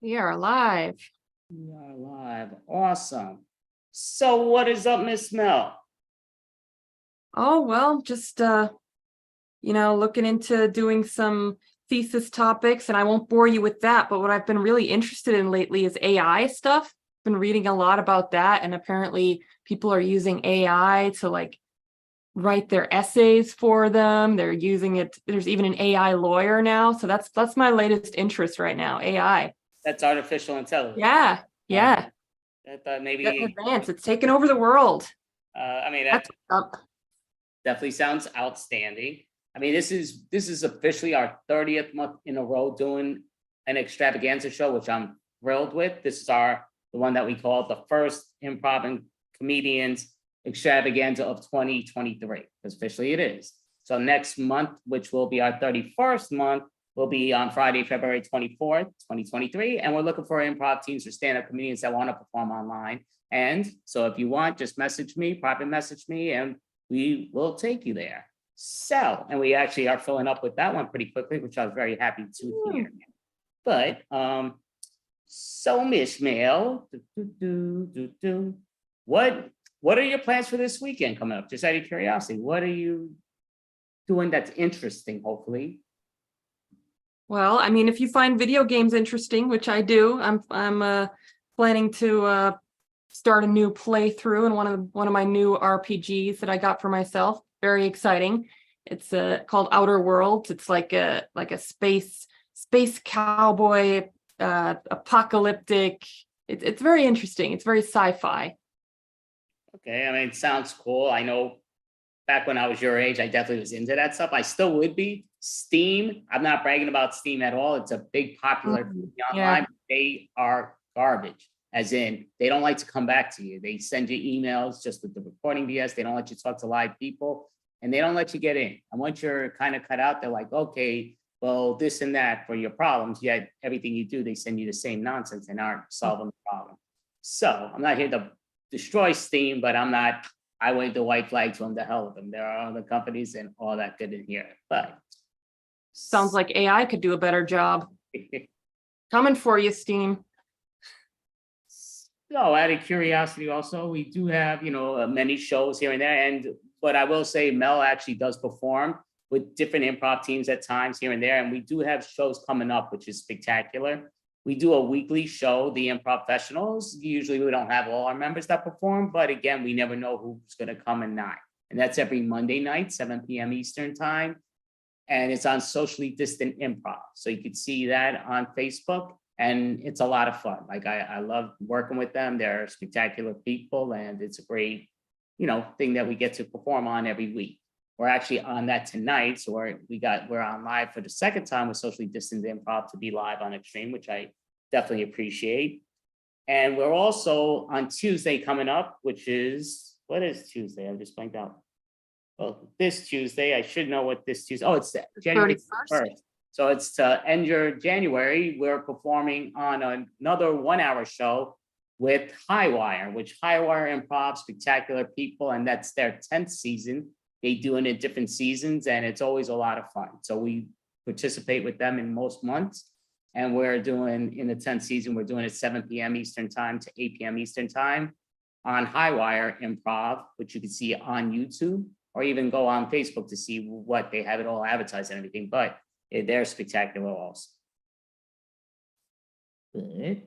We are live. We are live. Awesome. So what is up, Miss Mel? Oh, well, just looking into doing some thesis topics, and I won't bore you with that, but what I've been really interested in lately is AI stuff. Been reading a lot about that, and apparently people are using AI to write their essays for them. They're using it. There's even an AI lawyer now. So that's my latest interest right now, AI. That's artificial intelligence. Yeah, yeah. I thought maybe Getting advanced. It's taken over the world. that That's up. definitely sounds outstanding. I mean, this is officially our 30th month in a row doing an extravaganza show, which I'm thrilled with. This is the one that we call the first improv and comedians extravaganza of 2023, because officially it is. So next month, which will be our 31st month, will be on Friday, February 24th, 2023. And we're looking for improv teams or stand-up comedians that want to perform online. And so if you want, just message me, private message me, and we will take you there. So, and we actually are filling up with that one pretty quickly, which I was very happy to hear. But so Miss Mel, what are your plans for this weekend coming up? Just out of curiosity, what are you doing that's interesting, hopefully? Well, I mean, if you find video games interesting, which I do, I'm planning to start a new playthrough in one of my new RPGs that I got for myself. Very exciting. It's called Outer Worlds. It's like a space cowboy apocalyptic. It's very interesting. It's very sci-fi. Okay, I mean, it sounds cool. I know back when I was your age, I definitely was into that stuff. I still would be. Steam, I'm not bragging about Steam at all. It's a big popular online. Yeah. They are garbage, as in they don't like to come back to you. They send you emails just with the recording BS. They don't let you talk to live people, and they don't let you get in. And once you're kind of cut out, they're like, okay, well, this and that for your problems. Yet everything you do, they send you the same nonsense and aren't solving the problem. So I'm not here to destroy Steam, but I wave the white flag to them, to hell with them. There are other companies and all that good in here. But Sounds like AI could do a better job. Coming for you, Steam. so out of curiosity, also, we do have, many shows here and there. And but I will say Mel actually does perform with different improv teams at times here and there. And we do have shows coming up, which is spectacular. We do a weekly show, the Improv Professionals. Usually we don't have all our members that perform, but again, we never know who's going to come and not. And that's every Monday night, 7 p.m. Eastern time. And it's on Socially Distant Improv. So you can see that on Facebook, and it's a lot of fun. Like I love working with them. They're spectacular people, and it's a great, thing that we get to perform on every week. We're actually on that tonight. So we're on live for the second time with Socially Distant Improv to be live on Extreme, which I definitely appreciate. And we're also on Tuesday coming up, which is, what is Tuesday? I just blanked out. Well, this Tuesday, I should know what this Tuesday, it's January 1st. So it's to end your January. We're performing on another 1-hour show with Highwire, which Highwire Improv, spectacular people, and that's their 10th season. They do it in different seasons, and it's always a lot of fun. So we participate with them in most months, and we're doing, in the 10th season, we're doing it 7 p.m. Eastern time to 8 p.m. Eastern time on Highwire Improv, which you can see on YouTube, or even go on Facebook to see what they have it all advertised and everything, but they're spectacular also. But I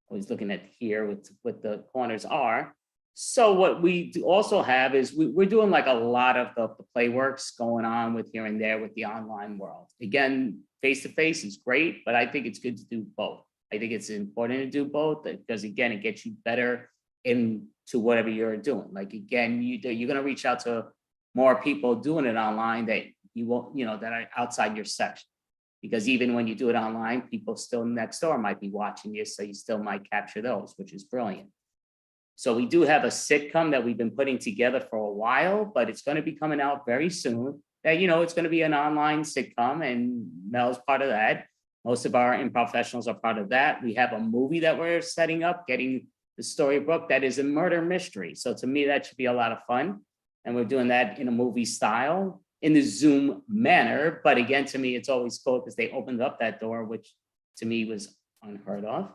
was looking at here with what the corners are. So what we also have is we're doing like a lot of the play works going on with here and there with the online world. Again, face-to-face is great, but I think it's good to do both. I think it's important to do both because again, it gets you better into whatever you're doing. Like again, you're going to reach out to more people doing it online that you won't, that are outside your section. Because even when you do it online, people still next door might be watching you, so you still might capture those, which is brilliant. So we do have a sitcom that we've been putting together for a while, but it's going to be coming out very soon. That it's going to be an online sitcom, and Mel's part of that. Most of our improv professionals are part of that. We have a movie that we're setting up, getting the storybook that is a murder mystery. So to me, that should be a lot of fun. And we're doing that in a movie style, in the Zoom manner. But again, to me, it's always cool because they opened up that door, which to me was unheard of.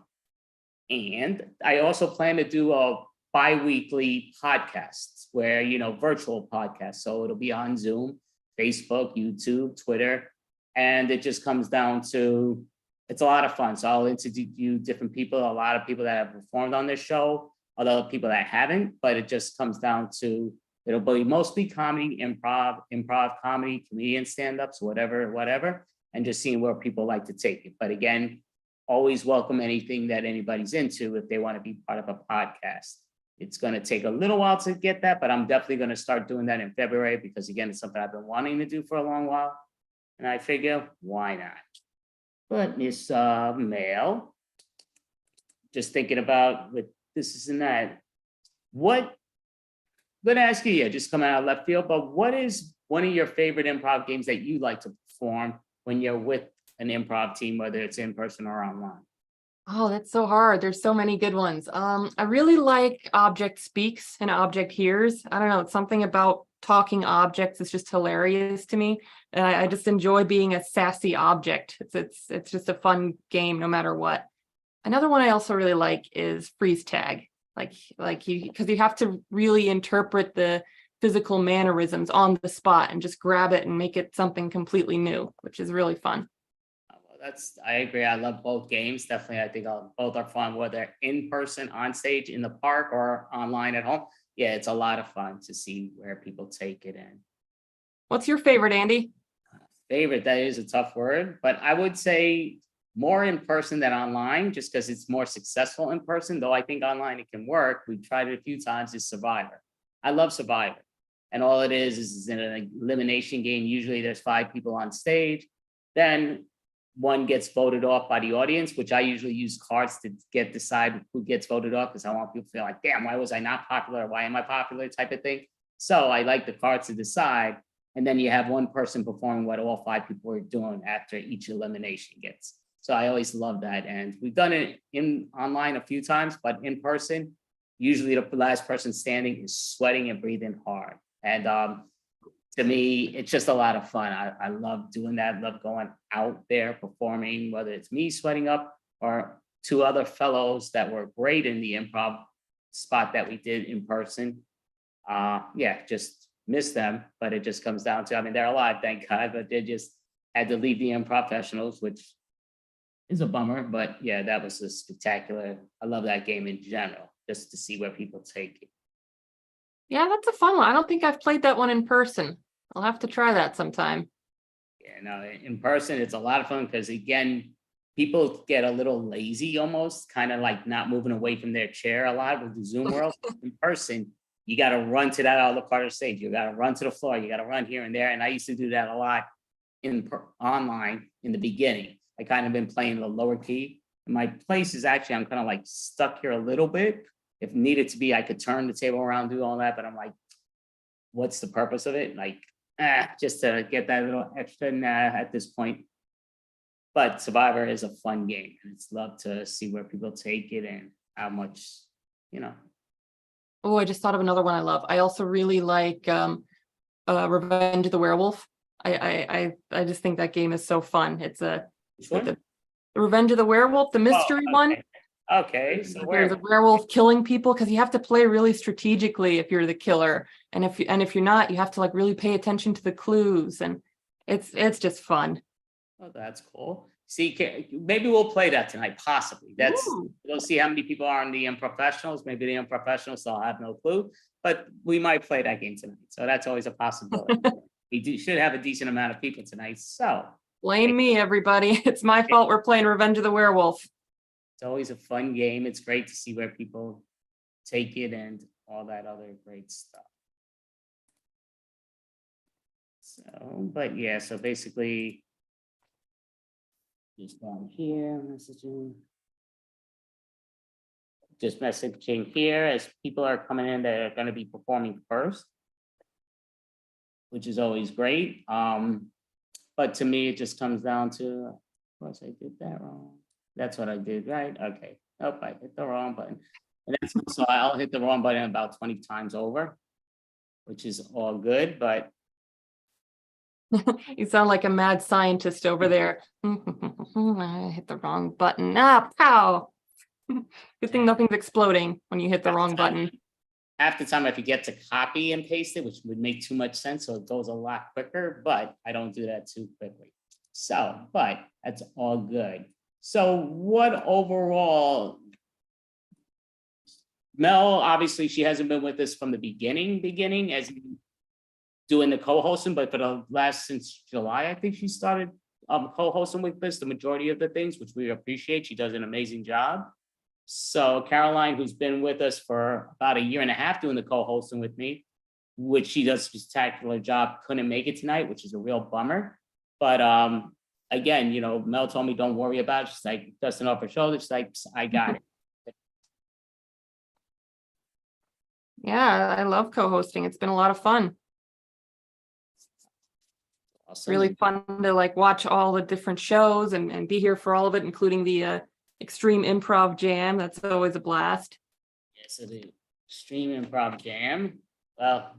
And I also plan to do a bi-weekly podcast where, virtual podcast. So it'll be on Zoom, Facebook, YouTube, Twitter. And it just comes down to, it's a lot of fun. So I'll interview different people, a lot of people that have performed on this show, other people that haven't, but it just comes down to, it'll be mostly comedy, improv comedy, comedian stand-ups, whatever, and just seeing where people like to take it. But again, always welcome anything that anybody's into if they want to be part of a podcast. It's going to take a little while to get that, but I'm definitely going to start doing that in February because, again, it's something I've been wanting to do for a long while. And I figure, why not? But Miss Mail, just thinking about with this and that, I'm going to ask you, just coming out of left field, but what is one of your favorite improv games that you like to perform when you're with an improv team, whether it's in person or online? Oh, that's so hard. There's so many good ones. I really like Object Speaks and Object Hears. I don't know, it's something about talking objects is just hilarious to me. And I just enjoy being a sassy object. It's just a fun game no matter what. Another one I also really like is freeze tag. Because you have to really interpret the physical mannerisms on the spot and just grab it and make it something completely new, which is really fun. I agree. I love both games. Definitely, I think both are fun, whether in person, on stage, in the park, or online at home. Yeah, it's a lot of fun to see where people take it in. What's your favorite, Andy? Favorite, that is a tough word, but I would say more in person than online, just because it's more successful in person, though I think online it can work. We've tried it a few times, is Survivor. I love Survivor. And all it is an elimination game. Usually there's 5 people on stage. Then one gets voted off by the audience, which I usually use cards to decide who gets voted off, because I want people to feel like, damn, why was I not popular? Why am I popular? Type of thing. So I like the cards to decide. And then you have one person performing what all 5 people are doing after each elimination gets. So I always love that. And we've done it online a few times, but in person, usually the last person standing is sweating and breathing hard. And to me, it's just a lot of fun. I love doing that. I love going out there performing, whether it's me sweating up or 2 other fellows that were great in the improv spot that we did in person. Just miss them, but it just comes down to, they're alive, thank God, but they just had to leave the Improfessionals, which is a bummer, but yeah, that was a spectacular. I love that game in general, just to see where people take it. Yeah, that's a fun one. I don't think I've played that one in person. I'll have to try that sometime. Yeah, no, in person, it's a lot of fun because, again, people get a little lazy almost, kind of like not moving away from their chair a lot with the Zoom world. In person, you got to run to that other part of the stage. You got to run to the floor. You got to run here and there. And I used to do that a lot online in the beginning. I kind of been playing the lower key. And my place is actually, I'm kind of like stuck here a little bit. If needed to be, I could turn the table around, do all that. But I'm like, what's the purpose of it? Like, just to get that little extra at this point. But Survivor is a fun game, and it's love to see where people take it and how much, Oh, I just thought of another one I love. I also really like Revenge of the Werewolf. I just think that game is so fun. It's the Revenge of the Werewolf, the mystery one. Okay, so there's a werewolf killing people, because you have to play really strategically if you're the killer, and if you're not, you have to like really pay attention to the clues, and it's just fun. Oh, that's cool. See, maybe we'll play that tonight, possibly. We'll see how many people are in the Unprofessionals. Maybe the Unprofessionals, they'll have no clue, but we might play that game tonight. So that's always a possibility. We should have a decent amount of people tonight. So blame me, everybody. It's my fault we're playing Revenge of the Werewolf. It's always a fun game. It's great to see where people take it and all that other great stuff. So, but yeah, so basically, just down here, messaging. Just messaging here as people are coming in that are going to be performing first, which is always great. But to me, it just comes down to, of course, I did that wrong. That's what I did, right? Okay. Nope, I hit the wrong button. And that's, so I'll hit the wrong button about 20 times over, which is all good, but. You sound like a mad scientist over there. I hit the wrong button. Ah, pow. Good thing nothing's exploding when you hit the wrong button. Half the time I forget to copy and paste it, which would make too much sense, so it goes a lot quicker, but I don't do that too quickly. So, but that's all good. So what overall, Mel, obviously she hasn't been with us from the beginning as doing the co-hosting, but for the last, since July, I think she started co-hosting with us the majority of the things, which we appreciate. She does an amazing job. So Caroline, who's been with us for about a year and a half doing the co-hosting with me, which she does a spectacular job, couldn't make it tonight, which is a real bummer. But again, you know, Mel told me, don't worry about it. She's like dusting off her shoulders. She's like, I got it. Yeah, I love co-hosting. It's been a lot of fun. Awesome. Really fun to like watch all the different shows and be here for all of it, including the Extreme Improv Jam. That's always a blast. Yes, it is. Extreme Improv Jam. Well,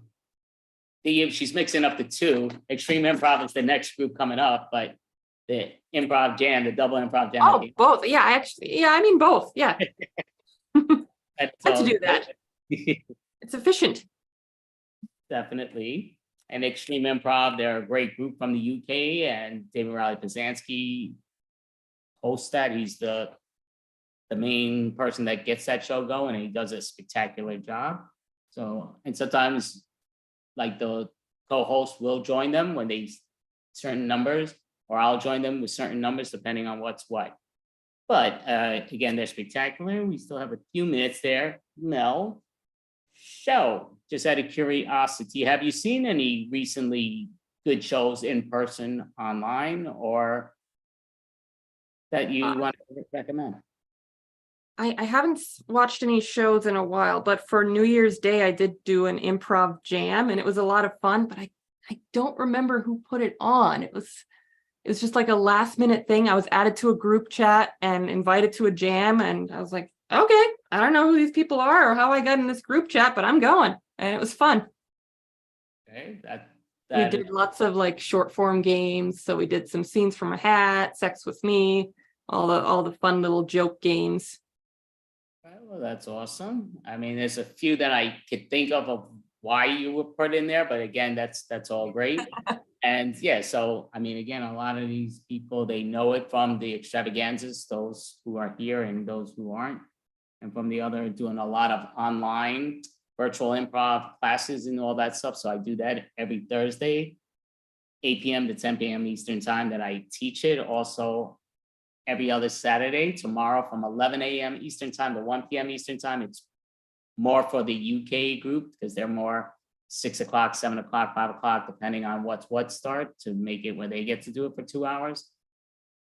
she's mixing up the two. Extreme Improv is the next group coming up, but the Improv Jam, the double Improv Jam. Oh, both. Yeah, I mean both. Yeah. Had to do that. It's efficient. Definitely. And Extreme Improv, they're a great group from the UK, and David Riley-Pazanski hosts that. He's the main person that gets that show going, and he does a spectacular job. So, and sometimes like the co-host will join them when they certain numbers, or I'll join them with certain numbers depending on what's what. But again, they're spectacular. We still have a few minutes there. Mel, show, just out of curiosity, have you seen any recently good shows in person, online, or that you want to recommend? I haven't watched any shows in a while, but for New Year's Day, I did do an improv jam and it was a lot of fun, but I don't remember who put it on. It was just like a last minute thing. I was added to a group chat and invited to a jam, and I was like, okay, I don't know who these people are or how I got in this group chat, but I'm going. And it was fun. Okay, we did lots of like short form games. So we did some scenes from a hat, sex with me, all the fun little joke games. Well, that's awesome. I mean, there's a few that I could think of why you were put in there, but again, that's all great. And yeah, so I mean, again, a lot of these people, they know it from the extravaganzas, those who are here and those who aren't, and from the other, doing a lot of online virtual improv classes and all that stuff. So I do that every Thursday, 8 p.m. to 10 p.m. Eastern time, that I teach it. Also every other Saturday, tomorrow from 11 a.m. Eastern time to 1 p.m. Eastern time. It's more for the UK group because they're more 6 o'clock, 7 o'clock, 5 o'clock, depending on what's what start, to make it where they get to do it for 2 hours.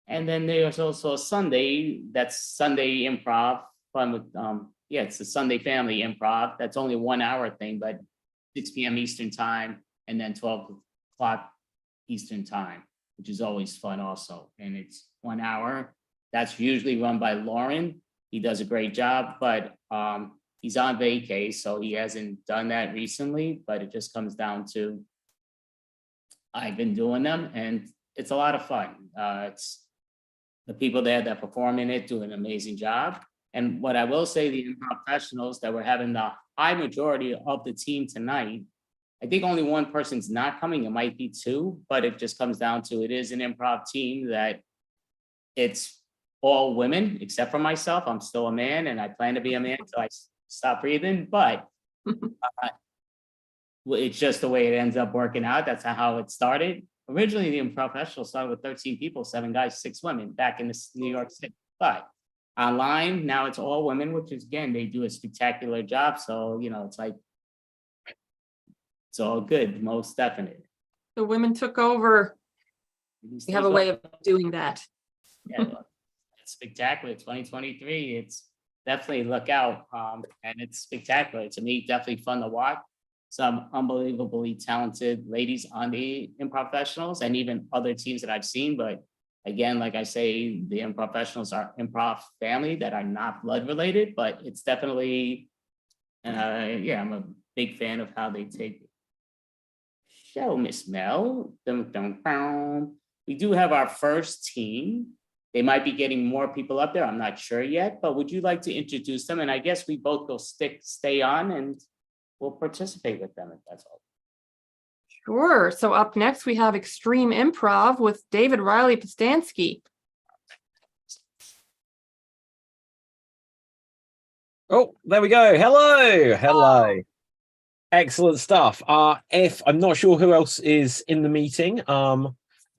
And then there's also a Sunday, that's Sunday improv fun with, it's the Sunday family improv. That's only a 1 hour thing, but 6 p.m. Eastern time, and then 12 o'clock Eastern time, which is always fun also. And it's 1 hour. That's usually run by Lauren. He does a great job, but he's on vacay, so he hasn't done that recently, but it just comes down to, I've been doing them and it's a lot of fun. It's the people there that perform in it do an amazing job. And what I will say, the professionals that were having the high majority of the team tonight, I think only one person's not coming. It might be two, but it just comes down to, it is an improv team that it's all women, except for myself. I'm still a man and I plan to be a man until I stop breathing, but it's just the way it ends up working out. That's how it started. Originally, the professional started with 13 people, 7 guys, 6 women back in New York City. But online, now it's all women, which is, again, they do a spectacular job. So, you know, it's like, it's all good, most definitely. The women took over. We have a way of doing that. Yeah, it's spectacular. 2023, it's definitely look out. And it's spectacular. To me, definitely fun to watch. Some unbelievably talented ladies on the Improfessionals and even other teams that I've seen. But again, like I say, the Improfessionals are improv family that are not blood related, but it's definitely, I'm a big fan of how they take it. Show, Miss Mel. Dum, dum, dum. We do have our first team. They might be getting more people up there. I'm not sure yet, but would you like to introduce them? And I guess we both will stay on and we'll participate with them if that's all. Sure. So up next we have Extreme Improv with David Riley Postansky. Oh, there we go. Hello. Excellent stuff. If I'm not sure who else is in the meeting,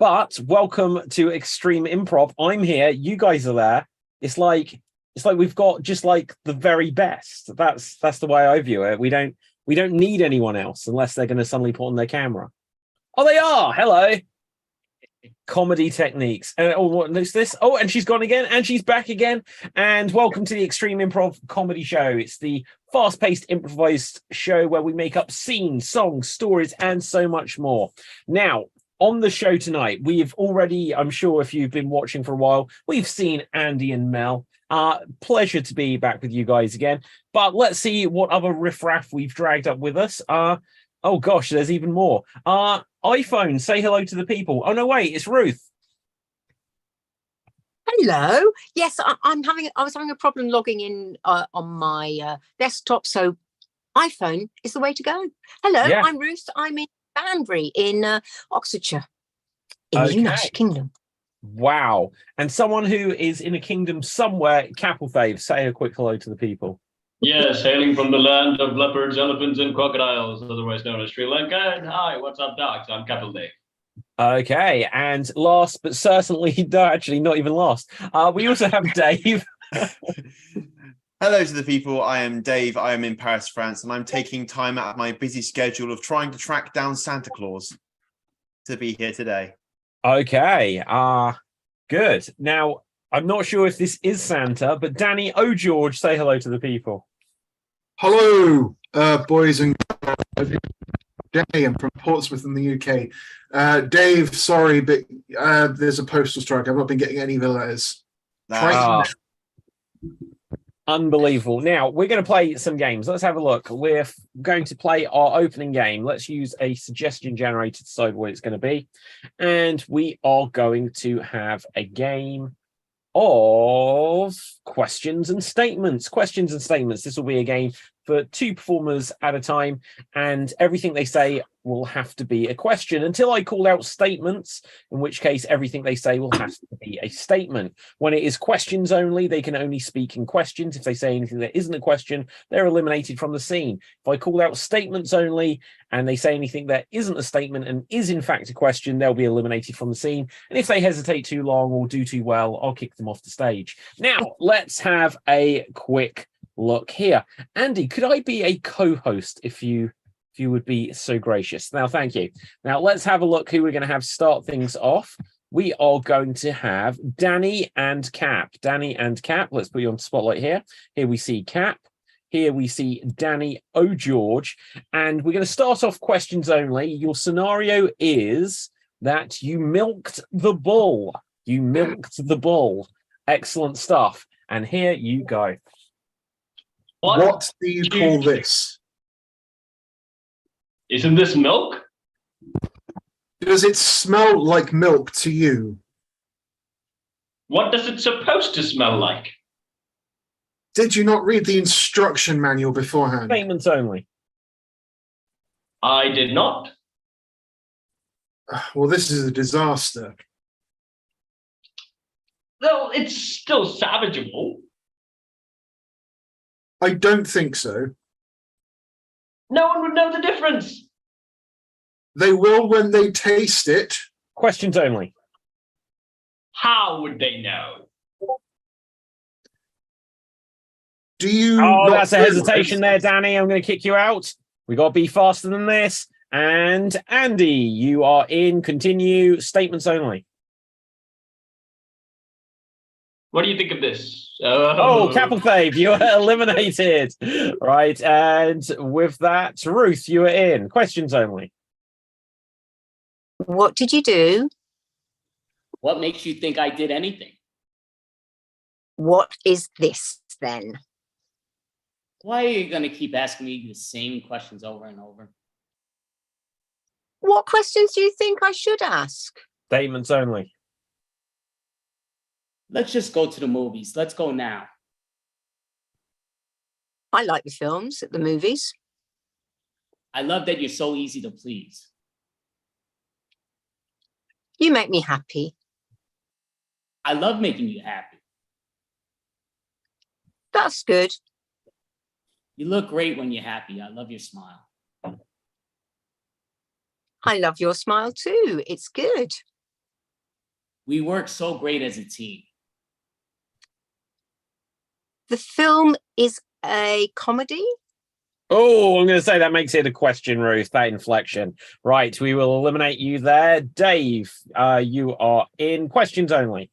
but welcome to Extreme Improv. I'm here. You guys are there. It's like we've got just like the very best. That's the way I view it. We don't need anyone else unless they're going to suddenly put on their camera. Oh, they are. Hello. Comedy techniques. And what is this? Oh, and she's gone again, and she's back again. And welcome to the Extreme Improv Comedy Show. It's the fast-paced improvised show where we make up scenes, songs, stories, and so much more. Now, on the show tonight, we've already, I'm sure if you've been watching for a while, we've seen Andy and Mel. Pleasure to be back with you guys again. But let's see what other riffraff we've dragged up with us. Oh gosh, there's even more. iPhone, say hello to the people. Oh no, wait, it's Ruth. Hello. Yes, I was having a problem logging in on my desktop, so iPhone is the way to go. Hello, Yeah. I'm Ruth. I'm in Banbury in Oxfordshire, in the United Kingdom. Wow. And someone who is in a kingdom somewhere, Capelfave, say a quick hello to the people. Yes, hailing from the land of leopards, elephants, and crocodiles, otherwise known as Sri Lanka. And hi, what's up, dogs? I'm Captain Dave. Okay, and last but certainly, no, actually not even last, we also have Dave. Hello to the people. I am Dave. I am in Paris, France, and I'm taking time out of my busy schedule of trying to track down Santa Claus to be here today. Okay, good. Now, I'm not sure if this is Santa, but Danny O'George, say hello to the people. Hello, boys and girls. Danny, I'm from Portsmouth in the UK. Dave, sorry, but there's a postal strike. I've not been getting any of the letters. Unbelievable. Now, we're going to play some games. Let's have a look. We're going to play our opening game. Let's use a suggestion generator to decide what it's going to be. And we are going to have a game of questions and statements. Questions and statements. This will be a game for two performers at a time, and everything they say will have to be a question until I call out statements, in which case everything they say will have to be a statement. When it is questions only, they can only speak in questions. If they say anything that isn't a question, they're eliminated from the scene. If I call out statements only and they say anything that isn't a statement and is in fact a question, they'll be eliminated from the scene. And if they hesitate too long or do too well, I'll kick them off the stage. Now, let's have a quick look here. Andy, could I be a co-host if you would be so gracious? Now, thank you. Now, let's have a look who we're going to have start things off. We are going to have Danny and Cap. Danny and Cap. Let's put you on spotlight here. Here we see Cap. Here we see Danny O'George. And we're going to start off questions only. Your scenario is that you milked the bull. You milked the bull. Excellent stuff. And here you go. What do you call this? Isn't this milk? Does it smell like milk to you? What does it supposed to smell like? Did you not read the instruction manual beforehand? Statements only. I did not. Well, this is a disaster. Well, it's still salvageable. I don't think so. No one would know the difference. They will when they taste it. Questions only. How would they know? Do you? Oh, not that's a realize- hesitation there, Danny. I'm going to kick you out. We got to be faster than this. And Andy, you are in. Continue. Statements only. What do you think of this? Oh, Capelfave, you are eliminated. Right. And with that, Ruth, you are in. Questions only. What did you do? What makes you think I did anything? What is this then? Why are you going to keep asking me the same questions over and over? What questions do you think I should ask? Statements only. Let's just go to the movies. Let's go now. I like the films at the movies. I love that you're so easy to please. You make me happy. I love making you happy. That's good. You look great when you're happy. I love your smile. I love your smile too. It's good. We work so great as a team. The film is a comedy. Oh, I'm going to say that makes it a question, Ruth, that inflection. Right, we will eliminate you there. Dave, you are in questions only.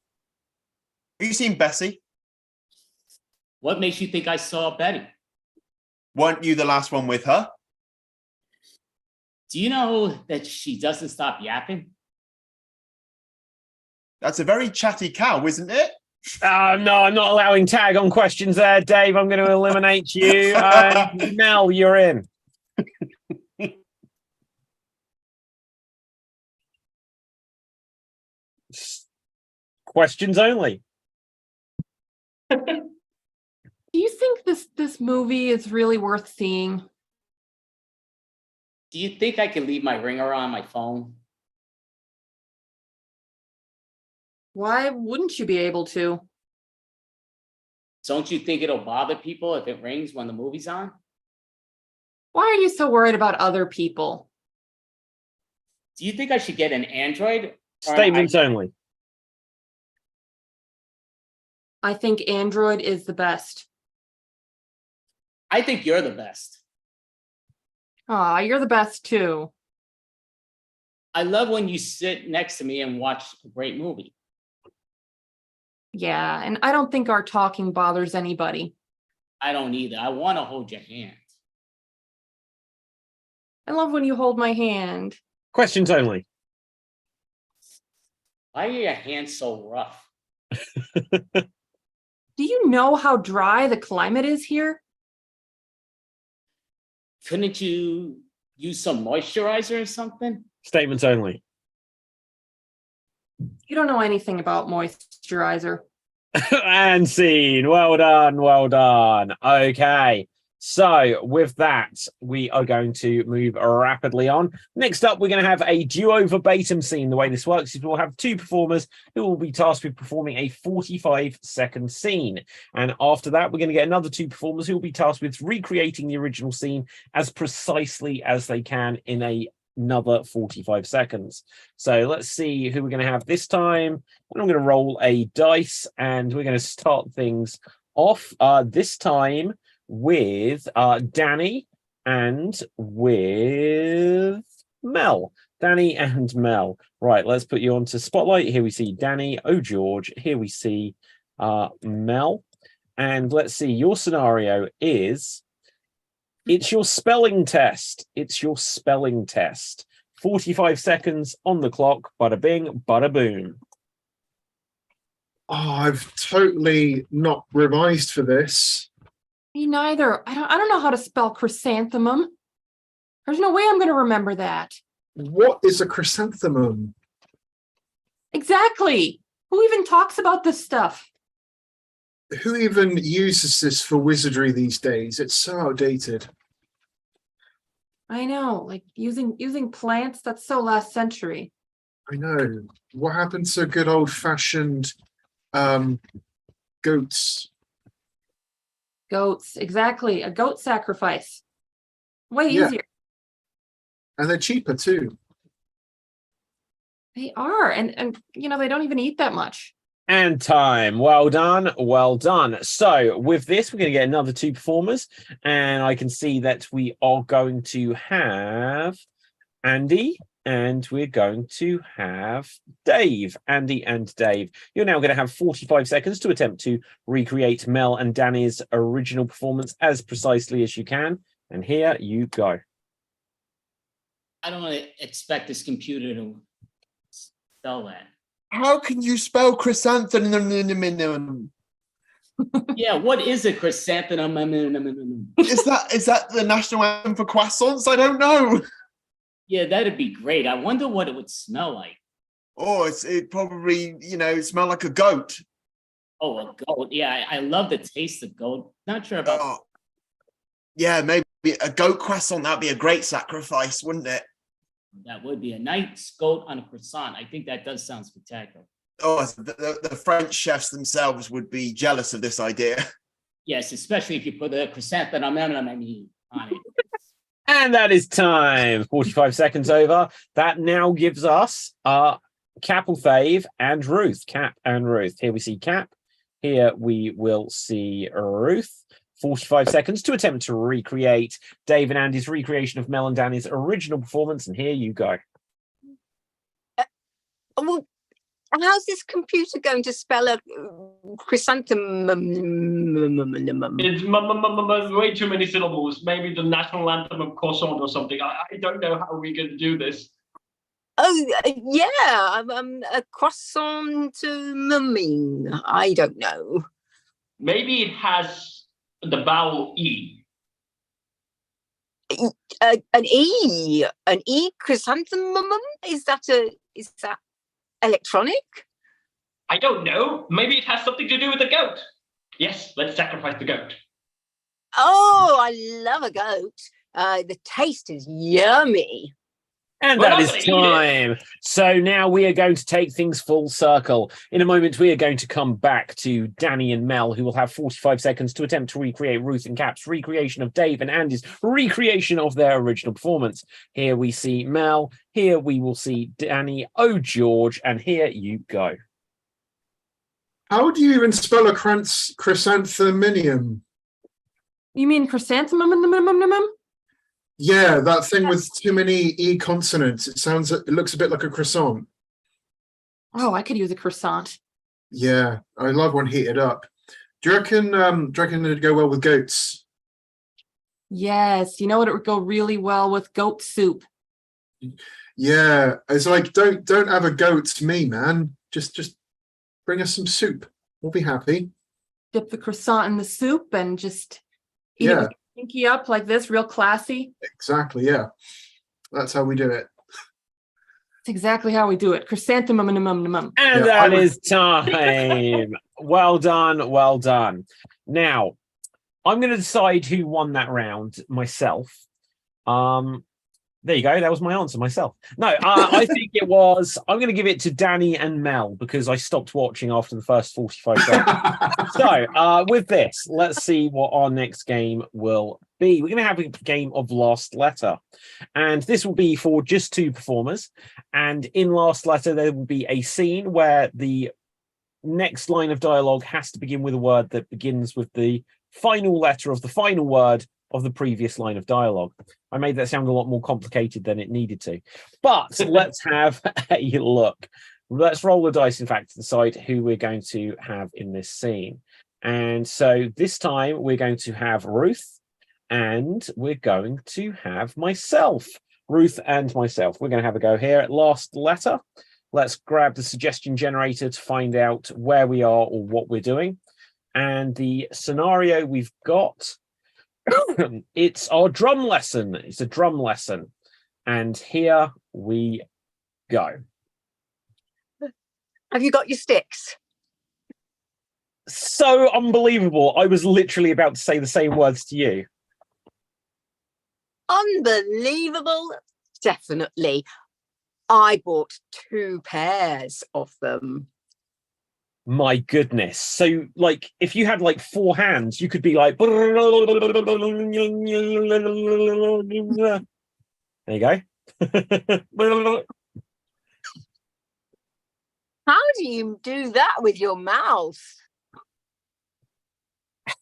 Have you seen Bessie? What makes you think I saw Betty? Weren't you the last one with her? Do you know that she doesn't stop yapping? That's a very chatty cow, isn't it? No, I'm not allowing tag on questions there, Dave. I'm going to eliminate you. Mel, you're in. Questions only. Do you think this movie is really worth seeing? Do you think I can leave my ringer on my phone? Why wouldn't you be able to? Don't you think it'll bother people if it rings when the movie's on? Why are you so worried about other people? Do you think I should get an Android? or an Statements iPhone? only. I think Android is the best. I think you're the best. Aw, you're the best too. I love when you sit next to me and watch a great movie. Yeah, and I don't think our talking bothers anybody. I don't either. I want to hold your hand. I love when you hold my hand. Questions only. Why are your hands so rough? Do you know how dry the climate is here? Couldn't you use some moisturizer or something? Statements only. You don't know anything about moisturizer. And scene. Well done. Well done. Okay. So with that, we are going to move rapidly on. Next up, we're going to have a duo verbatim scene. The way this works is we'll have two performers who will be tasked with performing a 45-second scene. And after that, we're going to get another two performers who will be tasked with recreating the original scene as precisely as they can in another 45 seconds. So let's see who we're going to have this time. And I'm going to roll a dice and we're going to start things off this time with Danny and with Mel. Danny and Mel. Right, let's put you onto Spotlight. Here we see Danny. Oh, George. Here we see Mel. And let's see, your scenario is it's your spelling test. It's your spelling test. 45 seconds on the clock. Bada bing, bada boom. Oh, I've totally not revised for this. Me neither. I don't know how to spell chrysanthemum. There's no way I'm going to remember that. What is a chrysanthemum? Exactly. Who even talks about this stuff? Who even uses this for wizardry these days? It's so outdated. I know, like using plants, that's so last century. I know. What happened to good old-fashioned goats? Goats, exactly. A goat sacrifice. Way Yeah. easier. And they're cheaper too. They are, and you know, they don't even eat that much. And time. Well done. Well done. So with this, we're going to get another two performers. And I can see that we are going to have Andy and we're going to have Dave. Andy and Dave. You're now going to have 45 seconds to attempt to recreate Mel and Danny's original performance as precisely as you can. And here you go. I don't expect this computer to spell that. How can you spell chrysanthemum? Yeah, what is a chrysanthemum? Is that the national anthem for croissants? I don't know. Yeah, that'd be great. I wonder what it would smell like. Oh, it probably, smell like a goat. Oh, a goat. Yeah, I love the taste of goat. Not sure about. Oh, yeah, maybe a goat croissant. That'd be a great sacrifice, wouldn't it? That would be a nice goat on a croissant. I think that does sound spectacular. Oh, the French chefs themselves would be jealous of this idea. Yes, especially if you put a chrysanthemum on it. And that is time. 45 seconds over. That now gives us Capelthave and Ruth. Cap and Ruth. Here we see Cap. Here we will see Ruth. 45 seconds to attempt to recreate Dave and Andy's recreation of Mel and Danny's original performance. And here you go. Well, how's this computer going to spell a chrysanthemum? It's way too many syllables. Maybe the national anthem of croissant or something. I don't know how we're going to do this. Oh, yeah, a croissant to mumming. I don't know. Maybe it has the vowel E. An E chrysanthemum? Is that electronic? I don't know. Maybe it has something to do with the goat. Yes, let's sacrifice the goat. Oh, I love a goat. The taste is yummy. And We're that not is gonna eat time. So now we are going to take things full circle. In a moment, we are going to come back to Danny and Mel, who will have 45 seconds to attempt to recreate Ruth and Cap's recreation of Dave and Andy's recreation of their original performance. Here we see Mel. Here we will see Danny. Oh, George. And here you go. How do you even spell a chrysanthemum? You mean chrysanthemum? Yeah, that thing with too many E consonants. It looks a bit like a croissant. Oh, I could use a croissant. Yeah, I love one heated up. Do you reckon it'd go well with goats? Yes, you know what? It would go really well with goat soup. Yeah, it's like don't have a goat, me man. Just bring us some soup. We'll be happy. Dip the croissant in the soup and just eat it Yeah, with your pinky up like this, real classy. exactly. Yeah, that's how we do it. That's exactly how we do it. Chrysanthemum. And Yeah, that is time. Well done. Well done. Now, I'm going to decide who won that round myself. There you go. That was my answer myself. No, I think it was. I'm going to give it to Danny and Mel because I stopped watching after the first 45 seconds. So, with this, let's see what our next game will be. We're going to have a game of Last Letter, and this will be for just two performers. And in Last Letter, there will be a scene where the next line of dialogue has to begin with a word that begins with the final letter of the final word of the previous line of dialogue. I made that sound a lot more complicated than it needed to. But let's have a look. Let's roll the dice, in fact, to decide who we're going to have in this scene. And so this time we're going to have Ruth and we're going to have myself. Ruth and myself. We're going to have a go here at Last Letter. Let's grab the suggestion generator to find out where we are or what we're doing. And the scenario we've got, it's our drum lesson. It's a drum lesson. And here we go. Have you got your sticks? So unbelievable. I was literally about to say the same words to you. Unbelievable. Definitely. I bought 2 pairs of them. My goodness. So, like, if you had like 4 hands, you could be like, there you go. How do you do that with your mouth?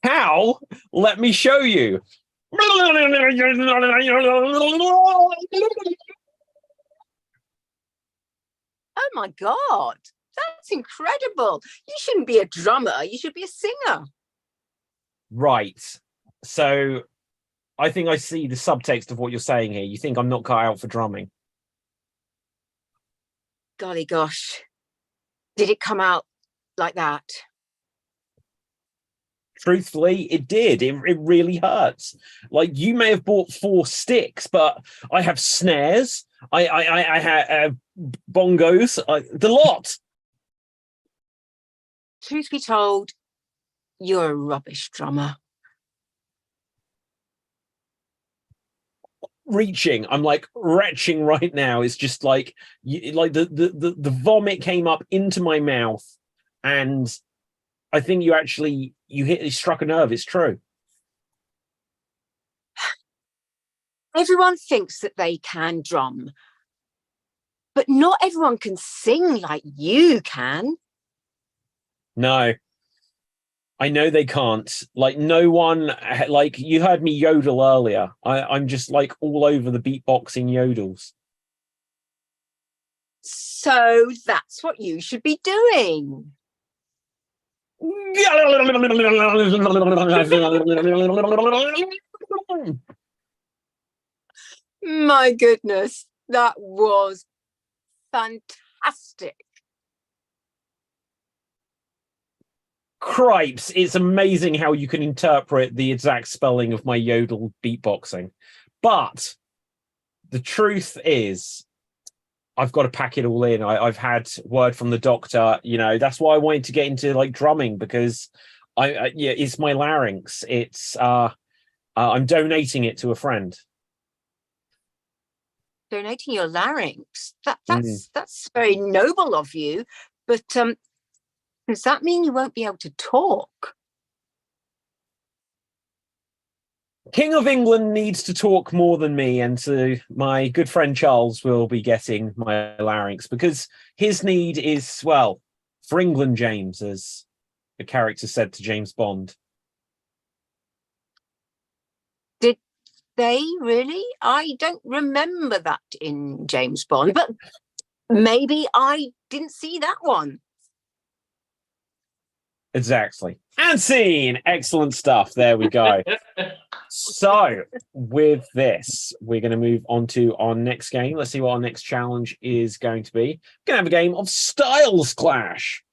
How? Let me show you. Oh my God. That's incredible. You shouldn't be a drummer. You should be a singer. Right. So I think I see the subtext of what you're saying here. You think I'm not cut out for drumming. Golly gosh. Did it come out like that? Truthfully, it did. It really hurts. Like, you may have bought 4 sticks, but I have snares. I have bongos. The lot. Truth be told, you're a rubbish drummer. Reaching, I'm like retching right now. It's just like like the vomit came up into my mouth, and I think you struck a nerve. It's true. Everyone thinks that they can drum, but not everyone can sing like you can. No, I know they can't. Like no one, like you heard me yodel earlier. I'm just like all over the beatboxing yodels. So that's what you should be doing. My goodness, that was fantastic. Cripes, it's amazing how you can interpret the exact spelling of my yodel beatboxing. But the truth is, I've got to pack it all in. I've had word from the doctor, you know, that's why I wanted to get into like drumming, because yeah, it's my larynx. It's I'm donating it to a friend. Donating your larynx. That's very noble of you. But does that mean you won't be able to talk? King of England needs to talk more than me, and so my good friend Charles will be getting my larynx, because his need is, well, for England, James, as the character said to James Bond. Did they really? I don't remember that in James Bond, but maybe I didn't see that one. Exactly. And scene. Excellent stuff. There we go. So with this, we're going to move on to our next game. Let's see what our next challenge is going to be. We're going to have a game of Styles Clash.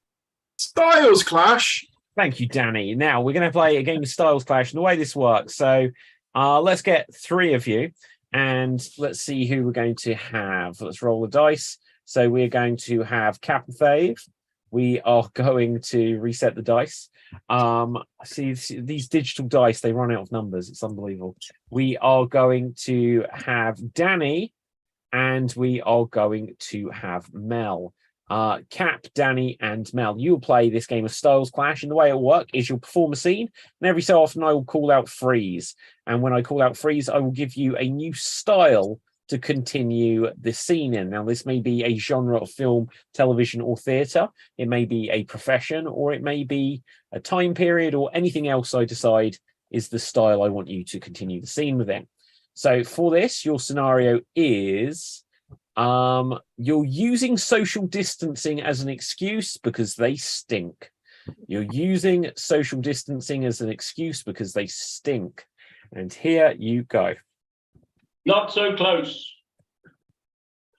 Styles Clash. Thank you, Danny. Now we're going to play a game of Styles Clash, and the way this works. So let's get 3 of you, and let's see who we're going to have. Let's roll the dice. So we're going to have Cap and Fave. We are going to reset the dice. See these digital dice, they run out of numbers. It's unbelievable. We are going to have Danny, and we are going to have Mel. Cap, Danny, and Mel, you'll play this game of Styles Clash, and the way it'll work is you'll perform a scene, and every so often I will call out freeze. And when I call out freeze, I will give you a new style to continue the scene in. Now, this may be a genre of film, television, or theatre. It may be a profession, or it may be a time period, or anything else I decide is the style I want you to continue the scene within. So for this, your scenario is you're using social distancing as an excuse because they stink. You're using social distancing as an excuse because they stink. And here you go. Not so close.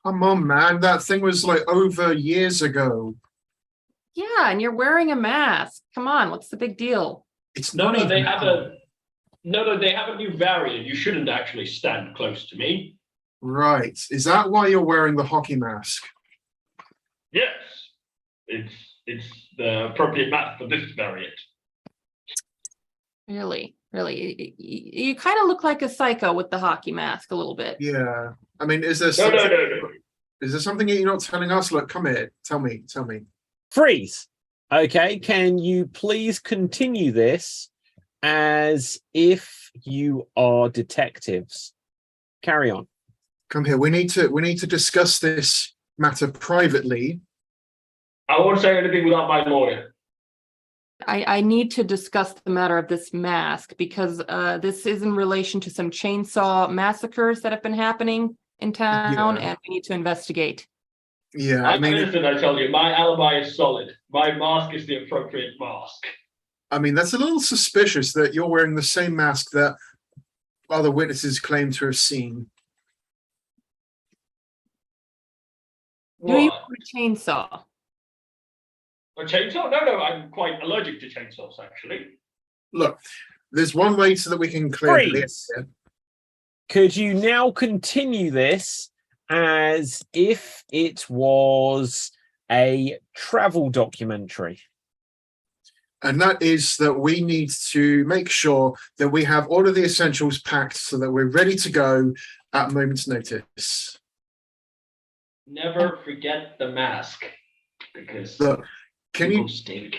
Come on, man. That thing was like over years ago. Yeah, and you're wearing a mask. Come on, what's the big deal? It's No, not no, even they have out. they have a new variant. You shouldn't actually stand close to me. Right. Is that why you're wearing the hockey mask? Yes, it's the appropriate mask for this variant. Really? You kind of look like a psycho with the hockey mask a little bit. Yeah. I mean, is there No, something, no. is there something that you're not telling us? Look, come here. Tell me. Freeze. Okay, can you please continue this as if you are detectives? Carry on. Come here. We need to discuss this matter privately. I won't say anything without my lawyer. I need to discuss the matter of this mask because this is in relation to some chainsaw massacres that have been happening in town, and we need to investigate. Yeah, I'm innocent, I tell you. My alibi is solid. My mask is the appropriate mask. I mean, that's a little suspicious that you're wearing the same mask that other witnesses claim to have seen. Do you What? want a chainsaw? A chainsaw? No, I'm quite allergic to chainsaws, actually. Look, there's one way so that we can clear the Freeze. air. Could you now continue this as if it was a travel documentary? And that is that we need to make sure that we have all of the essentials packed so that we're ready to go at a moment's notice. Never forget the mask, because Look, can people you stink.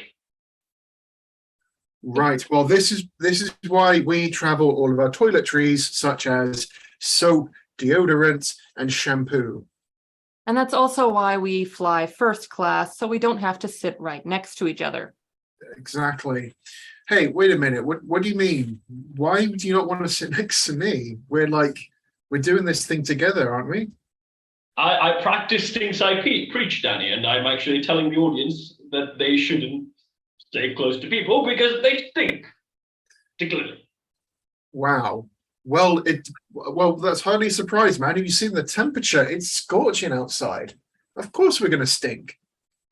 Right. Well, this is why we travel all of our toiletries, such as soap, deodorant, and shampoo. And that's also why we fly first class, so we don't have to sit right next to each other. Exactly. Hey, wait a minute. What do you mean? Why do you not want to sit next to me? We're doing this thing together, aren't we? I practice things I preach, Danny, and I'm actually telling the audience that they shouldn't stay close to people because they stink. Particularly. Wow. Well, that's hardly a surprise, man. Have you seen the temperature? It's scorching outside. Of course we're going to stink.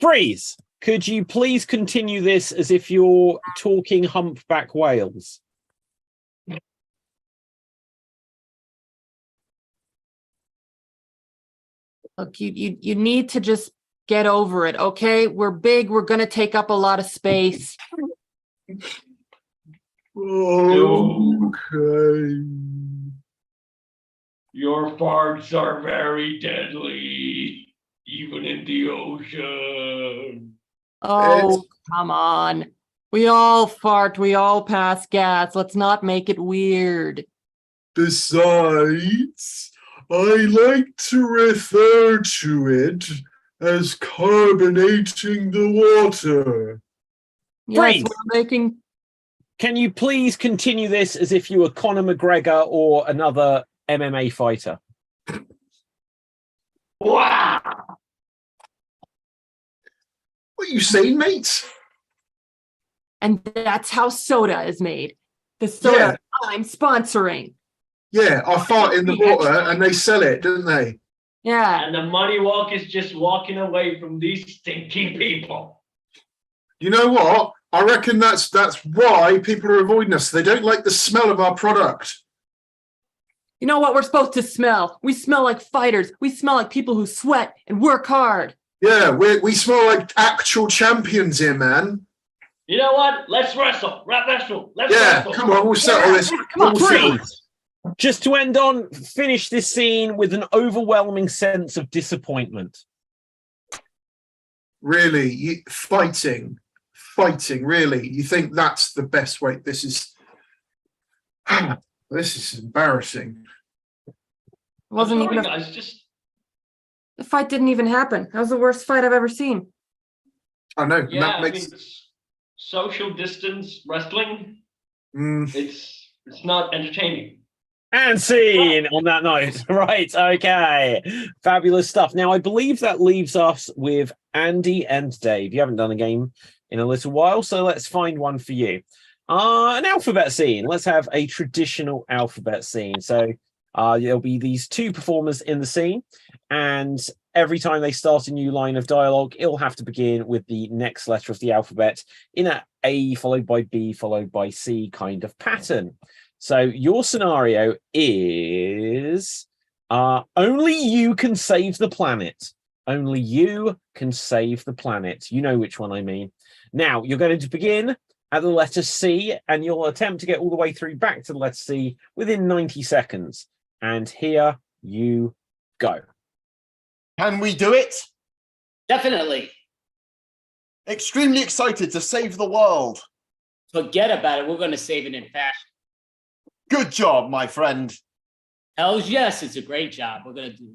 Freeze! Could you please continue this as if you're talking humpback whales? Look, you need to just get over it, okay? We're big, we're gonna take up a lot of space. Okay. Your farts are very deadly, even in the ocean. Oh, come on. We all fart, we all pass gas. Let's not make it weird. Besides, I like to refer to it as carbonating the water. Yes, Freeze! we're making. Can you please continue this as if you were Conor McGregor or another MMA fighter? Wow! What are you saying, mate? And that's how soda is made. The soda I'm sponsoring. Yeah, I fart in the water and they sell it, don't they? Yeah. And the money walk is just walking away from these stinky people. You know what? I reckon that's why people are avoiding us. They don't like the smell of our product. You know what we're supposed to smell? We smell like fighters. We smell like people who sweat and work hard. Yeah, we smell like actual champions here, man. You know what? Let's wrestle. Wrestle. Let's Yeah, wrestle. come on, we'll settle this. Come on, We'll settle Freeze! Just to end on, finish this scene with an overwhelming sense of disappointment. Really, fighting, really. You think that's the best way? This is embarrassing. It wasn't Sorry, even guys, just the fight didn't even happen. That was the worst fight I've ever seen. I know. yeah. That I makes mean, social distance wrestling. mm, It's not entertaining. And scene on that note. Right, okay. Fabulous stuff. Now, I believe that leaves us with Andy and Dave. You haven't done a game in a little while, so let's find one for you. An alphabet scene. Let's have a traditional alphabet scene. So there'll be these two performers in the scene, and every time they start a new line of dialogue, it'll have to begin with the next letter of the alphabet in a A followed by B followed by C kind of pattern. So your scenario is only you can save the planet. Only you can save the planet. You know which one I mean. Now, you're going to begin at the letter C, and you'll attempt to get all the way through back to the letter C within 90 seconds. And here you go. Can we do it? Definitely. Extremely excited to save the world. Forget about it. We're going to save it in fashion. Good job, my friend. Hells yes, it's a great job. We're going to do.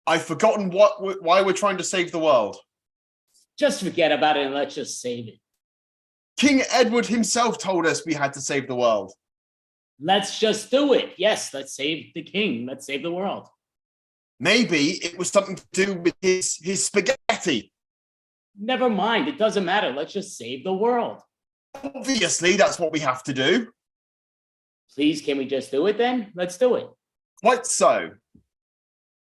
I've forgotten why we're trying to save the world. Just forget about it and let's just save it. King Edward himself told us we had to save the world. Let's just do it. Yes, let's save the king. Let's save the world. Maybe it was something to do with his spaghetti. Never mind. It doesn't matter. Let's just save the world. Obviously, that's what we have to do. Please, can we just do it then? Let's do it. Quite so.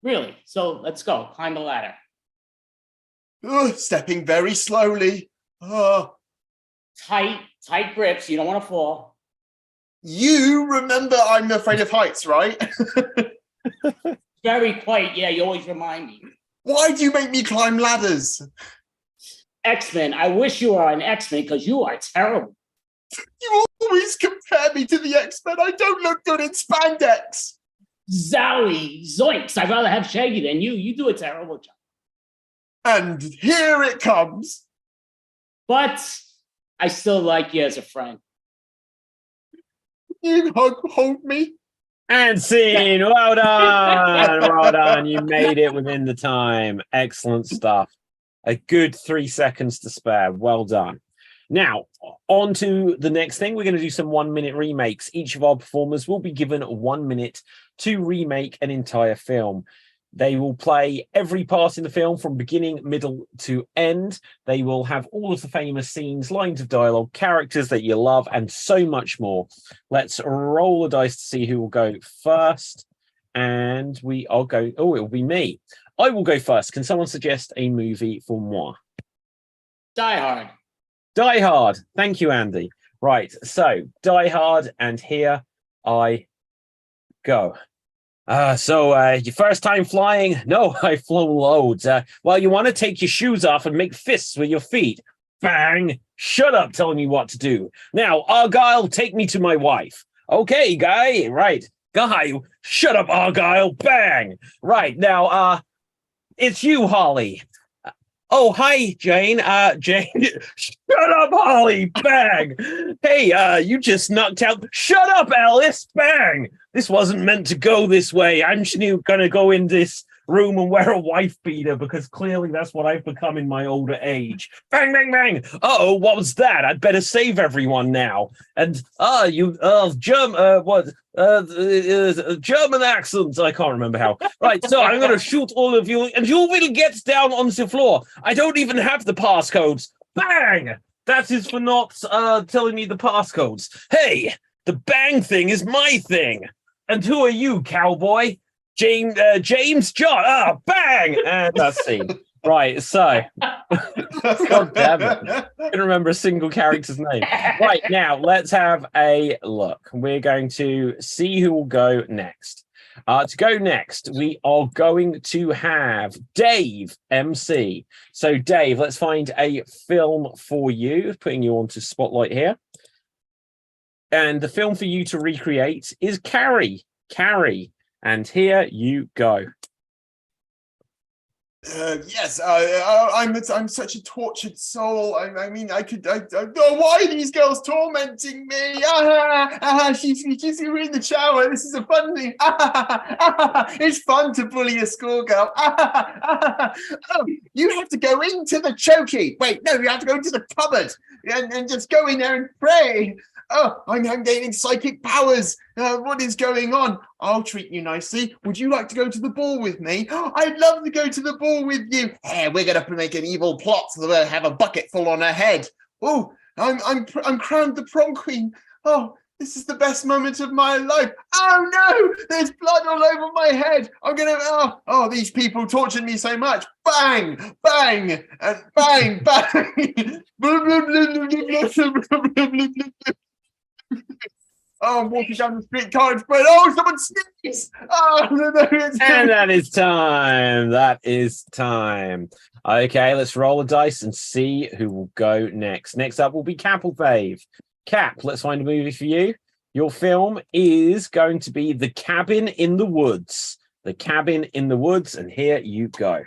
Really? So let's go. Climb the ladder. Stepping very slowly. Tight grips. You don't want to fall. You remember I'm afraid of heights, right? Very quite. Yeah, you always remind me. Why do you make me climb ladders? X-Men. I wish you were an X-Men because you are terrible. You always compare me to the X-Men. I don't look good in spandex. Zowie, zoinks. I'd rather have Shaggy than you. You do a terrible job. And here it comes. But I still like you as a friend. You hold me. And scene. Well done. Well done. You made it within the time. Excellent stuff. A good 3 seconds to spare. Well done. Now, on to the next thing. We're going to do some 1 minute remakes. Each of our performers will be given 1 minute to remake an entire film. They will play every part in the film from beginning, middle to end. They will have all of the famous scenes, lines of dialogue, characters that you love, and so much more. Let's roll the dice to see who will go first. And we are going, oh, it will be me. I will go first. Can someone suggest a movie for moi? Die Hard. Die Hard. Thank you, Andy. Right, so Die Hard, and here I go. Your first time flying? No, I've flown loads. Well, you want to take your shoes off and make fists with your feet. Bang! Shut up telling me what to do. Now, Argyle, take me to my wife. Okay, Guy. Right. Guy, shut up, Argyle. Bang! Right, now, it's you, Holly. Oh, hi, Jane. Jane, shut up, Holly. Bang. Hey, you just knocked out. Shut up, Alice. Bang. This wasn't meant to go this way. I'm just gonna go in this room and wear a wife beater because clearly that's what I've become in my older age. Bang, bang, bang. Uh-oh, what was that? I'd better save everyone now. And German accents. I can't remember how. Right, so I'm gonna shoot all of you, and you will get down on the floor. I don't even have the passcodes. Bang! That is for not telling me the passcodes. Hey, the bang thing is my thing. And who are you, cowboy? James John. Ah, bang! And that's scene. Right, so God damn it. I can't remember a single character's name. Right, now let's have a look. We're going to see who will go next. To go next, we are going to have Dave MC. So, Dave, let's find a film for you, putting you onto Spotlight here. And the film for you to recreate is Carrie. Carrie. And here you go. Yes, I'm such a tortured soul. I mean, I oh, why are these girls tormenting me? She's in the shower. This is a fun thing. It's fun to bully a schoolgirl. Oh, you have to go into the chokey. Wait, no, you have to go into the cupboard and just go in there and pray. Oh, I'm gaining psychic powers. What is going on? I'll treat you nicely. Would you like to go to the ball with me? I'd love to go to the ball with you. Hey, we're gonna make an evil plot so we'll have a bucket full on her head. Oh, I'm crowned the prom queen. Oh, this is the best moment of my life. Oh no, there's blood all over my head. I'm gonna. Oh, these people tortured me so much. Bang, bang, and bang, bang. Oh, I'm walking down the street, can't spread. Oh, someone sneezed. Oh, no, and that is time. That is time. Okay, let's roll the dice and see who will go next. Next up will be Cap or Fave. Cap, let's find a movie for you. Your film is going to be The Cabin in the Woods. The Cabin in the Woods, and here you go.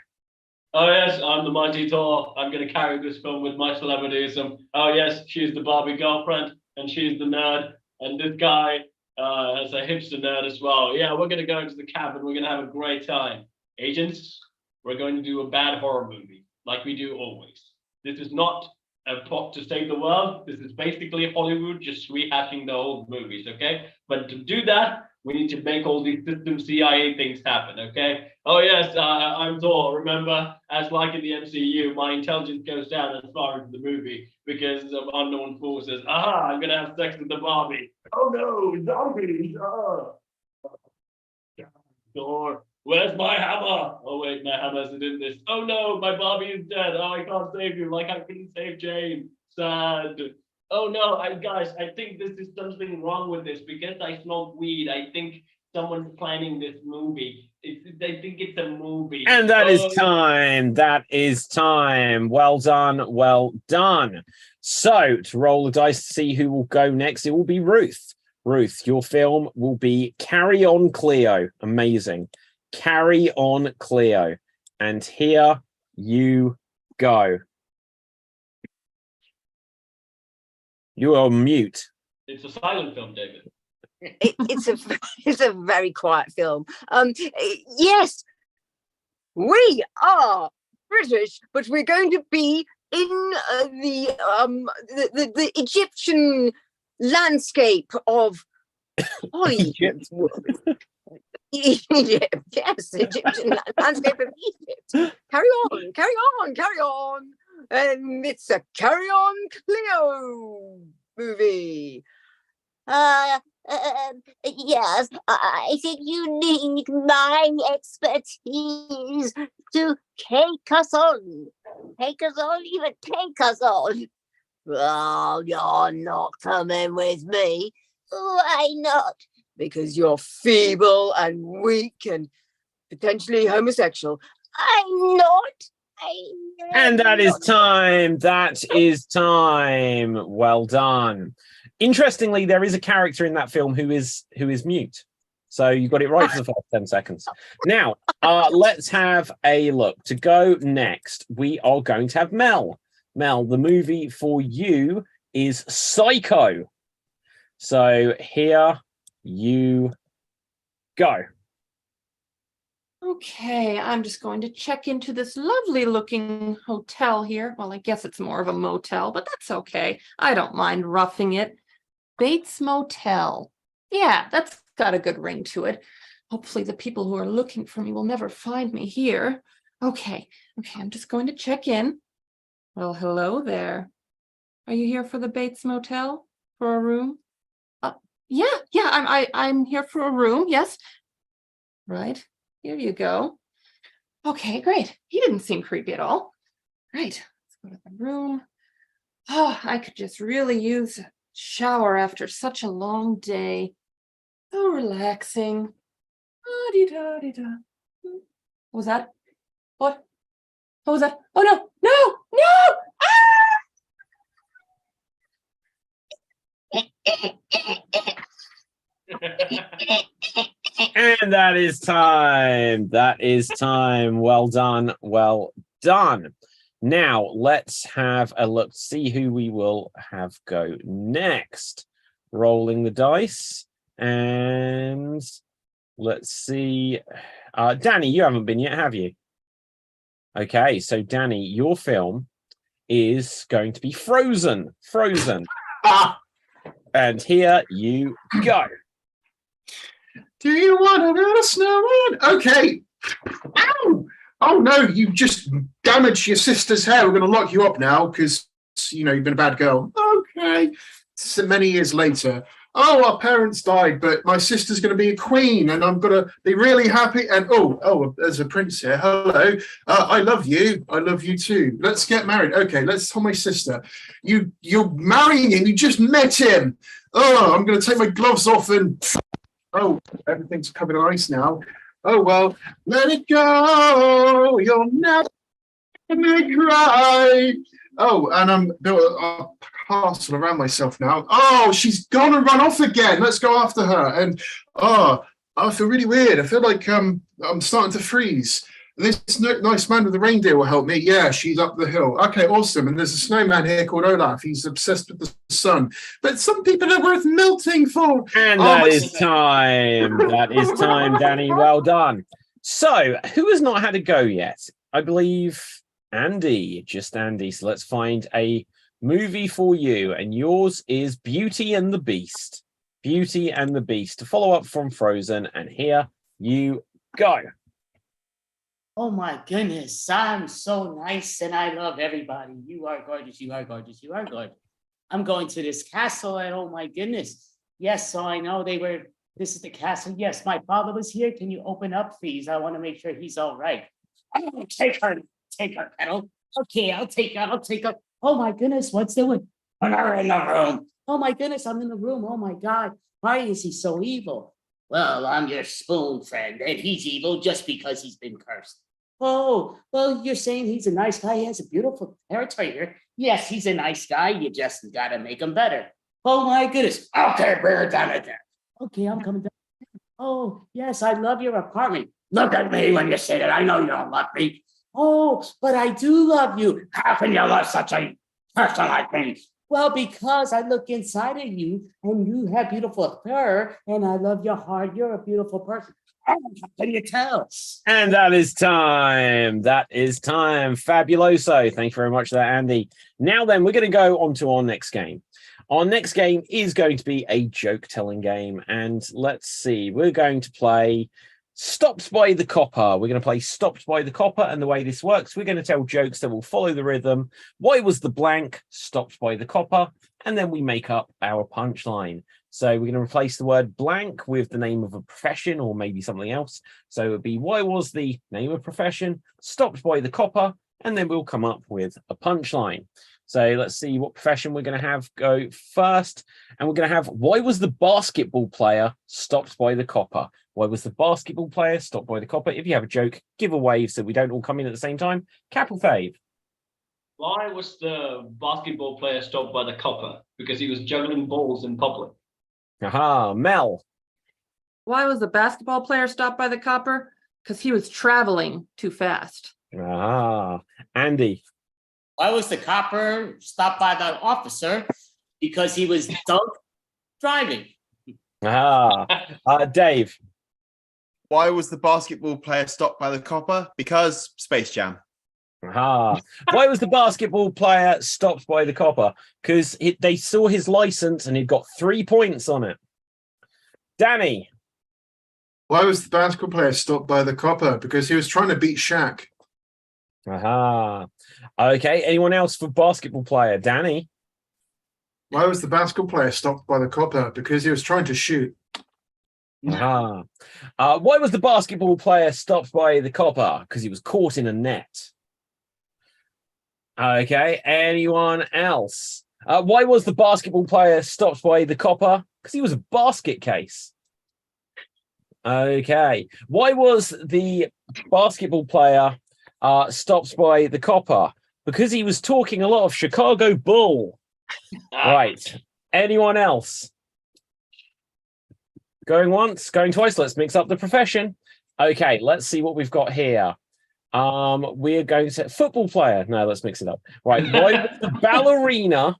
Oh yes, I'm the mighty Thor. I'm going to carry this film with my celebrityism. Oh yes, she's the Barbie girlfriend, and she's the nerd. And this guy is a hipster nerd as well. Yeah, we're going to go into the cabin. We're going to have a great time. Agents, we're going to do a bad horror movie, like we do always. This is not a plot to save the world. This is basically Hollywood just rehashing the old movies, okay? But to do that, we need to make all these system CIA things happen, okay? Oh yes, I'm Thor. Remember, as like in the MCU, my intelligence goes down as far as the movie because of unknown forces. I'm gonna have sex with the Barbie. Oh no, zombies! Thor, where's my hammer? Oh wait, my hammer isn't in this. Oh no, my Barbie is dead. Oh, I can't save you. Like I couldn't save Jane. Sad. Oh no, guys, I think this is something wrong with this because I smoked weed. I think someone planning this movie. They think it's a movie. And that is time. That is time. Well done. Well done. So to roll the dice to see who will go next, it will be Ruth. Ruth, your film will be Carry On Cleo. Amazing. Carry On Cleo. And here you go. You are mute. It's a silent film, David. It's a very quiet film. Yes, we are British, but we're going to be in the Egyptian landscape of Egypt. Egypt, yes, Egyptian landscape of Egypt. Carry on, carry on, carry on. And it's a Carry On Cleo movie. Yes, I think you need my expertise to take us on. Take us on, even take us on. Oh, you're not coming with me. Why not? Because you're feeble and weak and potentially homosexual. I'm not. And that is time. That is time. Well done. Interestingly, there is a character in that film who is mute. So you got it right for the first 10 seconds. Now, let's have a look. To go next, we are going to have Mel. Mel, the movie for you is Psycho. So here you go. Okay, I'm just going to check into this lovely looking hotel here. Well, I guess it's more of a motel, but that's okay. I don't mind roughing it. Bates Motel. Yeah, that's got a good ring to it. Hopefully the people who are looking for me will never find me here. Okay, I'm just going to check in. Well, hello there. Are you here for the Bates Motel? For a room? Yeah, I'm here for a room, yes. Right. Here you go. Okay, great. He didn't seem creepy at all. Right, let's go to the room. Oh, I could just really use a shower after such a long day. So relaxing. Ah-dee-da-dee-da. What was that? What? What was that? Oh no! No! No! And that is time. That is time. Well done. Well done. Now, let's have a look, see who we will have go next. Rolling the dice. And let's see. Danny, you haven't been yet, have you? Okay, so Danny, your film is going to be Frozen. Frozen. And here you go. Do you want to build a snowman? Okay. Ow! Oh no, you just damaged your sister's hair. We're going to lock you up now because, you've been a bad girl. Okay. So many years later. Oh, our parents died, but my sister's going to be a queen and I'm going to be really happy. And there's a prince here. Hello. I love you. I love you too. Let's get married. Okay, let's tell my sister. You're marrying him. You just met him. Oh, I'm going to take my gloves off and... Oh, everything's covered in ice now. Oh, well, let it go. You'll never make me cry. Oh, and I'm built a castle around myself now. Oh, she's gonna run off again. Let's go after her. And I feel really weird. I feel like I'm starting to freeze. This nice man with the reindeer will help me. Yeah, she's up the hill. Okay, awesome. And there's a snowman here called Olaf. He's obsessed with the sun. But some people are worth melting for. And that is time. That is time, Danny. Well done. So, who has not had a go yet? I believe Andy, just Andy. So let's find a movie for you. And yours is Beauty and the Beast. Beauty and the Beast. To follow up from Frozen. And here you go. Oh my goodness, I'm so nice and I love everybody. You are gorgeous, you are gorgeous, you are gorgeous. I'm going to this castle and oh my goodness. Yes, so I know this is the castle. Yes, my father was here. Can you open up, please? I want to make sure he's all right. Oh, take her, pedal. Okay, I'll take her. Oh my goodness, what's doing? I'm in the room. Oh my goodness, I'm in the room. Oh my God, why is he so evil? Well, I'm your spoon friend, and he's evil just because he's been cursed. Oh, well, you're saying he's a nice guy. He has a beautiful territory here. Yes, he's a nice guy. You just got to make him better. Oh, my goodness. Okay, bring it down there. Okay, I'm coming down. Oh, yes, I love your apartment. Look at me when you say that. I know you don't love me. Oh, but I do love you. How can you love such a person like me? Well, because I look inside of you and you have beautiful fur and I love your heart. You're a beautiful person. Oh, how can you tell? And that is time. That is time. Fabuloso. Thank you very much for that, Andy. Now then, we're going to go on to our next game. Our next game is going to be a joke-telling game. And let's see. We're going to play Stopped by the Copper. We're going to play Stopped by the Copper. And the way this works, we're going to tell jokes that will follow the rhythm. Why was the blank stopped by the copper? And then we make up our punchline. So we're going to replace the word blank with the name of a profession or maybe something else. So it would be, why was the name of profession stopped by the copper? And then we'll come up with a punchline. So let's see what profession we're going to have go first. And we're going to have, why was the basketball player stopped by the copper? Why was the basketball player stopped by the copper? If you have a joke, give a wave so we don't all come in at the same time. Cap or fave? Why was the basketball player stopped by the copper? Because he was juggling balls in public. Aha, Mel. Why was the basketball player stopped by the copper? Because he was traveling too fast. Ah, Andy. Why was the copper stopped by the officer? Because he was drunk driving. Ah, Dave. Why was the basketball player stopped by the copper? Because Space Jam. Ah, why was the basketball player stopped by the copper? Because they saw his license and he'd got 3 points on it. Danny. Why was the basketball player stopped by the copper? Because he was trying to beat Shaq. Aha. Okay, anyone else for basketball player? Danny. Why was the basketball player stopped by the copper? Because he was trying to shoot. Aha. Why was the basketball player stopped by the copper? Because he was caught in a net. Okay, anyone else? Why was the basketball player stopped by the copper? Because he was a basket case. Okay, why was the basketball player stopped by the copper? Because he was talking a lot of Chicago Bull. Right, anyone else? Going once, going twice. Let's mix up the profession. Okay, let's see what we've got here. We're going to football player. No, let's mix it up. Right. Why was the ballerina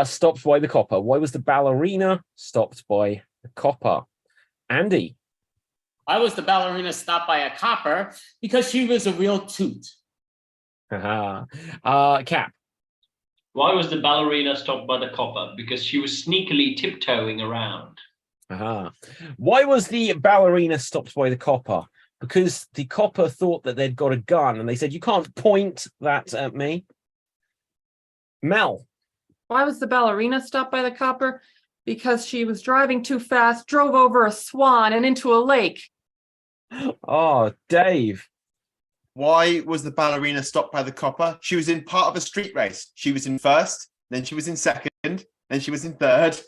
stopped by the copper? Why was the ballerina stopped by the copper? Andy. Why was the ballerina stopped by a copper? Because she was a real toot. Cap. Why was the ballerina stopped by the copper? Because she was sneakily tiptoeing around. Why was the ballerina stopped by the copper? Because the copper thought that they'd got a gun and they said, you can't point that at me. Mel. Why was the ballerina stopped by the copper? Because she was driving too fast, drove over a swan and into a lake. Oh, Dave. Why was the ballerina stopped by the copper? She was in part of a street race. She was in first, then she was in second, then she was in third.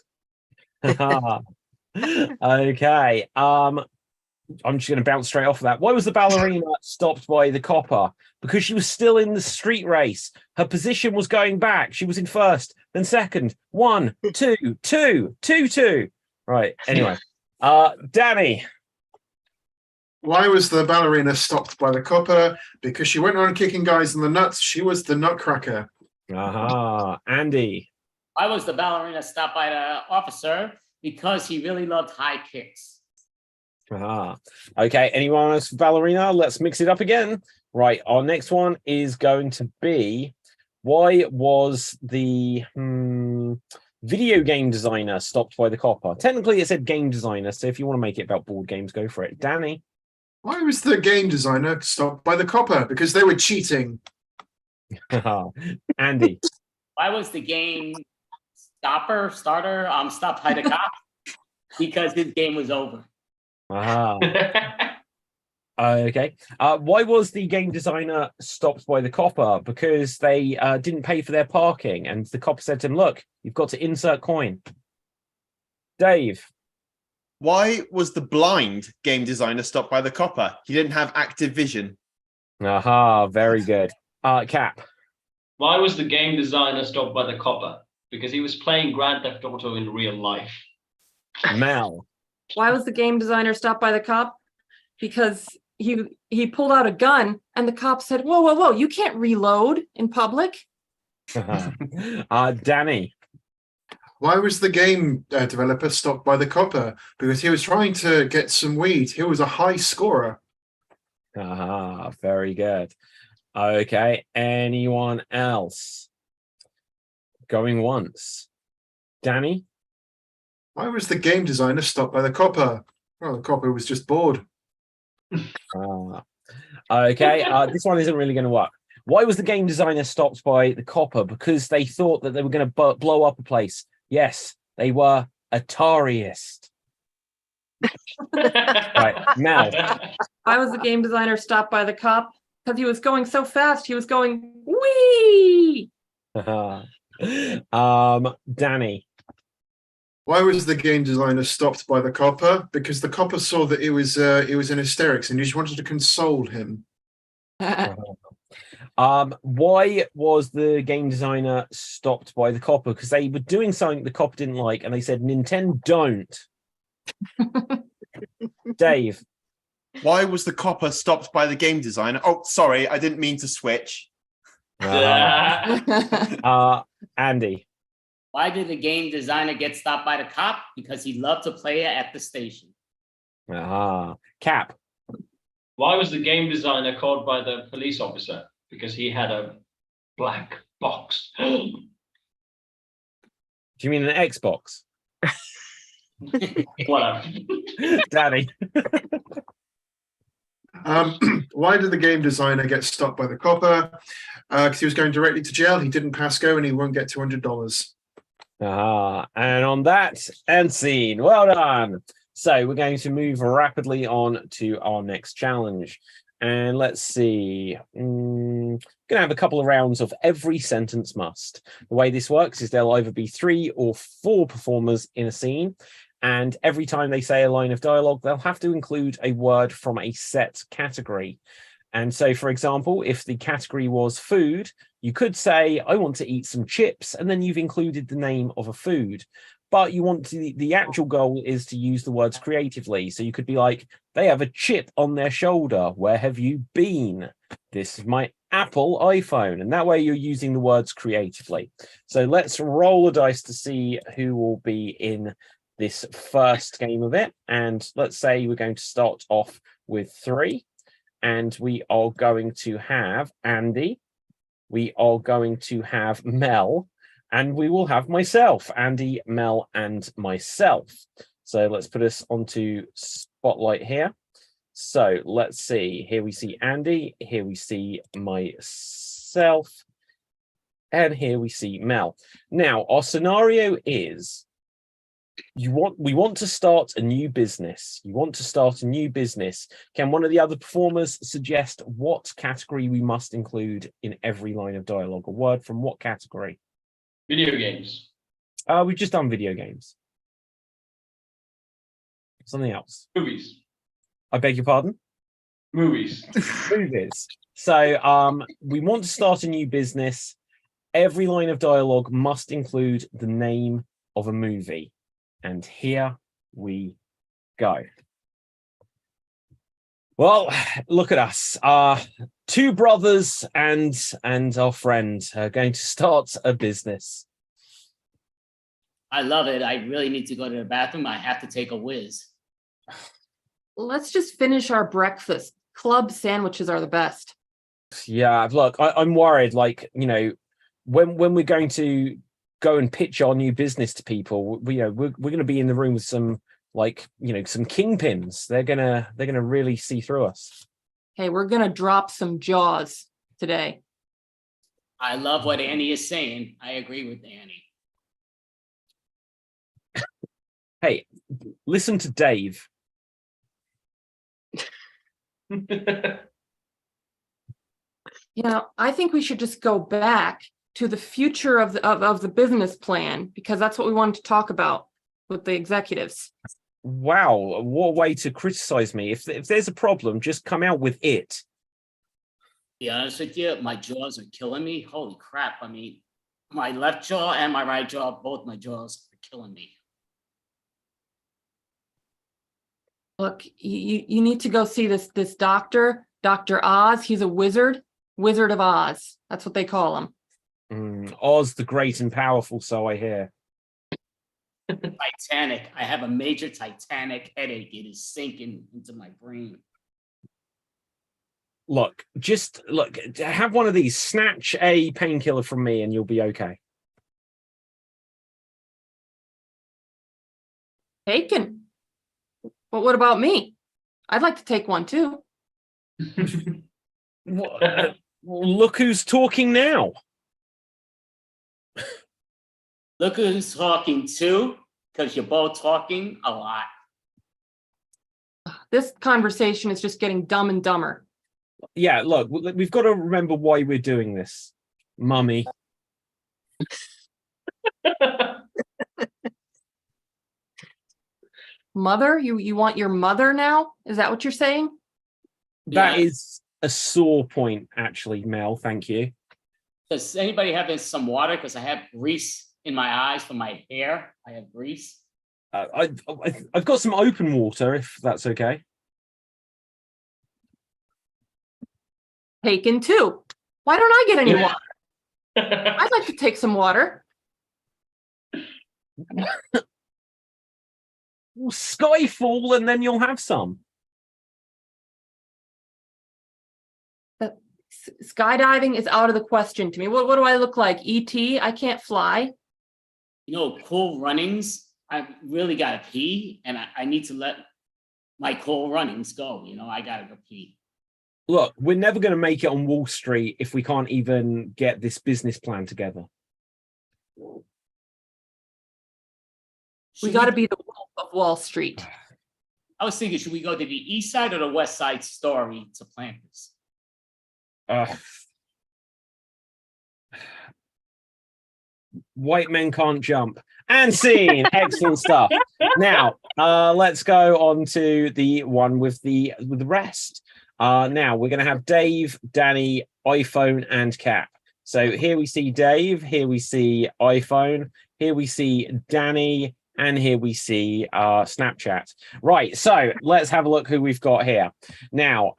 Okay. I'm just going to bounce straight off of that. Why was the ballerina stopped by the copper? Because she was still in the street race. Her position was going back. She was in first, then second. 1, 2, 2, 2, 2. Right. Anyway, Danny. Why was the ballerina stopped by the copper? Because she went around kicking guys in the nuts. She was the nutcracker. Aha. Andy. Why was the ballerina stopped by the officer? Because he really loved high kicks. Okay, anyone else for ballerina? Let's mix it up again. Right, our next one is going to be, why was the video game designer stopped by the copper? Technically it said game designer, so if you want to make it about board games, go for it. Danny. Why was the game designer stopped by the copper? Because they were cheating. Andy. Why was the game starter stopped by the cop? Because his game was over. Okay. Why was the game designer stopped by the copper? Because they didn't pay for their parking, and the copper said to him, look, you've got to insert coin. Dave. Why was the blind game designer stopped by the copper? He didn't have active vision. Aha, very good. Cap. Why was the game designer stopped by the copper? Because he was playing Grand Theft Auto in real life. Mel. Why was the game designer stopped by the cop? Because he pulled out a gun and the cop said, whoa, whoa, whoa, you can't reload in public. Danny. Why was the game developer stopped by the copper? Because he was trying to get some weed. He was a high scorer. Aha, very good. Okay, anyone else? Going once. Danny? Why was the game designer stopped by the copper? Well, the copper was just bored. Okay, this one isn't really going to work. Why was the game designer stopped by the copper? Because they thought that they were going to blow up a place. Yes, they were Atariist. Right, Mel. Why was the game designer stopped by the cop? Because he was going so fast, he was going, wee! Danny. Why was the game designer stopped by the copper? Because the copper saw that it was in hysterics and he just wanted to console him. Why was the game designer stopped by the copper? Because they were doing something the copper didn't like, and they said, Nintendo don't. Dave. Why was the copper stopped by the game designer? Oh, sorry, I didn't mean to switch. Andy. Why did the game designer get stopped by the cop? Because he loved to play at the station. Cap. Why was the game designer called by the police officer? Because he had a black box. Do you mean an Xbox? Whatever. Danny. Why did the game designer get stopped by the copper? Because he was going directly to jail. He didn't pass go and he won't get $200. And on that end scene, well done. So we're going to move rapidly on to our next challenge. And let's see. Going to have a couple of rounds of every sentence must. The way this works is there'll either be 3 or 4 performers in a scene. And every time they say a line of dialogue, they'll have to include a word from a set category. And so, for example, if the category was food, you could say, I want to eat some chips, and then you've included the name of a food. But you want to, the actual goal is to use the words creatively. So you could be like, they have a chip on their shoulder. Where have you been? This is my Apple iPhone. And that way you're using the words creatively. So let's roll the dice to see who will be in this first game of it. And let's say we're going to start off with 3. And we are going to have Andy. We are going to have Mel. And we will have myself, Andy, Mel, and myself. So let's put us onto Spotlight here. So let's see. Here we see Andy. Here we see myself. And here we see Mel. Now, our scenario is we want to start a new business. You want to start a new business. Can one of the other performers suggest what category we must include in every line of dialogue? A word from what category? Video games. We've just done video games. Something else. Movies. I beg your pardon? Movies. Movies. So we want to start a new business. Every line of dialogue must include the name of a movie. And here we go. Well, look at us. 2 brothers and our friend are going to start a business. I love it. I really need to go to the bathroom. I have to take a whiz. Let's just finish our breakfast. Club sandwiches are the best. Yeah, look, I'm worried, like, you know, when we're going to go and pitch our new business to people, we're going to be in the room with some, like, you know, some kingpins. They're gonna really see through us. Hey, we're gonna drop some jaws today. I love what Annie is saying. I agree with Annie. Hey, listen to Dave. You know, I think we should just go back to the future of the business plan, because that's what we wanted to talk about with the executives. Wow, what a way to criticize me. If there's a problem, just come out with it. To be honest with you, my jaws are killing me. Holy crap. I mean, my left jaw and my right jaw, both my jaws are killing me. Look, you need to go see this doctor, Dr. Oz. He's a wizard, Wizard of Oz. That's what they call him. Oz the Great and Powerful, so I hear. Titanic. I have a major Titanic headache. It is sinking into my brain. Look, just look, have one of these. Snatch a painkiller from me and you'll be okay. Taken. But what about me? I'd like to take one too. Look who's talking now. Look who's talking too, because you're both talking a lot. This conversation is just getting dumb and dumber. Yeah, look, we've got to remember why we're doing this, mummy. Mother? You want your mother now? Is that what you're saying? That Yeah. is a sore point, actually, Mel. Thank you. Does anybody have some water? Because I have grease in my eyes from my hair. I have grease. I've got some open water, if that's okay. Taken too. Why don't I get any water? I'd like to take some water. Well, Skyfall, and then you'll have some. Skydiving is out of the question to me. What do I look like? E.T.? I can't fly. You know, Cool Runnings. I really got to pee, and I need to let my Cool Runnings go. You know, I got to go pee. Look, we're never going to make it on Wall Street if we can't even get this business plan together. We got to be the Wolf of Wall Street. I was thinking, should we go to the east side or the west side story to plan this? White men can't jump. And scene. Excellent stuff. Now, let's go on to the one with the rest. Now we're going to have Dave, Danny, iPhone, and Cap. So here we see Dave, here we see iPhone, here we see Danny, and here we see Snapchat. Right, so let's have a look who we've got here. Now,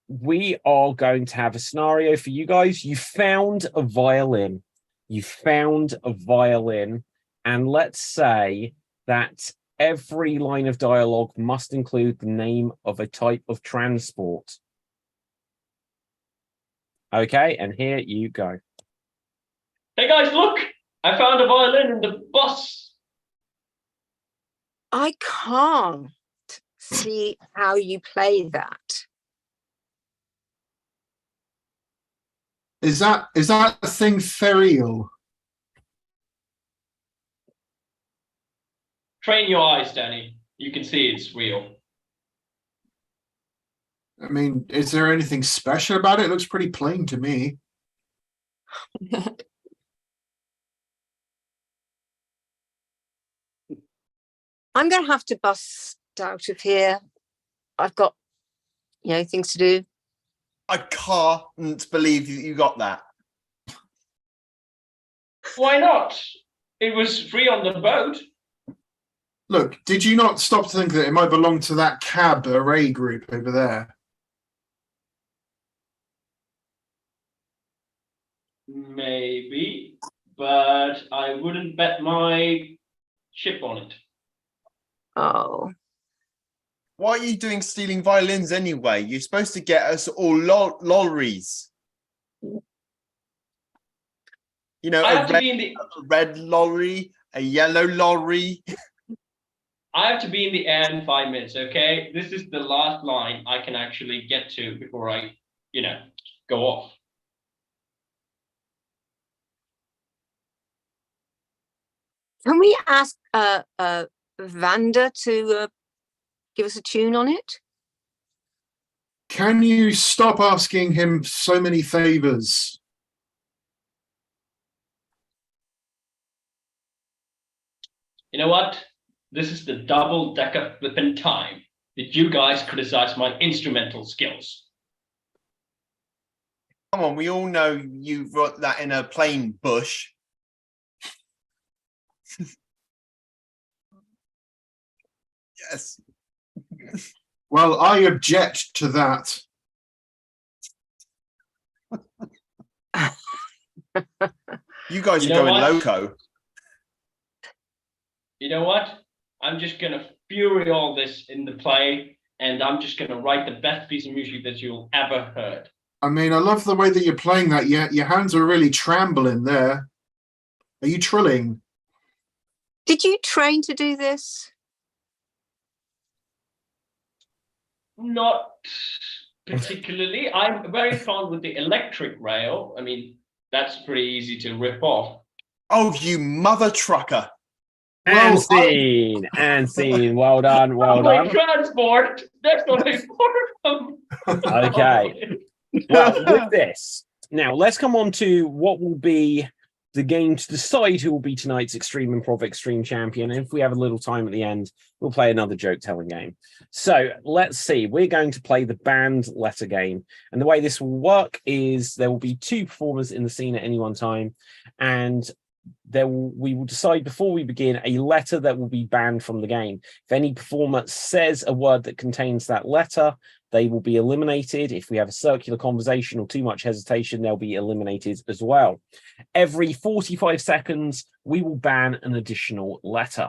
we are going to have a scenario for you guys. You found a violin. You found a violin, and let's say that every line of dialogue must include the name of a type of transport. Okay, and here you go. Hey guys, look! I found a violin in the bus. I can't see how you play that. Is that a thing for real? Train your eyes, Danny. You can see it's real. I mean, is there anything special about it? It looks pretty plain to me. I'm going to have to bust out of here. I've got, things to do. I can't believe you got that. Why not? It was free on the boat. Look, did you not stop to think that it might belong to that cab array group over there? Maybe, but I wouldn't bet my chip on it. Oh, Why are you doing stealing violins anyway? You're supposed to get us all lollies. You know, I have to a be in the red lorry, a yellow lorry. I have to be in the air in 5 minutes, okay? This is the last line I can actually get to before I, go off. can we ask Vanda to give us a tune on it? Can you stop asking him so many favors? You know what? this is the double-decker flipping time that you guys criticize my instrumental skills. Come on, we all know you wrote that in a plain bush. Yes. Well, I object to that. You guys You are know going what? loco. You know what? I'm just gonna fury all this in the play, and I'm just gonna write the best piece of music that you'll ever heard. I mean, I love the way that you're playing that. Your hands are really trembling there. Are you trilling? Did you train to do this? Not particularly. I'm very fond with the electric rail. I mean, that's pretty easy to rip off. Oh, you mother trucker. And Well, scene, and scene. Well done, well My done. transport. That's what I bought from. Okay. Well, with this, now let's come on to what will be the game to decide who will be tonight's Extreme Improv Extreme Champion. And if we have a little time at the end, we'll play another joke telling game. So let's see. We're going to play the band letter game. And the way this will work is there will be 2 performers in the scene at any one time. And we will decide before we begin a letter that will be banned from the game. If any performer says a word that contains that letter, they will be eliminated. If we have a circular conversation or too much hesitation, they'll be eliminated as well. Every 45 seconds, we will ban an additional letter.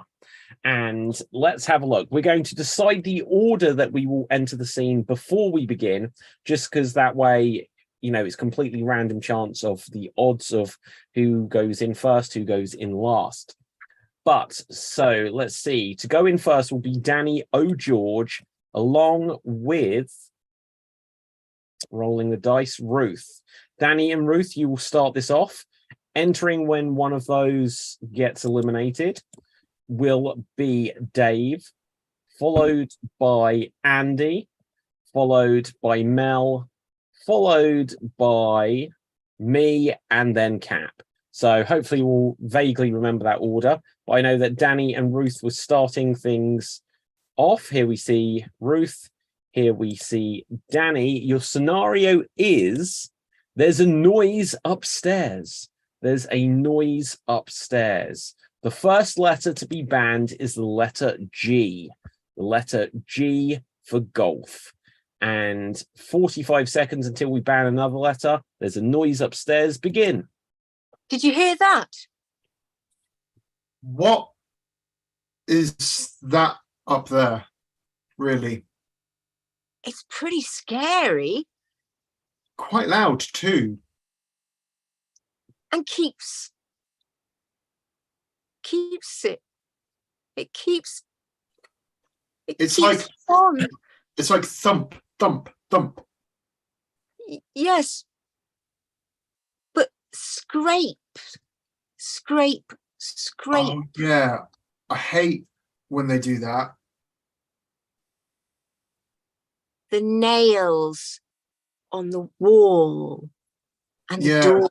And let's have a look. We're going to decide the order that we will enter the scene before we begin, just because that way, you know, it's completely random chance of the odds of who goes in first, who goes in last. But so let's see. To go in first will be Danny O'George, along with, rolling the dice, Ruth. Danny and Ruth, you will start this off. Entering when one of those gets eliminated will be Dave, followed by Andy, followed by Mel, followed by me, and then Cap. So hopefully we'll vaguely remember that order. But I know that Danny and Ruth were starting things off. Here we see Ruth. Here we see Danny. Your scenario is there's a noise upstairs. There's a noise upstairs. The first letter to be banned is the letter G. The letter G for golf. And 45 seconds until we ban another letter. There's a noise upstairs. Begin. Did you hear that? What is that up there, really? It's pretty scary Quite loud, too. and keeps it. It keeps. It's keeps like- on. It's like thump, thump, thump. Yes, but scrape, scrape. Oh, yeah. I hate when they do that. The nails on the wall and the Yeah. door.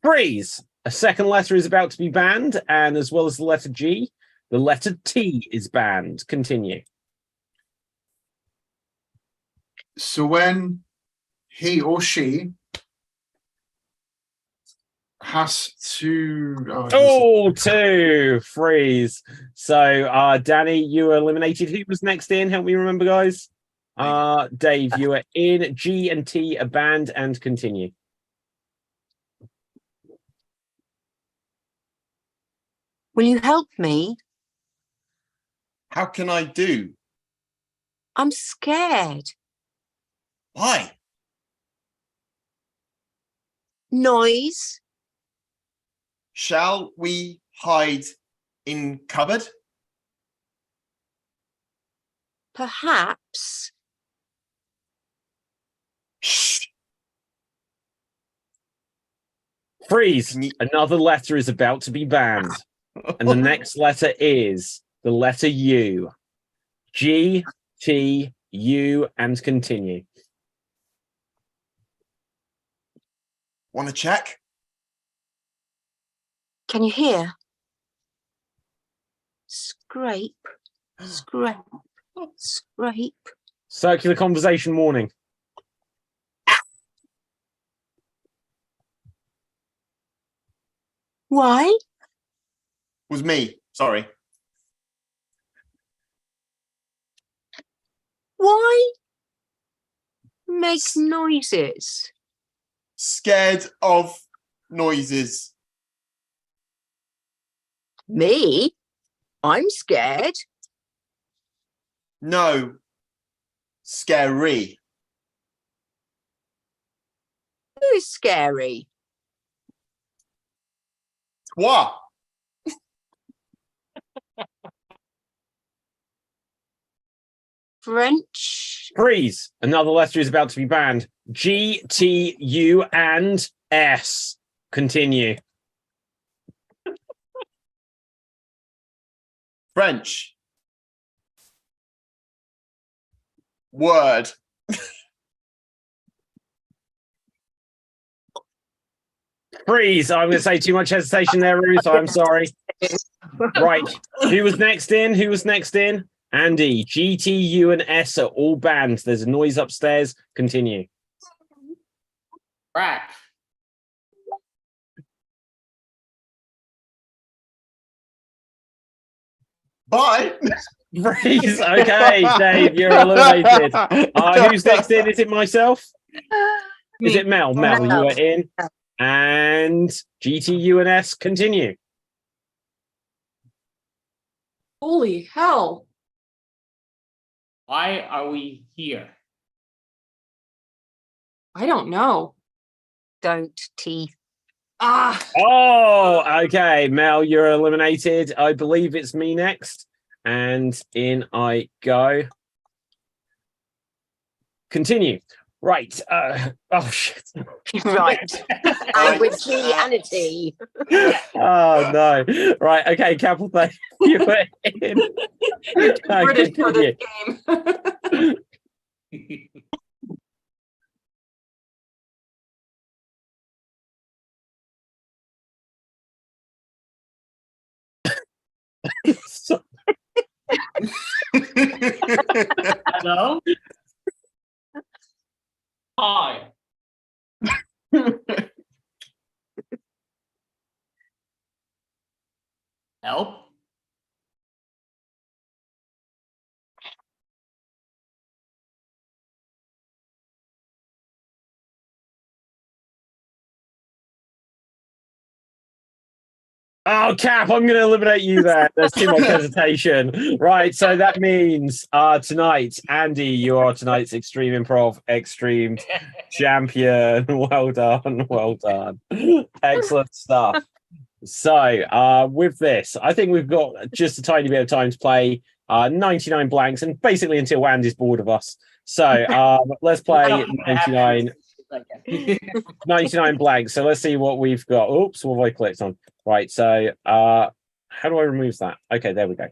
Freeze. A second letter is about to be banned, and as well as the letter G, the letter T is banned. Continue. So when he or she has to... Oh, 2. Freeze. So, Danny, you were eliminated. Who was next in? Help me remember, guys. Dave, you are in. G and T are banned, and continue. Will you help me? How can I do? I'm scared. Why? Noise. Shall we hide in cupboard? Perhaps. Shh. Freeze. Can you- Another letter is about to be banned. And the next letter is the letter U. G, T, U, and continue. Want to check? Can you hear? Scrape, Scrape. Scrape. Circular conversation warning. Why? Was me. Sorry. Why make noises? Scared of noises. Me? I'm scared. No. Scary. Who's scary? What? French. Freeze. Another letter is about to be banned. G, T, U, and S. Continue. French. Word. Freeze. I'm going to say too much hesitation there, Ruth. I'm sorry. Right. Who was next in? Who was next in? Andy. G, T, U, and S are all banned. There's a noise upstairs. Continue. Crack. Bye. Freeze. Okay, Dave, you're eliminated. Who's next in? Is it myself? Is it Mel? Mel, you are in. And G, T, U, and S. Continue. Holy hell. Why are we here? I don't know. Don't teeth. Ah, Oh, okay. Mel, you're eliminated. I believe it's me next. And in I go. Continue. Right. Oh, shit. Right. And with T and a T. Oh, no. Right. Okay. Capital Dave, you were in. you're too British for Continue. this game. So- Hello? Hi. Help? Oh, Cap, I'm going to eliminate you there. There's too much hesitation. Right, so that means tonight, Andy, you are tonight's Extreme Improv Extreme champion. Well done, well done. Excellent stuff. So with this, I think we've got just a tiny bit of time to play 99 blanks, and basically until Andy's bored of us. So let's play 99 blanks. So let's see what we've got. Oops, what have I clicked on? Right, so how do I remove that? Okay, there we go.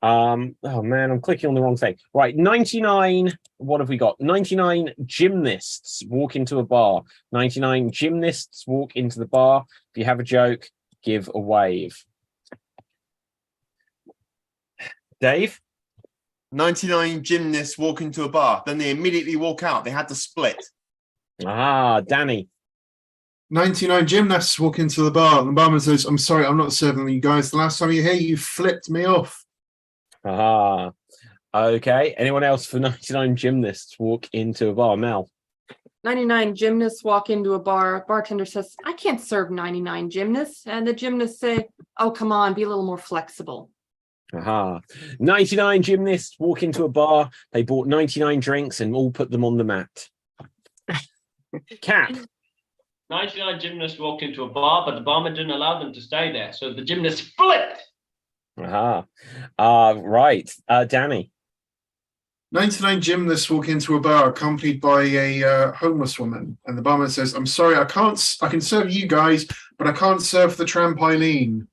Oh man, I'm clicking on the wrong thing. Right, 99, what have we got? 99 gymnasts walk into a bar. 99 gymnasts walk into the bar. If you have a joke, give a wave. Dave? 99 gymnasts walk into a bar. Then they immediately walk out. They had to split. Danny. 99 gymnasts walk into the bar and the barman says, I'm sorry, I'm not serving you guys. The last time you were here, you flipped me off. Okay. Anyone else for 99 gymnasts walk into a bar? Mel. 99 gymnasts walk into a bar. Bartender says, I can't serve 99 gymnasts. And the gymnasts say, oh, come on, be a little more flexible. 99 gymnasts walk into a bar. They bought 99 drinks and all put them on the mat. Cap. 99 gymnasts walked into a bar, but the barman didn't allow them to stay there. So the gymnasts flipped. Right. Danny. 99 gymnasts walk into a bar accompanied by a homeless woman. And the barman says, I'm sorry, I can serve you guys, but I can't serve the trampoline.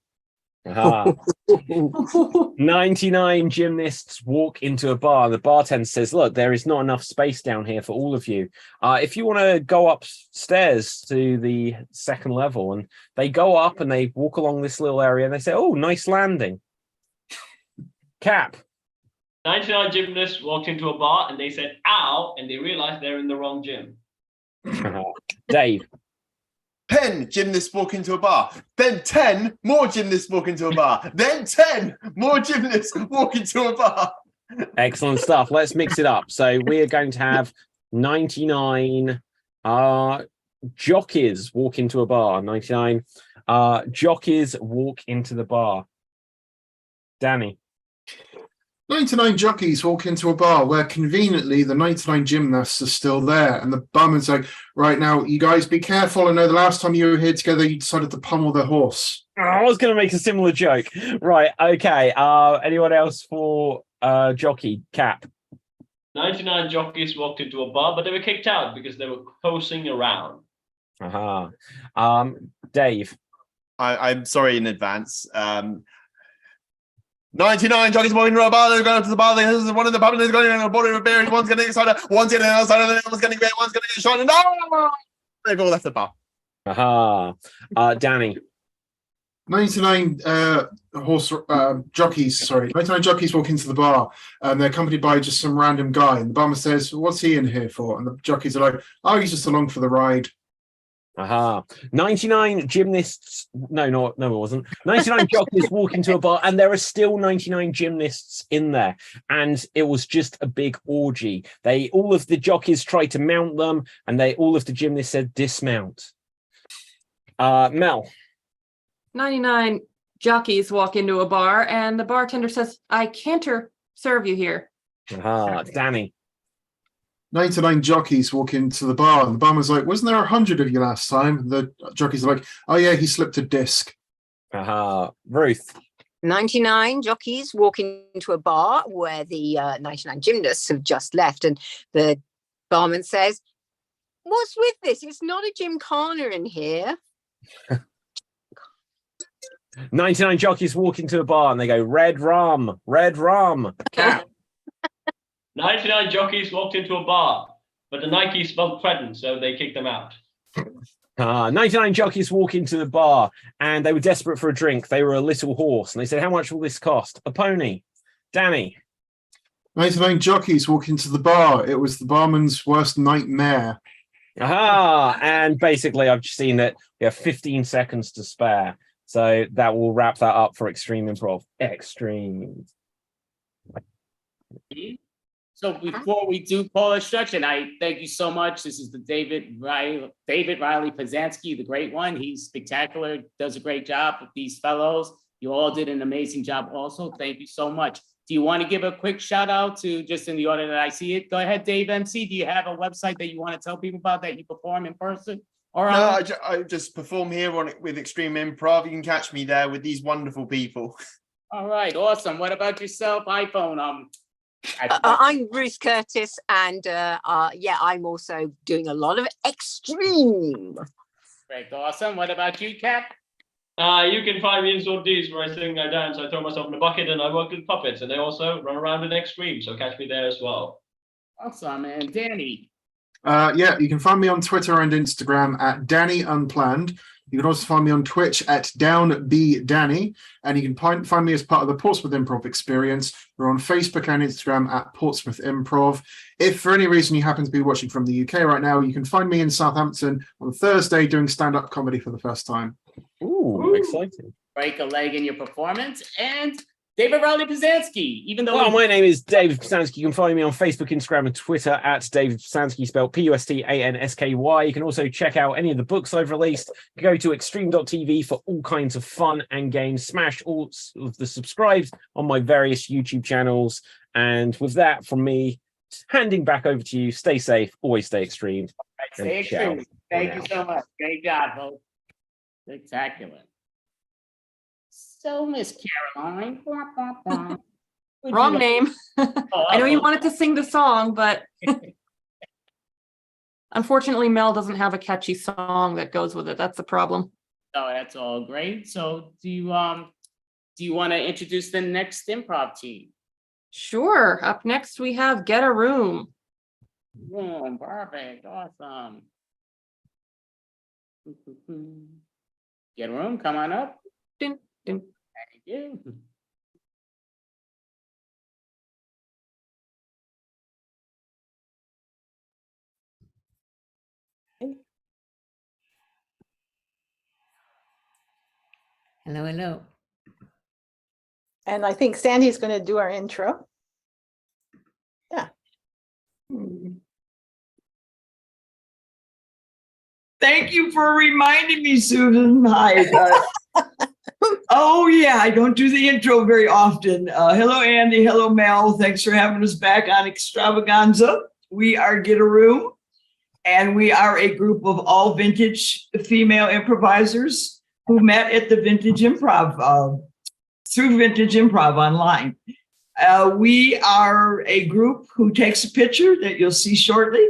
99 gymnasts walk into a bar. The bartender says, look, there is not enough space down here for all of you. If you want to go upstairs to the second level, and they go up and they walk along this little area and they say, oh, nice landing. Cap. 99 gymnasts walked into a bar and they said, ow, and they realized they're in the wrong gym. Dave. 10 gymnasts walk into a bar. Then 10 more gymnasts walk into a bar. Then 10 more gymnasts walk into a bar. Excellent stuff. Let's mix it up. So we are going to have 99 jockeys walk into a bar. 99 jockeys walk into the bar. Danny. 99 jockeys walk into a bar where conveniently the 99 gymnasts are still there, and the barman's like, right now, you guys be careful. I know the last time you were here together, you decided to pummel the horse. Oh, I was going to make a similar joke. Right. Okay. Anyone else for jockey? Cap. 99 jockeys walked into a bar, but they were kicked out because they were posing around. Dave. I'm sorry in advance. 99 jockeys walking into a bar. They're going up to the bar. There's one in the pub. There's going in a bottle of beer. One's getting excited. One's getting outside. And one's getting beer. One's getting a shot. And they've all left the bar. Danny. 99 jockeys, 99 jockeys walk into the bar and they're accompanied by just some random guy. And the barman says, what's he in here for? And the jockeys are like, oh, he's just along for the ride. 99 gymnasts. No, it wasn't. 99 jockeys walk into a bar and there are still 99 gymnasts in there. And it was just a big orgy. All of the jockeys tried to mount them and all of the gymnasts said dismount. Mel. 99 jockeys walk into a bar and the bartender says, I can't serve you here. Danny. 99 jockeys walk into the bar and the barman's like, wasn't there 100 of you last time? The jockeys are like, oh yeah, he slipped a disc. Ruth. 99 jockeys walk into a bar where the 99 gymnasts have just left, and the barman says, what's with this? It's not a gymkhana in here. 99 jockeys walk into a bar and they go, red rum. Cap. 99 jockeys walked into a bar, but the Nike smelled pregnant, so they kicked them out. 99 jockeys walk into the bar and they were desperate for a drink. They were a little horse and they said, how much will this cost? A pony. Danny. 99 jockeys walk into the bar. It was the barman's worst nightmare. And basically I've just seen that we have 15 seconds to spare. So that will wrap that up for Extreme Improv. Extreme. So before we do call a stretch, and I thank you so much. This is the David Riley Pazanski, the great one. He's spectacular, does a great job with these fellows. You all did an amazing job also. Thank you so much. Do you want to give a quick shout out to just in the order that I see it? Go ahead, Dave MC. Do you have a website that you want to tell people about that you perform in person? Or No, I just perform here with Extreme Improv. You can catch me there with these wonderful people. All right, awesome. What about yourself, iPhone? I'm Ruth Curtis, and I'm also doing a lot of extreme. Great, awesome. What about you, Cap? You can find me in Zordies, where I sing, I dance, I throw myself in a bucket, and I work with puppets, and they also run around in extreme, so catch me there as well. Awesome, and Danny? You can find me on Twitter and Instagram at Danny Unplanned. You can also find me on Twitch at DownBDanny, and you can find me as part of the Portsmouth Improv Experience. We're on Facebook and Instagram at Portsmouth Improv. If for any reason you happen to be watching from the UK right now, you can find me in Southampton on Thursday doing stand-up comedy for the first time. Ooh, exciting. Break a leg in your performance. And David Riley Pazanski, even though... Well, my name is David Pazanski. You can follow me on Facebook, Instagram, and Twitter at David Pazanski, spelled Pustansky. You can also check out any of the books I've released. Go to extreme.tv for all kinds of fun and games. Smash all of the subscribes on my various YouTube channels. And with that, from me, handing back over to you. Stay safe, always stay extreme. Stay extreme. Thank you so much. Great job, folks. Spectacular. So, Miss Caroline. Wrong name. I know you wanted to sing the song, but unfortunately, Mel doesn't have a catchy song that goes with it. That's the problem. Oh, that's all great. So, do you want to introduce the next improv team? Sure. Up next, we have Get a Room. Boom, perfect, awesome. Get a Room, come on up. Dun, dun. Thank you. Hello, hello. And I think Sandy's going to do our intro. Yeah. Thank you for reminding me, Susan. Hi. Oh, yeah, I don't do the intro very often. Hello, Andy. Hello, Mel. Thanks for having us back on Extravaganza. We are Get a Room, and we are a group of all vintage female improvisers who met at the Vintage Improv, through Vintage Improv online. We are a group who takes a picture that you'll see shortly.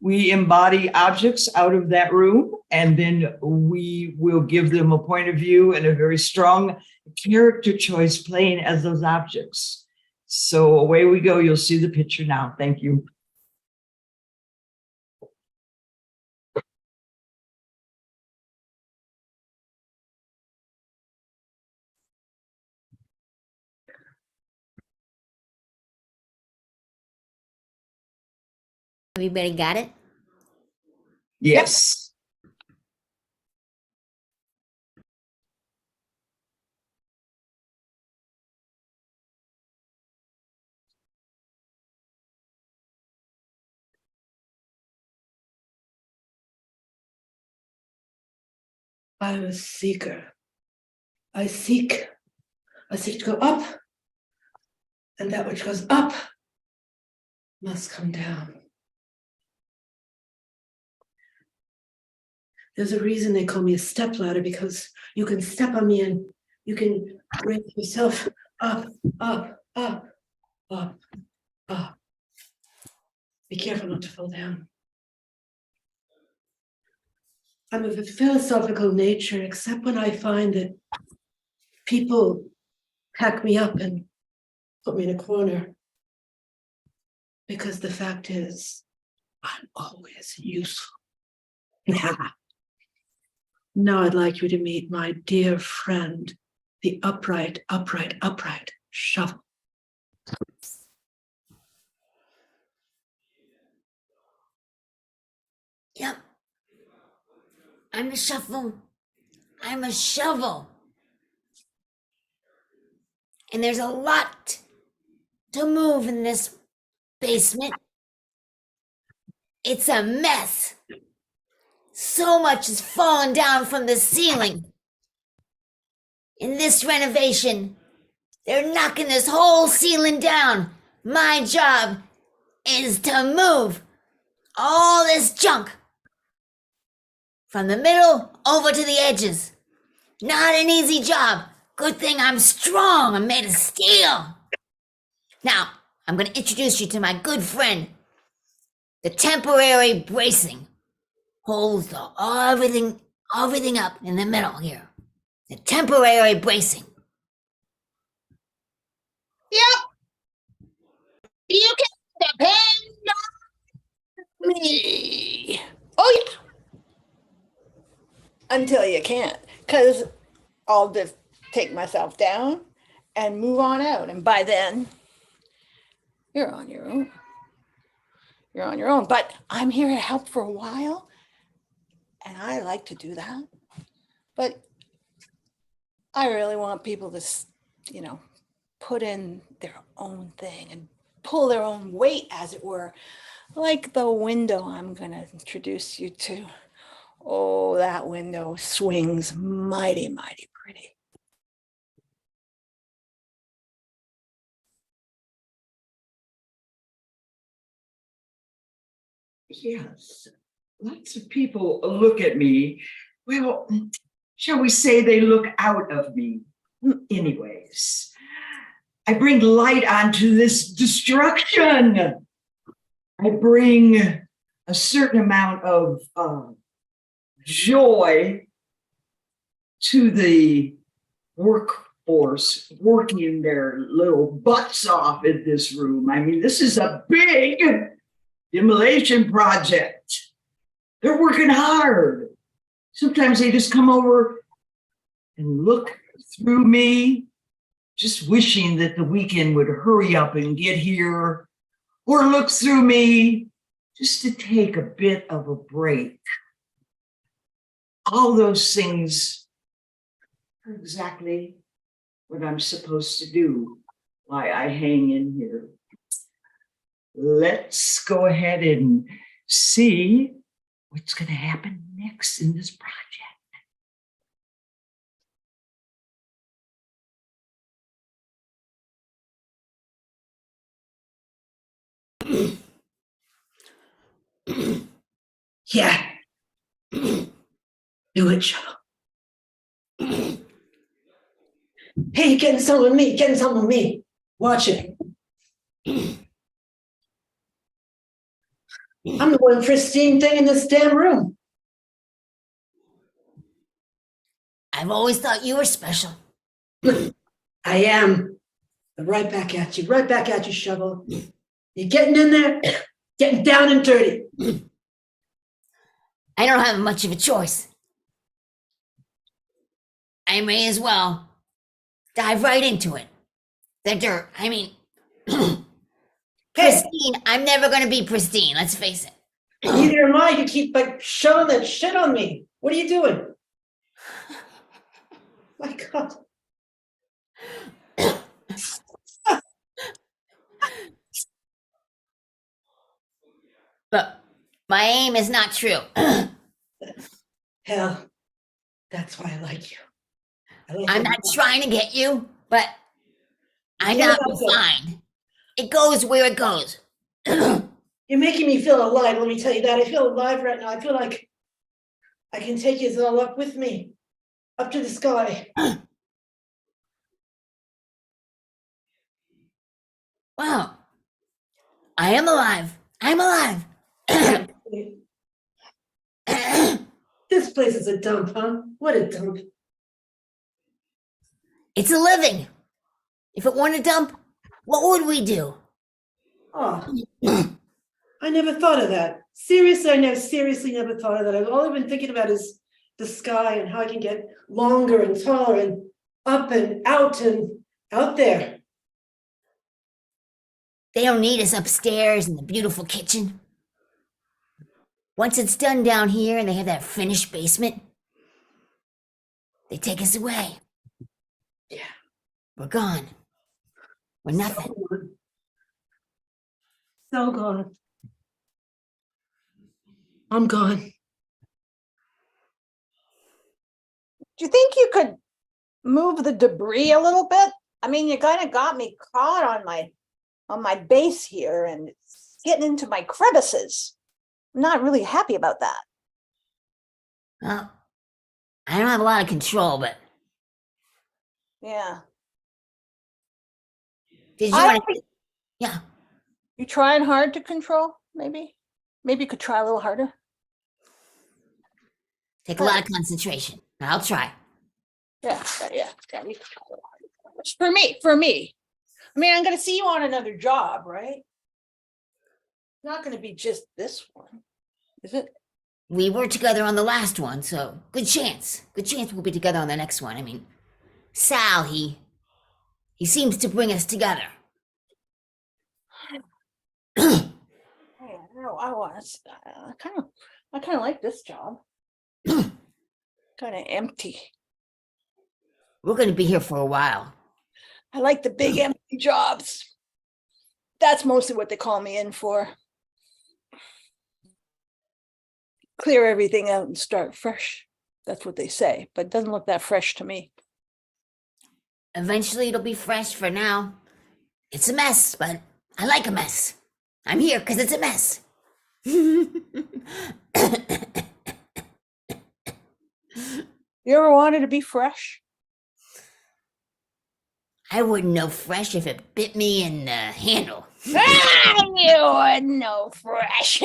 We embody objects out of that room, and then we will give them a point of view and a very strong character choice playing as those objects. So away we go. You'll see the picture now. Thank you. Everybody got it? Yes. I'm a seeker. I seek to go up, and that which goes up must come down. There's a reason they call me a stepladder, because you can step on me and you can raise yourself up, up, up, up, up. Be careful not to fall down. I'm of a philosophical nature, except when I find that people pack me up and put me in a corner. Because the fact is, I'm always useful. Now I'd like you to meet my dear friend, the upright shovel. Yep. I'm a shuffle. I'm a shovel. And there's a lot to move in this basement. It's a mess. So much has fallen down from the ceiling. In this renovation, they're knocking this whole ceiling down. My job is to move all this junk from the middle over to the edges. Not an easy job. Good thing I'm strong. I'm made of steel. Now, I'm going to introduce you to my good friend. The temporary bracing holds everything up in the middle here. The temporary bracing. Yep. You can depend on me. Oh, yeah. Until you can't, because I'll just take myself down and move on out. And by then, you're on your own. You're on your own. But I'm here to help for a while. And I like to do that. But I really want people to, put in their own thing and pull their own weight, as it were, like the window I'm going to introduce you to. Oh, that window swings mighty, mighty pretty. Yes. Lots of people look at me. Well, shall we say they look out of me? Anyways, I bring light onto this destruction. I bring a certain amount of joy to the workforce working their little butts off in this room. I mean, this is a big demolition project. They're working hard. Sometimes they just come over and look through me, just wishing that the weekend would hurry up and get here, or look through me just to take a bit of a break. All those things exactly what I'm supposed to do, why I hang in here. Let's go ahead and see what's going to happen next in this project. Yeah. Do it, Shovel. Hey, getting some with me, getting some with me. Watch it. I'm the one pristine thing in this damn room. I've always thought you were special. I am. Right back at you, Shovel. You're getting in there, getting down and dirty. I don't have much of a choice. I may as well dive right into it. The dirt. I mean, pristine. I'm never going to be pristine. Let's face it. Neither am I. You keep like shoving that shit on me. What are you doing? My God. But my aim is not true. Hell, that's why I like you. I'm not trying to get you, but I'm not refined. It goes where it goes. You're making me feel alive, let me tell you that. I feel alive right now. I feel like I can take you all up with me, up to the sky. Wow. I am alive. I'm alive. This place is a dump, huh? What a dump. It's a living. If it weren't a dump, what would we do? Oh, I never thought of that. Seriously, seriously never thought of that. All I've been thinking about is the sky and how I can get longer and taller and up and out there. They don't need us upstairs in the beautiful kitchen. Once it's done down here and they have that finished basement, they take us away. Yeah. We're gone. We're nothing. So gone. I'm gone. Do you think you could move the debris a little bit? I mean, you kind of got me caught on my base here and it's getting into my crevices. I'm not really happy about that. Well, I don't have a lot of control, but Yeah. did you want to? Yeah. You trying hard to control, maybe? Maybe you could try a little harder. Take a lot of concentration. I'll try. Yeah. You could try a little harder. For me. I mean, I'm going to see you on another job, right? Not going to be just this one, is it? We were together on the last one, so good chance. Good chance we'll be together on the next one. I mean, Sal, he seems to bring us together. Hey, I want to. I kind of like this job. Kind of empty. We're going to be here for a while. I like the big empty jobs. That's mostly what they call me in for. Clear everything out and start fresh. That's what they say, but it doesn't look that fresh to me. Eventually it'll be fresh. For now, it's a mess, but I like a mess. I'm here because it's a mess. You ever wanted to be fresh? I wouldn't know fresh if it bit me in the handle. You wouldn't know fresh.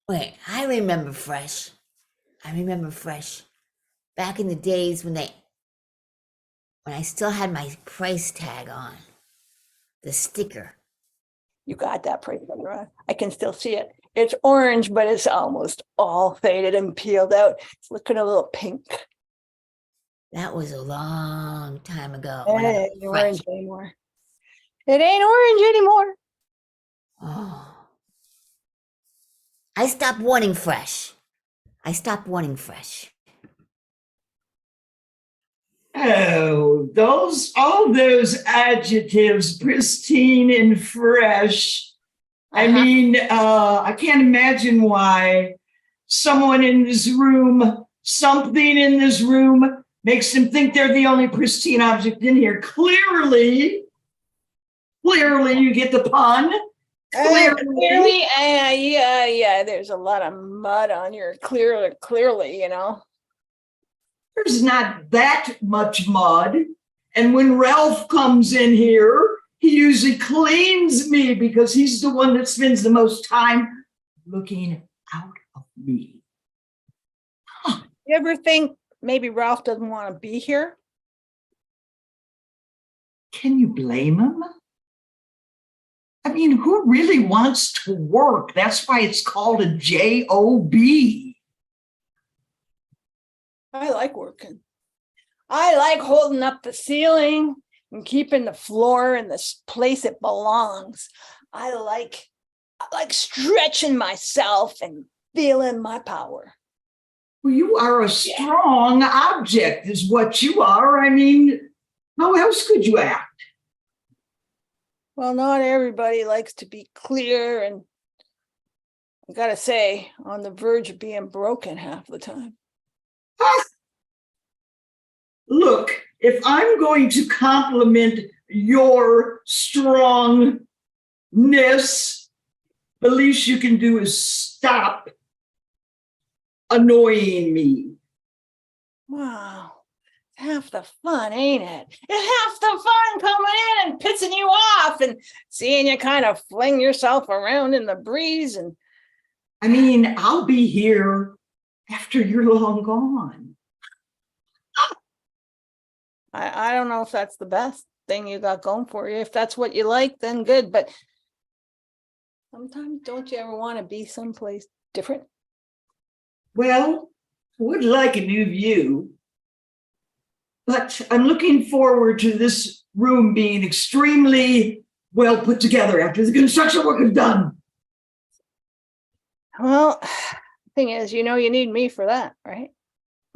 Wait, I remember fresh. Back in the days when I still had my price tag on. The sticker. You got that price tag on. I can still see it. It's orange, but it's almost all faded and peeled out. It's looking a little pink. That was a long time ago. It ain't orange anymore. It ain't orange anymore. Oh. I stopped wanting fresh. I stopped wanting fresh. Oh, all those adjectives, pristine and fresh. I mean, I can't imagine why someone in this room, something in this room makes them think they're the only pristine object in here. Clearly, you get the pun. Clearly, yeah, there's a lot of mud on your clearly, you know. There's not that much mud. And when Ralph comes in here, he usually cleans me because he's the one that spends the most time looking out of me. You ever think maybe Ralph doesn't want to be here? Can you blame him? I mean, who really wants to work? That's why it's called a job. I like working. I like holding up the ceiling and keeping the floor in the place it belongs. I like stretching myself and feeling my power. Well, you are a strong object, is what you are. I mean, how else could you act? Well, not everybody likes to be clear, and I gotta say, on the verge of being broken half the time. Look, if I'm going to compliment your strongness, the least you can do is stop annoying me. Wow, half the fun, ain't it? It's half the fun coming in and pissing you off and seeing you kind of fling yourself around in the breeze. And I mean, I'll be here after you're long gone. I don't know if that's the best thing you got going for you. If that's what you like, then good. But sometimes don't you ever want to be someplace different? Well, I would like a new view, but I'm looking forward to this room being extremely well put together after the construction work is done. Well, the thing is, you need me for that, right?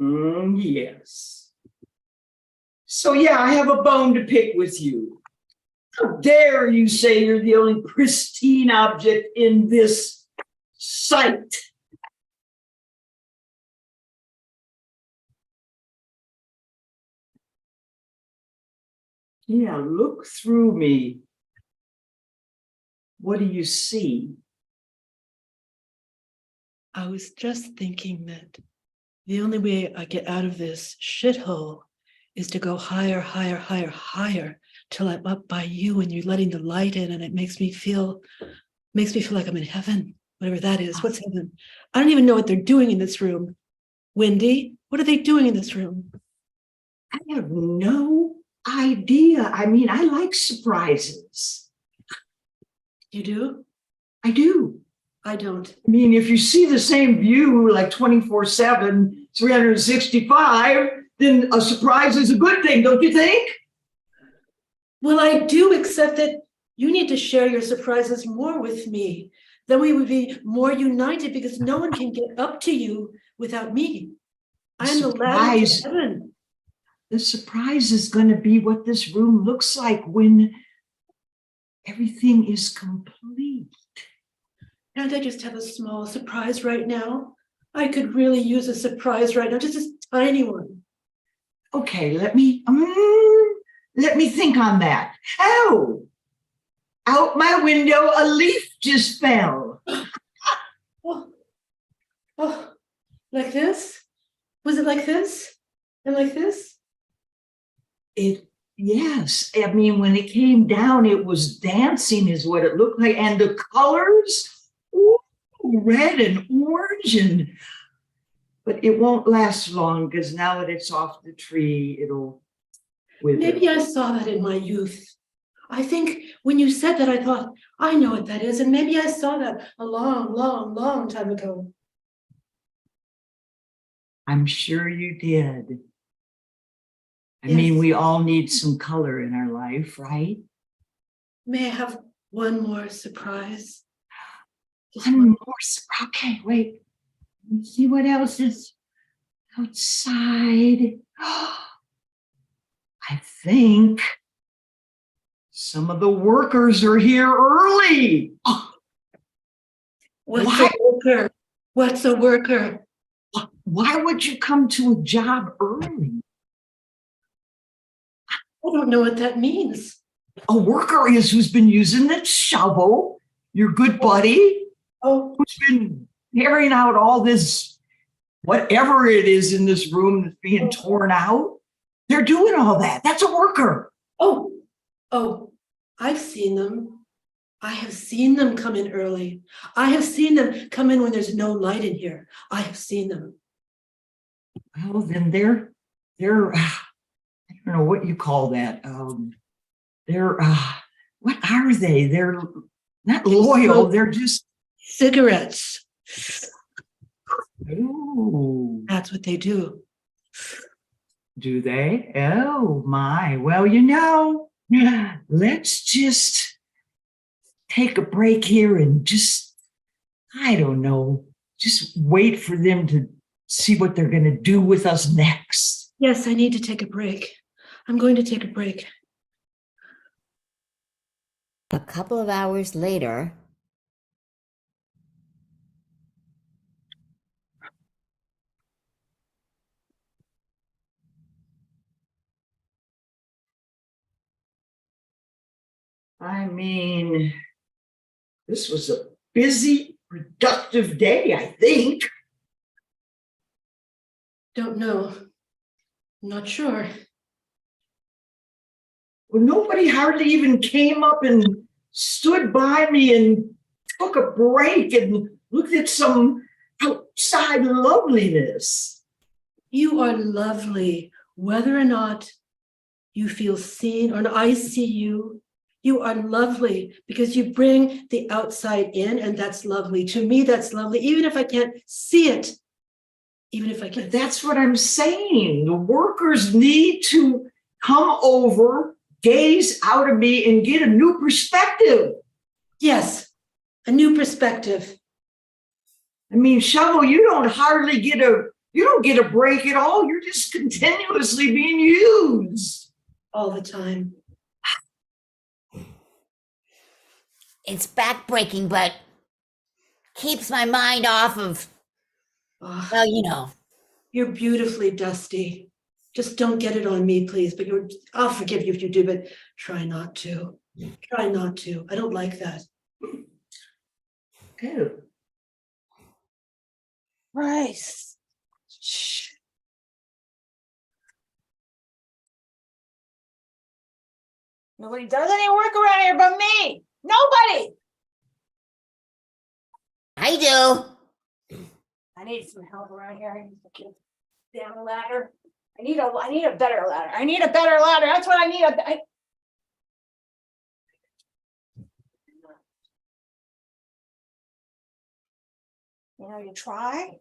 Yes. So yeah, I have a bone to pick with you. How dare you say you're the only pristine object in this site? Yeah, look through me. What do you see? I was just thinking that the only way I get out of this shithole is to go higher, higher, higher, higher till I'm up by you and you're letting the light in, and it makes me feel like I'm in heaven, whatever that is. What's heaven? I don't even know what they're doing in this room. Wendy, what are they doing in this room? I have no idea. I mean, I like surprises. You do? I do. I don't. I mean, if you see the same view like 24/7, 365, then a surprise is a good thing, don't you think? Well, I do, except that you need to share your surprises more with me. Then we would be more united because no one can get up to you without me. I'm the ladder to heaven. The surprise is going to be what this room looks like when everything is complete. Can't I just have a small surprise right now? I could really use a surprise right now, just a tiny one. Okay, let me think on that. Oh, out my window, a leaf just fell. Oh, like this? Was it like this? And like this? Yes. I mean, when it came down, it was dancing is what it looked like. And the colors, ooh, red and orange, but it won't last long because now that it's off the tree, it'll wither. Maybe I saw that in my youth. I think when you said that, I thought, I know what that is. And maybe I saw that a long, long, long time ago. I'm sure you did. I Yes. mean, we all need some color in our life, right? May I have one more surprise? Just One more. Okay, wait. Let's see what else is outside. I think some of the workers are here early. What's Why? a worker? What's a worker? Why would you come to a job early? I don't know what that means. A worker is who's been using the shovel, your good buddy, Oh, who's been carrying out all this, whatever it is in this room that's being torn out. They're doing all that. That's a worker. oh, I've seen them. I have seen them come in early. I have seen them come in when there's no light in here. I have seen them. Well, then they're I don't know what you call that. They're what are they? They're not loyal. They're just Cigarettes. ooh. That's what they do. Do they? Oh my. Well, you know, let's just take a break here and just, I don't know, just wait for them to see what they're going to do with us next. Yes, I need to take a break. I'm going to take a break. A couple of hours later, I mean, this was a busy, productive day, I think. Don't know. I'm not sure. Well, nobody hardly even came up and stood by me and took a break and looked at some outside loveliness. You are lovely, whether or not you feel seen or not, I see you. You are lovely because you bring the outside in, and that's lovely. To me, that's lovely, even if I can't see it. Even if I But can't. that's what I'm saying. The workers need to come over, gaze out of me, and get a new perspective. Yes, a new perspective. I mean, Shovel, you don't get a break at all. You're just continuously being used. All the time. it's backbreaking, but keeps my mind off of, Oh, well, you know. you're beautifully dusty. Just don't get it on me, please. But I'll forgive you if you do, but try not to. Try not to. I don't like that. Okay. Rice. Shh. Nobody does any work around here but me. Nobody. I do. I need some help around here. I need to get down a ladder. I need a better ladder. I need a better ladder. That's what I need. You know, you try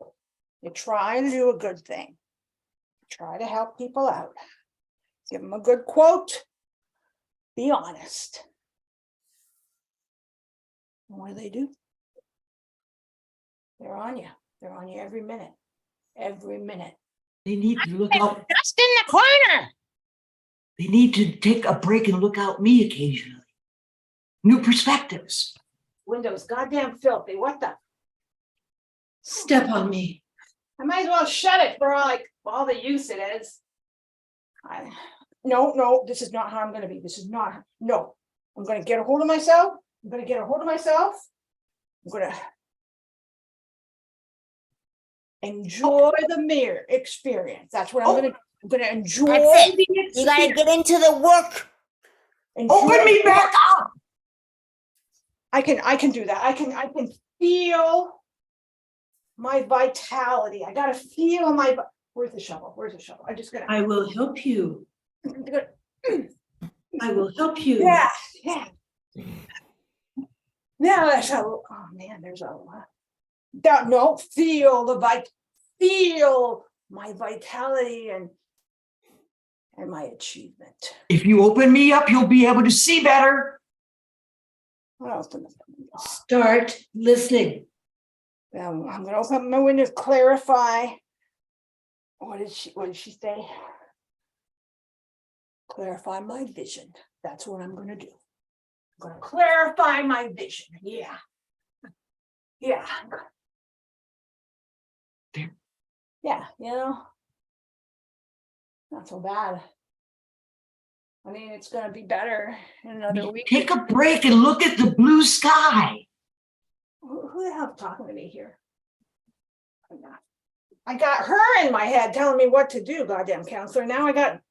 to do a good thing. Try to help people out. Give them a good quote. Be honest. And what do? They're on you. They're on you every minute. Every minute. They need to look out. Just in the corner. They need to take a break and look out me occasionally. New perspectives. Window's goddamn filthy. What the? Step on me. I might as well shut it for all the use it is. No, this is not how I'm gonna be. This is not, no. I'm gonna get a hold of myself. I'm gonna enjoy the mirror experience. That's what I'm gonna enjoy. That's it. The You gotta experience. get into the work. Open me back up. I can do that. I can feel my vitality. I gotta feel my. Where's the shovel? I just gotta. I will help you. I will help you. Yeah. Now that's oh man, there's a lot. No, feel my vitality and my achievement. If you open me up, you'll be able to see better. What else? Start listening. I'm gonna open up my window to clarify. What did she say? Clarify my vision. That's what I'm gonna do. I'm gonna clarify my vision. Yeah. Yeah. Yeah, not so bad. I mean, it's gonna be better in another week. Take a break and look at the blue sky. Who the hell's talking to me here? I got her in my head telling me what to do, goddamn counselor. Now I got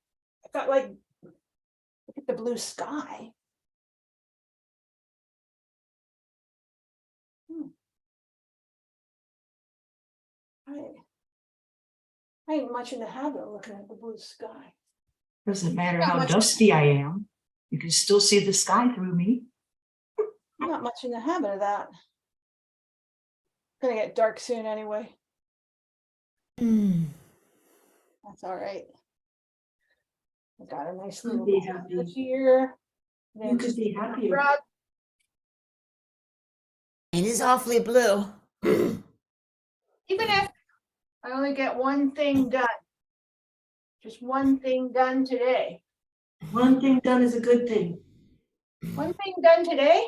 like, look at the blue sky. I ain't much in the habit of looking at the blue sky. Doesn't matter Not how much. dusty I am. You can still see the sky through me. I'm not much in the habit of that. It's gonna get dark soon anyway. That's all right. I got a nice little Be happy. here. You could be happier. It is awfully blue. Even if I only get one thing done, just one thing done today. One thing done is a good thing. One thing done today,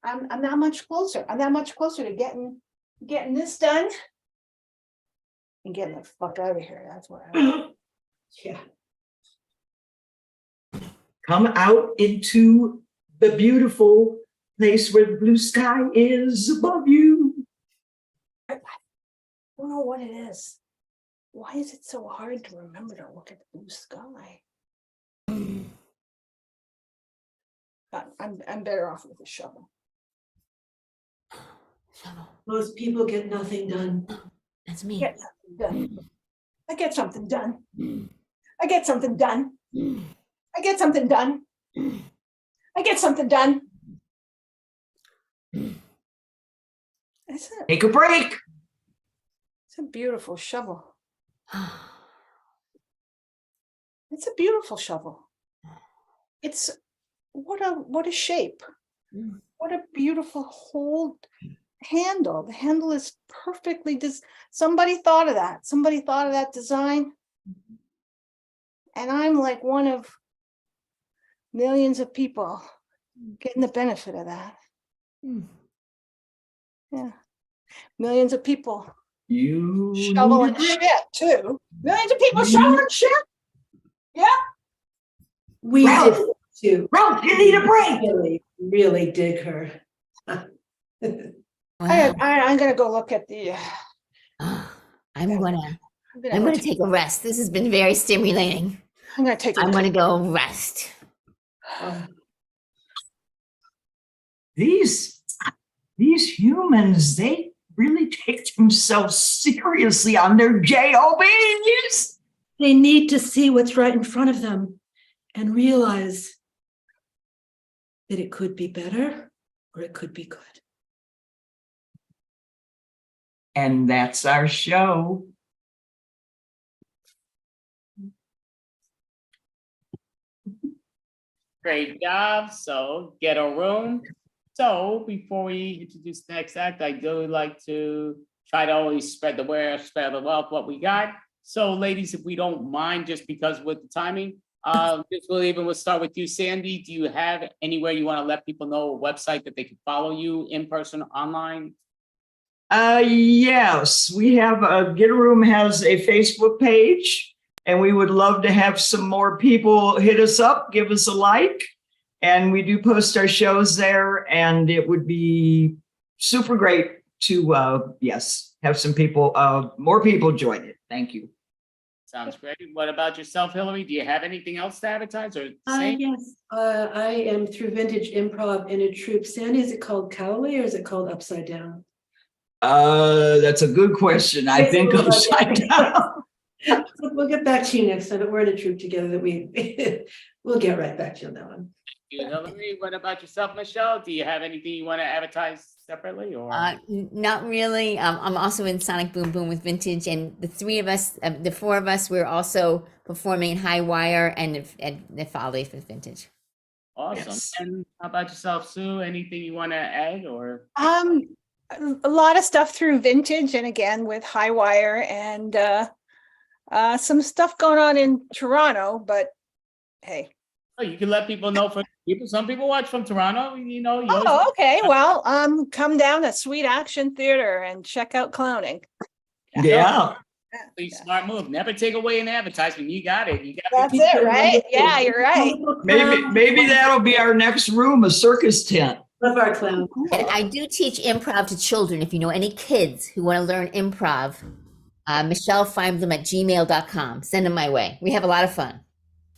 I'm that much closer. I'm that much closer to getting this done and getting the fuck out of here. That's what I want. Yeah. Come out into the beautiful place where the blue sky is above you. I don't know what it is. Why is it so hard to remember to look at the blue sky? I'm better off with a shovel. Most people get nothing done. That's me. Get something done. I get something done. I get something done. I get something done. I get something done. Take a break. It's a beautiful shovel. It's a beautiful shovel. It's what a shape. What a beautiful whole handle. The handle is perfectly somebody thought of that. Somebody thought of that design. And I'm like one of millions of people getting the benefit of that. Yeah. Millions of people shoveling shit too. Millions of people shoveling shit. Yeah. We Ralph, did too. Ralph, you need a break. Really dig her. I'm gonna go look at the. I'm gonna take a rest. This has been very stimulating. I'm gonna take. I'm gonna go rest. These humans, they really take themselves seriously on their JOBs. They need to see what's right in front of them and realize that it could be better or it could be good. And that's our show. Great job. So get a room. So before we introduce the next act, I do like to try to always spread the word, spread the wealth, what we got. So ladies, if we don't mind, just because with the timing, we'll start with you, Sandy. Do you have anywhere you want to let people know, a website that they can follow you in person, online? Yes, we have Get a Room has a Facebook page, and we would love to have some more people hit us up, give us a like, and we do post our shows there, and it would be super great to have some people, more people join it. Thank you. Sounds great. What about yourself, Hillary? Do you have anything else to advertise or say? Yes, I am through Vintage Improv in a troupe. Sandy, is it called Cowley or is it called Upside Down? That's a good question. I think upside down. We'll get back to you next time, but we're in a troupe together that we'll get right back to you on that one. Thank you, Hillary. What about yourself, Michelle? Do you have anything you want to advertise separately or? Not really. I'm also in Sonic Boom Boom with Vintage, and the four of us, we're also performing in High Wire and the Folly with Vintage. Awesome. Yes. And how about yourself, Sue? Anything you want to add or? a lot of stuff through Vintage, and again with Highwire, and some stuff going on in Toronto. But hey. Oh, you can let people know. Some people watch from Toronto. You know. Oh, okay. Well, come down to Sweet Action Theater and check out clowning. Yeah. Smart move. Never take away an advertisement. You got it. That's it, right? Yeah, you're right. Maybe that'll be our next room, a circus tent. Love our clown. And I do teach improv to children. If you know any kids who want to learn improv, Michelle, find them at gmail.com. Send them my way. We have a lot of fun.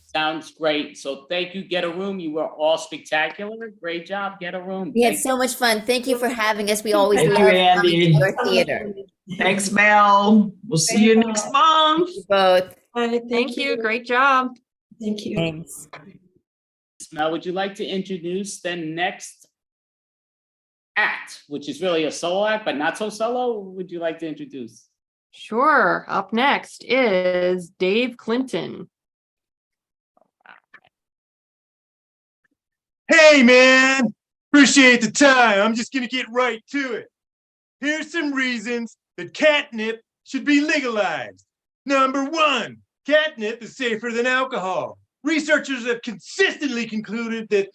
Sounds great. So thank you, Get a Room. You were all spectacular. Great job, Get a Room. We had so much fun. Thank you for having us. We always Thank love you, coming to Andy. your theater. Thanks, Mel. We'll see you next month. Both. Thank you. Great job. Thank you. Thanks. Now, would you like to introduce the next act, which is really a solo act, but not so solo? Would you like to introduce? Sure. Up next is Dave Clinton. Hey, man, appreciate the time. I'm just going to get right to it. Here's some reasons that catnip should be legalized. Number one, catnip is safer than alcohol. Researchers have consistently concluded that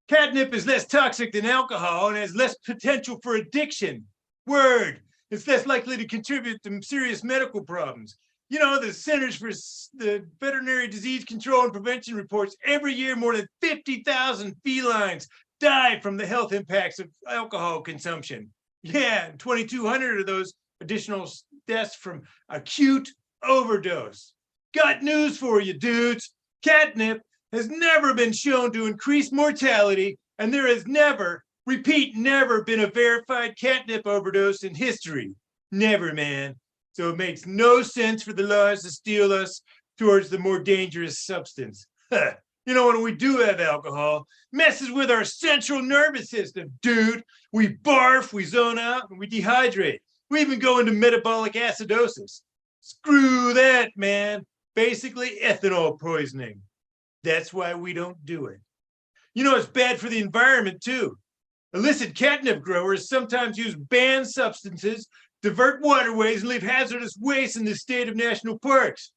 catnip is less toxic than alcohol and has less potential for addiction. Word, it's less likely to contribute to serious medical problems. You know, the Centers for the Veterinary Disease Control and Prevention reports every year more than 50,000 felines die from the health impacts of alcohol consumption. Yeah, 2,200 of those additional deaths from acute overdose. Got news for you, dudes. Catnip has never been shown to increase mortality, and there has never, repeat, never been a verified catnip overdose in history. Never, man. So it makes no sense for the laws to steal us towards the more dangerous substance. You know, when we do have alcohol, messes with our central nervous system, dude. We barf, we zone out, and we dehydrate. We even go into metabolic acidosis. Screw that, man. Basically, ethanol poisoning. That's why we don't do it. You know, it's bad for the environment, too. Illicit catnip growers sometimes use banned substances, divert waterways, and leave hazardous waste in the state of national parks.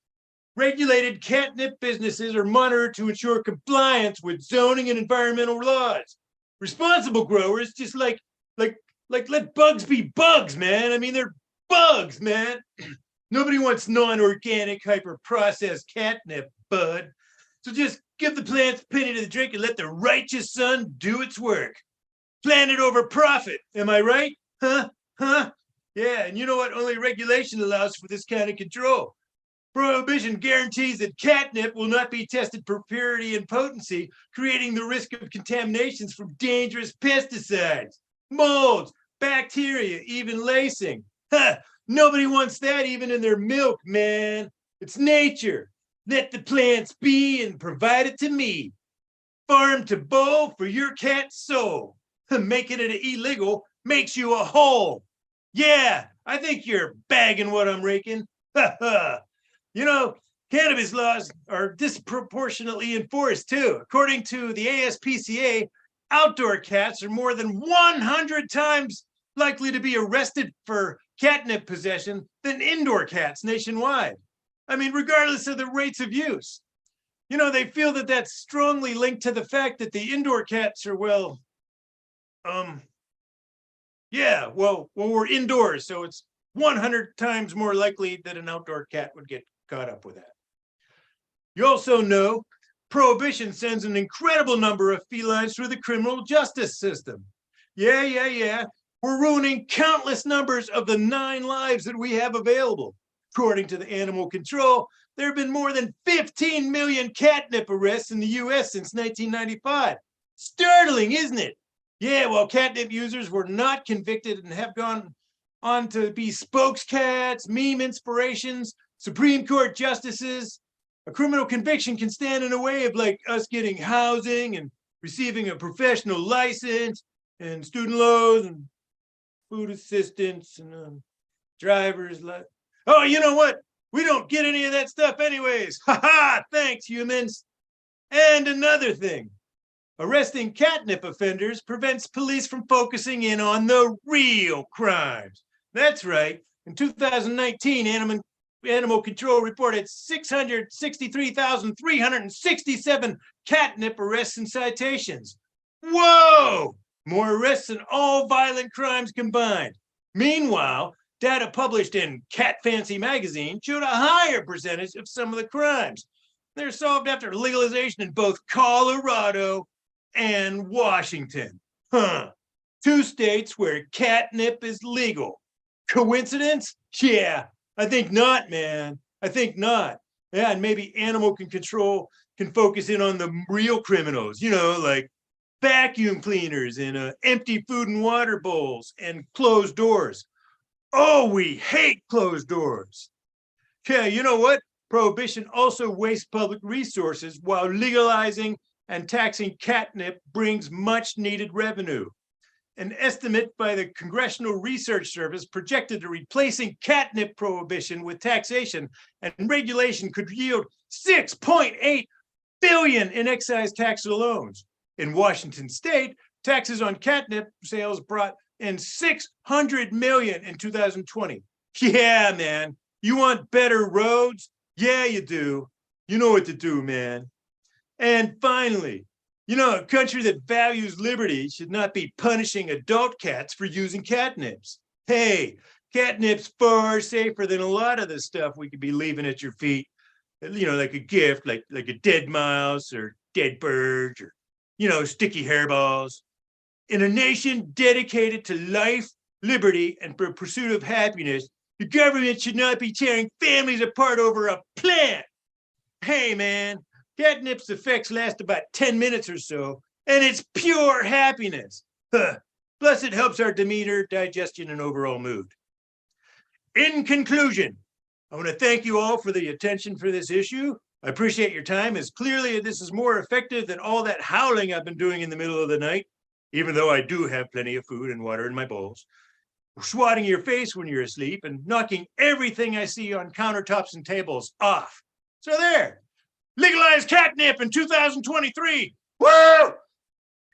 Regulated catnip businesses are monitored to ensure compliance with zoning and environmental laws. Responsible growers just like let bugs be bugs, man. I mean, they're bugs, man. Nobody wants non-organic, hyper-processed catnip, bud. So just give the plants a penny to the drink and let the righteous sun do its work. Plant it over profit. Am I right? Huh? Yeah, and you know what? Only regulation allows for this kind of control. Prohibition guarantees that catnip will not be tested for purity and potency, creating the risk of contaminations from dangerous pesticides, molds, bacteria, even lacing. Nobody wants that even in their milk, man. It's nature. Let the plants be and provide it to me. Farm to bowl for your cat's soul. Making it illegal makes you a whole. Yeah, I think you're bagging what I'm raking. You know, cannabis laws are disproportionately enforced too. According to the ASPCA, outdoor cats are more than 100 times likely to be arrested for catnip possession than indoor cats nationwide. I mean, regardless of the rates of use. You know, they feel that that's strongly linked to the fact that the indoor cats are, well, we're indoors, so it's 100 times more likely that an outdoor cat would get caught up with that. You also know prohibition sends an incredible number of felines through the criminal justice system. Yeah. We're ruining countless numbers of the 9 lives that we have available. According to the Animal Control, there have been more than 15 million catnip arrests in the US since 1995. Startling, isn't it? Yeah, well, catnip users were not convicted and have gone on to be spokescats, meme inspirations, Supreme Court justices. A criminal conviction can stand in the way of like us getting housing and receiving a professional license and student loans and food assistance and driver's license. Oh, you know what? We don't get any of that stuff anyways. Ha ha, thanks humans. And another thing. Arresting catnip offenders prevents police from focusing in on the real crimes. That's right. In 2019, Animal Control reported 663,367 catnip arrests and citations. Whoa! More arrests than all violent crimes combined. Meanwhile, data published in Cat Fancy magazine showed a higher percentage of some of the crimes. They're solved after legalization in both Colorado and Washington. Two states where catnip is legal. Coincidence? Yeah, I think not, man. I think not. Yeah, and maybe animal control can focus in on the real criminals, like vacuum cleaners and empty food and water bowls and closed doors. Oh, we hate closed doors. Yeah, you know what? Prohibition also wastes public resources while legalizing and taxing catnip brings much needed revenue. An estimate by the Congressional Research Service projected that replacing catnip prohibition with taxation and regulation could yield $6.8 billion in excise tax alone. In Washington state, taxes on catnip sales brought in $600 million in 2020. Yeah, man. You want better roads? Yeah, you do. You know what to do, man. And finally, a country that values liberty should not be punishing adult cats for using catnips. Hey, catnip's far safer than a lot of the stuff we could be leaving at your feet. Like a gift, like a dead mouse or dead bird or, sticky hairballs. In a nation dedicated to life, liberty, and for pursuit of happiness, the government should not be tearing families apart over a plant. Hey, man, catnip's effects last about 10 minutes or so, and it's pure happiness. Plus, it helps our demeanor, digestion, and overall mood. In conclusion, I want to thank you all for the attention for this issue. I appreciate your time, as clearly this is more effective than all that howling I've been doing in the middle of the night, even though I do have plenty of food and water in my bowls. Swatting your face when you're asleep and knocking everything I see on countertops and tables off. So there, legalize catnip in 2023. Woo! All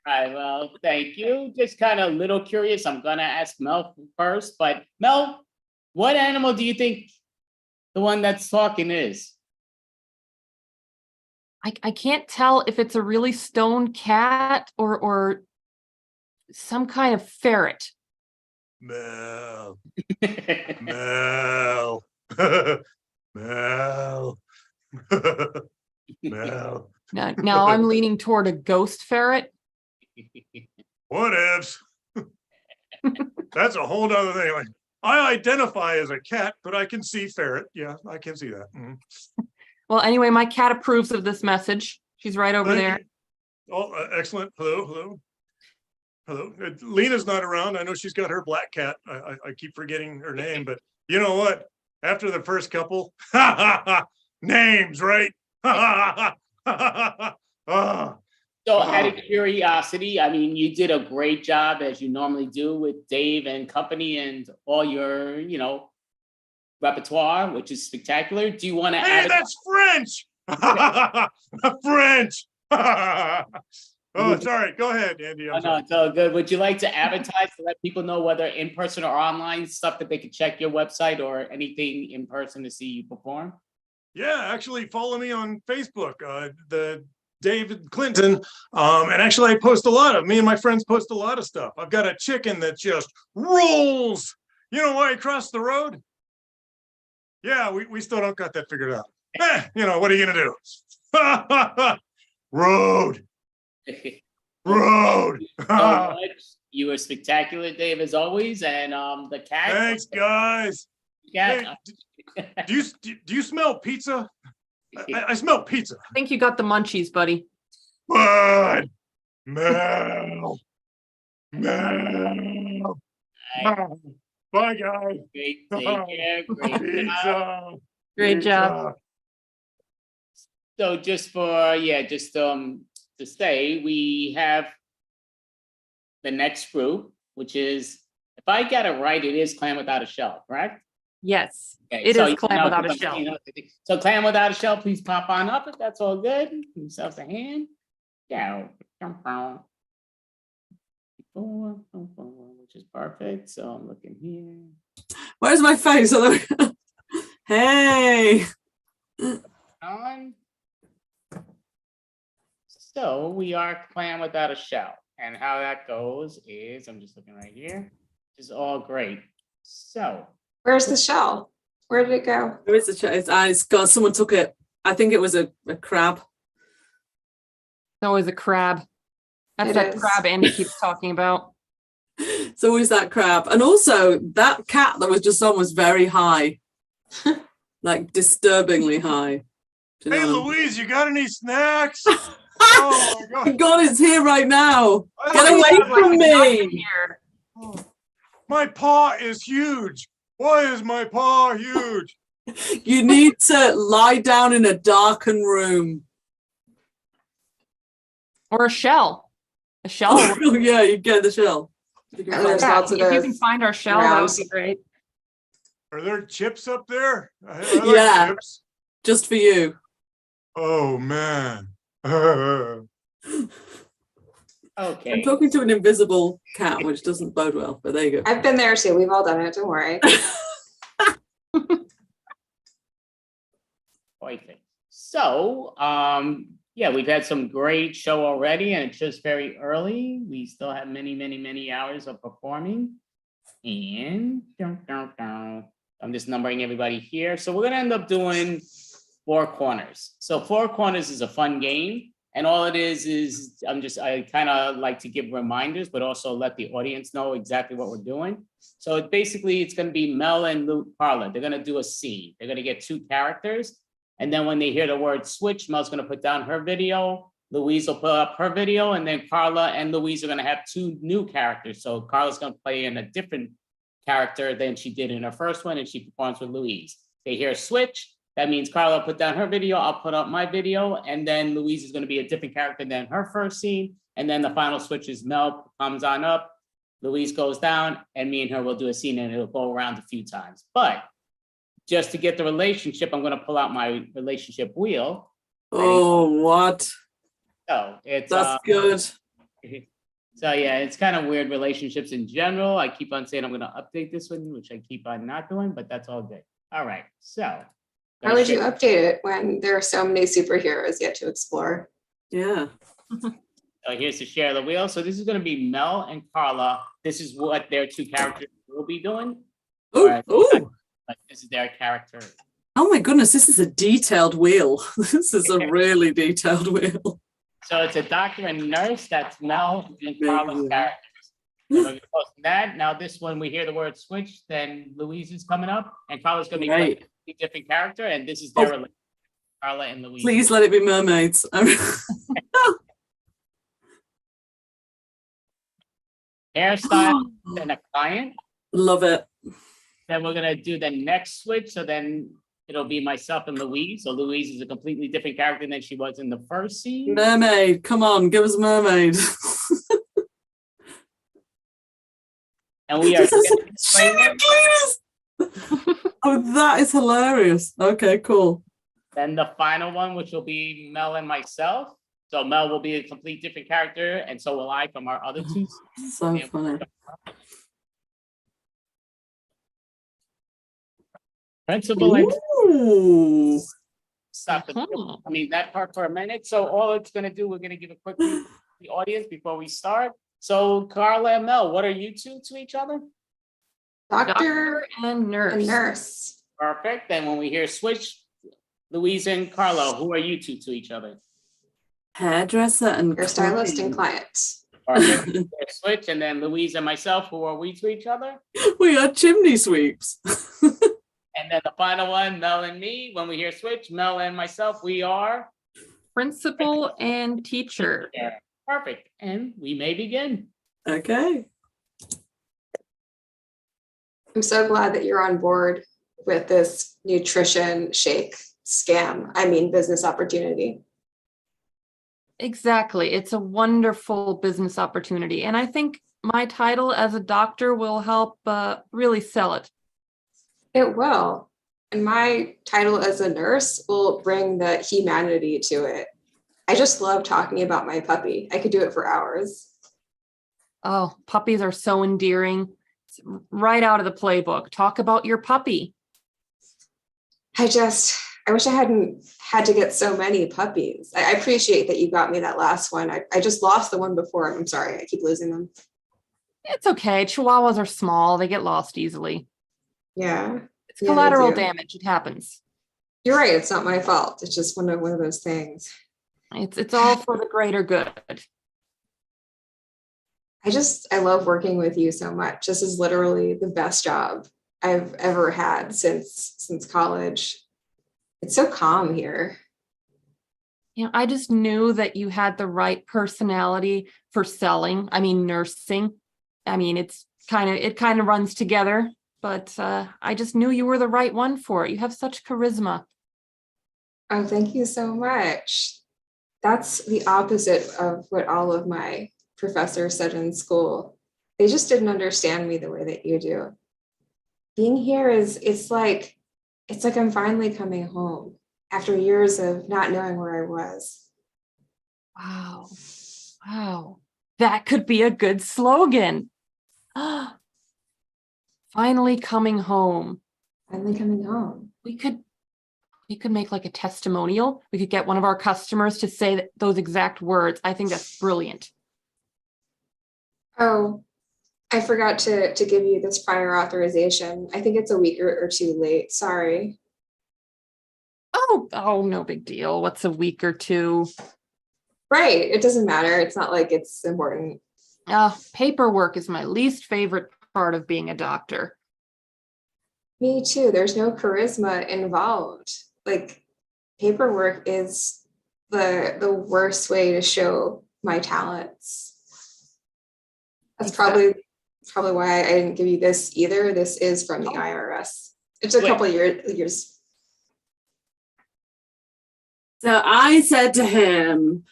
right, well, thank you. Just kind of a little curious. I'm going to ask Mel first, but Mel, what animal do you think the one that's talking is? I can't tell if it's a really stoned cat or some kind of ferret. Mel. Mel. Mel. Mel. Now I'm leaning toward a ghost ferret. What ifs? That's a whole nother thing. Like, I identify as a cat, but I can see ferret. Yeah, I can see that. Well, anyway, my cat approves of this message. She's right over there. Oh, excellent. Hello. Lena's not around. I know she's got her black cat. I keep forgetting her name, but you know what? After the first couple, names, right? So out of curiosity, I mean, you did a great job as you normally do with Dave and company and all your, repertoire, which is spectacular. Do you want to Hey, that's French. French. Oh, sorry. Go ahead, Andy. No, it's all good. Would you like to advertise to let people know whether in person or online stuff that they could check your website or anything in person to see you perform? Yeah, actually follow me on Facebook, the David Clinton. And actually I post me and my friends post a lot of stuff. I've got a chicken that just rolls. You know why I crossed the road? Yeah, we still don't got that figured out. What are you gonna do? Road. Road. So much. You were spectacular, Dave, as always. And the cat. Thanks, guys. Cat. Hey, do you smell pizza? I smell pizza. I think you got the munchies, buddy. Good. Mel. Mel. Bye, guys. Great. Take care. Great Pizza. Great job. So just to say, we have the next group, which is, if I get it right, it is Clam Without a Shell, correct? Yes, Okay, it so is Clam Without a Shell. So Clam Without a Shell, please pop on up if that's all good. Give yourselves a hand. Yeah. Which is perfect. So I'm looking here. Where's my face? Hey. On. So we are Clan Without a Shell. And how that goes is, I'm just looking right here. This is all great. So. Where's the shell? Where did it go? Where is the shell? It's gone. Someone took it. I think it was a crab. No, it was a crab. That's It that is. crab Andy keeps talking about. It's always that crab. And also, that cat that was just on was very high. Like, disturbingly high. Do you Hey, know what I mean? Louise, you got any snacks? Oh my God. God, it's here right now. I Get like away that. from me. Here. My paw is huge. Why is my paw huge? You need to lie down in a darkened room. Or a shell. A shell. Oh, yeah, you get the shell. You can And find there's it. lots of If you those can find our shell, that would rounds. be great. Are there chips up there? I like Yeah. chips. Just for you. Oh man. Okay. I'm talking to an invisible cat, which doesn't bode well, but there you go. I've been there too. We've all done it. Don't worry. Perfect. So, yeah, we've had some great show already, and it's just very early. We still have many, many, many hours of performing. And I'm just numbering everybody here. So we're gonna end up doing 4 corners. So 4 corners is a fun game. And all it is I kind of like to give reminders, but also let the audience know exactly what we're doing. So it's going to be Mel and Luke Carla. They're going to do a scene. They're going to get 2 characters. And then when they hear the word switch, Mel's going to put down her video. Louise will put up her video. And then Carla and Louise are going to have 2 new characters. So Carla's going to play in a different character than she did in her first one. And she performs with Louise. They hear switch. That means Carla put down her video, I'll put up my video, and then Louise is going to be a different character than her first scene. And then the final switch is Mel comes on up, Louise goes down, and me and her will do a scene, and it'll go around a few times. But just to get the relationship, I'm going to pull out my relationship wheel. Oh, what? So it's That's good. So yeah, it's kind of weird relationships in general. I keep on saying I'm going to update this one, which I keep on not doing, but that's all good. All right, so. How would you update it when there are so many superheroes yet to explore? Yeah. So here's to share the wheel. So this is going to be Mel and Carla. This is what their 2 characters will be doing. Ooh, ooh. Like this is their character. Oh my goodness, this is a detailed wheel. This is a really detailed wheel. So it's a doctor and nurse. That's Mel and Carla's characters. So we're posting that. Now this one, we hear the word switch, then Louise is coming up, and Carla's going to be playing a different character, and this is their relationship, Carla and Louise. Please let it be mermaids. Hairstyle and a client. Love it. Then we're gonna do the next switch. So then it'll be myself and Louise. So Louise is a completely different character than she was in the first scene. Mermaid, come on, give us a mermaid. And we are Oh, that is hilarious. Okay, cool. then the final one, which will be Mel and myself. So Mel will be a complete different character, and so will I from our other 2. So funny. Principal and Ooh. stop that part for a minute. So all it's gonna do, we're gonna give a quick review to the audience before we start. So Carla and Mel, what are you 2 to each other? Doctor and nurse. And nurse. Perfect. Then when we hear switch, Louise and Carla, who are you 2 to each other? Hairdresser and Hairstylist and client. Perfect. Switch, and then Louise and myself, who are we to each other? We are chimney sweeps. And then the final one, Mel and me. When we hear switch, Mel and myself, we are principal and teacher. Yeah. Perfect. And we may begin. Okay. I'm so glad that you're on board with this nutrition shake scam. I mean, business opportunity. Exactly. It's a wonderful business opportunity. And I think my title as a doctor will help really sell it. It will. And my title as a nurse will bring the humanity to it. I just love talking about my puppy. I could do it for hours. Oh, puppies are so endearing. It's right out of the playbook. Talk about your puppy. I wish I hadn't had to get so many puppies. I appreciate that you got me that last one. I just lost the one before. I'm sorry. I keep losing them. It's okay. Chihuahuas are small. They get lost easily. Yeah. It's Yeah, they collateral do. damage. It happens. You're right. It's not my fault. It's just one of those things. It's all for the greater good. I love working with you so much. This is literally the best job I've ever had since college. It's so calm here. You know, I just knew that you had the right personality for selling. I mean, nursing. I mean, it kind of runs together, but I just knew you were the right one for it. You have such charisma. Oh, thank you so much. That's the opposite of what all of my professors said in school. They just didn't understand me the way that you do. Being here it's like I'm finally coming home after years of not knowing where I was. Wow. Wow. That could be a good slogan. Finally coming home. Finally coming home. We could make like a testimonial. We could get one of our customers to say those exact words. I think that's brilliant. Oh, I forgot to give you this prior authorization. I think it's a week or two late. Sorry. Oh, no big deal. What's a week or two? Right. It doesn't matter. It's not like it's important. Paperwork is my least favorite part of being a doctor. Me too. There's no charisma involved. Like, paperwork is the worst way to show my talents. That's probably why I didn't give you this either. This is from the IRS. It's a couple years. So I said to him,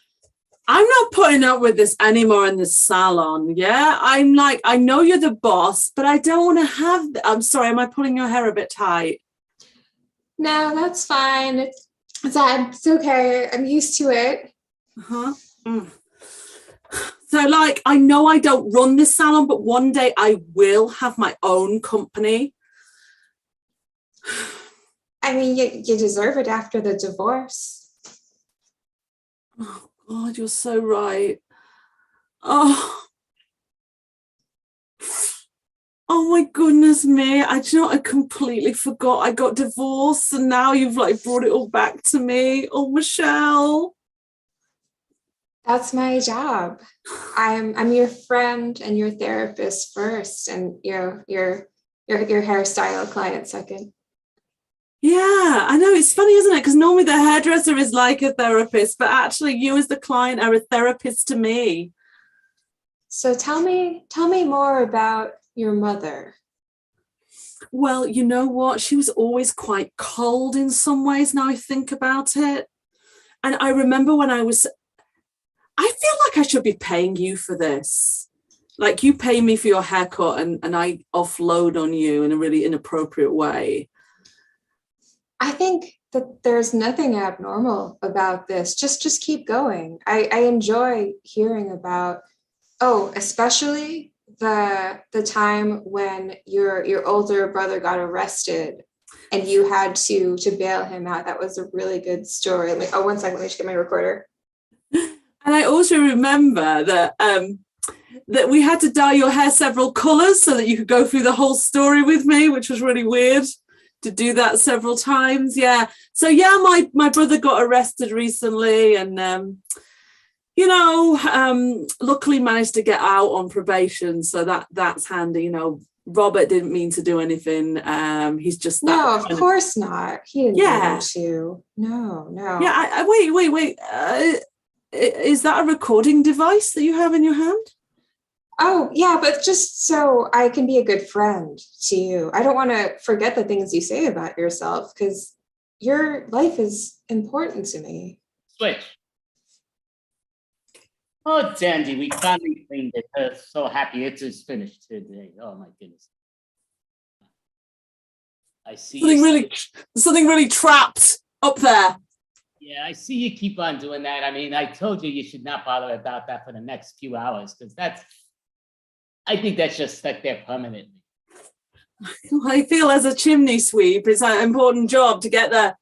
I'm not putting up with this anymore in the salon. Yeah, I'm like, I know you're the boss, but I don't want to have. I'm sorry, am I pulling your hair a bit tight? No, that's fine. It's okay. I'm used to it. Uh-huh. Mm. So, like, I know I don't run this salon, but one day I will have my own company. I mean, you deserve it after the divorce. Oh, God, you're so right. Oh my goodness me. I completely forgot I got divorced and now you've like brought it all back to me. Oh, Michelle. That's my job. I'm your friend and your therapist first, and your hairstyle client second. Yeah, I know. It's funny, isn't it? Because normally the hairdresser is like a therapist, but actually you as the client are a therapist to me. So tell me more about your mother. Well, you know what? She was always quite cold in some ways now I think about it. And I remember when I feel like I should be paying you for this. Like you pay me for your haircut and I offload on you in a really inappropriate way. I think that there's nothing abnormal about this. Just keep going. I enjoy hearing about, especially the time when your older brother got arrested and you had to bail him out. That was a really good story. One second, let me just get my recorder. And I also remember that that we had to dye your hair several colors so that you could go through the whole story with me, which was really weird to do that several times. Yeah. So yeah, my brother got arrested recently and luckily managed to get out on probation. So that's handy. You know, Robert didn't mean to do anything. He's just that. No, of course not. He didn't mean to. No. Yeah. Wait. Is that a recording device that you have in your hand? Oh, yeah, but just so I can be a good friend to you. I don't want to forget the things you say about yourself because your life is important to me. Switch. Oh, Dandy, we finally cleaned it. So happy it is finished today. Oh, my goodness. I see. Something really trapped up there. Yeah, I see you keep on doing that. I mean, I told you should not bother about that for the next few hours because I think that's just stuck there permanently. I feel as a chimney sweep, it's an important job to get the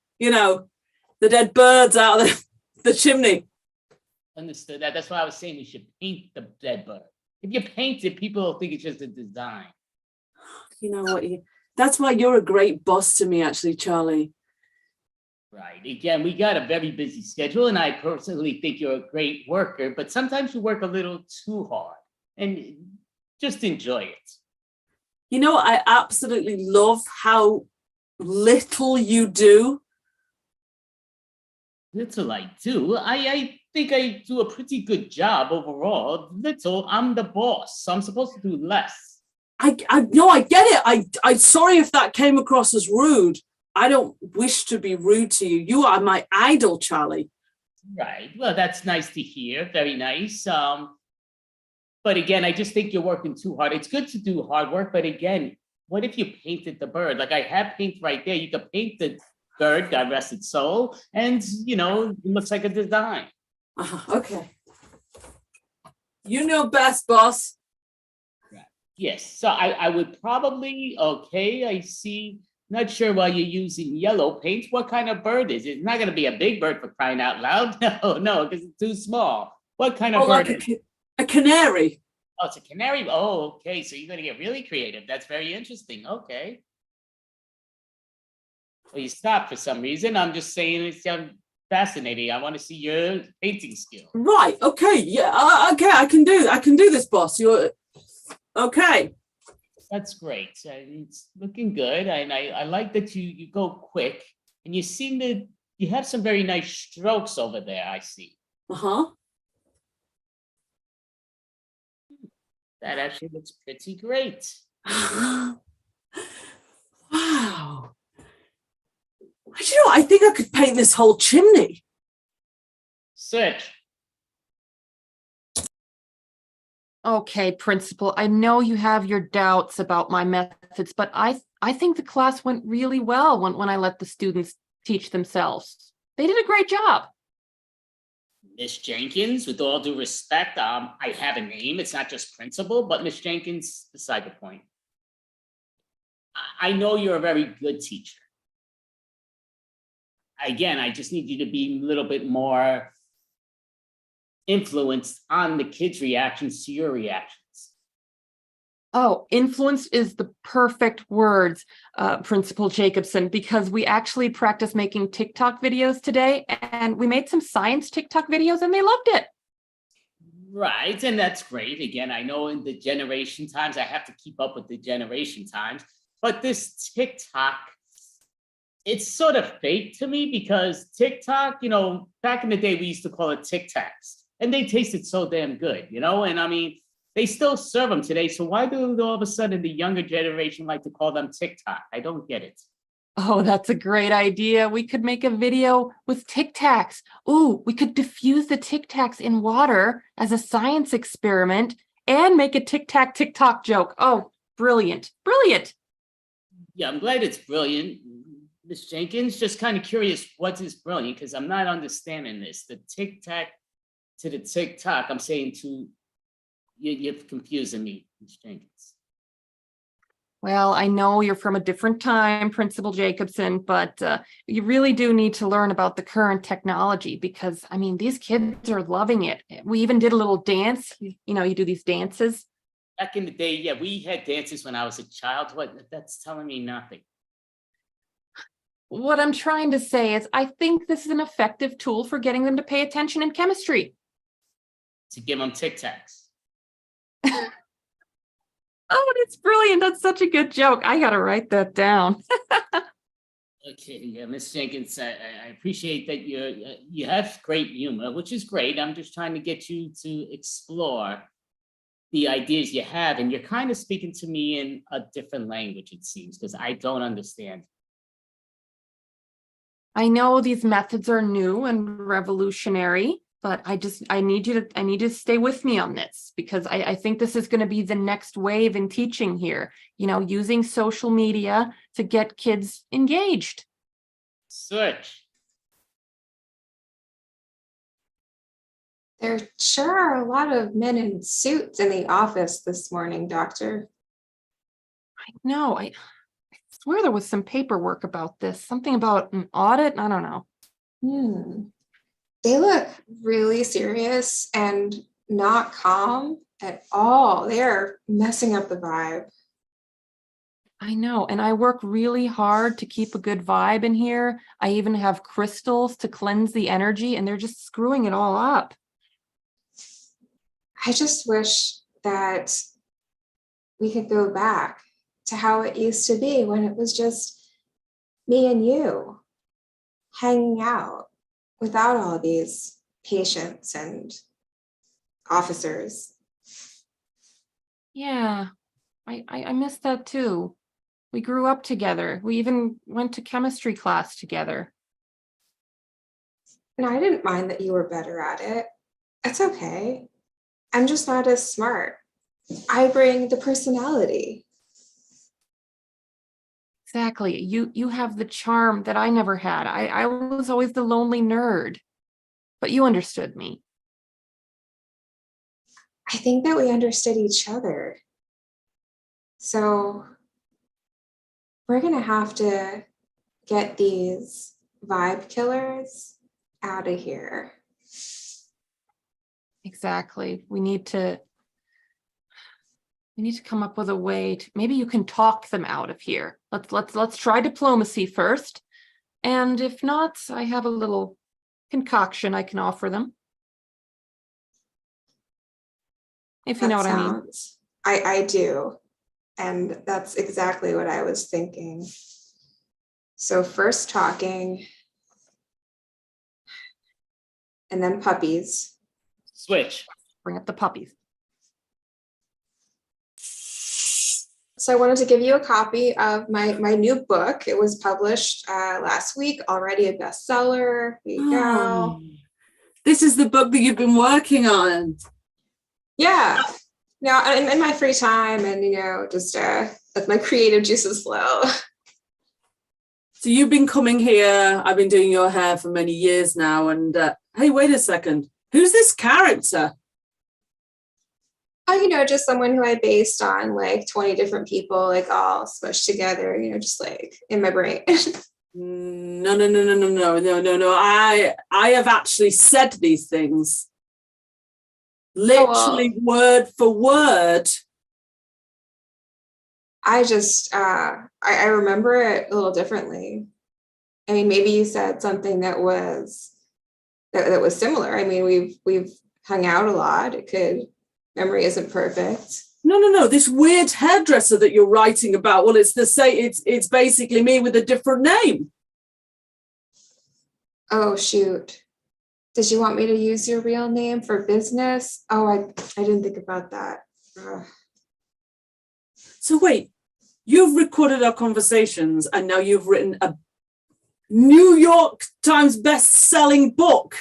dead birds out of the chimney. Understood that. That's why I was saying we should paint the dead bird. If you paint it, people will think it's just a design. You know what? That's why you're a great boss to me, actually, Charlie. Right. Again, we got a very busy schedule, and I personally think you're a great worker, but sometimes you work a little too hard and just enjoy it. You know, I absolutely love how little you do. Little I do. I think I do a pretty good job overall. Little, I'm the boss, so I'm supposed to do less. No, I get it. I'm sorry if that came across as rude. I don't wish to be rude to you. You are my idol, Charlie. Right. Well, that's nice to hear. Very nice. But again, I just think you're working too hard. It's good to do hard work, but again, what if you painted the bird? Like I have paint right there. You could paint the bird, God rest its soul, and it looks like a design. Okay. You know best, boss. Right. Yes. So I would probably, okay, I see. Not sure why you're using yellow paint. What kind of bird is it? It's not going to be a big bird for crying out loud. No, because it's too small. What kind of bird? Like a canary. Oh, it's a canary. Oh, okay. So you're going to get really creative. That's very interesting. Okay. Well, you stopped for some reason. I'm just saying it's fascinating. I want to see your painting skill. Right. Okay. Yeah. Okay. I can do this, boss. You're okay. That's great. It's looking good. And I like that you go quick and you have some very nice strokes over there, I see. Uh-huh. That actually looks pretty great. Wow. I think I could paint this whole chimney. Search. Okay, principal, I know you have your doubts about my methods, but I think the class went really well when I let the students teach themselves. They did a great job. Miss Jenkins, with all due respect, I have a name. It's not just principal, but Miss Jenkins, beside the point. I know you're a very good teacher. Again, I just need you to be a little bit more influenced on the kids' reactions to your reactions. Oh, influenced is the perfect words, Principal Jacobson, because we actually practiced making TikTok videos today, and we made some science TikTok videos and they loved it. Right, and that's great. Again, I know in the generation times, I have to keep up with the generation times, but this TikTok, it's sort of fake to me because TikTok, back in the day, we used to call it Tic Tacs, and they tasted so damn good, and I mean, they still serve them today. So why do all of a sudden the younger generation like to call them TikTok? I don't get it. Oh, that's a great idea. We could make a video with Tic Tacs. Ooh, we could diffuse the Tic Tacs in water as a science experiment and make a Tic Tac TikTok joke. Oh, brilliant. Brilliant. Yeah, I'm glad it's brilliant. Miss Jenkins, just kind of curious, what is brilliant? Because I'm not understanding this. The Tic Tac to the TikTok, I'm saying you're confusing me, Miss Jenkins. Well, I know you're from a different time, Principal Jacobson, but you really do need to learn about the current technology because, I mean, these kids are loving it. We even did a little dance. You do these dances. Back in the day, yeah, we had dances when I was a child. That's telling me nothing. What I'm trying to say is I think this is an effective tool for getting them to pay attention in chemistry. To give them Tic Tacs. Oh, that's brilliant. That's such a good joke. I got to write that down. Okay, yeah, Miss Jenkins, I appreciate that you have great humor, which is great. I'm just trying to get you to explore the ideas you have, and you're kind of speaking to me in a different language, it seems, because I don't understand. I know these methods are new and revolutionary, but I need you to stay with me on this because I think this is going to be the next wave in teaching here, using social media to get kids engaged. Search. There sure are a lot of men in suits in the office this morning, Doctor. No, I swear there was some paperwork about this, something about an audit. I don't know. They look really serious and not calm at all. They're messing up the vibe. I know, and I work really hard to keep a good vibe in here. I even have crystals to cleanse the energy, and they're just screwing it all up. I just wish that we could go back to how it used to be when it was just me and you hanging out without all these patients and officers. Yeah, I miss that too. We grew up together. We even went to chemistry class together. And I didn't mind that you were better at it. It's okay. I'm just not as smart. I bring the personality. Exactly. You have the charm that I never had. I was always the lonely nerd, but you understood me. I think that we understood each other. So we're going to have to get these vibe killers out of here. Exactly. We need to come up with a way to, maybe you can talk them out of here. Let's try diplomacy first. And if not, I have a little concoction I can offer them. If you know what I mean. I do. And that's exactly what I was thinking. So first talking, and then puppies. Switch. Bring up the puppies. So I wanted to give you a copy of my new book. It was published last week, already a bestseller. Here you go. This is the book that you've been working on. Yeah. Now, in my free time and, just let my creative juices flow. So you've been coming here. I've been doing your hair for many years now. And hey, wait a second. Who's this character? Just someone who I based on like 20 different people, like all smushed together, just like in my brain. No. I have actually said these things. Literally word for word. I just, I remember it a little differently. I mean, maybe you said something that was similar. I mean, we've hung out a lot. Memory isn't perfect. No. This weird hairdresser that you're writing about. Well, it's basically me with a different name. Oh, shoot. Did you want me to use your real name for business? Oh, I didn't think about that. Ugh. So wait, you've recorded our conversations and now you've written a New York Times best-selling book.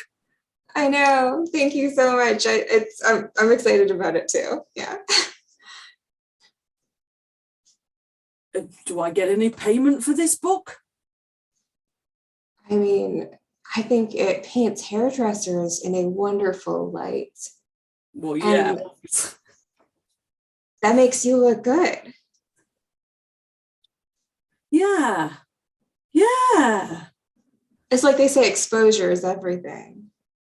I know. Thank you so much. I'm excited about it too. Yeah. Do I get any payment for this book? I mean, I think it paints hairdressers in a wonderful light. Well, yeah. And that makes you look good. Yeah. It's like they say, exposure is everything.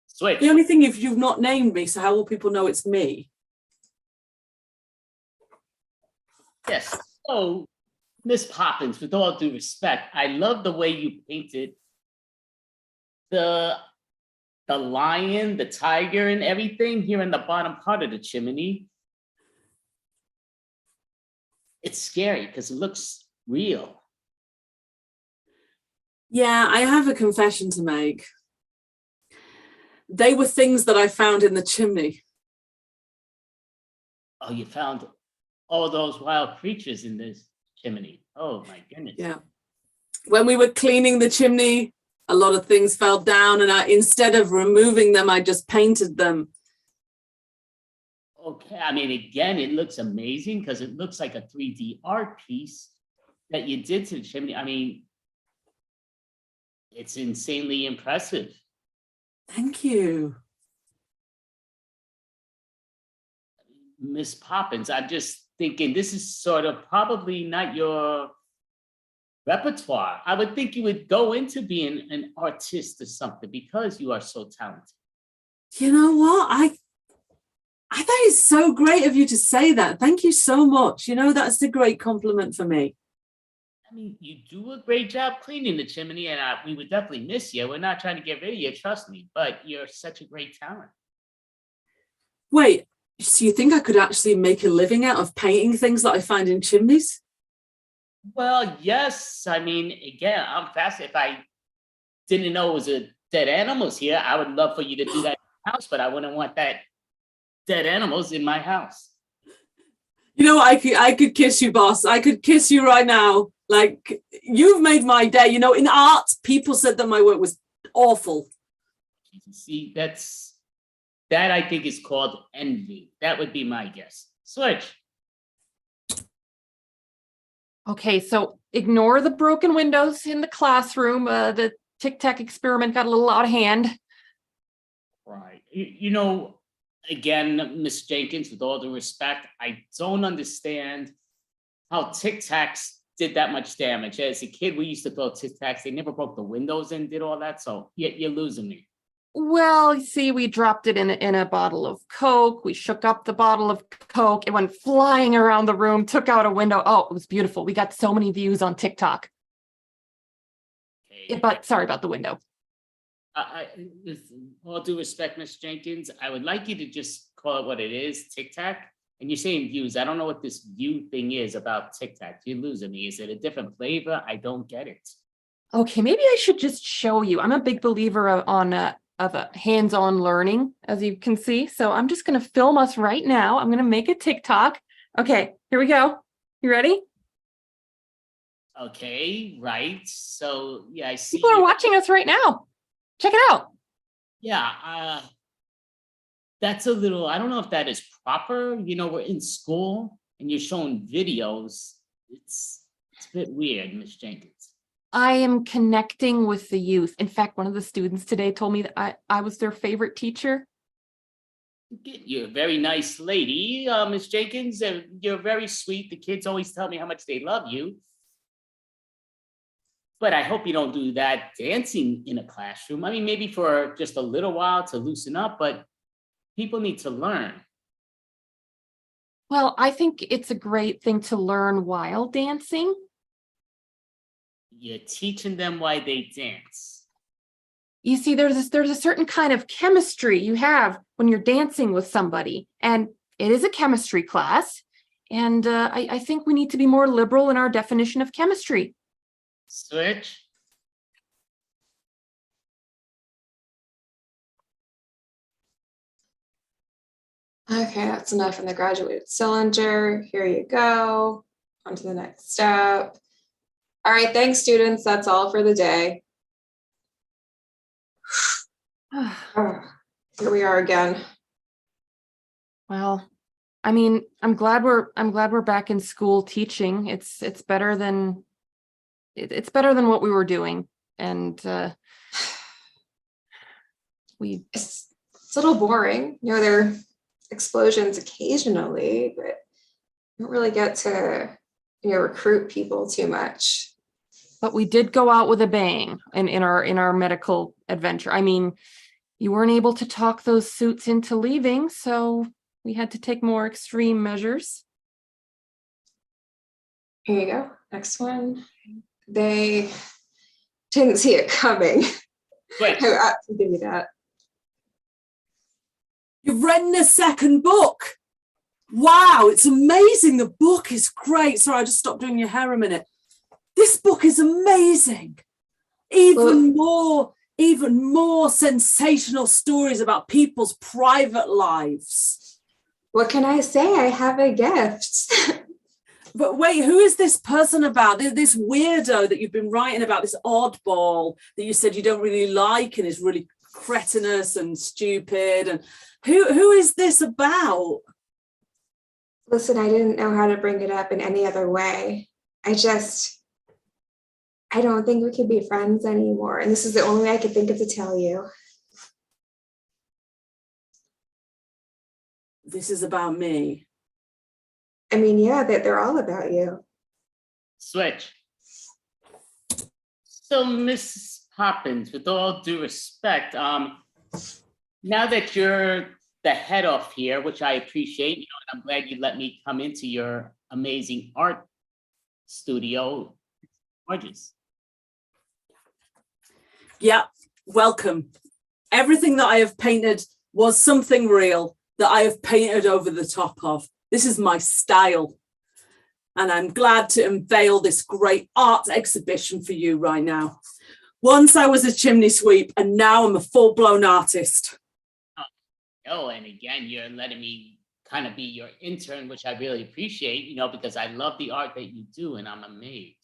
Switch. The only thing is you've not named me, so how will people know it's me? Yes. So, Miss Poppins, with all due respect, I love the way you painted the lion, the tiger, and everything here in the bottom part of the chimney. It's scary because it looks real. Yeah, I have a confession to make. They were things that I found in the chimney. Oh, you found all those wild creatures in this chimney. Oh my goodness. Yeah. When we were cleaning the chimney, a lot of things fell down and instead of removing them, I just painted them. Okay, I mean, again, it looks amazing because it looks like a 3D art piece that you did to the chimney. I mean, it's insanely impressive. Thank you. Miss Poppins, I'm just thinking this is sort of probably not your repertoire. I would think you would go into being an artist or something because you are so talented. You know what? I think it's so great of you to say that. Thank you so much. You know, that's a great compliment for me. I mean, you do a great job cleaning the chimney, and we would definitely miss you. We're not trying to get rid of you, trust me, but you're such a great talent. Wait, so you think I could actually make a living out of painting things that I find in chimneys? Well, yes. I mean, again, I'm fascinated. If I didn't know it was a dead animals here, I would love for you to do that in your house, but I wouldn't want that dead animals in my house. You know, I could kiss you, boss. I could kiss you right now. Like, you've made my day. You know, in art, people said that my work was awful. See, that I think is called envy. That would be my guess. Switch. Okay, so ignore the broken windows in the classroom. The tic-tac experiment got a little out of hand. Right. You know, again, Miss Jenkins, with all due respect, I don't understand how Tic Tacs did that much damage. As a kid, we used to throw Tic Tacs. They never broke the windows and did all that. So you're losing me. Well, you see, we dropped it in a bottle of Coke. We shook up the bottle of Coke. It went flying around the room, took out a window. Oh, it was beautiful. We got so many views on TikTok. Okay. But sorry about the window. With all due respect, Miss Jenkins, I would like you to just call it what it is, Tic Tac. And you're saying views. I don't know what this view thing is about Tic Tac. You're losing me. Is it a different flavor? I don't get it. Okay, maybe I should just show you. I'm a big believer of a hands-on learning, as you can see. So I'm just going to film us right now. I'm going to make a TikTok. Okay, here we go. You ready? Okay, right. So yeah, I see. People are watching us right now. Check it out. Yeah, that's a little, I don't know if that is proper. You know, we're in school and you're showing videos. It's a bit weird, Miss Jenkins. I am connecting with the youth. In fact, one of the students today told me that I was their favorite teacher. You're a very nice lady, Miss Jenkins. You're very sweet. The kids always tell me how much they love you. But I hope you don't do that dancing in a classroom. I mean, maybe for just a little while to loosen up, but people need to learn. Well, I think it's a great thing to learn while dancing. You're teaching them why they dance. You see, there's a certain kind of chemistry you have when you're dancing with somebody, and it is a chemistry class. And I think we need to be more liberal in our definition of chemistry. Switch. Okay, that's enough in the graduated cylinder. Here you go. On to the next step. All right, thanks, students. That's all for the day. Here we are again. Well, I mean, I'm glad we're back in school teaching. It's better than what we were doing, and it's a little boring. You know, there are explosions occasionally, but you don't really get to, you know, recruit people too much. But we did go out with a bang in our medical adventure. I mean, you weren't able to talk those suits into leaving, so we had to take more extreme measures. Here you go. Next one. They didn't see it coming. Wait. I have to give you that. You've written a second book. Wow, it's amazing. The book is great. Sorry, I just stopped doing your hair a minute. This book is amazing. Even more sensational stories about people's private lives. What can I say? I have a gift. But wait, who is this person about? This weirdo that you've been writing about, this oddball that you said you don't really like and is really cretinous and stupid. And who is this about? Listen, I didn't know how to bring it up in any other way. I don't think we can be friends anymore. And this is the only way I could think of to tell you. This is about me. I mean, yeah, they're all about you. Switch. So, Mrs. Poppins, with all due respect, now that you're the head off here, which I appreciate, and I'm glad you let me come into your amazing art studio. Gorgeous. Yeah, welcome. Everything that I have painted was something real that I have painted over the top of. This is my style. And I'm glad to unveil this great art exhibition for you right now. Once I was a chimney sweep and now I'm a full-blown artist. Oh, and again, you're letting me kind of be your intern, which I really appreciate, because I love the art that you do and I'm amazed.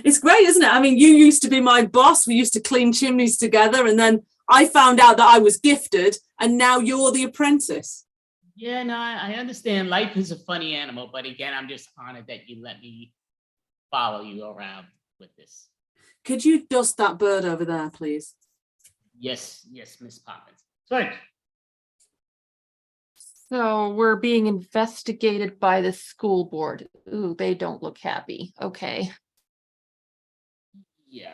It's great, isn't it? I mean, you used to be my boss. We used to clean chimneys together. And then I found out that I was gifted and now you're the apprentice. Yeah, no, I understand. Life is a funny animal, but again, I'm just honored that you let me follow you around with this. Could you dust that bird over there, please? Yes, Miss Poppins. Sorry. So we're being investigated by the school board. Ooh, they don't look happy. Okay. Yeah,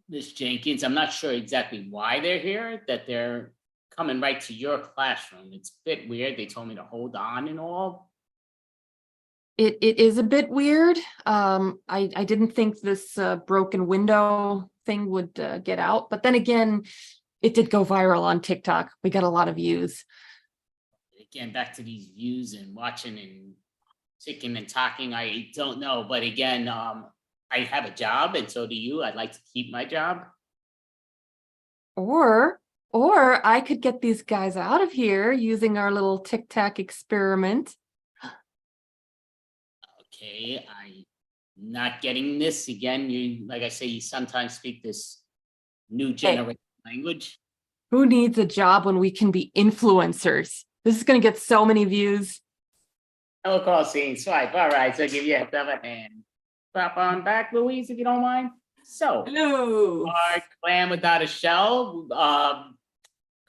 Miss Jenkins, I'm not sure exactly why they're here, that they're coming right to your classroom. It's a bit weird. They told me to hold on and all. It is a bit weird. I didn't think this broken window thing would get out, but then again, it did go viral on TikTok. We got a lot of views. Again, back to these views and watching and ticking and talking, I don't know. But again, I have a job and so do you. I'd like to keep my job. Or I could get these guys out of here using our little tic-tac experiment. Okay, I'm not getting this again. You, like I say, you sometimes speak this new generation language. Who needs a job when we can be influencers? This is going to get so many views. Hello, call scene swipe. All right, so give you a bell and pop on back, Louise, if you don't mind. So, hello. Our clam without a shell.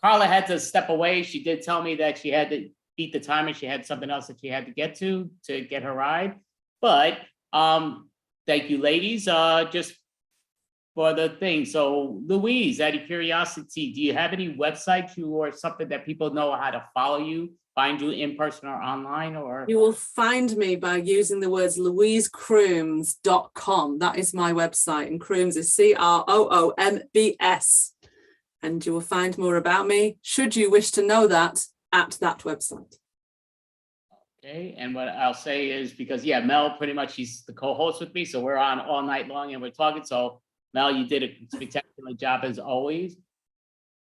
Carla had to step away. She did tell me that she had to beat the timer. She had something else that she had to get her ride. But thank you, ladies, just for the thing. So, Louise, out of curiosity, do you have any websites or something that people know how to follow you, find you in person or online? Or you will find me by using the words louisecrooms.com. That is my website, and Crooms is CROOMBS. And you will find more about me, should you wish to know that, at that website. Okay, and what I'll say is, because Mel, pretty much, she's the co-host with me, so we're on all night long and we're talking. So Mel, you did a spectacular job as always.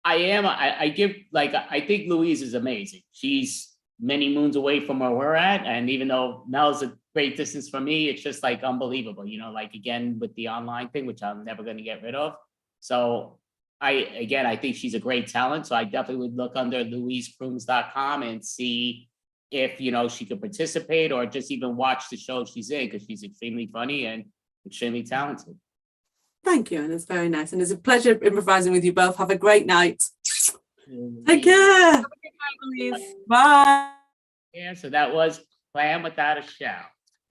I think Louise is amazing. She's many moons away from where we're at, and even though Mel's a great distance from me, it's just like unbelievable. Again with the online thing, which I'm never going to get rid of. So I think she's a great talent. So I definitely would look under louisecrooms.com and see if she could participate or just even watch the show she's in, because she's extremely funny and extremely talented. Thank you, and it's very nice. And it's a pleasure improvising with you both. Have a great night. Take care. Have a good night, Louise. Bye. Yeah, so that was Clam Without a Shell.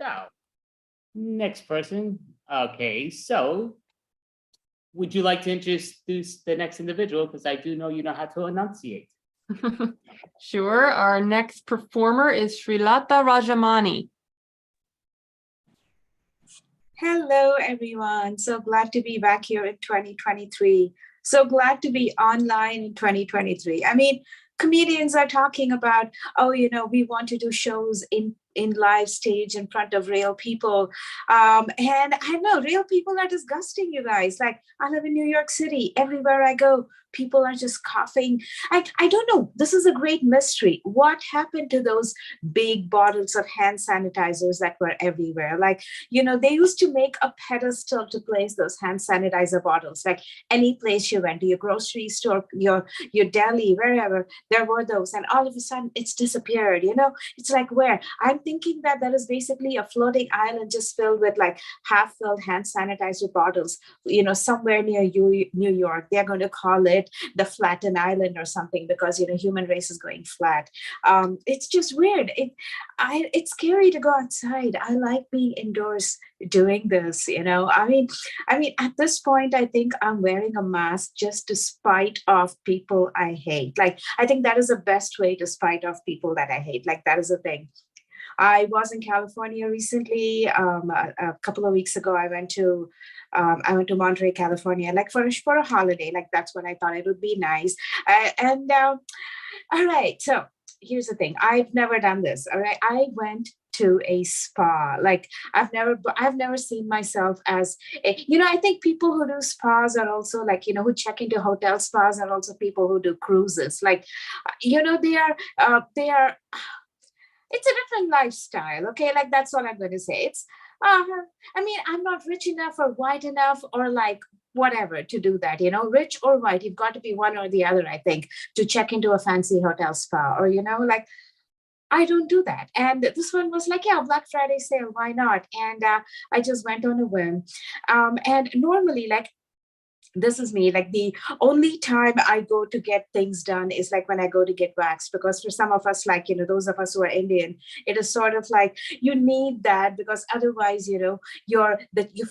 So, next person. Okay, so would you like to introduce the next individual? Because I do know you know how to enunciate. Sure. Our next performer is Srilata Rajamani. Hello, everyone. So glad to be back here in 2023. So glad to be online in 2023. I mean, comedians are talking about, we want to do shows in live stage in front of real people. And I know real people are disgusting, you guys. Like, I live in New York City. Everywhere I go, people are just coughing. I don't know. This is a great mystery. What happened to those big bottles of hand sanitizers that were everywhere? Like, they used to make a pedestal to place those hand sanitizer bottles. Like, any place you went, to your grocery store, your deli, wherever, there were those. And all of a sudden, it's disappeared. It's like, where? I'm thinking that there is basically a floating island just filled with like half-filled hand sanitizer bottles, somewhere near New York. They're going to call it the Flatten Island or something because, human race is going flat. It's just weird. It's scary to go outside. I like being indoors doing this, I mean, at this point, I think I'm wearing a mask just to spite off people I hate. Like, I think that is the best way to spite off people that I hate. Like, that is a thing. I was in California recently. A couple of weeks ago, I went to Monterey, California, like for a holiday. Like, that's when I thought it would be nice. All right, so here's the thing. I've never done this. All right, I went to a spa. Like, I've never seen myself as I think people who do spas are also like, who check into hotel spas are also people who do cruises. Like, they are it's a different lifestyle. Okay, like, that's all I'm going to say. It's I'm not rich enough or white enough or like whatever to do that, rich or white, you've got to be one or the other, I think, to check into a fancy hotel spa. Or like, I don't do that. And this one was like, yeah, Black Friday sale, why not? And I just went on a whim. And normally, like, this is me, like, the only time I go to get things done is like when I go to get waxed, because for some of us, like, those of us who are Indian, it is sort of like you need that, because otherwise, your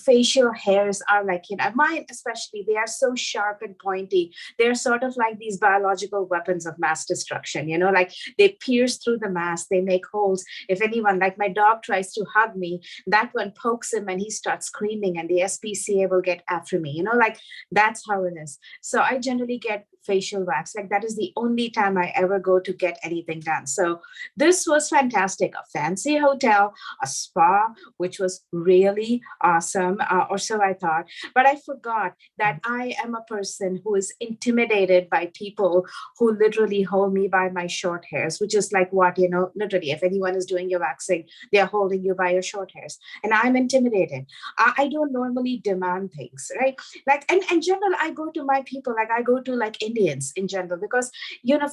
facial hairs are like, mine especially, they are so sharp and pointy. They're sort of like these biological weapons of mass destruction, like they pierce through the mask, they make holes. If anyone, like my dog, tries to hug me, that one pokes him and he starts screaming and the SPCA will get after me, like, that's how it is. So I generally get facial wax. Like, that is the only time I ever go to get anything done. So this was fantastic. A fancy hotel, a spa, which was really awesome, or so I thought. But I forgot that I am a person who is intimidated by people who literally hold me by my short hairs, which is like what, literally, if anyone is doing your waxing, they're holding you by your short hairs. And I'm intimidated. I don't normally demand things, right? Like, and in general, I go to my people, like I go to like Indians in general, because,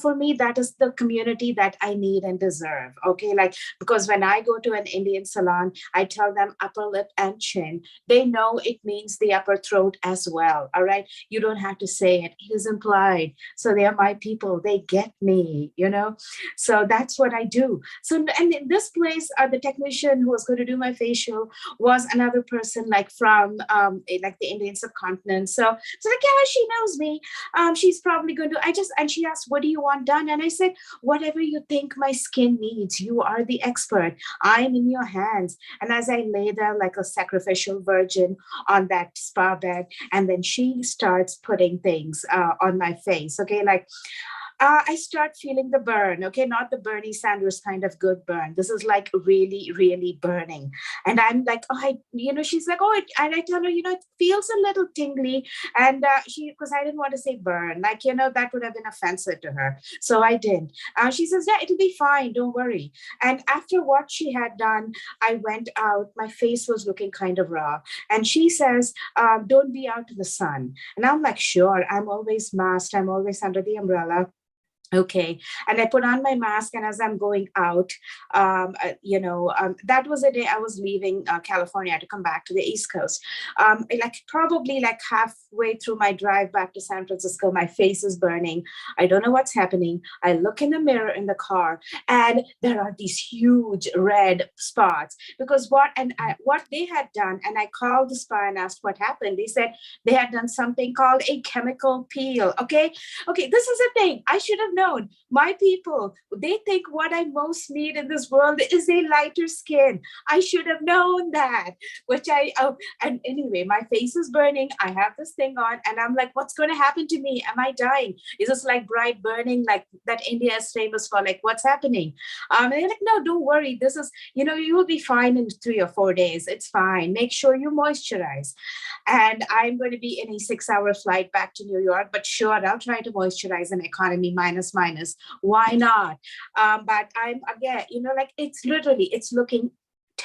for me, that is the community that I need and deserve. Okay. Like, because when I go to an Indian salon, I tell them upper lip and chin. They know it means the upper throat as well. All right. You don't have to say it. It is implied. So they are my people. They get me, So that's what I do. So, and in this place, the technician who was going to do my facial was another person, like from like the Indian subcontinent. So like, yeah, she knows me. She's probably going to, and she asked, what do you want done? And I said, whatever you think my skin needs, you are the expert. I'm in your hands. And as I lay there like a sacrificial virgin on that spa bed, and then she starts putting things on my face. Okay. Like, I start feeling the burn, okay, not the Bernie Sanders kind of good burn. This is like really, really burning. And I'm like, she's like, and I tell her, it feels a little tingly. And because I didn't want to say burn, like, that would have been offensive to her. So I didn't. She says, yeah, it'll be fine. Don't worry. And after what she had done, I went out. My face was looking kind of raw. And she says, don't be out in the sun. And I'm like, sure, I'm always masked. I'm always under the umbrella. Okay. And I put on my mask, and as I'm going out, that was the day I was leaving California to come back to the East Coast. Probably halfway through my drive back to San Francisco, my face is burning. I don't know what's happening. I look in the mirror in the car, and there are these huge red spots, because what they had done, and I called the spa and asked what happened. They said they had done something called a chemical peel. Okay, this is a thing I should have known. My people, they think what I most need in this world is a lighter skin. I should have known that, and anyway, my face is burning. I have this thing on, and I'm like, what's going to happen to me? Am I dying? Is this like bright burning, like that India is famous for? Like, what's happening? And they're like, no, don't worry. This is, you will be fine in 3 or 4 days. It's fine. Make sure you moisturize. And I'm going to be in a 6-hour flight back to New York, but sure, I'll try to moisturize in economy minus. Why not? But I'm, again, it's looking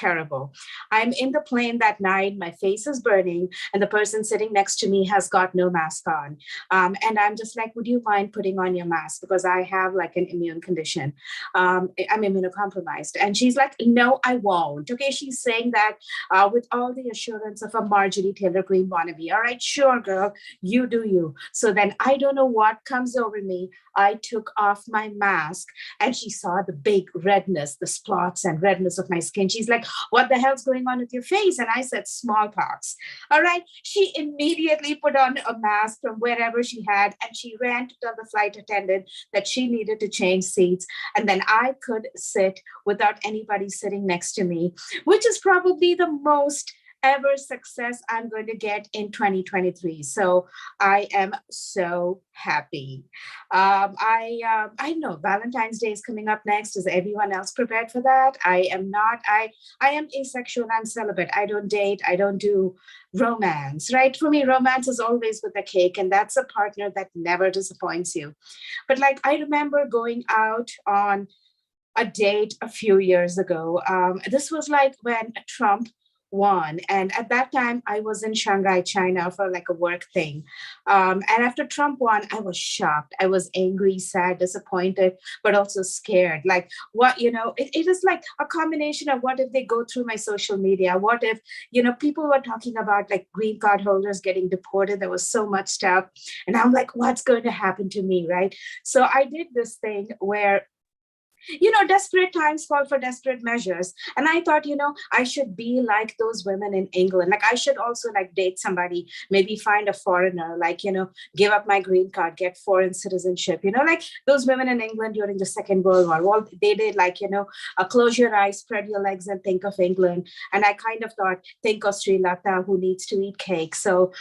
terrible. I'm in the plane that night, my face is burning, and the person sitting next to me has got no mask on. And I'm just like, would you mind putting on your mask? Because I have like an immune condition. I'm immunocompromised. And she's like, no, I won't. Okay, she's saying that with all the assurance of a Marjorie Taylor Greene wannabe. All right, sure, girl, you do you. So then I don't know what comes over me. I took off my mask and she saw the big redness, the spots and redness of my skin. She's like, what the hell's going on with your face? And I said, smallpox. All right. She immediately put on a mask from wherever she had, and she ran to tell the flight attendant that she needed to change seats. And then I could sit without anybody sitting next to me, which is probably the most ever success I'm going to get in 2023. So I am so happy. I know Valentine's Day is coming up next. Is everyone else prepared for that? I am not. I am asexual. I'm celibate. I don't date. I don't do romance, right? For me, romance is always with a cake, and that's a partner that never disappoints you. But like, I remember going out on a date a few years ago. This was like when Trump won. And at that time, I was in Shanghai, China for like a work thing. And after Trump won, I was shocked. I was angry, sad, disappointed, but also scared. Like, what, it is like a combination of what if they go through my social media? What if, people were talking about like green card holders getting deported? There was so much stuff. And I'm like, what's going to happen to me, right? So I did this thing where desperate times call for desperate measures. And I thought, I should be like those women in England. Like, I should also like date somebody, maybe find a foreigner, like, give up my green card, get foreign citizenship, like those women in England during the Second World War. Well, they did like, close your eyes, spread your legs and think of England. And I kind of thought, think of Sri Lanka, who needs to eat cake. So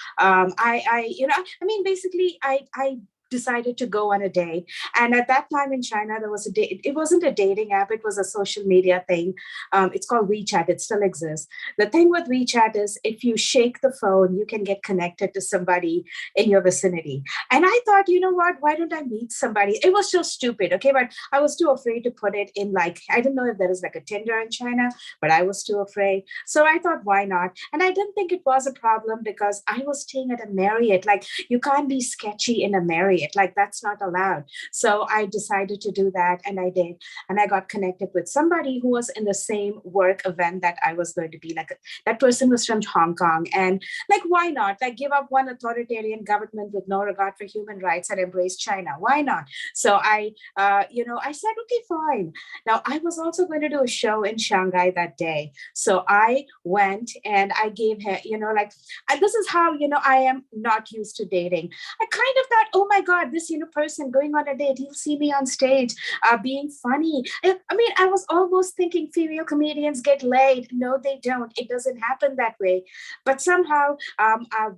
basically I decided to go on a date. And at that time in China, there was a date. It wasn't a dating app. It was a social media thing. It's called WeChat. It still exists. The thing with WeChat is if you shake the phone, you can get connected to somebody in your vicinity. And I thought, you know what? Why don't I meet somebody? It was so stupid. Okay. But I was too afraid to put it in like, I don't know if there is like a Tinder in China, but I was too afraid. So I thought, why not? And I didn't think it was a problem because I was staying at a Marriott. Like, you can't be sketchy in a Marriott. Like, that's not allowed. So I decided to do that, and I did. And I got connected with somebody who was in the same work event that I was going to be. Like, that person was from Hong Kong. And like, why not? Like, give up one authoritarian government with no regard for human rights and embrace China. Why not? So I said, okay, fine. Now, I was also going to do a show in Shanghai that day. So I went and I gave her, this is how, I am not used to dating. I kind of thought, oh my God, this, person going on a date, he'll see me on stage being funny. I was almost thinking female comedians get laid. No, they don't. It doesn't happen that way. But somehow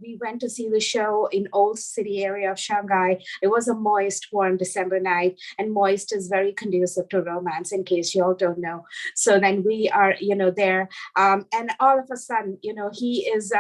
we went to see the show in Old City area of Shanghai. It was a moist, warm December night, and moist is very conducive to romance, in case you all don't know. So then we are, there, and all of a sudden, he is,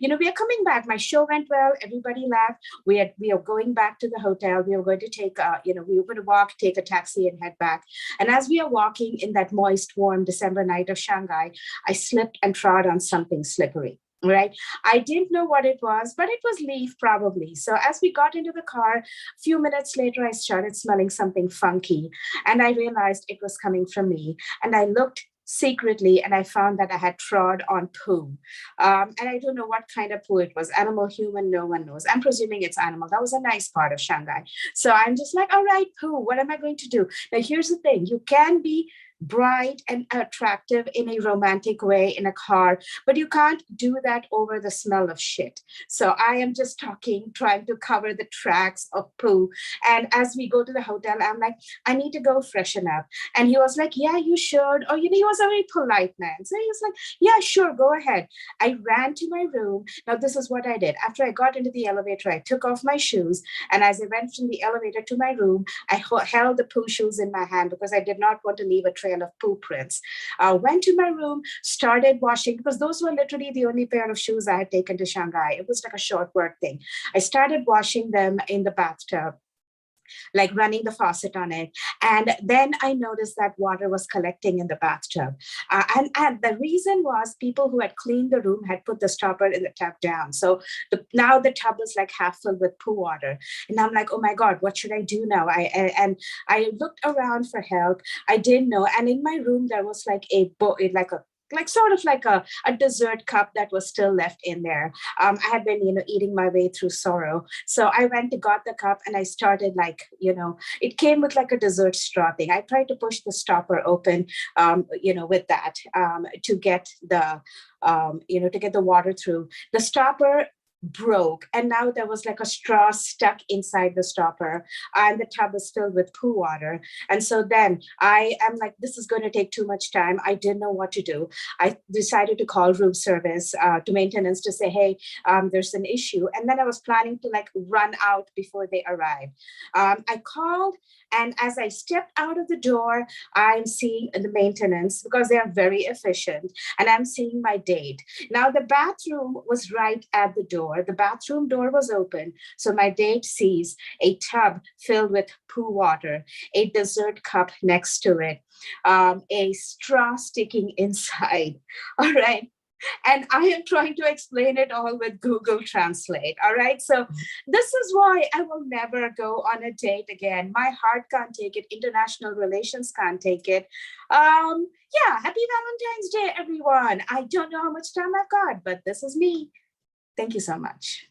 we are coming back. My show went well. Everybody laughed. We are going back to the hotel. We were going to take, we were going to walk, take a taxi and head back. And as we are walking in that moist, warm December night of Shanghai, I slipped and trod on something slippery. Right. I didn't know what it was, but it was leaf probably. So as we got into the car, a few minutes later, I started smelling something funky, and I realized it was coming from me. And I looked secretly, and I found that I had trod on poo. And I don't know what kind of poo it was, animal, human, no one knows. I'm presuming it's animal. That was a nice part of Shanghai. So I'm just like, all right, poo, what am I going to do? Now, here's the thing. You can be bright and attractive in a romantic way in a car, but you can't do that over the smell of shit. So I am just trying to cover the tracks of poo. And as we go to the hotel, I'm like, I need to go freshen up. And he was like, yeah, you should. Or, he was a very polite man. So he was like, yeah, sure, go ahead. I ran to my room. Now, this is what I did. After I got into the elevator, I took off my shoes. And as I went from the elevator to my room, I held the poo shoes in my hand because I did not want to leave a trail of poo prints. Went to my room, started washing, because those were literally the only pair of shoes I had taken to Shanghai. It was like a short work thing. I started washing them in the bathtub. like running the faucet on it. And then I noticed that water was collecting in the bathtub. And the reason was people who had cleaned the room had put the stopper in the tub down. So now the tub was like half filled with poo water. And I'm like, oh my God, what should I do now? And I looked around for help. I didn't know. And in my room, there was like sort of like a dessert cup that was still left in there. I had been, eating my way through sorrow. So I went and got the cup and I started it came with like a dessert straw thing. I tried to push the stopper open, with that to get the, to get the water through. The stopper broke, and now there was like a straw stuck inside the stopper, and the tub was filled with poo water. And so then I am like, this is going to take too much time. I didn't know what to do. I decided to call room service to maintenance to say, hey, there's an issue. And then I was planning to like run out before they arrived. I called, and as I stepped out of the door, I'm seeing the maintenance, because they are very efficient, and I'm seeing my date. Now the bathroom was right at the door. The bathroom door was open. So my date sees a tub filled with poo water, a dessert cup next to it, a straw sticking inside. All right. And I am trying to explain it all with Google Translate. All right. So this is why I will never go on a date again. My heart can't take it. International relations can't take it. Yeah. Happy Valentine's Day, everyone. I don't know how much time I've got, but this is me. Thank you so much.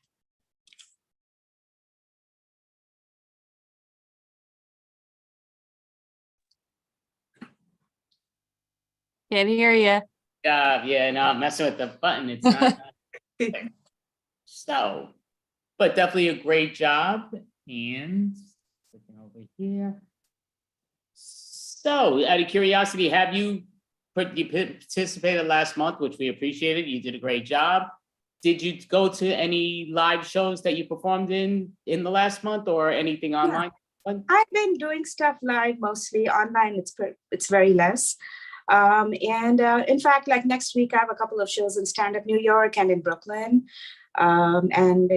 Can't hear you. Yeah, no, I'm messing with the button. It's not. So, but definitely a great job. And looking over here. So, out of curiosity, have you participated last month, which we appreciated. You did a great job. Did you go to any live shows that you performed in the last month, or anything online? Yeah. I've been doing stuff live, mostly online. It's very less. In fact, like next week, I have a couple of shows in Stand-Up New York and in Brooklyn. And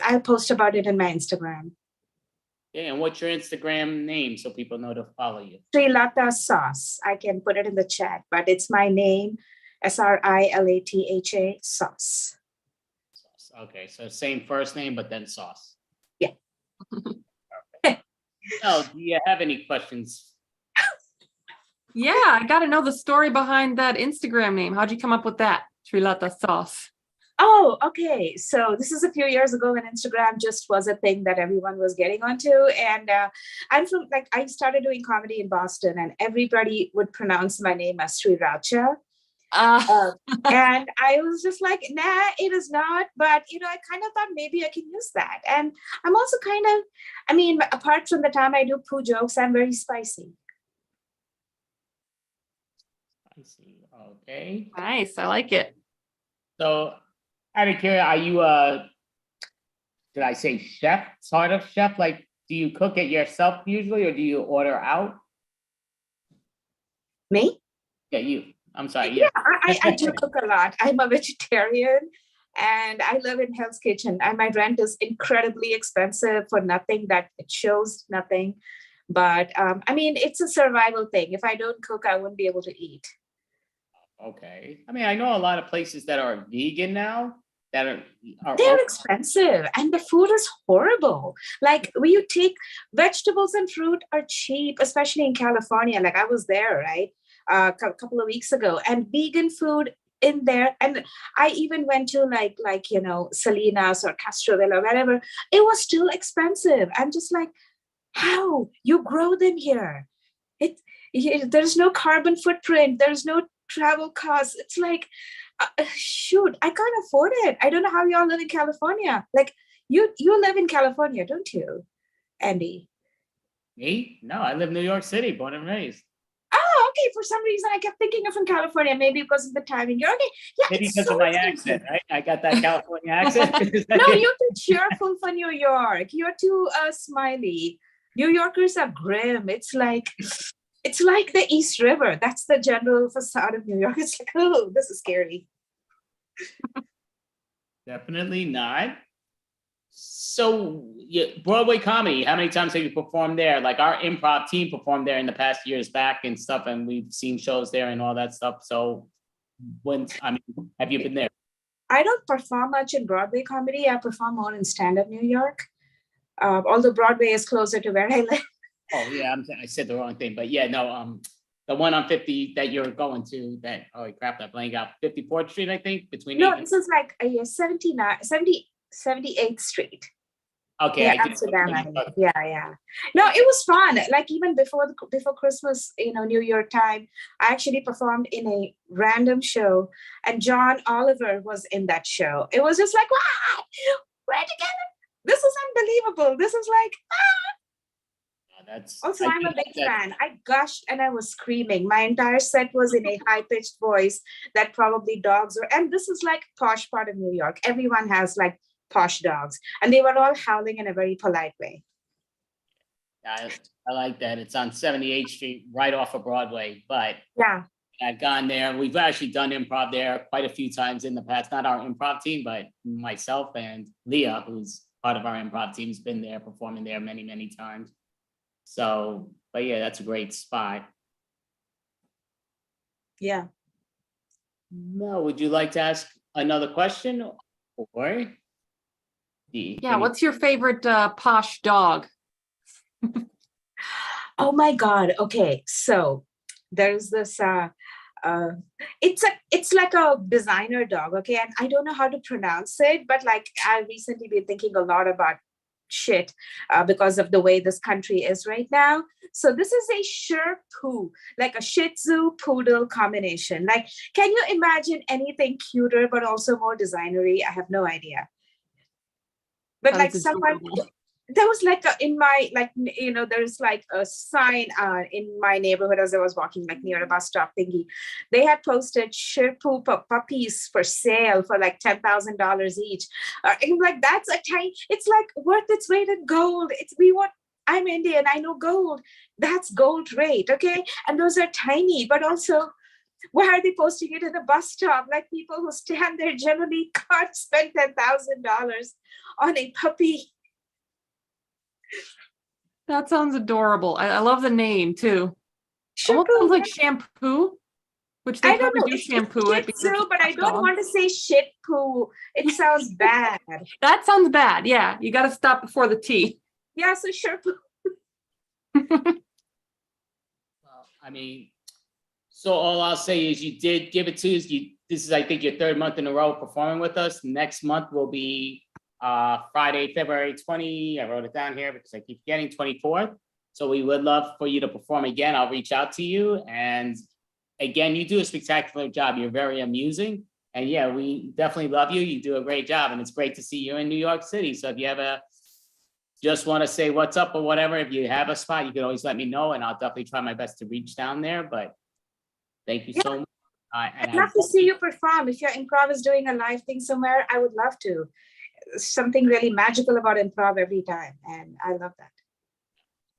I'll post about it in my Instagram. Yeah, and what's your Instagram name so people know to follow you? Srilata Sauce. I can put it in the chat, but it's my name, Srilatha Sauce. Okay, so same first name, but then sauce. Yeah. Oh, do you have any questions? Yeah, I got to know the story behind that Instagram name. How'd you come up with that? Srilata Sauce. Oh, okay. So this is a few years ago when Instagram just was a thing that everyone was getting onto. And I'm from, I started doing comedy in Boston, and everybody would pronounce my name as Sriracha. And I was just like, nah, it is not. But, I kind of thought maybe I can use that. And I'm also apart from the time I do poo jokes, I'm very spicy. Okay. Nice. I like it. So, out of curiosity, are you did I say chef? Sort of chef? Like, do you cook it yourself usually, or do you order out? Me? Yeah, you. I'm sorry. Yeah, I do cook a lot. I'm a vegetarian, and I live in Hell's Kitchen, and my rent is incredibly expensive for nothing that it shows nothing. But it's a survival thing. If I don't cook, I wouldn't be able to eat. Okay. I know a lot of places that are vegan now that are they're expensive, and the food is horrible. Like, when you take vegetables and fruit are cheap, especially in California. Like, I was there, right? A couple of weeks ago, and vegan food in there. And I even went to Salinas or Castroville or whatever. It was still expensive. I'm just like, how? You grow them here. There's no carbon footprint. There's no travel costs. It's like, shoot, I can't afford it. I don't know how y'all live in California. Like, you live in California, don't you, Andy? Me? No, I live in New York City, born and raised. Oh, okay. For some reason, I kept thinking you're from California. Maybe because of the timing. You're okay. Yeah, maybe because of my accent, right? I got that California accent. No, you're too cheerful for New York. You're too smiley. New Yorkers are grim. It's like the East River. That's the general facade of New York. It's like, oh, this is scary. Definitely not. So, yeah, Broadway comedy, how many times have you performed there? Like our improv team performed there in the past years back and stuff, and we've seen shows there and all that stuff. So have you been there? I don't perform much in Broadway comedy. I perform more in stand-up New York. Although Broadway is closer to where I live. Oh yeah, I said the wrong thing, but yeah, no, the one on 50 that you're going to that, oh crap, that blank out, 54th Street, I think, between. No, this is like 78th Street. Okay. Yeah, Amsterdam. Yeah. No, it was fun. Like even before Christmas, New Year time, I actually performed in a random show, and John Oliver was in that show. It was just like, wow, we're together. This is unbelievable. This is like, Also, I'm a big fan. I gushed and I was screaming. My entire set was in a high-pitched voice that probably dogs were. And this is like posh part of New York. Everyone has like posh dogs. And they were all howling in a very polite way. I like that. It's on 78th Street, right off of Broadway. But yeah, I've gone there. We've actually done improv there quite a few times in the past. Not our improv team, but myself and Leah, who's part of our improv team, has been there performing there many, many times. So, but yeah, that's a great spot. Yeah. Mel, would you like to ask another question? Or what's your favorite posh dog? Oh my God. Okay. So there's this it's like a designer dog, okay? And I don't know how to pronounce it, but like I recently been thinking a lot about shit because of the way this country is right now. So this is a Shih Tzu, like a Shih Tzu poodle combination. Like, can you imagine anything cuter but also more designery? I have no idea. But like someone, there was like in my, like, there's like a sign in my neighborhood as I was walking like near a bus stop thingy. They had posted Shih Tzu puppies for sale for like $10,000 each. And I'm like, that's a tiny, it's like worth its weight in gold. I'm Indian, I know gold. That's gold rate, okay? And those are tiny, but also, why are they posting it in a bus stop? Like people who stand there generally can't spend $10,000 on a puppy. That sounds adorable. I love the name too. Almost sounds like shampoo, which they probably do shampoo it. But I don't want to say shit poo. It sounds bad. That sounds bad. Yeah, you got to stop before the T. Yeah, so sure poo. Well, I mean, so all I'll say is you did give it to us. This is, I think, your third month in a row performing with us. Next month will be Friday, February 20. I wrote it down here because I keep getting 24th. So we would love for you to perform again. I'll reach out to you. And again, you do a spectacular job. You're very amusing. And yeah, we definitely love you. You do a great job. And it's great to see you in New York City. So if you ever just want to say what's up or whatever, if you have a spot, you can always let me know. And I'll definitely try my best to reach down there. But thank you so much. I'd love to see you perform. If your improv is doing a live thing somewhere, I would love to. Something really magical about improv every time. And I love that.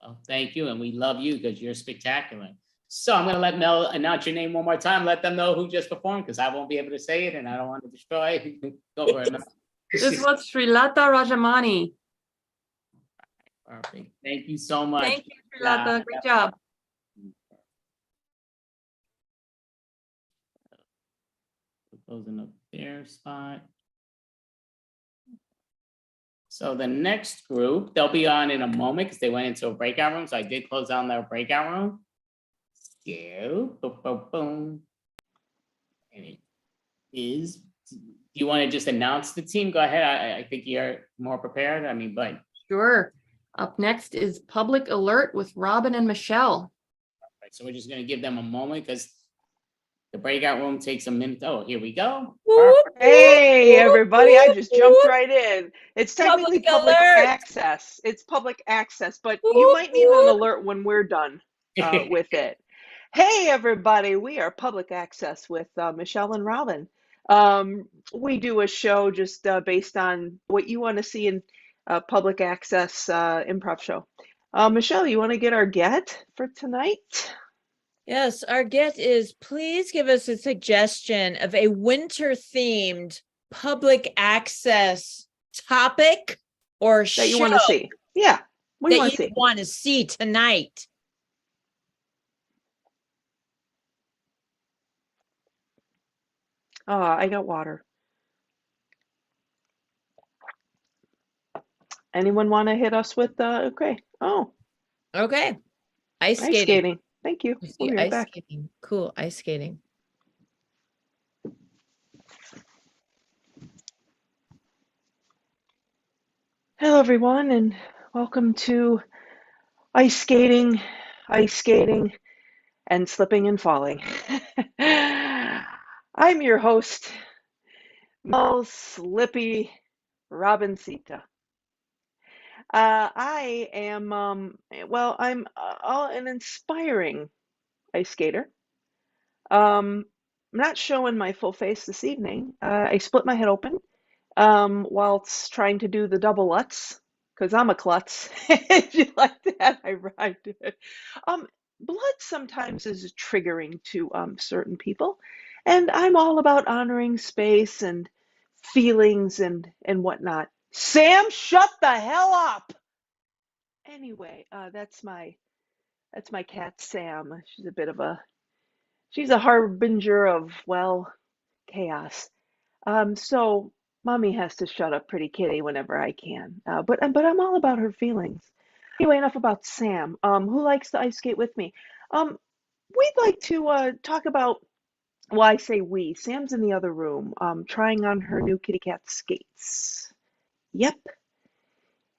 Well, thank you. And we love you because you're spectacular. So I'm going to let Mel announce your name one more time. Let them know who just performed because I won't be able to say it and I don't want to destroy. Go for it, Mel. This was Srilata Rajamani. Perfect. Thank you so much. Thank you, Srilata. Great job. Closing up their spot. So the next group, they'll be on in a moment because they went into a breakout room. So I did close down their breakout room. So, boom, boom, boom. And it is, do you want to just announce the team? Go ahead. I think you're more prepared. I mean, but. Sure. Up next is Public Alert with Robin and Michelle. Right, so we're just going to give them a moment because the breakout room takes a minute. Oh, here we go. Hey, everybody. I just jumped right in. It's technically public access. It's public access, but you might need an alert when we're done with it. Hey, everybody. We are public access with Michelle and Robin. We do a show just based on what you want to see in public access improv show. Michelle, you want to get our get for tonight? Yes, our get is please give us a suggestion of a winter-themed public access topic or that you show want to see. Yeah. What do you that want to you see? want to see tonight? I got water. Anyone want to hit us with okay? Oh, Okay. Ice ice skating. skating. Thank you. You see We'll be right ice back. skating. Cool. Ice skating. Hello, everyone, and welcome to ice skating, and slipping and falling. I'm your host, Mel Slippy Robincita. I am, I'm an inspiring ice skater. I'm not showing my full face this evening. I split my head open whilst trying to do the double Lutz, because I'm a klutz. If you like that, I rhymed it. Blood sometimes is triggering to certain people, and I'm all about honoring space and feelings and whatnot. Sam, shut the hell up. Anyway, that's my cat Sam. She's a harbinger of, well, chaos. So mommy has to shut up pretty kitty whenever I can. But I'm all about her feelings. Anyway, enough about Sam. Who likes to ice skate with me? We'd like to talk about, well, I say we. Sam's in the other room, trying on her new kitty cat skates. Yep,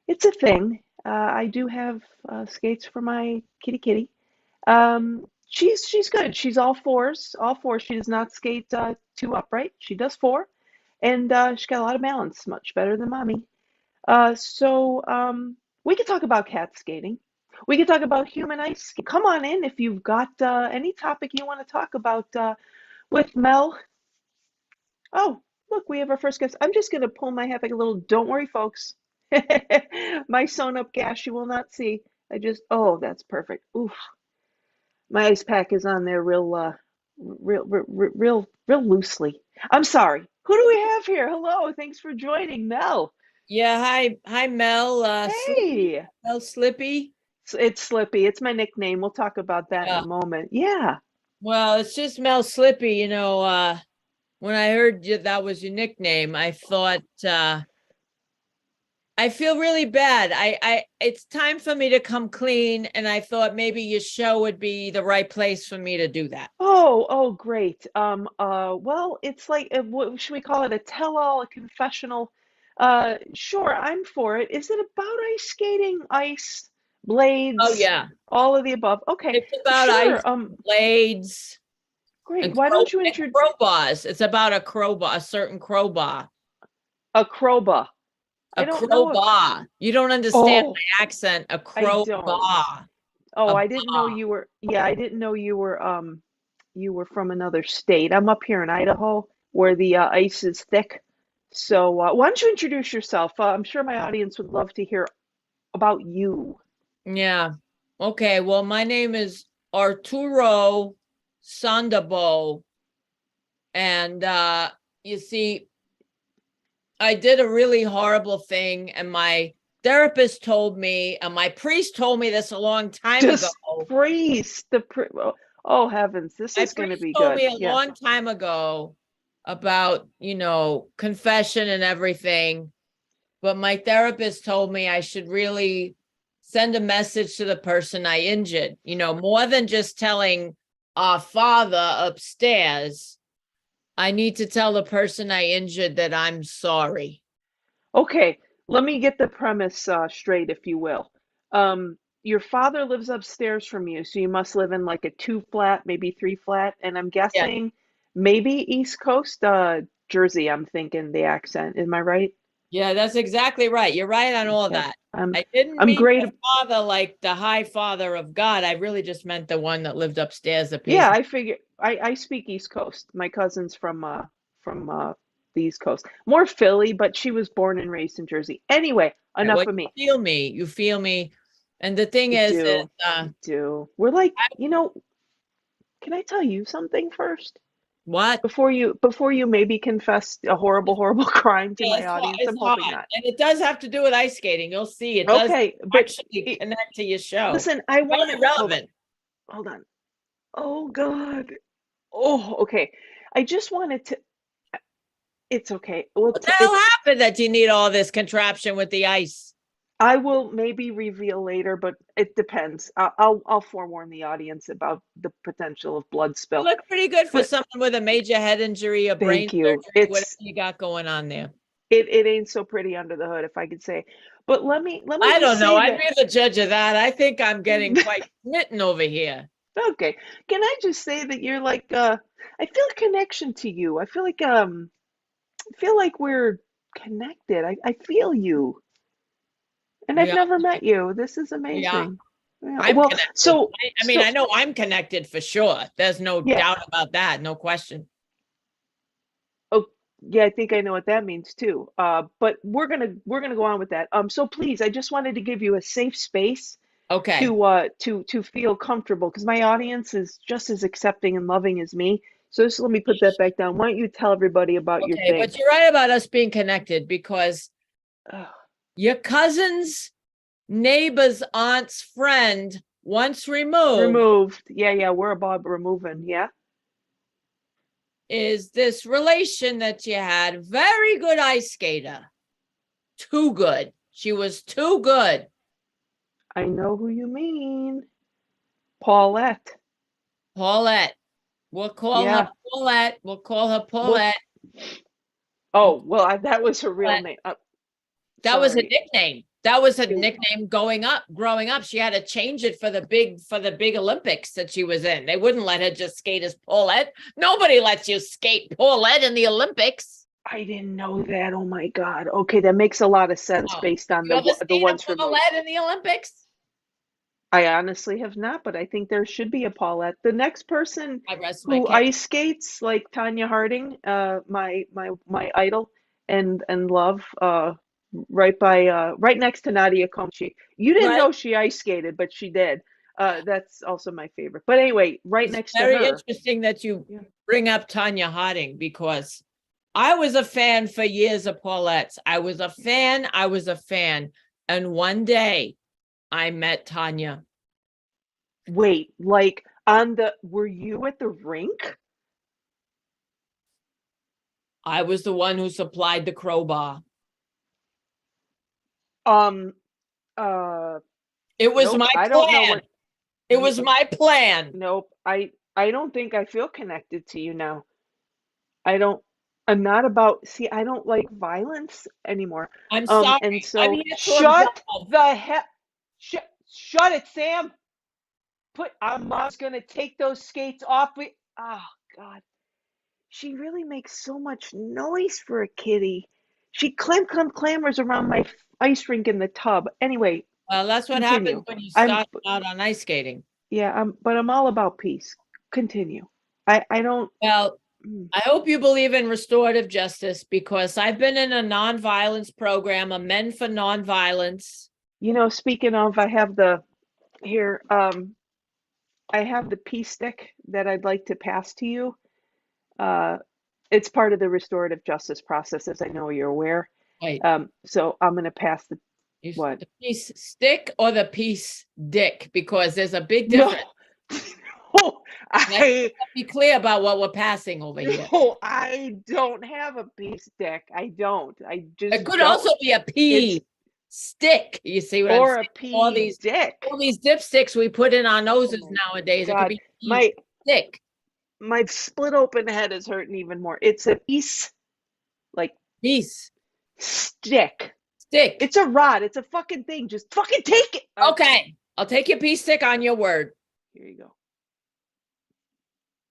it's a thing. I do have skates for my kitty. She's good. She's all fours, all four. She does not skate two upright. She does four, and she's got a lot of balance, much better than mommy. So we could talk about cat skating. We could talk about human ice skating. Come on in if you've got any topic you want to talk about with Mel. Oh, look, we have our first guest. I'm just going to pull my hat back a little. Don't worry, folks. My sewn up gash you will not see. Oh, that's perfect. Oof. My ice pack is on there real loosely. I'm sorry. Who do we have here? Hello, thanks for joining, Mel. Yeah, hi Mel. Slippy. Hey, Mel Slippy. it's Slippy. It's my nickname. We'll talk about that in a moment. Yeah. Well, it's just Mel Slippy. When I heard that was your nickname, I thought I feel really bad. It's time for me to come clean, and I thought maybe your show would be the right place for me to do that. Oh, great. Well, it's like, what should we call it? A tell-all, a confessional. Sure, I'm for it. Is it about ice skating, ice, blades? Oh yeah, all of the above. Okay, it's about sure. ice, blades. Great. Why don't you introduce crowbars? It's about a crowbar, a certain crowbar. A crowbar. A crowbar. You don't understand Oh, my accent. A I don't. crowbar. Oh, A I didn't know bar. you were. Yeah, I didn't know you were from another state. I'm up here in Idaho where the ice is thick. So why don't you introduce yourself? I'm sure my audience would love to hear about you. Yeah. Okay. Well, my name is Arturo Sandoval. And you see, I did a really horrible thing, and my therapist told me, and my priest told me this a long time ago. Priest, oh heavens, this is going to be told good. me a long time ago about, confession and everything. But my therapist told me I should really send a message to the person I injured, more than just telling our father upstairs. I need to tell the person I injured that I'm sorry. Okay, let me get the premise straight, if you will. Your father lives upstairs from you, so you must live in like a 2-flat, maybe 3-flat, and I'm guessing maybe East Coast, Jersey, I'm thinking the accent. Am I right? Yeah, that's exactly right. You're right on all that. I didn't I'm mean great. the father like the high father of God. I really just meant the one that lived upstairs. Yeah, I figure I speak East Coast. My cousin's from the East Coast. More Philly, but she was born and raised in Jersey. Anyway, enough of me. You feel me. And the thing I is, do. We're like, can I tell you something first? What? Before you maybe confess a horrible crime to Yeah, my it's hard, audience. it's I'm hoping hard. not. And it does have to do with ice skating. You'll see. It does Okay, but actually connect to your show. listen, I want Very to relevant. hold on. Oh God. Oh, okay. I just wanted to. It's okay. Well, What the hell happened that you need all this contraption with the ice? I will maybe reveal later, but it depends. I'll forewarn the audience about the potential of blood You spill. look pretty good for But someone with a major head injury, a brain thank you. surgery, whatever you got going on there. It ain't so pretty under the hood, if I could say. But let me I just don't know. say I'd that. be the judge of that. I think I'm getting quite smitten over here. Okay. Can I just say that you're like I feel a connection to you. I feel like we're connected. I feel you. And I've Yeah, never met you. This is yeah. amazing. Yeah. I'm Well, connected. so I mean, so I know I'm connected for sure. There's no yeah. doubt about that. No question. Oh, yeah, I think I know what that means too. But we're gonna go on with that. So please, I just wanted to give you a safe space Okay. to feel comfortable because my audience is just as accepting and loving as me. So just let me put that back down. Why don't you tell everybody about your Okay, thing? but you're right about us being connected because your cousin's neighbor's aunt's friend once Removed. Yeah, we're above removing. Yeah. is this relation that you had. Very good ice skater. Too good. She was too good. I know who you mean. Paulette. Paulette. We'll call Yeah. her Paulette. We'll call her Well, Paulette. oh, well, that was her real Paulette. name. That was a Sorry. nickname. That was a nickname growing up. She had to change it for the big Olympics that she was in. They wouldn't let her just skate as Paulette. Nobody lets you skate Paulette in the Olympics. I didn't know that. Oh my God. Okay, that makes a lot of sense Oh, based on you ever the skated ones from. Paulette in the Olympics? I honestly have not, but I think there should be a Paulette. The next person I rest my who case. ice skates, like Tanya Harding, my idol and love, right next to Nadia Comaneci. You didn't Right. know she ice skated, but she did. That's also my favorite. But anyway, right It's next to very her. interesting that you bring up Tanya Harding because I was a fan for years of Paulette's. I was a fan. And one day I met Tanya. Wait, were you at the rink? I was the one who supplied the crowbar. It was Nope, my I don't know plan. what. It was my plan. Nope, I don't think I feel connected to you now. I'm not about, see, I don't like violence anymore. I'm sorry. And I'm so here to shut absolve. the hell, shut it, Sam. Mom's gonna take those skates off. Oh God, she really makes so much noise for a kitty. She clambers around my ice rink in the tub. Anyway, Well, that's what continue. happens when you I'm, start out on ice skating. yeah, but I'm all about peace. Continue. I don't. Well, I hope you believe in restorative justice because I've been in a nonviolence program, a Men for Nonviolence. You know, speaking of, I have here, I have the peace stick that I'd like to pass to you. It's part of the restorative justice process, as I know you're aware. Wait. So I'm going to pass what? The peace stick or the peace dick? Because there's a big difference. No, Let's be clear about what we're passing over here. No, I don't have a peace stick. I don't. I just. It could also be a pea stick. You see what I'm Or saying? a pea dick. All these dipsticks we put in our noses nowadays. It could God, be pea stick. My split open head is hurting even more. It's a peace, like peace stick. Stick. It's a rod. It's a fucking thing. Just fucking take it. Okay, I'll take your pea stick on your word. Here you go.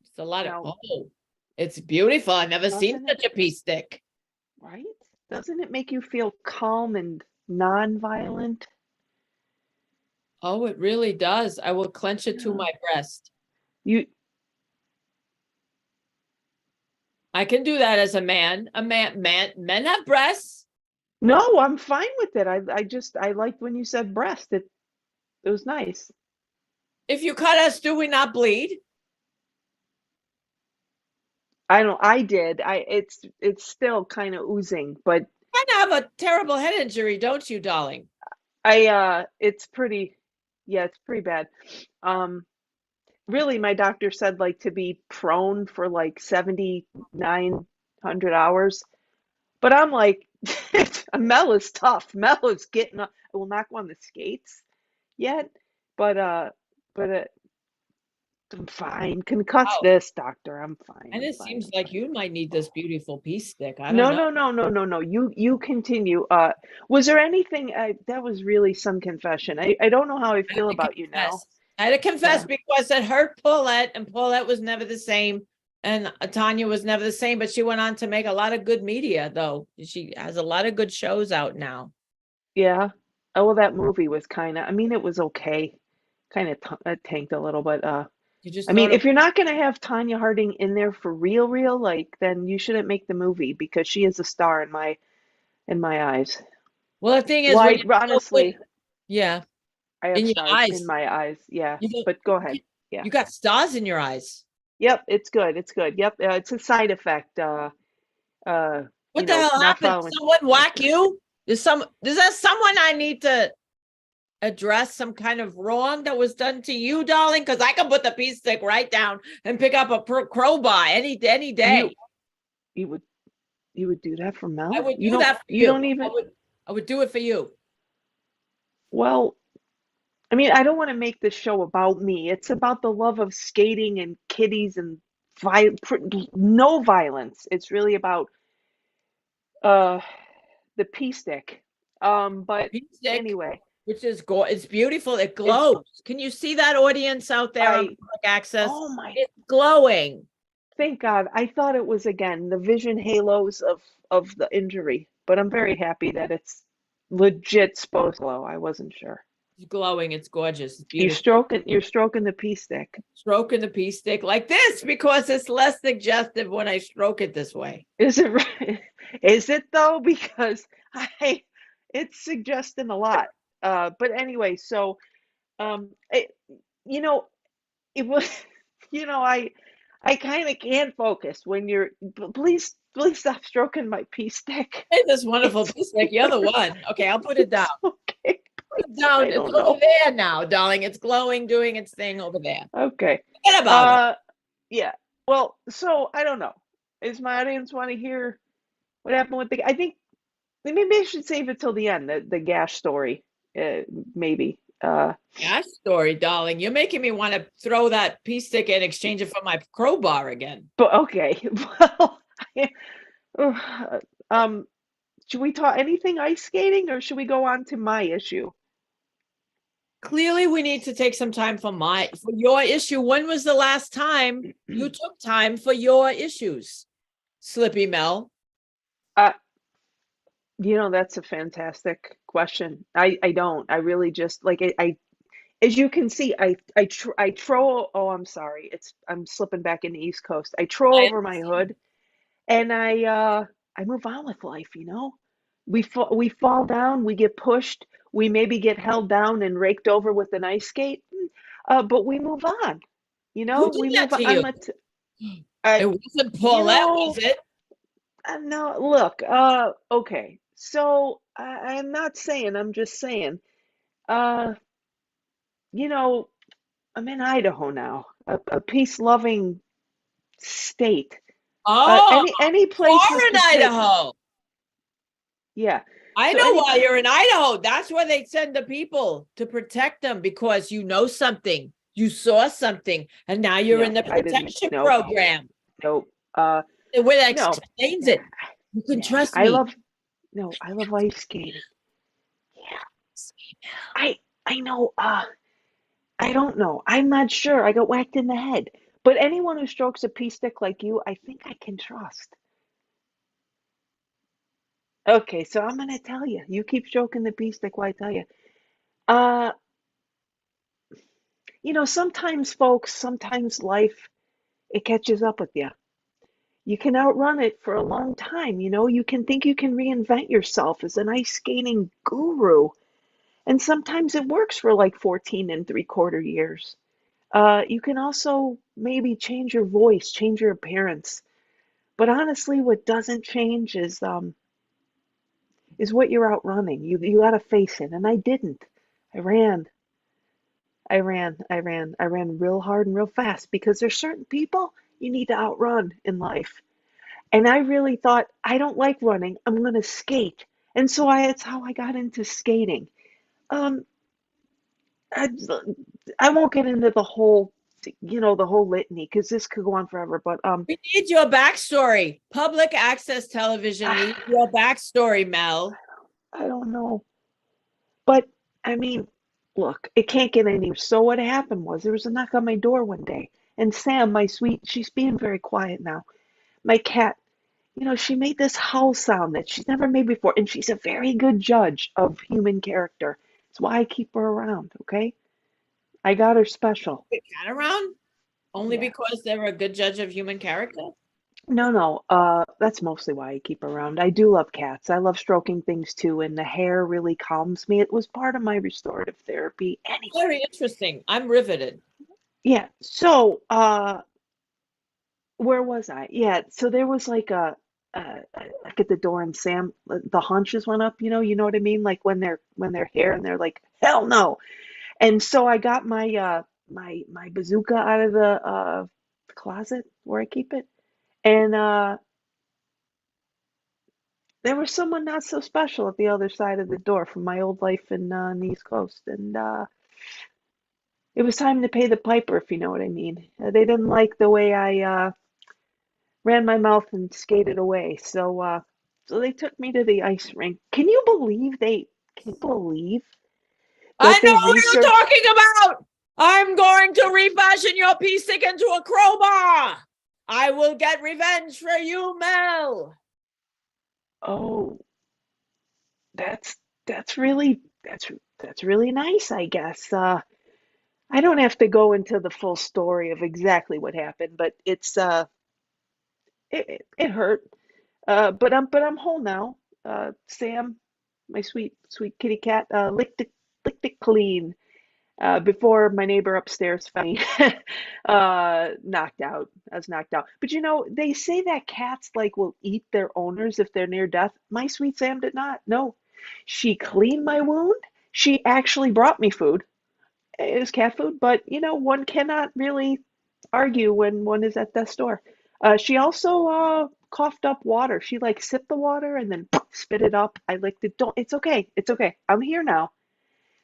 It's a lot of. Oh, it's beautiful. I've never seen such a pea stick. Right? Doesn't it make you feel calm and non-violent? Oh, it really does. I will clench it to my breast. I can do that as a man. Men have breasts. No, I'm fine with it. I liked when you said breast. It was nice. If you cut us, do we not bleed? I did. It's still kind of oozing, but You kind of have a terrible head injury, don't you, darling? it's pretty, yeah, it's pretty bad. Really, my doctor said like to be prone for like 7,900 hours. But I'm like, Mel is tough. Mel is getting up. I will not go on the skates yet, but I'm fine. Concuss Wow. this, doctor. I'm fine. And I'm it fine. seems like you might need this beautiful peace stick. I No, don't know. no. You continue. Was there anything that was really some confession? I don't know how I feel about you now. I had to confess because it hurt Paulette, and Paulette was never the same, and Tanya was never the same. But she went on to make a lot of good media, though. She has a lot of good shows out now. Yeah. Oh, well, that movie was kind of. I mean, it was okay. Kind of tanked a little, but You just I mean, thought if you're not going to have Tanya Harding in there for real, like, then you shouldn't make the movie because she is a star in my eyes. Well, the thing is, Like, honestly, yeah, I have in your stars in eyes. my eyes. Yeah, You but go ahead. Yeah. You got stars in your eyes. Yep, it's good. It's good. Yep, it's a side effect. What the hell not happened? following. Someone whack you? Is that someone I need to address some kind of wrong that was done to you, darling? Because I can put the peace stick right down and pick up a crowbar any day. You would do that for Mel? I would You do don't. that for You you. don't even. I would do it for you. Well, I mean, I don't want to make this show about me. It's about the love of skating and kitties and no violence. It's really about uh the pea stick. But Peace stick, anyway, which is it's beautiful. It glows. Can you see that, audience out there on public access? Oh my! It's glowing. Thank God. I thought it was again the vision halos of the injury, but I'm very happy that it's legit supposed to glow. I wasn't sure. It's glowing. It's gorgeous. It's beautiful. You're stroking the pea stick. Stroking the pea stick like this because it's less suggestive when I stroke it this way. Is it right? Is it though? Because it's suggesting a lot. But anyway, so it, you know, it was, I kind of can't focus when you're. Please stop stroking my pea stick. Hey, this wonderful pea stick. You're the one. Okay, I'll put it down. Okay. Put it down. I It's don't over know. there now, darling. It's glowing, doing its thing over there. Okay. Forget about it. Yeah. Well, so I don't know. Does my audience want to hear what happened with the? I think maybe I should save it till the end. The gash story, maybe. Gash story, darling. You're making me want to throw that pea stick and exchange it for my crowbar again. But okay. Well, should we talk anything ice skating, or should we go on to my issue? Clearly, we need to take some time for your issue. When was the last time you took time for your issues, Slippy Mel? That's a fantastic question. I don't. I really just like I as you can see, I troll. Oh, I'm sorry. I'm slipping back in the East Coast. I troll over my hood, and I move on with life. We fall down, we get pushed, we maybe get held down and raked over with an ice skate, but we move on. Who did We that move to on. you? It wasn't Paulette, was it? No, look. Okay. So I'm not saying. I'm just saying. Uh, I'm in Idaho now, a peace-loving state. Oh, any place you're with in the Idaho. Yeah. I So know any why pla- you're in Idaho. That's where they send the people to protect them because you know something, you saw something, and now you're in No, the I didn't. protection No. program. Nope. The way that No. explains it. You can trust I me. love ice skating. Yeah. I know. I don't know. I'm not sure. I got whacked in the head. But anyone who strokes a pea stick like you, I think I can trust. Okay, so I'm gonna tell you. You keep stroking the pea stick while I tell you. Uh, sometimes life it catches up with you. You can outrun it for a long time. You can think you can reinvent yourself as an ice skating guru. And sometimes it works for like 14 and 3/4 years. You can also maybe change your voice, change your appearance. But honestly, what doesn't change is what you're out running. You got to face it, and I didn't. I ran. I ran real hard and real fast because there's certain people you need to outrun in life. And I really thought, I don't like running. I'm going to skate. And so that's how I got into skating. Um, I, I won't get into the whole litany because this could go on forever. But We need your backstory. Public access television needs your backstory, Mel. I don't know. But I mean, look, it can't get any. So what happened was there was a knock on my door one day, and Sam, my sweet, she's being very quiet now. My cat, she made this howl sound that she's never made before, and she's a very good judge of human character. That's why I keep her around, okay? I got her special. The cat around? Only Yeah. because they're a good judge of human character? No, that's mostly why I keep her around. I do love cats. I love stroking things too, and the hair really calms me. It was part of my restorative therapy. Anyway, Very interesting. I'm riveted. yeah. So, where was I? Yeah. So there was like like at the door, and Sam, the haunches went up. You know what I mean? Like when they're here, and they're like, hell no. And so I got my bazooka out of the closet where I keep it, and there was someone not so special at the other side of the door from my old life in the East Coast, and it was time to pay the piper, if you know what I mean. They didn't like the way I ran my mouth and skated away, so they took me to the ice rink. Can you believe I that they know what you're researched? talking about. I'm going to refashion your pea stick into a crowbar. I will get revenge for you, Mel. Oh, that's really nice, I guess. I don't have to go into the full story of exactly what happened, but it hurt. But I'm whole now. Sam, my sweet kitty cat, licked it clean before my neighbor upstairs found me knocked out. I was knocked out. But they say that cats like will eat their owners if they're near death. My sweet Sam did not. No, she cleaned my wound. She actually brought me food. It was cat food, but one cannot really argue when one is at death's door. She also coughed up water. She like sipped the water and then spit it up. I licked it. Don't. It's okay. It's okay. I'm here now.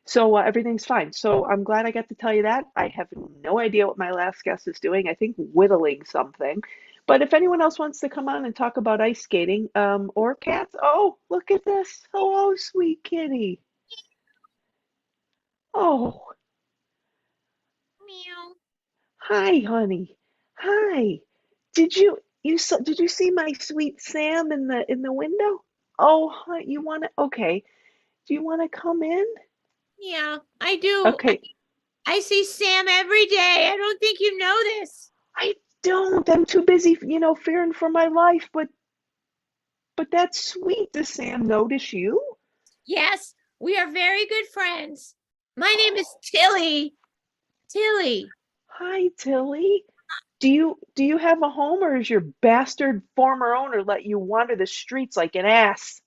So everything's fine. So I'm glad I got to tell you that. I have no idea what my last guest is doing. I think whittling something. But if anyone else wants to come on and talk about ice skating, or cats, oh, look at this. Hello, sweet kitty. Oh, Meow. hi, honey. Hi. Did you see my sweet Sam in the window? Oh, you want to? Okay. Do you want to come in? Yeah, I do. Okay. I see Sam every day. I don't think you know this. I don't. I'm too busy, fearing for my life. But that's sweet. Does Sam notice you? Yes, we are very good friends. My name is Tilly. Tilly. Hi, Tilly. Do you have a home, or is your bastard former owner let you wander the streets like an ass?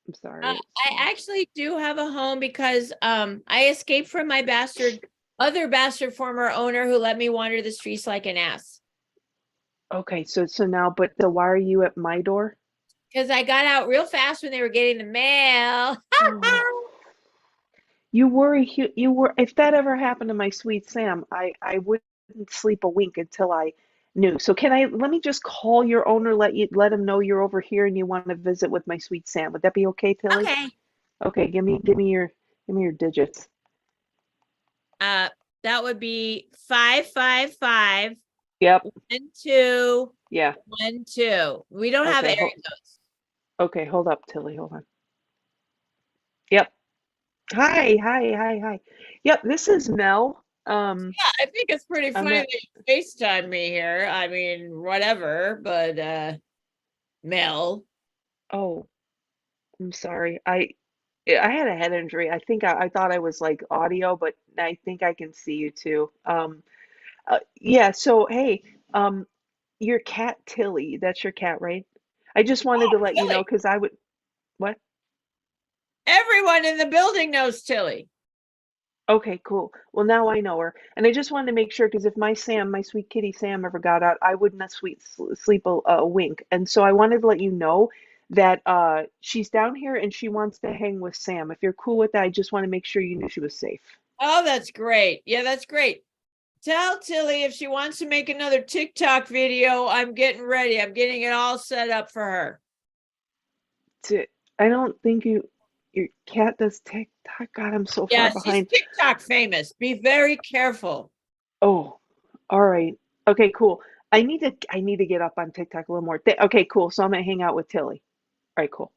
I'm sorry. I actually do have a home because I escaped from my other bastard former owner who let me wander the streets like an ass. Okay, so now, but so why are you at my door? Because I got out real fast when they were getting the mail. You were. If that ever happened to my sweet Sam, I wouldn't sleep a wink until I knew. So let me just call your owner, let him know you're over here and you want to visit with my sweet Sam. Would that be okay, Tilly? Okay. Okay, give me your digits. That would be 555. Yep. 12. Yeah. 12. We don't have Okay, area codes. Okay, hold up, Tilly. Hold on. Yep. Hi. Yep, this is Mel. Yeah, I think it's pretty I'm funny at- that you FaceTime me here. I mean, whatever, but Mel. Oh, I'm sorry. I had a head injury. I think I thought I was like audio, but I think I can see you too. Yeah, so hey, um your cat Tilly. That's your cat, right? I just wanted to let you know because I would. What? Everyone in the building knows Tilly. Okay, cool. Well, now I know her, and I just wanted to make sure because if my Sam, my sweet kitty Sam, ever got out, I wouldn't have sleep a wink. And so I wanted to let you know that she's down here and she wants to hang with Sam. If you're cool with that, I just want to make sure you knew she was safe. Oh, that's great. Yeah, that's great. Tell Tilly if she wants to make another TikTok video, I'm getting ready. I'm getting it all set up for her. I don't think your cat does TikTok. God, I'm so far Yeah, behind. she's TikTok famous. Be very careful. Oh, all right. Okay, cool. I need to get up on TikTok a little more. Okay, cool. So I'm gonna hang out with Tilly. All right, cool.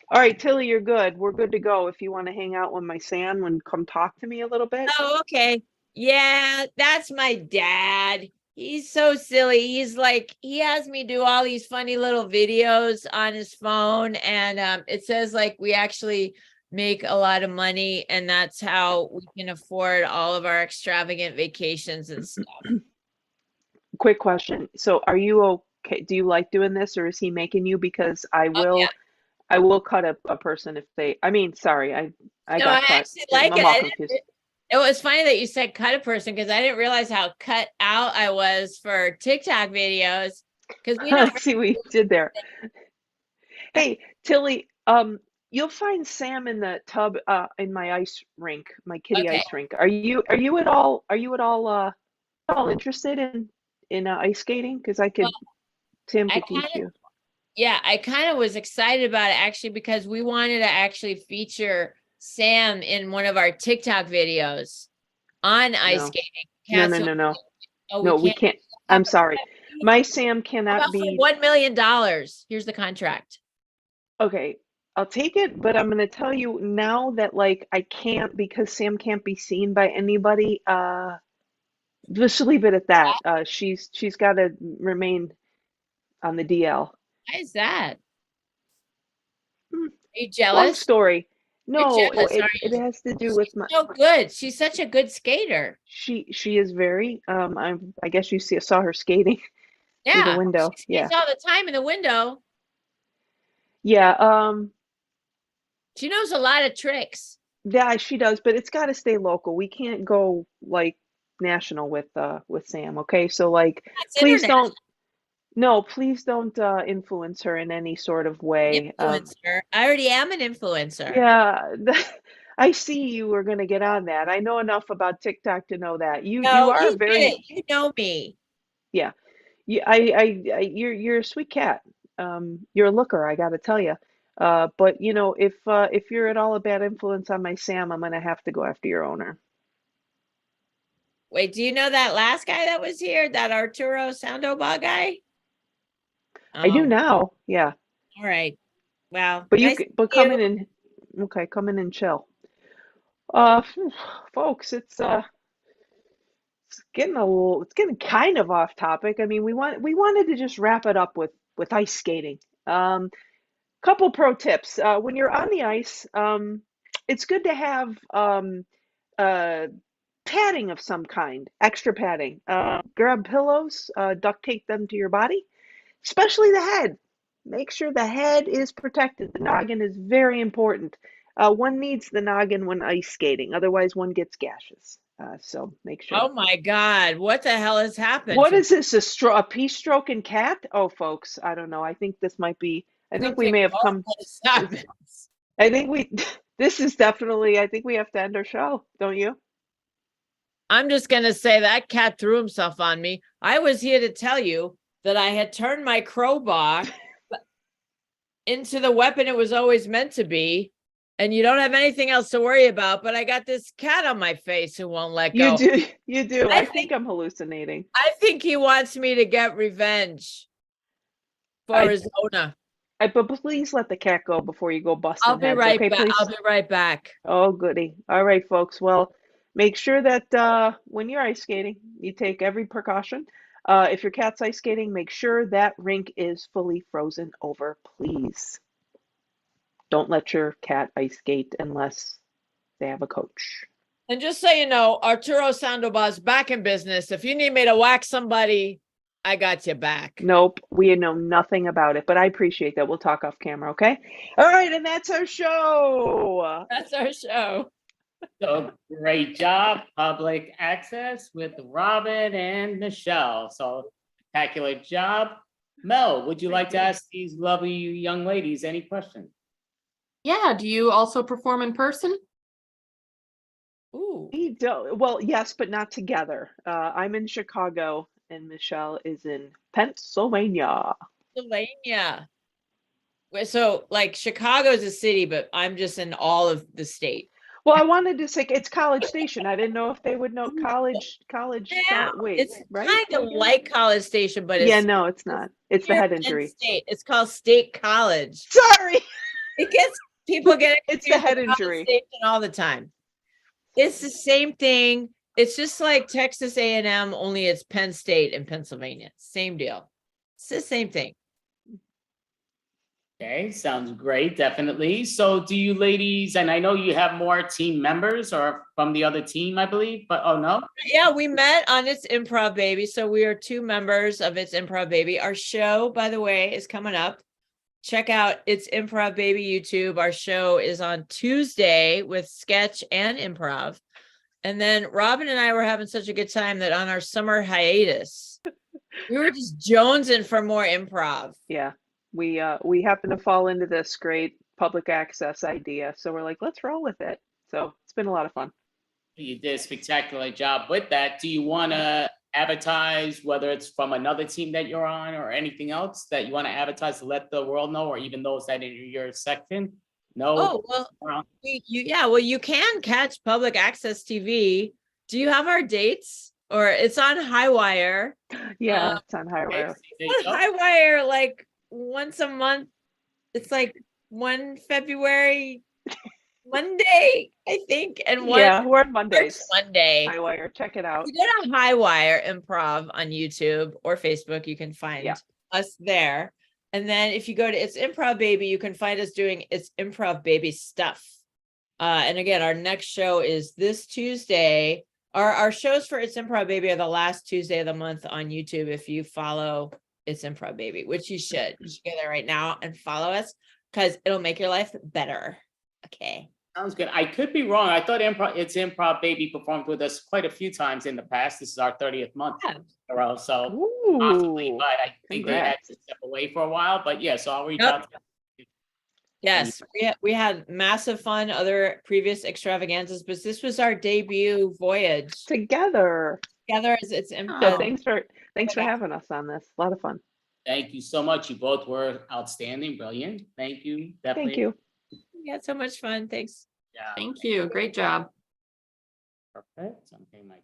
All right, Tilly, you're good. We're good to go. If you want to hang out with my Sam and come talk to me a little bit. Oh, okay. Yeah, that's my dad. He's so silly. He's like, he has me do all these funny little videos on his phone. And it says like we actually make a lot of money, and that's how we can afford all of our extravagant vacations and stuff. Quick question. So are you okay? Do you like doing this, or is he making you? Because I will cut a person if they, I mean, sorry, I No, got I cut. actually like I'm it. all confused. It was funny that you said cut a person because I didn't realize how cut out I was for TikTok videos. Because we don't See what you did there. Hey, Tilly, you'll find Sam in the tub in my ice rink, my kitty Okay. ice rink. Are you at all interested in ice skating? Because Sam could teach you. Yeah, I kind of was excited about it actually because we wanted to actually feature Sam in one of our TikTok videos on ice skating. No. Oh, No, we can't. I'm sorry. My Sam How cannot about for be. $1 million? Here's the contract. Okay, I'll take it, but I'm gonna tell you now that like I can't because Sam can't be seen by anybody. Just leave it at that. She's got to remain on the DL. Why is that? Hmm. Are you Long jealous? story. You're No, jealous, it aren't you? has to do with my. So good. She's such a good skater. She is very. I guess you saw her skating through the Yeah, window. she Yeah. skates all the time in the window. Yeah. She knows a lot of tricks. Yeah, she does, but it's got to stay local. We can't go like national with Sam, okay? So like That's please internet. don't no, please don't influence her in any sort of way. Influencer. I already am an influencer. Yeah, I see you were going to get on that. I know enough about TikTok to know that. You No, are you very did it. You know me. yeah. You're a sweet cat. You're a looker, I got to tell you. But you know, if you're at all a bad influence on my Sam, I'm going to have to go after your owner. Wait, do you know that last guy that was here? That Arturo Sandoval guy? I do Oh, now. Yeah. all right. Well, But nice to meet come you. in and okay, come in and chill. Folks, it's it's getting kind of off topic. I mean, we wanted to just wrap it up with ice skating. Couple pro tips. When you're on the ice, it's good to have uh padding of some kind, extra padding. Grab pillows, duct tape them to your body, especially the head. Make sure the head is protected. The noggin is very important. One needs the noggin when ice skating, otherwise one gets gashes. So make sure. Oh my God, what the hell has happened? What is this? A peace stroking cat? Oh, folks, I don't know. I think this might be. I think we may have come. I think we. This is definitely. I think we have to end our show. Don't you? I'm just going to say that cat threw himself on me. I was here to tell you that I had turned my crowbar into the weapon it was always meant to be. And you don't have anything else to worry about, but I got this cat on my face who won't let go. You do. I think I'm hallucinating. I think he wants me to get revenge for his owner. But please let the cat go before you go busting I'll be heads. right Okay, back. please. I'll be right back. Oh, goody. All right, folks. Well, make sure that when you're ice skating, you take every precaution. If your cat's ice skating, make sure that rink is fully frozen over, please. Don't let your cat ice skate unless they have a coach. And just so you know, Arturo Sandoval's back in business. If you need me to whack somebody I got you back. Nope, we know nothing about it, but I appreciate that. We'll talk off camera, okay? All right, and that's our show. That's our show. So great job, public access with Robin and Michelle. So spectacular job. Mel, would you like to ask these lovely young ladies any questions? Yeah, do you also perform in person? Ooh. We don't, well, yes, but not together. I'm in Chicago and Michelle is in Pennsylvania. Pennsylvania. So like Chicago's a city, but I'm just in all of the state. Well, I wanted to say it's College Station. I didn't know if they would know college. Yeah, Wait, it's right? kind of like College Station, but Yeah, it's no, it's not. It's the near head Penn injury. State. It's called State College. Sorry. It gets people get It's the head confused with College injury. Station all the time. It's the same thing. It's just like Texas A&M, only it's Penn State in Pennsylvania. Same deal. It's the same thing. Okay, sounds great, definitely. So do you ladies, and I know you have more team members or from the other team, I believe, but oh no? Yeah, we met on It's Improv Baby. So we are 2 members of It's Improv Baby. Our show, by the way, is coming up. Check out It's Improv Baby YouTube. Our show is on Tuesday with sketch and improv. And then Robin and I were having such a good time that on our summer hiatus, we were just jonesing for more improv. Yeah, we happen to fall into this great public access idea, so we're like, let's roll with it. So it's been a lot of fun. You did a spectacular job with that. Do you want to advertise, whether it's from another team that you're on or anything else that you want to advertise to let the world know, or even those that in your section? No. Oh, well, you can catch public access TV. Do you have our dates? Or it's on Highwire. Yeah, it's on Highwire. Highwire, like once a month. It's like 1 February Monday, I think. And Yeah, we're on Mondays. Monday. Highwire, check it out. You go to Highwire Improv on YouTube or Facebook, you can find us there. And then if you go to It's Improv Baby, you can find us doing It's Improv Baby stuff. And again, our next show is this Tuesday. Our shows for It's Improv Baby are the last Tuesday of the month on YouTube. If you follow It's Improv Baby, which you should go there right now and follow us because it'll make your life better. Okay. Sounds good. I could be wrong. I thought It's Improv Baby performed with us quite a few times in the past. This is our 30th month in a row, so possibly, but I think they had to step away for a while. But yeah, so I'll reach out to them. Yes, we had massive fun other previous extravaganzas, but this was our debut voyage together. Together as It's So Improv. thanks for having us on this. A lot of fun. Thank you so much. You both were outstanding, brilliant. Thank you. Definitely. Thank you. We had so much fun. Thanks. Yeah. Thank you. Great job. Perfect. So I'm getting my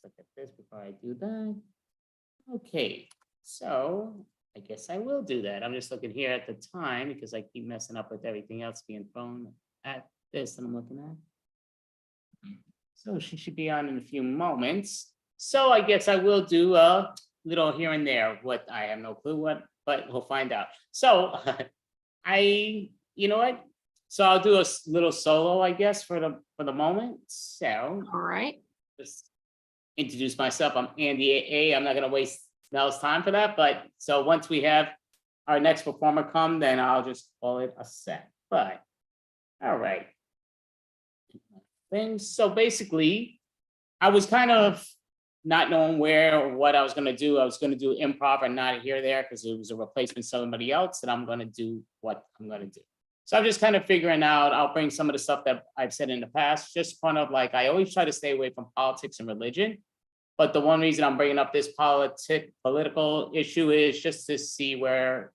look at this before I do that. Okay, so I guess I will do that. I'm just looking here at the time because I keep messing up with everything else being thrown at this that I'm looking at. So she should be on in a few moments. So I guess I will do a little here and there. What I have no clue what, but we'll find out. So you know what? So I'll do a little solo, I guess, for the moment. So all right. Just introduce myself. I'm Andy A. I'm not gonna waste Mel's time for that, but so once we have our next performer come, then I'll just call it a set. But all right. So basically, I was kind of not knowing where or what I was gonna do. I was gonna do improv or not here there because it was a replacement for somebody else, and I'm gonna do what I'm gonna do. So I'm just kind of figuring out, I'll bring some of the stuff that I've said in the past, just kind of like, I always try to stay away from politics and religion. But the one reason I'm bringing up this political issue is just to see where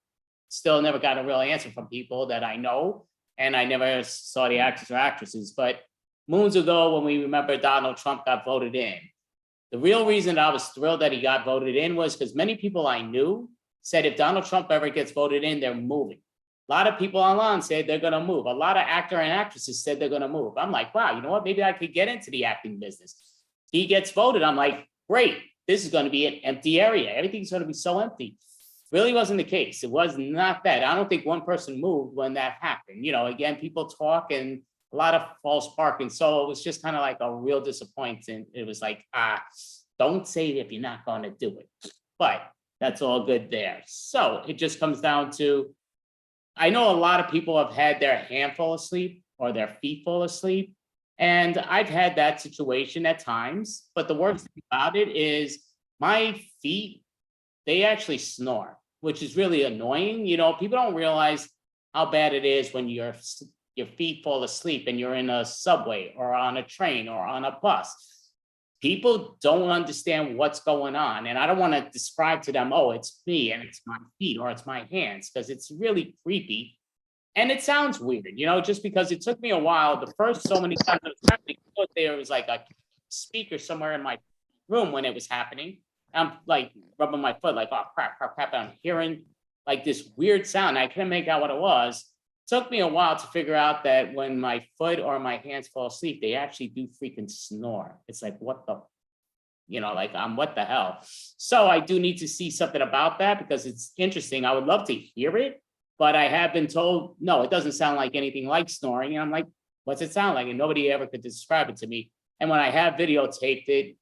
still never got a real answer from people that I know. And I never saw the actors or actresses. But moons ago, when we remember Donald Trump got voted in, the real reason I was thrilled that he got voted in was because many people I knew said if Donald Trump ever gets voted in, they're moving. A lot of people online said they're going to move. A lot of actors and actresses said they're going to move. I'm like, wow, you know what? Maybe I could get into the acting business. He gets voted. I'm like, great. This is going to be an empty area. Everything's going to be so empty. Really wasn't the case. It was not that. I don't think one person moved when that happened. You know, again, people talk and a lot of false parking. So it was just kind of like a real disappointment. It was like, don't say it if you're not going to do it. But that's all good there. So it just comes down to, I know a lot of people have had their hand fall asleep or their feet fall asleep. And I've had that situation at times. But the worst thing about it is my feet, they actually snore, which is really annoying. You know, people don't realize how bad it is when your feet fall asleep and you're in a subway or on a train or on a bus. People don't understand what's going on. And I don't want to describe to them, oh, it's me and it's my feet or it's my hands, because it's really creepy. And it sounds weird, you know, just because it took me a while. The first so many times I was happening, there was like a speaker somewhere in my room when it was happening. I'm like rubbing my foot, like, oh, crap, crap, crap. I'm hearing like this weird sound. I couldn't make out what it was. Took me a while to figure out that when my foot or my hands fall asleep, they actually do freaking snore. It's like, what the, you know, like, what the hell? So I do need to see something about that because it's interesting. I would love to hear it, but I have been told, no, it doesn't sound like anything like snoring. And I'm like, what's it sound like? And nobody ever could describe it to me. And when I have videotaped it,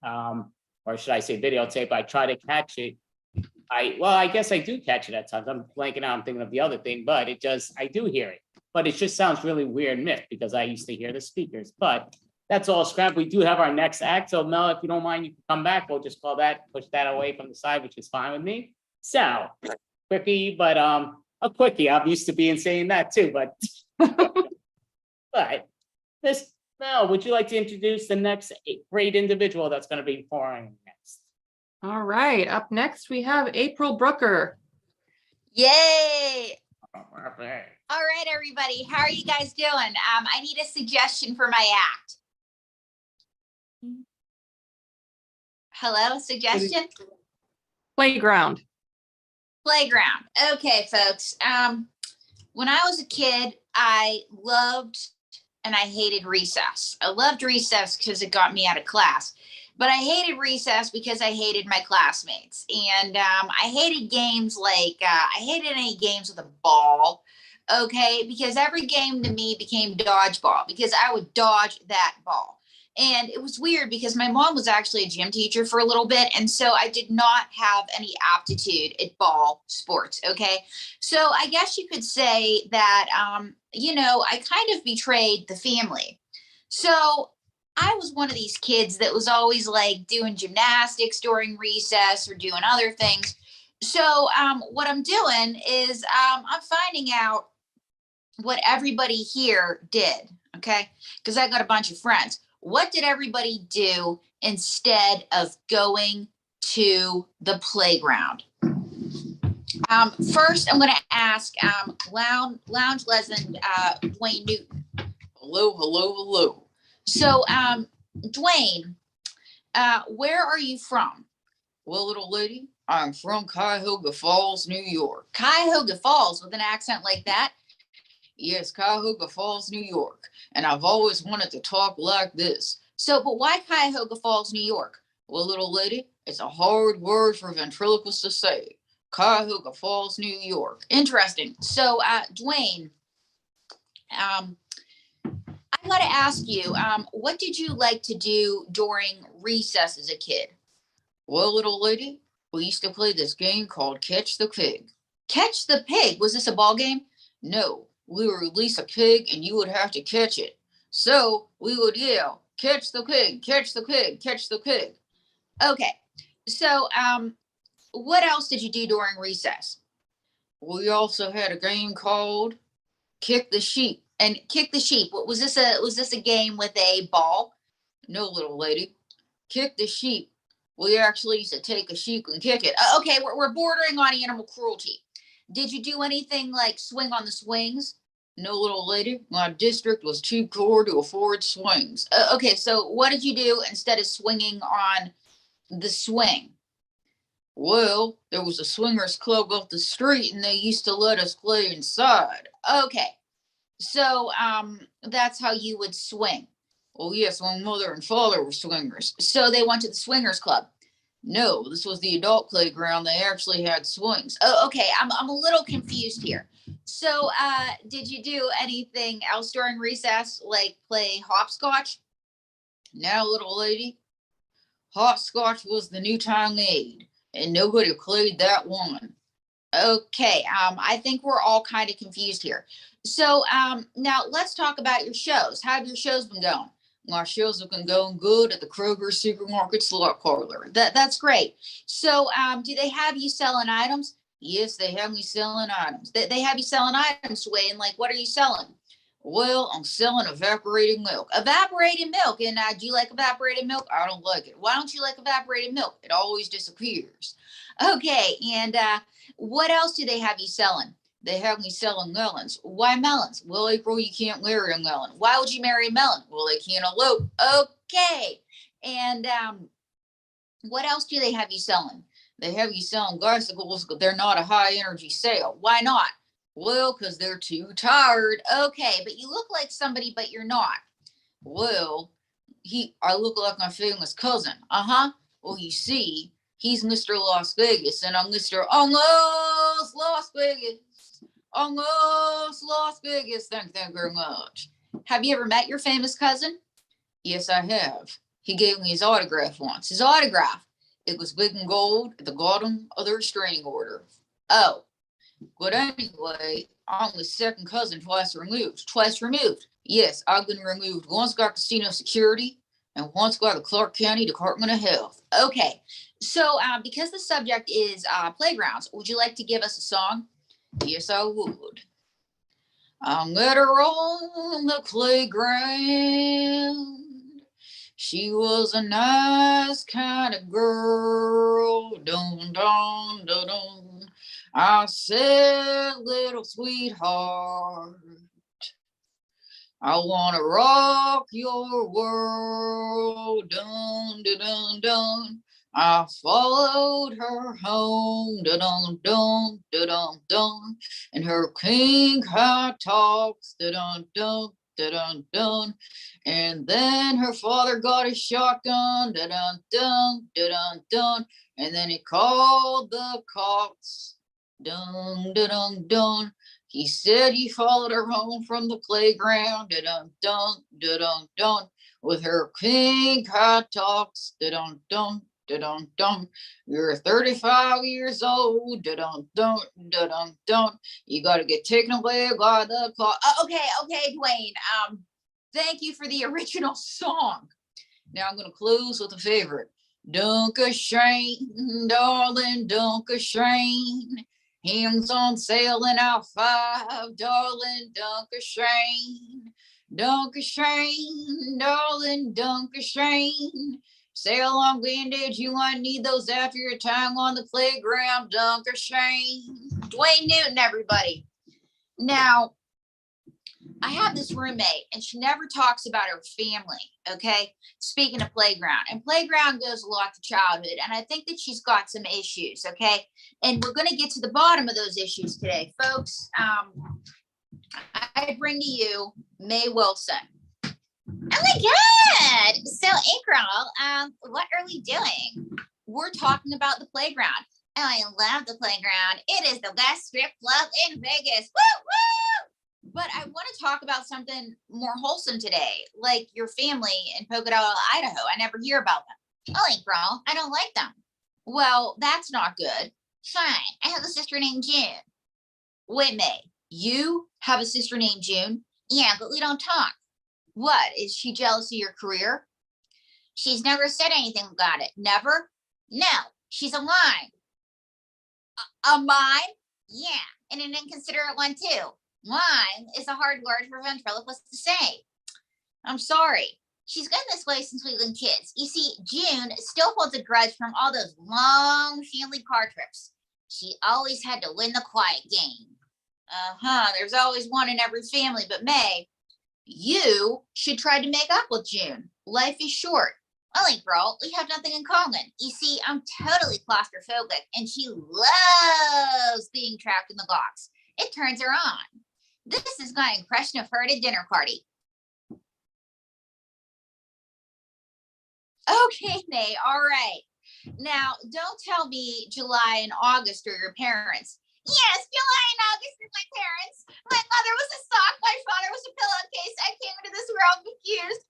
or should I say videotape, I try to catch it. I guess I do catch it at times. I'm blanking out. I'm thinking of the other thing, but I do hear it. But it just sounds really weird myth because I used to hear the speakers. But that's all scrap. We do have our next act. So Mel, if you don't mind, you can come back. We'll just call that, push that away from the side, which is fine with me. So quickie, but a quickie. I'm used to being saying that too, but but this Mel, would you like to introduce the next great individual that's going to be pouring next? All right, up next we have April Brooker. Yay! All right. All right, everybody. How are you guys doing? I need a suggestion for my act. Hello, suggestion? Playground. Playground. Okay, folks. When I was a kid, I loved and I hated recess. I loved recess because it got me out of class. But I hated recess because I hated my classmates. And I hated games like, I hated any games with a ball, okay? Because every game to me became dodgeball because I would dodge that ball. And it was weird because my mom was actually a gym teacher for a little bit. And so I did not have any aptitude at ball sports, okay? So I guess you could say that, you know, I kind of betrayed the family. So I was one of these kids that was always like doing gymnastics during recess or doing other things. So what I'm doing is I'm finding out what everybody here did, okay? Because I got a bunch of friends. What did everybody do instead of going to the playground? First, I'm going to ask lounge legend Dwayne Newton. Hello, hello, hello. So, Dwayne, where are you from? Well, little lady, I'm from Cuyahoga Falls, New York. Cuyahoga Falls with an accent like that? Yes, Cuyahoga Falls, New York. And I've always wanted to talk like this. So, but why Cuyahoga Falls, New York? Well, little lady, it's a hard word for ventriloquists to say. Cuyahoga Falls, New York. Interesting. So, Dwayne, I got to ask you, what did you like to do during recess as a kid? Well, little lady, we used to play this game called Catch the Pig. Catch the Pig? Was this a ball game? No, we would release a pig and you would have to catch it. So we would yell, catch the pig, catch the pig, catch the pig. Okay, so what else did you do during recess? We also had a game called Kick the Sheep. And Kick the Sheep, what was this a game with a ball? No, little lady. Kick the Sheep. We actually used to take a sheep and kick it. Okay, we're bordering on animal cruelty. Did you do anything like swing on the swings? No, little lady. My district was too poor to afford swings. Okay, so what did you do instead of swinging on the swing? Well, there was a swingers club up the street and they used to let us play inside. Okay. So that's how you would swing. Well, yes, my mother and father were swingers. So they went to the swingers club. No, this was the adult playground. They actually had swings. Oh, okay. I'm a little confused here. So did you do anything else during recess, like play hopscotch? No, little lady. Hopscotch was the new Tang-Aid, and nobody played that one. Okay, I think we're all kind of confused here. So now let's talk about your shows. How have your shows been going? My shows have been going good at the Kroger Supermarket Slot Parlor. That's great. So do they have you selling items? Yes, they have me selling items. They have you selling items, Dwayne. Like, what are you selling? Well, I'm selling evaporated milk. Evaporated milk. And do you like evaporated milk? I don't like it. Why don't you like evaporated milk? It always disappears. Okay, and what else do they have you selling? They have me selling melons. Why melons? Well, April, you can't marry a melon. Why would you marry a melon? Well, they can't elope. Okay. And what else do they have you selling? They have you selling bicycles, but they're not a high energy sale. Why not? Well, because they're too tired. Okay, but you look like somebody, but you're not. Well, I look like my famous cousin. Uh-huh. Well, you see, he's Mr. Las Vegas, and I'm Mr. Almost Las Vegas. Almost Las Vegas. Thank you very much. Have you ever met your famous cousin? Yes, I have. He gave me his autograph once. His autograph. It was big and gold at the bottom of the restraining order. Oh, but anyway, I'm his second cousin twice removed. Twice removed. Yes, I've been removed. Once by casino security and once by the Clark County Department of Health. Okay, so because the subject is playgrounds, would you like to give us a song? Yes, I would. I met her on the playground. She was a nice kind of girl. Dun, dun, dun, dun. I said, little sweetheart, I want to rock your world. Dun, dun, dun, dun. I followed her home, da-dum, dum, da-dum, dum, and her pink high tops, da-dum, dum, da-dum, dum, and then her father got a shotgun, da-dum, dum, da-dum, dum, and then he called the cops, dum, da-dum, dum. He said he followed her home from the playground, da-dum, dum, da-dum, dum, with her pink high tops, da-dum, dum, da-dum, dum. You're 35 years old, da-dum, dum, da-dum, dum. You got to get taken away by the clock. Okay, Dwayne. Thank you for the original song. Now I'm going to close with a favorite. Dunka-Shane, darling, Dunka-Shane. Hands on sale in our 5, darling, Dunka-Shane. Dunka-Shane, darling, Dunka-Shane. Sail on bandage, you might need those after your time on the playground, Dunka-Shane. Dwayne Newton, everybody. Now, I have this roommate, and she never talks about her family, okay? Speaking of playground, and playground goes a lot to childhood, and I think that she's got some issues, okay? And we're going to get to the bottom of those issues today. Folks, I bring to you May Wilson. Oh my God! So April, what are we doing? We're talking about the playground. Oh, I love the playground. It is the best strip club in Vegas. Woo woo! But I want to talk about something more wholesome today, like your family in Pocatello, Idaho. I never hear about them. Oh, April, I don't like them. Well, that's not good. Fine, I have a sister named June. Wait, May, you have a sister named June? Yeah, but we don't talk. What, is she jealous of your career? She's never said anything about it. Never? No, she's a mime. A mime? Yeah, and an inconsiderate one too. Mime is a hard word for ventriloquists to say. I'm sorry. She's been this way since we've been kids. You see, June still holds a grudge from all those long family car trips. She always had to win the quiet game. There's always one in every family, but May, you should try to make up with June. Life is short. Well, April, we have nothing in common. You see, I'm totally claustrophobic, and she loves being trapped in the box. It turns her on. This is my impression of her at a dinner party. Okay, May, all right. Now, don't tell me July and August are your parents. Yes, July and August are my parents. My mother was a sock, my father was a pillowcase. I came into this world confused.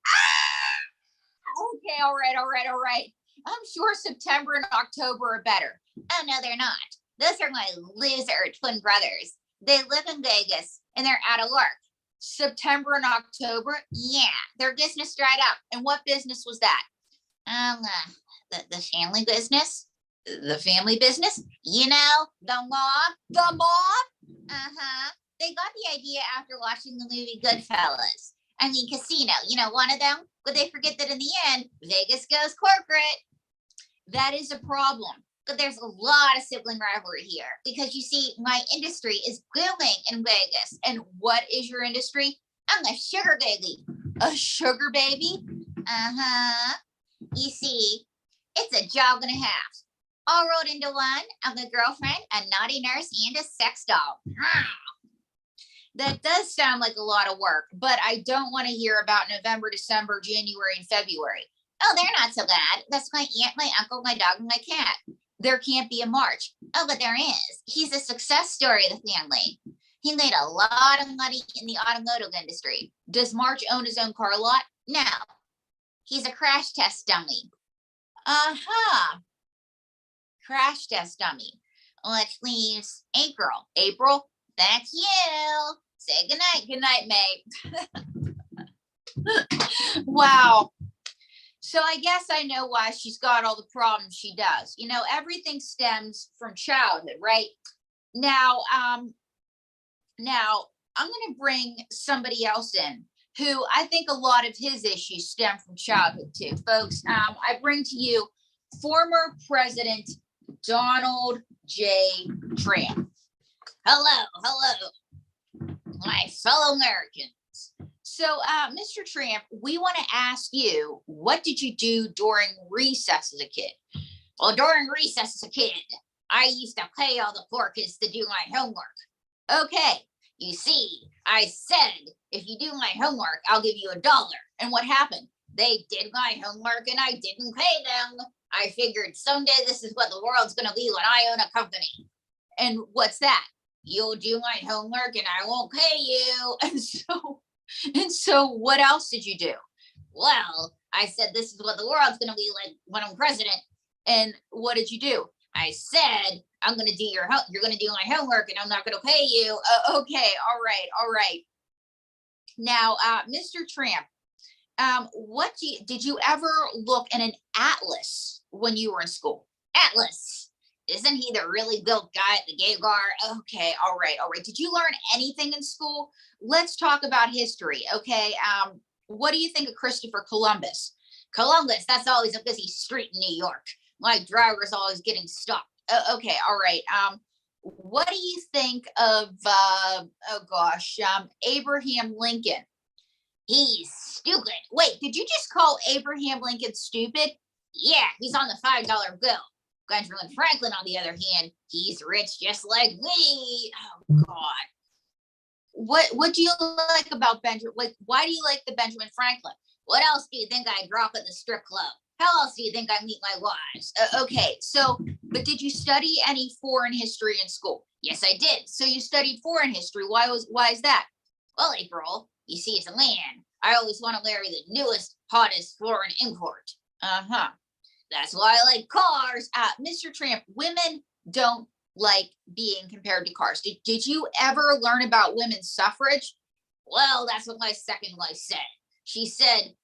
Okay, all right. I'm sure September and October are better. Oh, no, they're not. Those are my loser twin brothers. They live in Vegas and they're out of work. September and October, yeah, their business dried up. And what business was that? The family business. The family business, you know, the mob. They got the idea after watching the movie Goodfellas. I mean, Casino, you know, one of them, but they forget that in the end, Vegas goes corporate. That is a problem. But there's a lot of sibling rivalry here because you see, my industry is booming in Vegas. And what is your industry? I'm a sugar baby. A sugar baby? You see, it's a job and a half. All rolled into one. I'm a girlfriend, a naughty nurse, and a sex doll. That does sound like a lot of work, but I don't want to hear about November, December, January, and February. Oh, they're not so bad. That's my aunt, my uncle, my dog, and my cat. There can't be a March. Oh, but there is. He's a success story of the family. He made a lot of money in the automotive industry. Does March own his own car lot? No. He's a crash test dummy. Crash test dummy. Let's leave April. April, that's you. Say goodnight. Good night, mate. Wow. So I guess I know why she's got all the problems she does. You know, everything stems from childhood, right? Now I'm going to bring somebody else in who I think a lot of his issues stem from childhood too, folks. I bring to you former President Donald J. Trump. Hello, my fellow Americans. So, Mr. Trump, we want to ask you, what did you do during recess as a kid? Well, during recess as a kid, I used to pay all the poor kids to do my homework. Okay, you see, I said, if you do my homework, I'll give you $1. And what happened? They did my homework and I didn't pay them. I figured someday this is what the world's going to be when I own a company. And what's that? You'll do my homework and I won't pay you. And so what else did you do? Well, I said, this is what the world's going to be like when I'm president. And what did you do? I said, I'm going to do you're going to do my homework and I'm not going to pay you. Okay. All right. Now, Mr. Trump, did you ever look at an atlas when you were in school? Atlas. Isn't he the really built guy at the gay bar? Okay, all right. Did you learn anything in school? Let's talk about history, okay? What do you think of Christopher Columbus? Columbus, that's always a busy street in New York. My driver's always getting stopped. Okay, all right. What do you think of, Abraham Lincoln? He's stupid. Wait, did you just call Abraham Lincoln stupid? Yeah, he's on the $5 bill. Benjamin Franklin, on the other hand, he's rich just like me. Oh God. What do you like about Benjamin? Like, why do you like the Benjamin Franklin? What else do you think I drop at the strip club? How else do you think I meet my wives? Okay, so, but did you study any foreign history in school? Yes, I did. So you studied foreign history. Why is that? Well, April, you see, as a man, I always want to marry the newest, hottest foreign import. That's why I like cars. Mr. Trump, women don't like being compared to cars. Did you ever learn about women's suffrage? Well, that's what my second wife said. She said,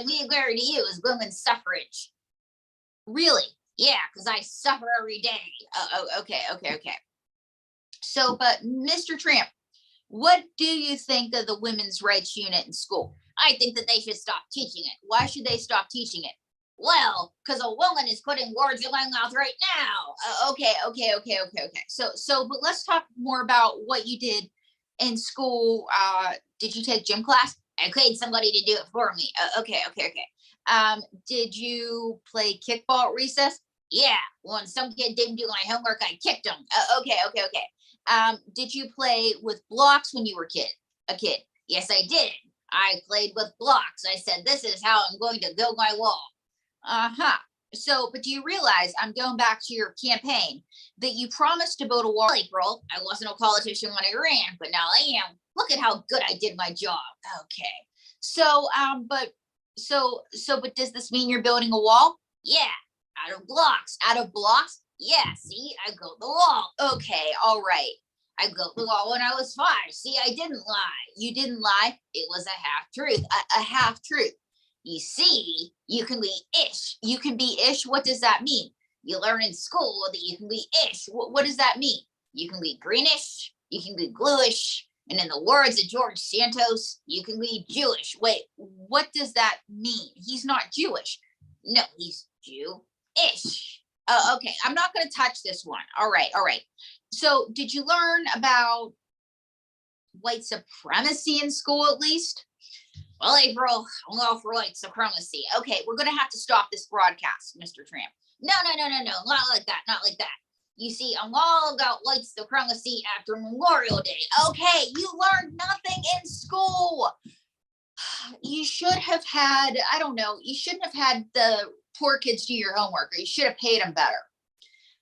we agree to you as women's suffrage. Really? Yeah, because I suffer every day. Okay. So, but Mr. Trump, what do you think of the women's rights unit in school? I think that they should stop teaching it. Why should they stop teaching it? Well, because a woman is putting words in my mouth right now. Okay. So, but let's talk more about what you did in school. Did you take gym class? I paid somebody to do it for me. Okay. Did you play kickball at recess? Yeah. When some kid didn't do my homework, I kicked him. Okay. Did you play with blocks when you were a kid? Yes, I did. I played with blocks. I said, this is how I'm going to build my wall. So, but do you realize, I'm going back to your campaign, that you promised to build a wall? April, I wasn't a politician when I ran, but now I am. Look at how good I did my job. Okay. So, but But does this mean you're building a wall? Yeah. Out of blocks. Out of blocks? Yeah. See, I built the wall. Okay. All right. I built the wall when I was 5. See, I didn't lie. You didn't lie. It was a half truth. A half truth. You see, you can be ish. You can be ish. What does that mean? You learn in school that you can be ish. What does that mean? You can be greenish. You can be bluish. And in the words of George Santos, you can be Jewish. Wait, what does that mean? He's not Jewish. No, he's Jew-ish. Okay, I'm not going to touch this one. All right. So did you learn about white supremacy in school at least? Well, April, I'm all for white supremacy. Okay, we're going to have to stop this broadcast, Mr. Tramp. No, not like that. You see, I'm all about white supremacy after Memorial Day. Okay, you learned nothing in school. You should have had, I don't know, you shouldn't have had the poor kids do your homework, or you should have paid them better.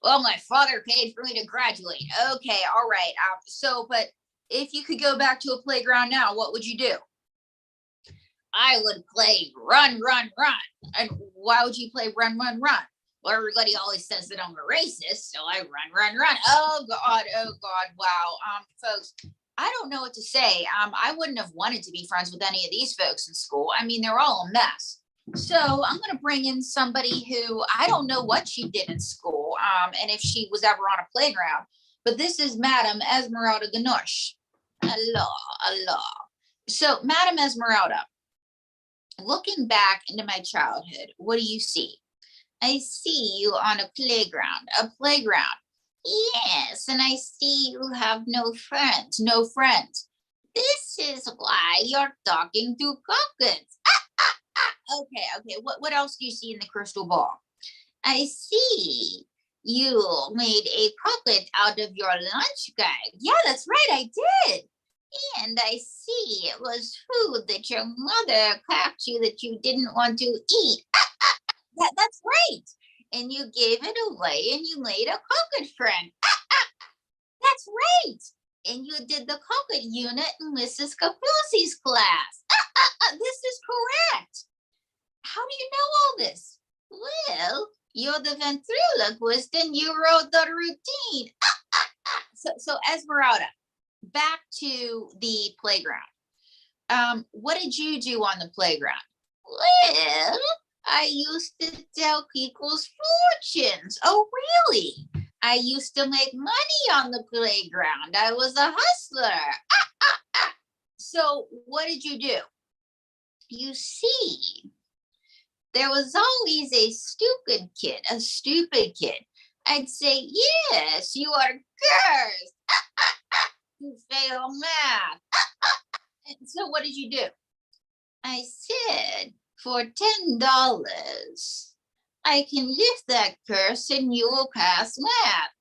Well, my father paid for me to graduate. Okay, all right. But if you could go back to a playground now, what would you do? I would play run. And why would you play run? Well, everybody always says that I'm a racist, so I run. Oh God, wow. Folks, I don't know what to say. I wouldn't have wanted to be friends with any of these folks in school. I mean, they're all a mess. So I'm going to bring in somebody who I don't know what she did in school, and if she was ever on a playground, but this is Madam Esmeralda Ganush. Allah. So, Madam Esmeralda, looking back into my childhood, what do you see? I see you on a playground. Yes, and I see you have no friends. This is why you're talking to cockroaches. Okay. What else do you see in the crystal ball? I see you made a puppet out of your lunch bag. Yeah, that's right, I did. And I see it was food that your mother packed you that you didn't want to eat. That's right. And you gave it away and you made a cockroach friend. That's right. And you did the cockroach unit in Mrs. Capuzzi's class. This is correct. How do you know all this? Well, you're the ventriloquist and you wrote the routine. So Esmeralda, back to the playground. What did you do on the playground? Well, I used to tell people's fortunes. Oh, really? I used to make money on the playground. I was a hustler. So what did you do? You see, there was always a stupid kid. I'd say, yes, you are cursed. You fail math. And so what did you do? I said, for $10, I can lift that curse and you will pass math.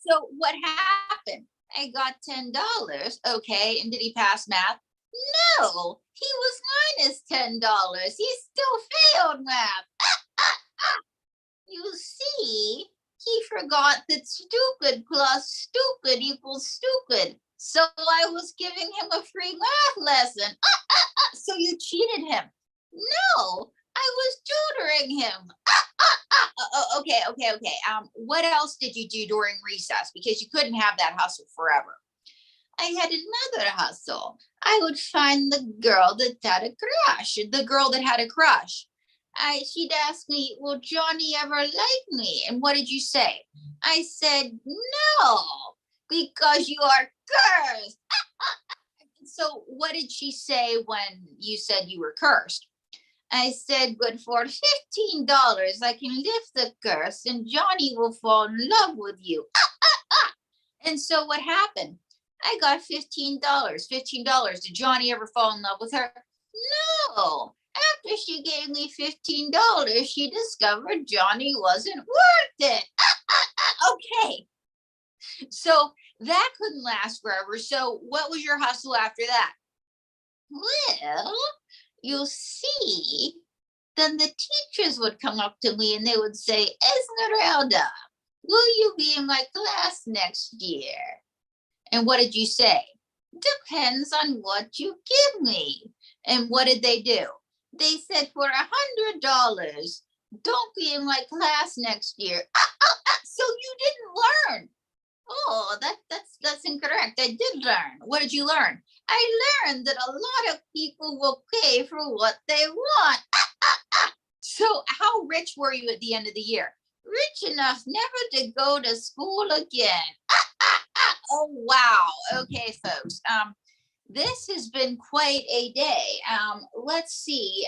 So what happened? I got $10. Okay, and did he pass math? No, he was minus $10. He still failed math. You see, he forgot that stupid plus stupid equals stupid. So I was giving him a free math lesson. So you cheated him. No, I was tutoring him. Okay. What else did you do during recess? Because you couldn't have that hustle forever. I had another hustle. I would find the girl that had a crush. She'd ask me, will Johnny ever like me? And what did you say? I said, no, because you are cursed. So what did she say when you said you were cursed? I said, but for $15, I can lift the curse and Johnny will fall in love with you. And so what happened? I got $15. Did Johnny ever fall in love with her? No. After she gave me $15, she discovered Johnny wasn't worth it. Okay. So that couldn't last forever. So what was your hustle after that? Well, you'll see, then the teachers would come up to me and they would say, Esmeralda, will you be in my class next year? And what did you say? Depends on what you give me. And what did they do? They said for $100, don't be in my class next year. So you didn't learn. Oh, that's incorrect. I did learn. What did you learn? I learned that a lot of people will pay for what they want. So how rich were you at the end of the year? Rich enough never to go to school again. Oh, wow. Okay, folks. This has been quite a day. Let's see.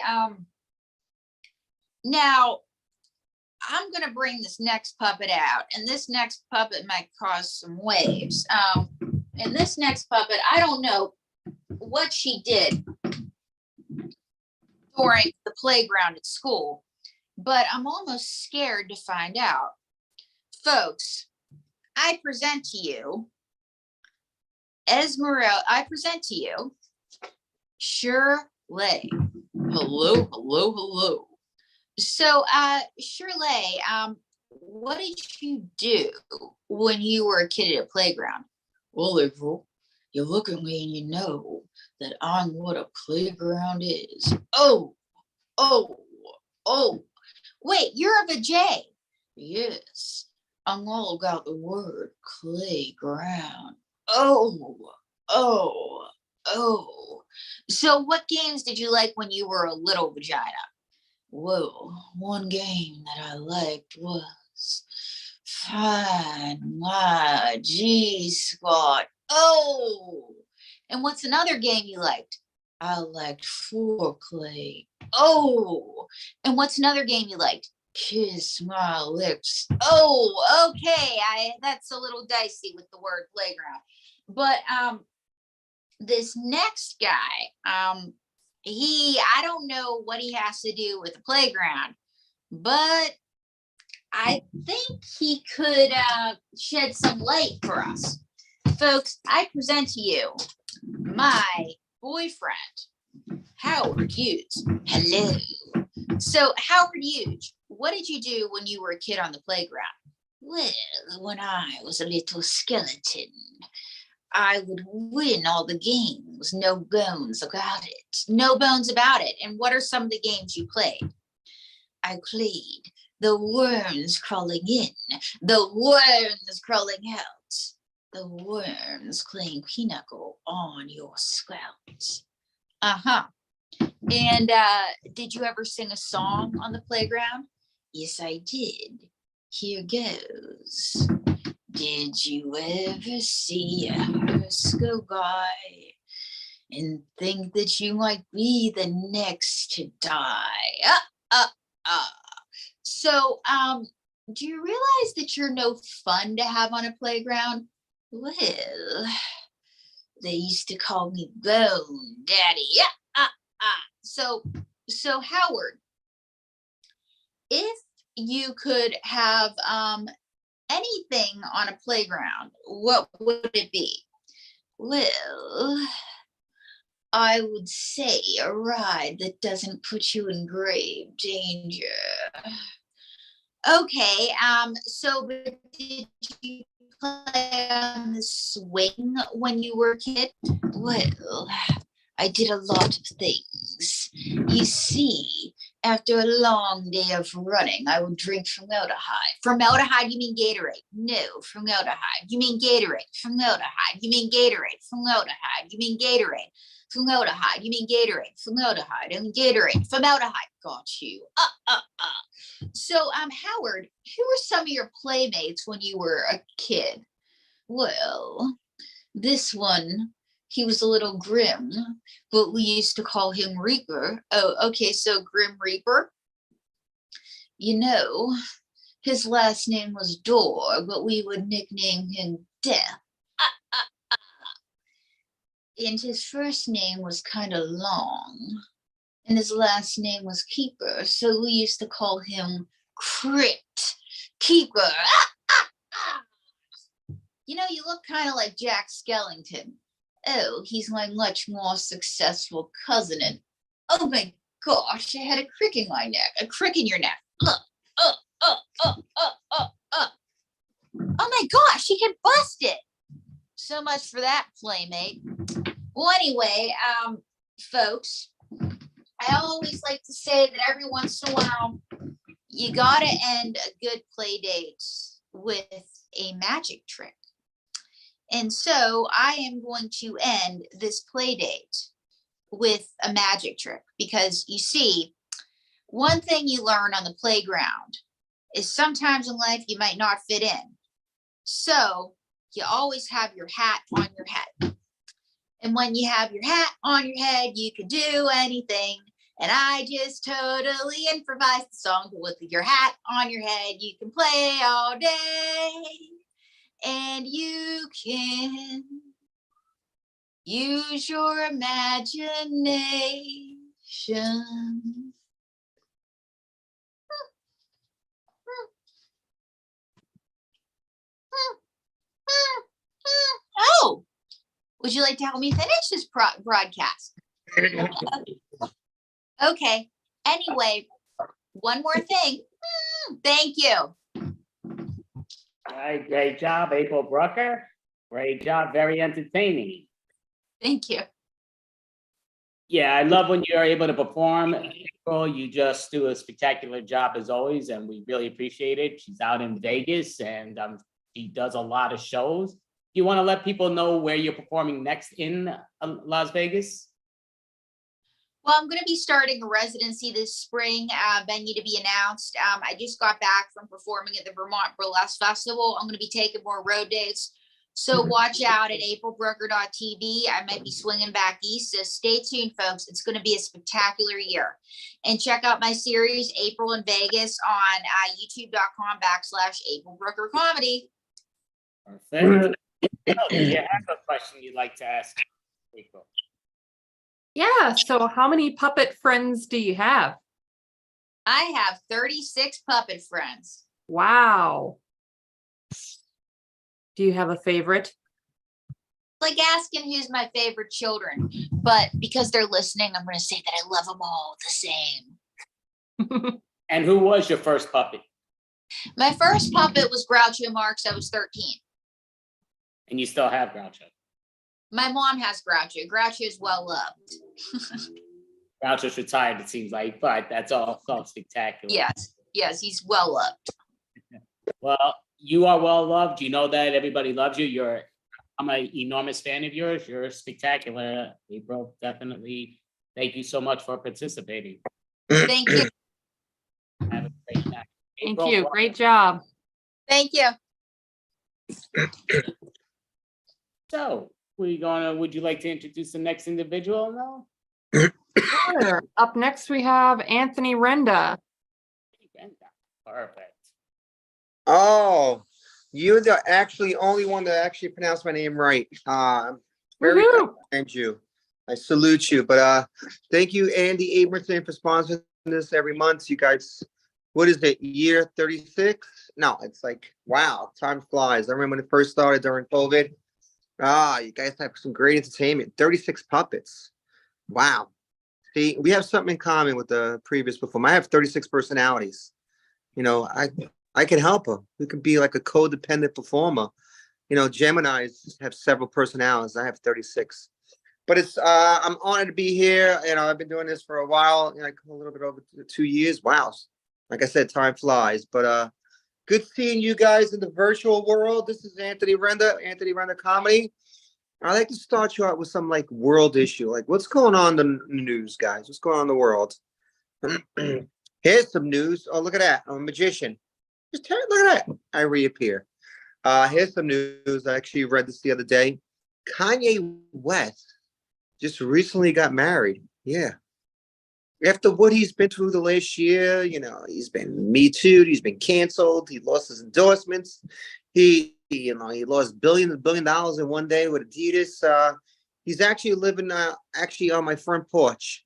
Now, I'm going to bring this next puppet out, and this next puppet might cause some waves. And this next puppet, I don't know what she did during the playground at school, but I'm almost scared to find out. Folks, I present to you Esmeralda. I present to you Shirley. Hello, hello, hello. So, Shirley, what did you do when you were a kid at a playground? Well, April, you look at me and you know that I'm what a playground is. Oh, wait, you're of a J. Yes, I'm all about the word playground. Oh. So what games did you like when you were a little vagina? Well, one game that I liked was Find My G-Spot. Oh, and what's another game you liked? I liked Foreplay. Oh, and what's another game you liked? Kiss My Lips. Oh, okay. That's a little dicey with the word playground. But this next guy, I don't know what he has to do with the playground, but I think he could shed some light for us. Folks, I present to you my boyfriend, Howard Hughes. Hello. So, Howard Hughes, what did you do when you were a kid on the playground? Well, when I was a little skeleton, I would win all the games. No bones about it. No bones about it. And what are some of the games you played? I played the worms crawling in, the worms crawling out, the worms playing pinochle on your scalp. Uh-huh. And did you ever sing a song on the playground? Yes, I did. Here goes. Did you ever see a hearse go by and think that you might be the next to die? So, do you realize that you're no fun to have on a playground? Well, they used to call me Bone Daddy. So Howard, if you could have anything on a playground, what would it be? Well, I would say a ride that doesn't put you in grave danger. Okay, so did you play on the swing when you were a kid? Well, I did a lot of things. You see, after a long day of running, I would drink formaldehyde. Formaldehyde, you mean Gatorade? No, formaldehyde. You mean Gatorade? Formaldehyde. You mean Gatorade? Formaldehyde. You mean Gatorade? Formaldehyde. You mean Gatorade? Formaldehyde. I mean Gatorade. Formaldehyde. Got you. So, Howard, who were some of your playmates when you were a kid? Well, this one, he was a little grim, but we used to call him Reaper. Oh, okay, so Grim Reaper. You know, his last name was Door, but we would nickname him Death. And his first name was kind of long, and his last name was Keeper, so we used to call him Crypt Keeper. You know, you look kind of like Jack Skellington. Oh, he's my much more successful cousin, and oh my gosh, I had a crick in my neck, a crick in your neck. Oh my gosh, he can bust it. So much for that, playmate. Well, anyway, folks, I always like to say that every once in a while, you gotta end a good play date with a magic trick. And so I am going to end this play date with a magic trick because you see, one thing you learn on the playground is sometimes in life you might not fit in. So you always have your hat on your head. And when you have your hat on your head, you can do anything. And I just totally improvised the song. With your hat on your head, you can play all day. And you can use your imagination. Oh, would you like to help me finish this broadcast? Okay. Anyway, one more thing. Thank you. All right, great job, April Brucker. Great job, very entertaining. Thank you. Yeah, I love when you're able to perform. April, you just do a spectacular job as always, and we really appreciate it. She's out in Vegas, and she does a lot of shows. You want to let people know where you're performing next in Las Vegas? Well, I'm going to be starting a residency this spring, venue to be announced. I just got back from performing at the Vermont Burlesque Festival. I'm going to be taking more road dates. So watch out at aprilbrooker.tv. I might be swinging back east. So stay tuned, folks. It's going to be a spectacular year. And check out my series, April in Vegas, on youtube.com/April Brooker Comedy. Perfect. Oh, do you have a question you'd like to ask April? Yeah, so how many puppet friends do you have? I have 36 puppet friends. Wow. Do you have a favorite? Like asking who's my favorite children, but because they're listening, I'm going to say that I love them all the same. And who was your first puppet? My first puppet was Groucho Marx. I was 13. And you still have Groucho? My mom has Groucho. Groucho is well loved. Groucho's retired, it seems like, but that's all spectacular. Yes, he's well loved. Well, you are well loved. You know that everybody loves you. I'm an enormous fan of yours. You're spectacular, April. Definitely. Thank you so much for participating. Thank you. Have a great night. Thank April, you. Great job. Thank you. So, would you like to introduce the next individual now? Sure. Up next, we have Anthony Renda. Perfect. Oh, you're the actually only one that actually pronounced my name right. Very thank you. I salute you. But thank you, Andy Abramson, for sponsoring this every month. You guys, what is it, year 36? No, it's like, wow, time flies. I remember when it first started during COVID. You guys have some great entertainment. 36 puppets. Wow. See, we have something in common with the previous performer. I have 36 personalities. You know, I can help her. We could be like a codependent performer. You know, Geminis have several personalities. I have 36. But I'm honored to be here. You know, I've been doing this for a while, you know, a little bit over 2 years. Wow. Like I said, time flies. But good seeing you guys in the virtual world. This is Anthony Renda Comedy. I'd like to start you out with some like world issue. Like what's going on in the news, guys? What's going on in the world? Here's some news. Oh, look at that. I'm a magician. Look at that. I reappear. Here's some news. I actually read this the other day. Kanye West just recently got married. Yeah. After what he's been through the last year, you know, he's been Me Too'd, he's been canceled, he lost his endorsements. He lost $1 billion in one day with Adidas. He's actually living actually on my front porch.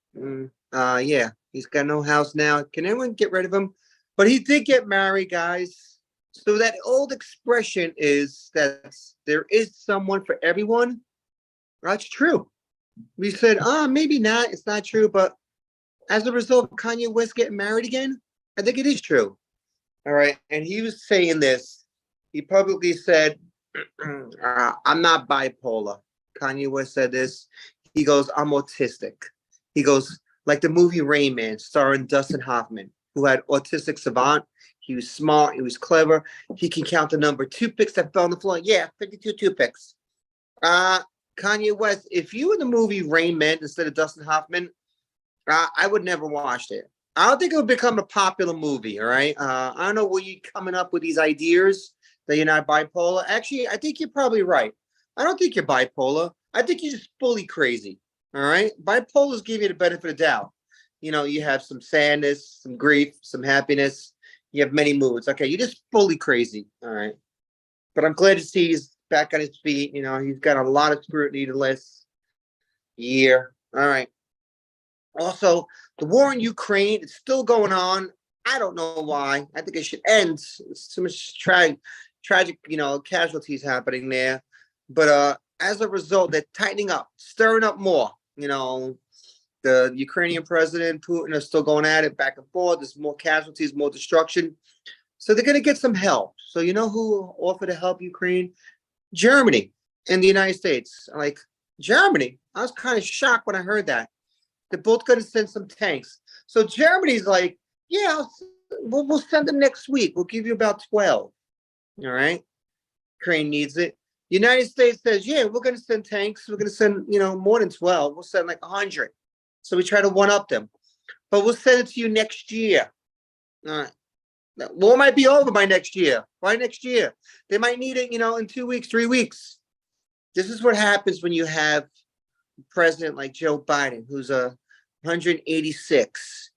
Yeah, he's got no house now. Can anyone get rid of him? But he did get married, guys. So that old expression is that there is someone for everyone. That's true. We said, maybe not. It's not true. But as a result of Kanye West getting married again, I think it is true. All right. And he was saying this. He publicly said, I'm not bipolar. Kanye West said this. He goes, I'm autistic. He goes, like the movie Rain Man, starring Dustin Hoffman, who had autistic savant. He was smart. He was clever. He can count the number toothpicks that fell on the floor. Yeah, 52 toothpicks. Kanye West, if you were the movie Rain Man instead of Dustin Hoffman, I would never watch it. I don't think it would become a popular movie, all right? I don't know where you're coming up with these ideas that you're not bipolar. Actually, I think you're probably right. I don't think you're bipolar. I think you're just fully crazy, all right? Bipolars give you the benefit of doubt. You know, you have some sadness, some grief, some happiness. You have many moods. Okay, you're just fully crazy, all right? But I'm glad to see he's back on his feet. You know, he's got a lot of scrutiny the last year. All right. Also, the war in Ukraine, it's still going on. I don't know why. I think it should end. There's too much tragic, you know, casualties happening there. But as a result, they're tightening up, stirring up more. You know, the Ukrainian president, Putin, are still going at it back and forth. There's more casualties, more destruction. So they're going to get some help. So you know who offered to help Ukraine? Germany and the United States. Like, Germany? I was kind of shocked when I heard that. They're both going to send some tanks. So Germany's like, yeah, we'll send them next week. We'll give you about 12. All right. Ukraine needs it. United States says, yeah, we're going to send tanks. We're going to send, you know, more than 12. We'll send like 100. So we try to one up them. But we'll send it to you next year. All right. The war might be over by next year. Why next year? They might need it, you know, in 2 weeks, 3 weeks. This is what happens when you have a president like Joe Biden, who's 186.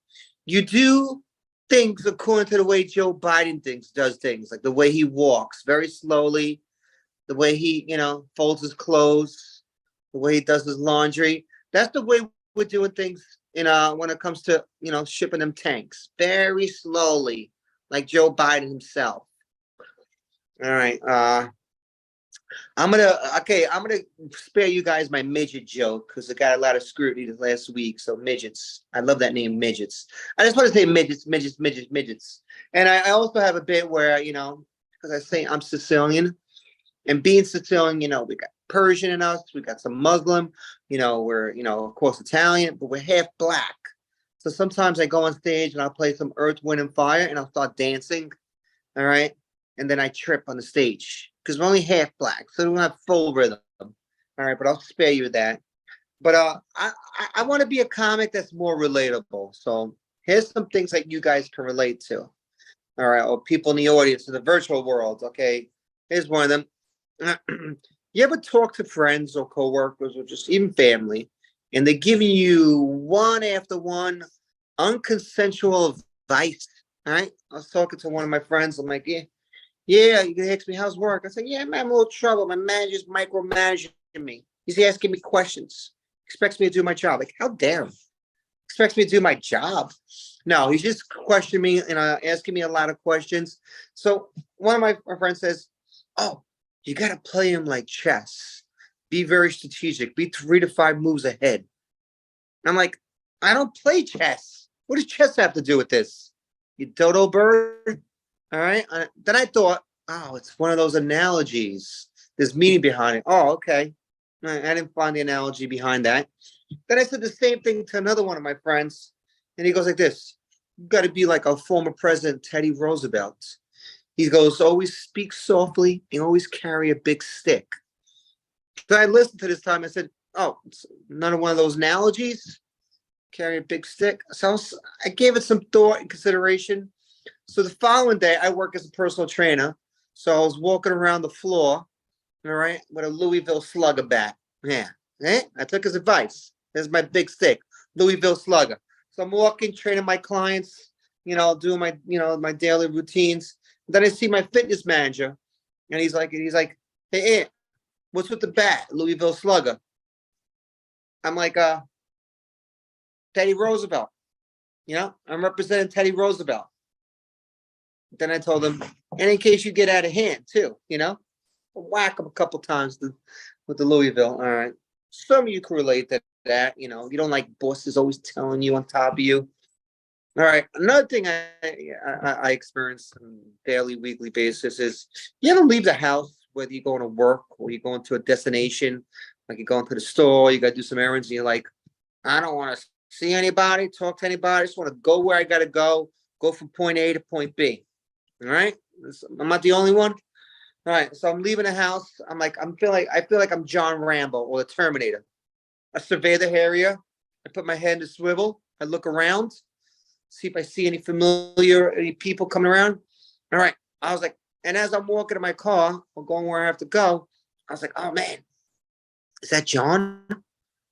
You do things according to the way Joe Biden does things, like the way he walks very slowly, the way he, you know, folds his clothes, the way he does his laundry. That's the way we're doing things when it comes to, you know, shipping them tanks. Very slowly, like Joe Biden himself. All right. I'm gonna spare you guys my midget joke because it got a lot of scrutiny this last week. So midgets, I love that name, midgets. I just want to say midgets. And I also have a bit where, you know, because I say I'm Sicilian, and being Sicilian, you know, we got Persian in us, we got some Muslim, you know, we're, you know, of course Italian, but we're half black. So sometimes I go on stage and I'll play some Earth, Wind, and Fire, and I'll start dancing. All right. And then I trip on the stage because we're only half black, so we don't have full rhythm. All right, but I'll spare you that. But I want to be a comic that's more relatable. So here's some things that you guys can relate to. All right, or people in the audience in the virtual world. Okay, here's one of them. You ever talk to friends or coworkers or just even family, and they're giving you one after one unconsensual advice? All right, I was talking to one of my friends. I'm like, yeah, you can ask me how's work. I said, yeah, man, I'm in a little trouble. My manager's micromanaging me. He's asking me questions. Expects me to do my job. Like, how dare him? Expects me to do my job. No, he's just questioning me and asking me a lot of questions. So one of my friends says, oh, you got to play him like chess. Be very strategic. Be 3 to 5 moves ahead. I'm like, I don't play chess. What does chess have to do with this? You dodo bird? All right. Then I thought, oh, it's one of those analogies. There's meaning behind it. Oh, okay. I didn't find the analogy behind that. Then I said the same thing to another one of my friends. And he goes like this. You got to be like our former president, Teddy Roosevelt. He goes, always speak softly and always carry a big stick. So I listened to this time. I said, oh, it's none of one of those analogies. Carry a big stick. So I gave it some thought and consideration. So the following day, I work as a personal trainer. So I was walking around the floor, all right, with a Louisville Slugger bat. Yeah, I took his advice. There's my big stick, Louisville Slugger. So I'm walking, training my clients, you know, doing my, you know, my daily routines. Then I see my fitness manager, and he's like, hey, Ant, what's with the bat, Louisville Slugger? I'm like, Teddy Roosevelt. You know, I'm representing Teddy Roosevelt. Then I told him, and in case you get out of hand too, you know, whack him a couple times with the Louisville. All right. Some of you can relate to that. You know, you don't like bosses always telling you on top of you. All right. Another thing I experience on a daily, weekly basis is you ever leave the house, whether you're going to work or you're going to a destination, like you're going to the store, you got to do some errands, and you're like, I don't want to see anybody, talk to anybody. I just want to go where I gotta go from point A to point B. All right. I'm not the only one. All right. So I'm leaving the house. I feel like I'm John Rambo or the Terminator. I survey the area. I put my head in the swivel. I look around, see if I see any people coming around. All right. I was like, and as I'm walking to my car or going where I have to go, I was like, oh man, is that John?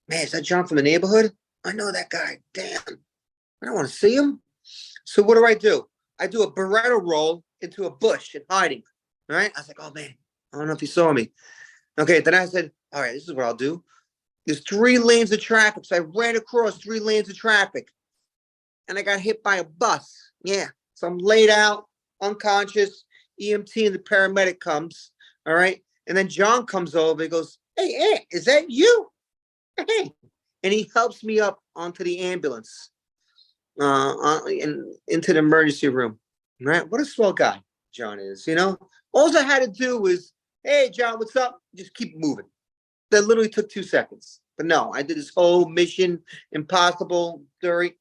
Man, is that John from the neighborhood? I know that guy. Damn. I don't want to see him. So what do? I do a Barretto roll into a bush and hiding. All right. I was like, oh man, I don't know if he saw me. Okay. Then I said, all right, this is what I'll do. There's 3 lanes of traffic. So I ran across 3 lanes of traffic and I got hit by a bus. Yeah. So I'm laid out, unconscious. EMT and the paramedic comes. All right. And then John comes over and goes, hey, Aunt, is that you? Hey. And he helps me up onto the ambulance and into the emergency room. Right? What a swell guy John is, you know? All I had to do was, hey, John, what's up? Just keep moving. That literally took 2 seconds. But no, I did this whole Mission Impossible story.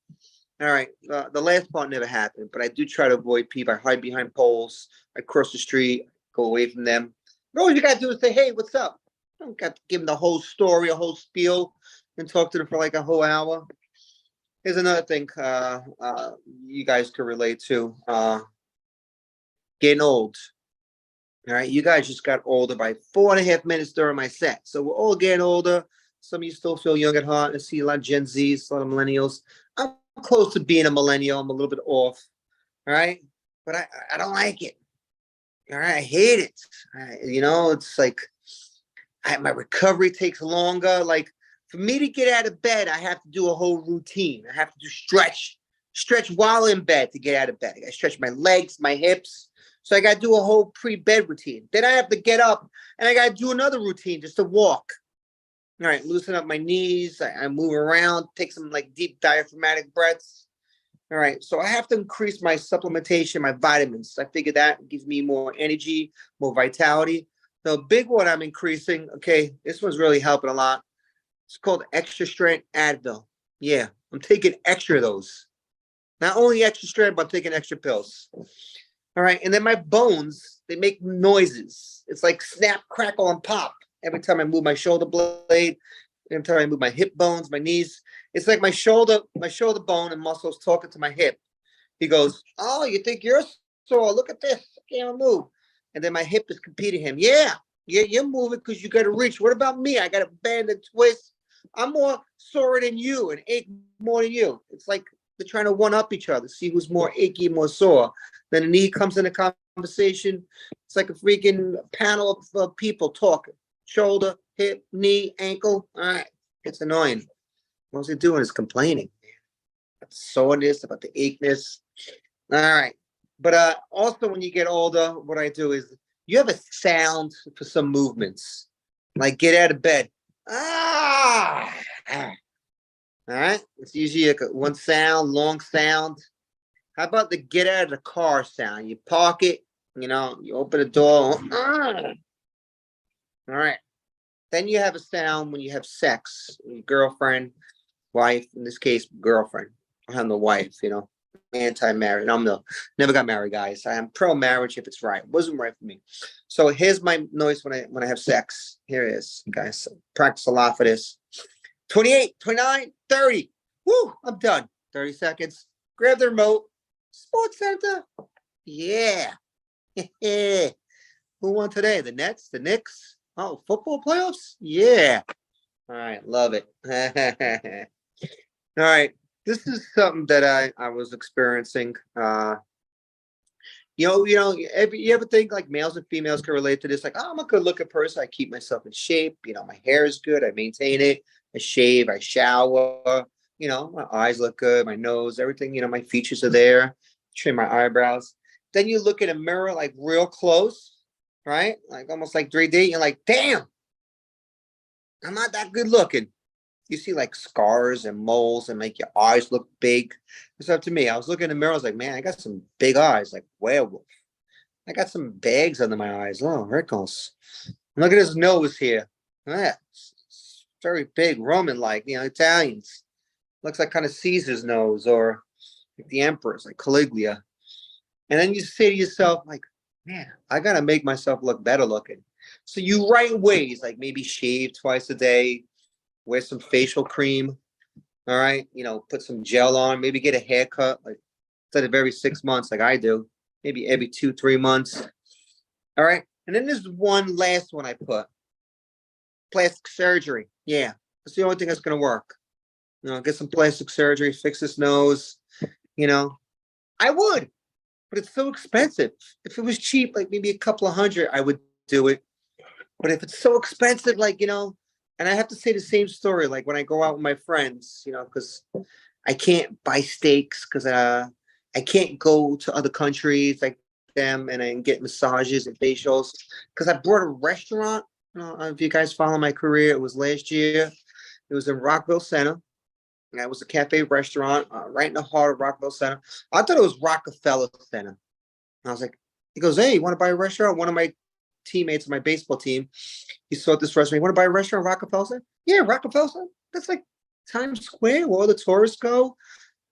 All right. The last part never happened, but I do try to avoid people. I hide behind poles. I cross the street, go away from them. But all you got to do is say, hey, what's up? I don't got to give them the whole story, a whole spiel, and talk to them for like a whole hour. Here's another thing you guys could relate to. Getting old. All right. You guys just got older by 4.5 minutes during my set. So we're all getting older. Some of you still feel young at heart. I see a lot of Gen Zs, a lot of millennials. I'm close to being a millennial. I'm a little bit off. All right. But I don't like it. All right. I hate it. It's like my recovery takes longer. Like for me to get out of bed, I have to do a whole routine. I have to do stretch while in bed to get out of bed. I got to stretch my legs, my hips. So I got to do a whole pre-bed routine. Then I have to get up and I got to do another routine just to walk. All right, loosen up my knees. I move around, take some like deep diaphragmatic breaths. All right, so I have to increase my supplementation, my vitamins. I figure that gives me more energy, more vitality. The big one I'm increasing, okay, this one's really helping a lot. It's called extra strength Advil. Yeah, I'm taking extra of those. Not only extra strength, but I'm taking extra pills. All right, and then my bones, they make noises. It's like snap, crackle, and pop. Every time I move my shoulder blade, every time I move my hip bones, my knees, it's like my shoulder bone and muscles talking to my hip. He goes, oh, you think you're sore? Look at this. I can't move. And then my hip is competing him. Yeah, you're moving because you got to reach. What about me? I got to bend and twist. I'm more sore than you and ache more than you. It's like they're trying to one-up each other, see who's more achy, more sore. Then the knee comes in a conversation. It's like a freaking panel of people talking. Shoulder, hip, knee, ankle. All right. It's annoying. What they're doing is complaining. About the soreness, about the acheness. All right. But also when you get older, what I do is you have a sound for some movements. Like get out of bed. Ah. All right. It's usually like one sound, long sound. How about the get out of the car sound? You park it, you open the door. All right. Then you have a sound when you have sex, girlfriend, wife, in this case, girlfriend. I'm the wife, anti-marriage. Never got married, guys. I am pro-marriage if it's right. It wasn't right for me. So here's my noise when I have sex. Here it is, guys. Practice a lot for this. 28, 29, 30. Woo, I'm done. 30 seconds. Grab the remote. Sports Center. Yeah. Who won today? The Nets? The Knicks? Oh, football playoffs? Yeah. All right. Love it. All right. This is something that I was experiencing. You ever think like males and females can relate to this? Like, oh, I'm a good looking person. I keep myself in shape. My hair is good. I maintain it. I shave. I shower. My eyes look good. My nose, everything. My features are there. Trim my eyebrows. Then you look in a mirror like real close. Right? Like almost like 3D. You're like, damn, I'm not that good looking. You see like scars and moles and make your eyes look big. It's up to me. I was looking in the mirror. I was like, man, I got some big eyes, like werewolf. I got some bags under my eyes. Oh, wrinkles. Look at his nose here. Yeah, it's very big, Roman-like, Italians. looks like kind of Caesar's nose or like the emperor's, like Caligula. And then you say to yourself, like, man, I gotta make myself look better looking. So you write ways, like maybe shave twice a day, wear some facial cream, all right, put some gel on, maybe get a haircut, like instead of every 6 months, like I do, maybe every 2-3 months. All right. And then there's one last one I put. Plastic surgery. Yeah. That's the only thing that's gonna work. Get some plastic surgery, fix this nose. I would, but it's so expensive. If it was cheap, like maybe a couple of hundred, I would do it. But if it's so expensive, and I have to say the same story, like when I go out with my friends, because I can't buy steaks because I can't go to other countries like them and get massages and facials because I brought a restaurant. If you guys follow my career, it was last year. It was in Rockville Center. And it was a cafe restaurant right in the heart of Rockville Center. I thought it was Rockefeller Center. And I was like, he goes, hey, you want to buy a restaurant? One of my teammates of my baseball team, he saw this restaurant. You want to buy a restaurant in Rockefeller Center? Yeah, Rockefeller Center. That's like Times Square where all the tourists go.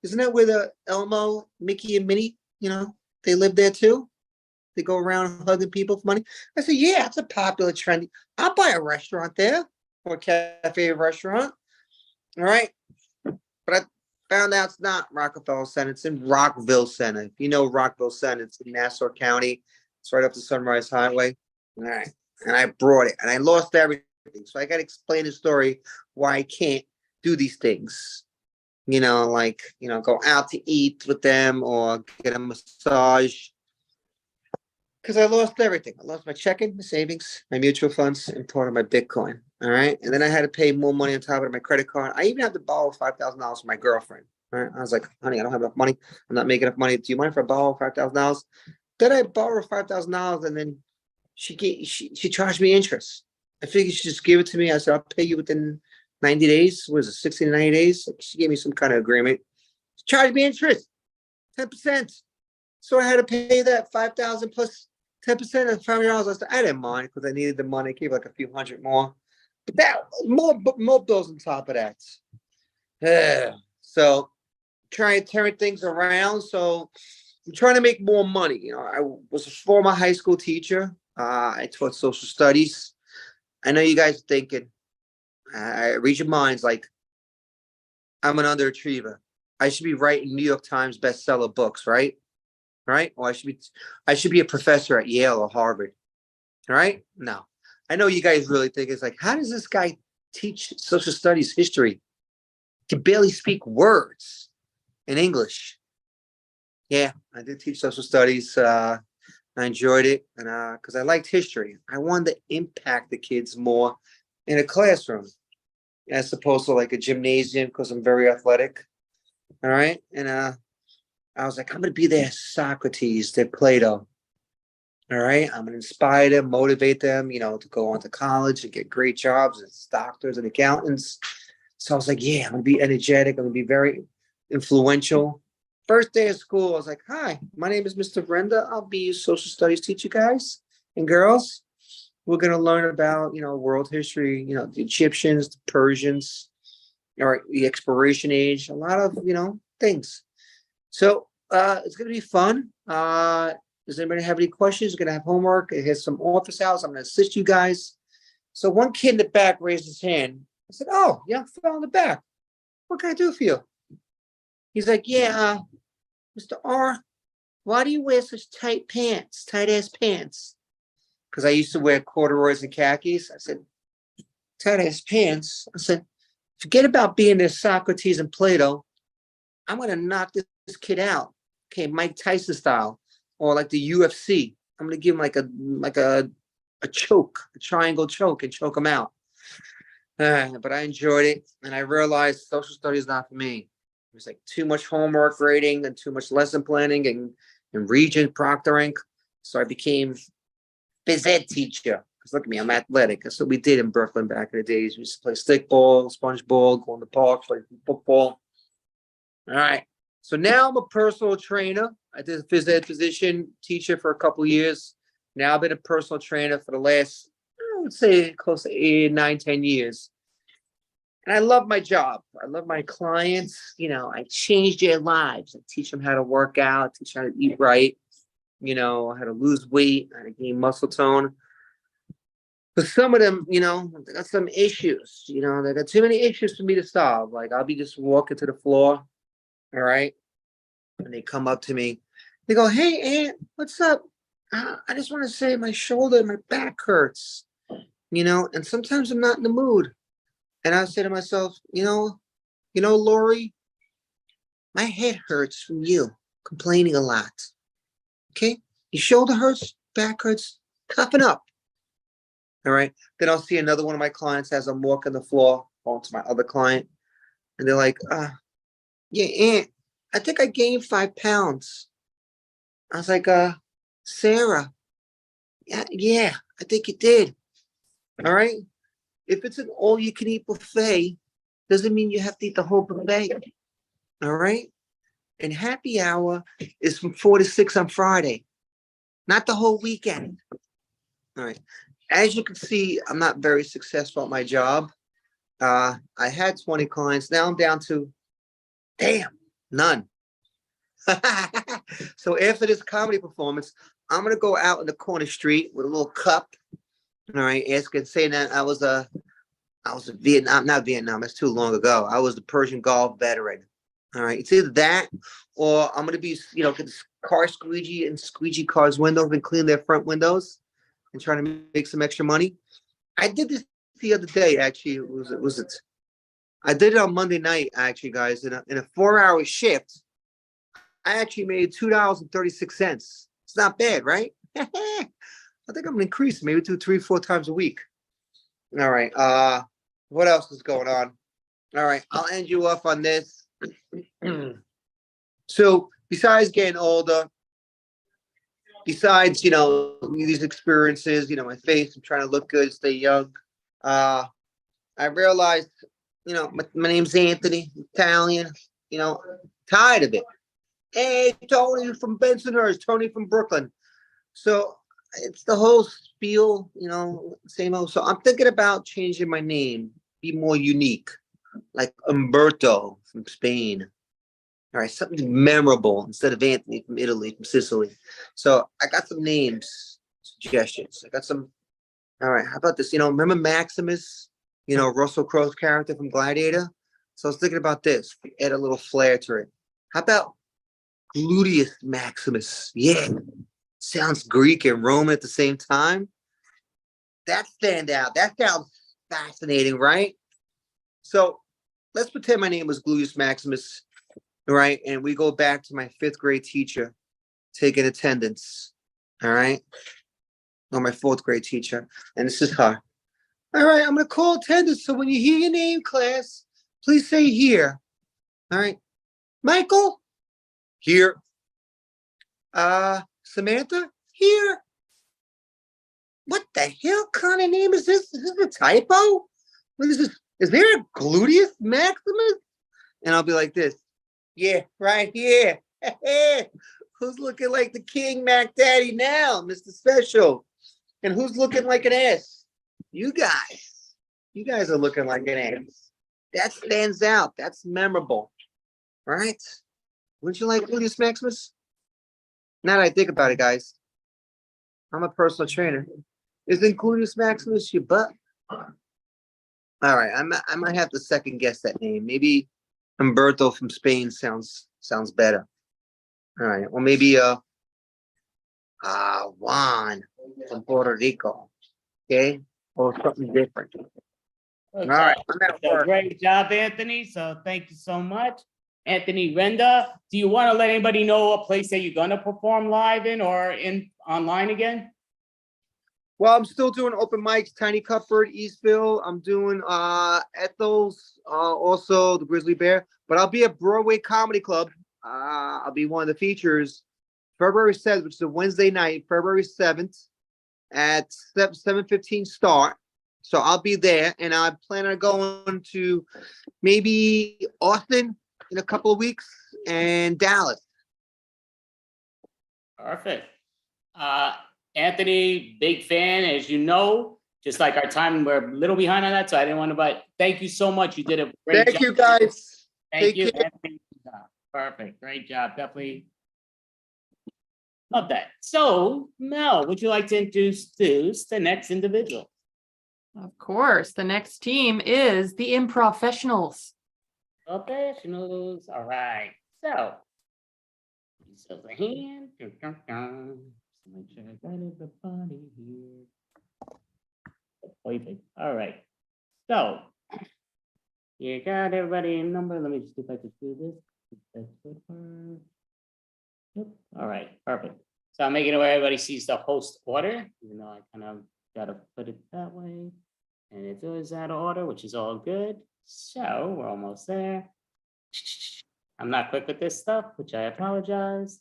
Isn't that where the Elmo, Mickey, and Minnie, they live there too? They go around hugging people for money. I said, yeah, it's a popular trend. I'll buy a restaurant there or a cafe restaurant. All right. But I found out it's not Rockefeller Center. It's in Rockville Center. If you know Rockville Center, it's in Nassau County. It's right up the Sunrise Highway. All right. And I brought it and I lost everything. So I got to explain the story why I can't do these things. Go out to eat with them or get a massage. Because I lost everything. I lost my checking, my savings, my mutual funds, and part of my Bitcoin. All right. And then I had to pay more money on top of it, my credit card. I even had to borrow $5,000 from my girlfriend. All right. I was like, honey, I don't have enough money. I'm not making enough money. Do you mind if I borrow $5,000? Then I borrowed $5,000 and then she charged me interest. I figured she just gave it to me. I said, I'll pay you within 90 days. What is it, 60 to 90 days? She gave me some kind of agreement. She charged me interest, 10%. So I had to pay that $5,000 plus 10% of $500. I didn't mind because I needed the money. I gave like a few hundred more. But that more bills on top of that. So trying to turn things around. So I'm trying to make more money. I was a former high school teacher. I taught social studies. I know you guys are thinking, I read your minds like I'm an underachiever. I should be writing New York Times bestseller books, right? Right? Or I should be a professor at Yale or Harvard. All right? No. I know you guys really think it's like, how does this guy teach social studies history? He can barely speak words in English. Yeah, I did teach social studies. I enjoyed it, and because I liked history. I wanted to impact the kids more in a classroom as opposed to like a gymnasium because I'm very athletic. All right. And I was like, I'm going to be their Socrates, their Plato. All right. I'm going to inspire them, motivate them, to go on to college and get great jobs as doctors and accountants. So I was like, yeah, I'm going to be energetic. I'm going to be very influential. First day of school, I was like, hi, my name is Mr. Brenda. I'll be your social studies teacher, guys and girls. We're going to learn about, world history, the Egyptians, the Persians, or the exploration age, a lot of, things. So it's going to be fun. Does anybody have any questions? We're going to have homework. Here's some office hours. I'm going to assist you guys. So one kid in the back raised his hand. I said, oh, yeah, I fell in the back. What can I do for you? He's like, yeah, Mr. R, why do you wear such tight pants, tight-ass pants? Because I used to wear corduroys and khakis. I said, tight-ass pants? I said, forget about being there Socrates and Plato. I'm going to knock this kid out. Okay, Mike Tyson style. Or like the UFC. I'm going to give him like a choke, a triangle choke, and choke him out. But I enjoyed it. And I realized social studies is not for me. It was like too much homework grading and too much lesson planning and region proctoring. So I became phys ed teacher. Because look at me, I'm athletic. That's what we did in Brooklyn back in the days. We used to play stickball, sponge ball, go in the park, play football. All right. So now I'm a personal trainer. I did a phys ed physician teacher for a couple of years. Now I've been a personal trainer for the last, I would say, close to 8, 9, 10 years. And I love my job. I love my clients. You know, I change their lives. I teach them how to work out, teach them how to eat right, you know, how to lose weight, how to gain muscle tone. But some of them, you know, they got some issues. You know, they got too many issues for me to solve. Like I'll be just walking to the floor, all right, and they come up to me. They go, "Hey, Aunt, what's up? I just want to say my shoulder and my back hurts, you know, and sometimes I'm not in the mood." And I say to myself, Lori, my head hurts from you complaining a lot. Okay, your shoulder hurts, back hurts, toughen up. All right. Then I'll see another one of my clients as I'm walking the floor, on to my other client, and they're like, yeah, Aunt, I think I gained 5 pounds. I was like, Sarah, yeah, I think you did. All right. If it's an all-you-can-eat buffet, doesn't mean you have to eat the whole buffet. All right. And happy hour is from 4 to 6 on Friday, not the whole weekend. All right. As you can see, I'm not very successful at my job. I had 20 clients. Now I'm down to, none. So after this comedy performance, I'm going to go out in the corner street with a little cup. All right. Saying that I was a Vietnam, not Vietnam. That's too long ago. I was the Persian Gulf veteran. All right. It's either that or I'm going to be, get this car squeegee and squeegee cars' windows and clean their front windows and trying to make some extra money. I did this the other day, actually. I did it on Monday night, actually, guys. In a 4-hour shift, I actually made $2.36. It's not bad, right? I think I'm gonna increase, maybe 2, 3, 4 times a week. All right. What else is going on? All right, I'll end you off on this. So besides getting older, besides, these experiences, my face, I'm trying to look good, stay young. I realized, my name's Anthony, Italian, tired of it. Hey, Tony from Bensonhurst, Tony from Brooklyn. So it's the whole spiel, same old. So I'm thinking about changing my name, be more unique, like Umberto from Spain. All right, something memorable instead of Anthony from Italy, from Sicily. So I got some names, suggestions. I got some. All right, how about this? Remember Maximus, Russell Crowe's character from Gladiator? So I was thinking about this, add a little flair to it. How about Gluteus Maximus? Yeah, sounds Greek and Roman at the same time. That stand out. That sounds fascinating, right? So let's pretend my name was Gluteus Maximus. All right. And we go back to my 5th grade teacher taking attendance. All right. Or my 4th grade teacher. And this is her. All right. I'm going to call attendance. So when you hear your name, class, please say here. All right. Michael? Here. Samantha? Here. What the hell kind of name is this? Is this a typo? What is this? Is there a Gluteus Maximus? And I'll be like this. Yeah, right here. Who's looking like the King Mac Daddy now, Mr. Special? And who's looking like an ass? You guys. You guys are looking like an ass. That stands out. That's memorable. Right? Wouldn't you like Gluteus Maximus? Now that I think about it, guys, I'm a personal trainer. Isn't Gluteus Maximus your butt? All right, I might have to second guess that name. Maybe Umberto from Spain sounds better. All right, or maybe Juan from Puerto Rico. Okay, or something different. All right, I'm at work. Great job, Anthony. So thank you so much, Anthony Renda. Do you want to let anybody know a place that you're gonna perform live in or in online again? Well, I'm still doing open mics, Tiny Cupboard, Eastville. I'm doing Ethel's, also the Grizzly Bear. But I'll be at Broadway Comedy Club. I'll be one of the features February 7th, which is a Wednesday night, February 7th at 7:15 start. So I'll be there, and I plan on going to maybe Austin in a couple of weeks and Dallas. Perfect. Anthony, big fan, as you know. just like our time, we're a little behind on that, so I didn't want to, but thank you so much. You did a great job. Thank you, guys. Thank Take you. care. Perfect. Great job. Definitely love that. So, Mel, would you like to introduce the next individual? Of course. The next team is the Improfessionals. Professionals. All right. So, the hand. Make sure I got everybody here. Perfect. All right. So, you got everybody in number. Let me just see if I can do this. That's good for. Yep. All right. Perfect. So I'm making it where everybody sees the host order, even though I kind of got to put it that way. And it is out of order, which is all good. So we're almost there. I'm not quick with this stuff, which I apologize.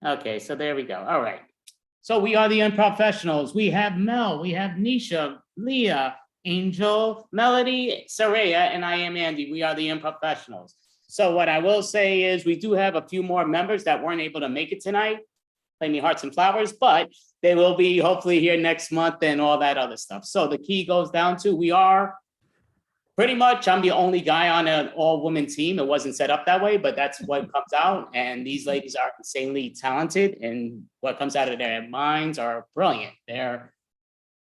Okay, so there we go. All right. So we are the Unprofessionals. We have Mel, we have Nisha, Leah, Angel, Melody, Saraya, and I am Andy. We are the Unprofessionals. So what I will say is we do have a few more members that weren't able to make it tonight. Play me hearts and flowers, but they will be hopefully here next month and all that other stuff. So the key goes down to we are pretty much, I'm the only guy on an all-woman team. It wasn't set up that way, but that's what comes out. And these ladies are insanely talented, and what comes out of their minds are brilliant.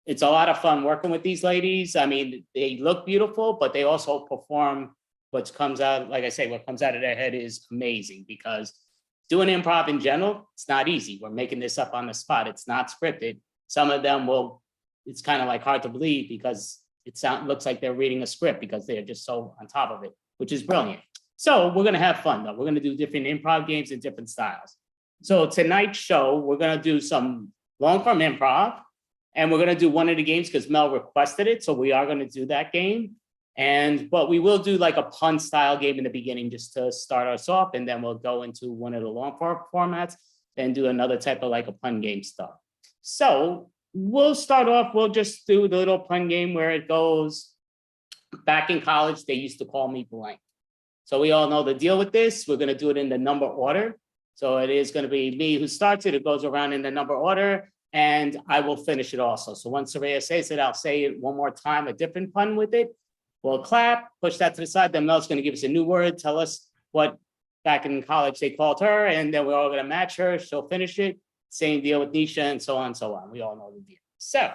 It's a lot of fun working with these ladies. I mean, they look beautiful, but they also perform what comes out, like I say, what comes out of their head is amazing, because doing improv in general, it's not easy. We're making this up on the spot. It's not scripted. Some of them it's kind of like hard to believe because looks like they're reading a script because they're just so on top of it, which is brilliant. So we're gonna have fun though. We're gonna do different improv games in different styles. So tonight's show, we're gonna do some long form improv, and we're gonna do one of the games because Mel requested it. So we are gonna do that game. But we will do like a pun style game in the beginning just to start us off, and then we'll go into one of the long form formats and do another type of like a pun game stuff. So we'll start off, we'll just do the little pun game where it goes, back in college, they used to call me blank. So we all know the deal with this. We're gonna do it in the number order. So it is gonna be me who starts it. It goes around in the number order, and I will finish it also. So once Saraya says it, I'll say it one more time, a different pun with it. We'll clap, push that to the side. Then Mel's going to give us a new word, tell us what back in college they called her, and then we're all going to match her. She'll finish it. Same deal with Nisha, and so on and so on. We all know the deal. So,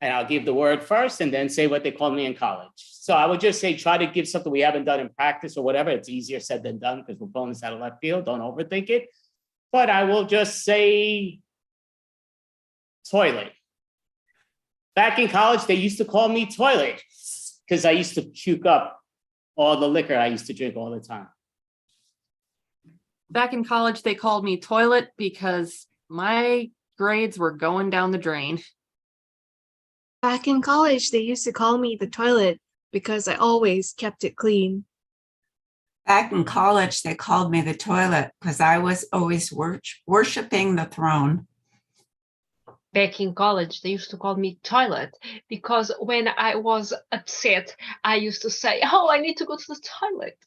and I'll give the word first and then say what they called me in college. So I would just say, try to give something we haven't done in practice or whatever. It's easier said than done because we're pulling this out of left field. Don't overthink it. But I will just say toilet. Back in college, they used to call me toilet because I used to puke up all the liquor I used to drink all the time. Back in college, they called me toilet because my grades were going down the drain. Back in college, they used to call me the toilet because I always kept it clean. Back in college, they called me the toilet because I was always worshiping the throne. Back in college, they used to call me toilet because when I was upset, I used to say, "Oh, I need to go to the toilet."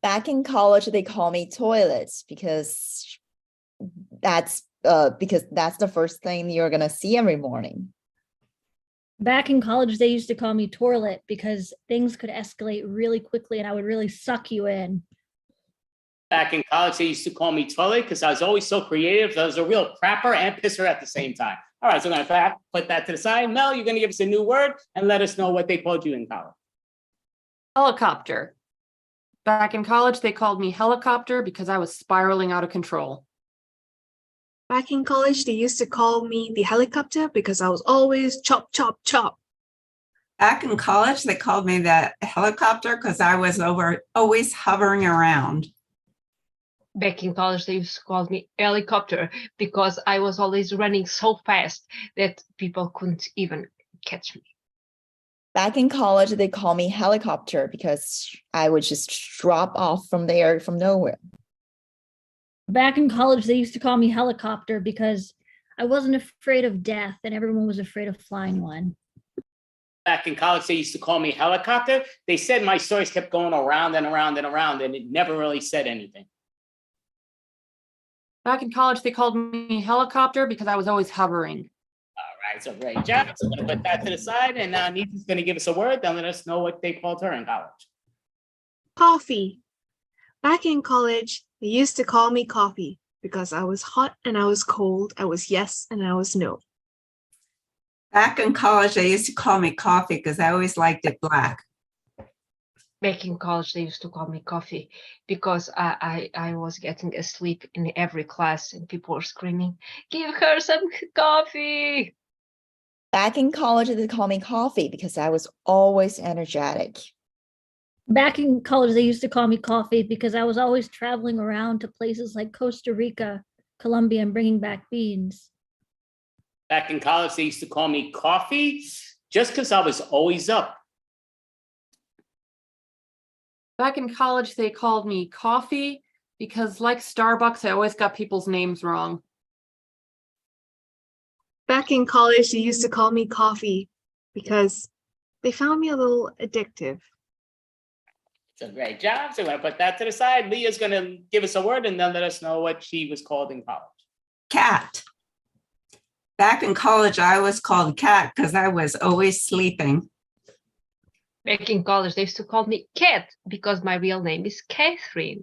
Back in college, they call me toilets because that's the first thing you're gonna see every morning. Back in college, they used to call me toilet because things could escalate really quickly and I would really suck you in. Back in college, they used to call me toilet because I was always so creative. I was a real crapper and pisser at the same time. All right, so I'm gonna put that to the side. Mel, you're gonna give us a new word and let us know what they called you in college. Helicopter. Back in college, they called me helicopter because I was spiraling out of control. Back in college, they used to call me the helicopter because I was always chop, chop, chop. Back in college, they called me the helicopter because I was always hovering around. Back in college, they used to call me helicopter because I was always running so fast that people couldn't even catch me. Back in college, they call me helicopter because I would just drop off from there from nowhere. Back in college, they used to call me helicopter because I wasn't afraid of death and everyone was afraid of flying one. Back in college, they used to call me helicopter. They said my stories kept going around and around and around, and it never really said anything. Back in college, they called me helicopter because I was always hovering. All right, so great job. So we're gonna put that to the side, and now Nita's gonna give us a word, then let us know what they called her in college. Coffee. Back in college, they used to call me coffee because I was hot and I was cold. I was yes and I was no. Back in college, they used to call me coffee because I always liked it black. Back in college, they used to call me coffee because I was getting asleep in every class and people were screaming, give her some coffee. Back in college, they call me coffee because I was always energetic. Back in college, they used to call me coffee because I was always traveling around to places like Costa Rica, Colombia, and bringing back beans. Back in college, they used to call me coffee just because I was always up. Back in college, they called me coffee because, like Starbucks, I always got people's names wrong. Back in college, they used to call me coffee because they found me a little addictive. It's a great job. So we're gonna put that to the side. Leah's gonna give us a word and then let us know what she was called in college. Cat. Back in college, I was called cat because I was always sleeping. Back in college, they used to call me Cat because my real name is Catherine.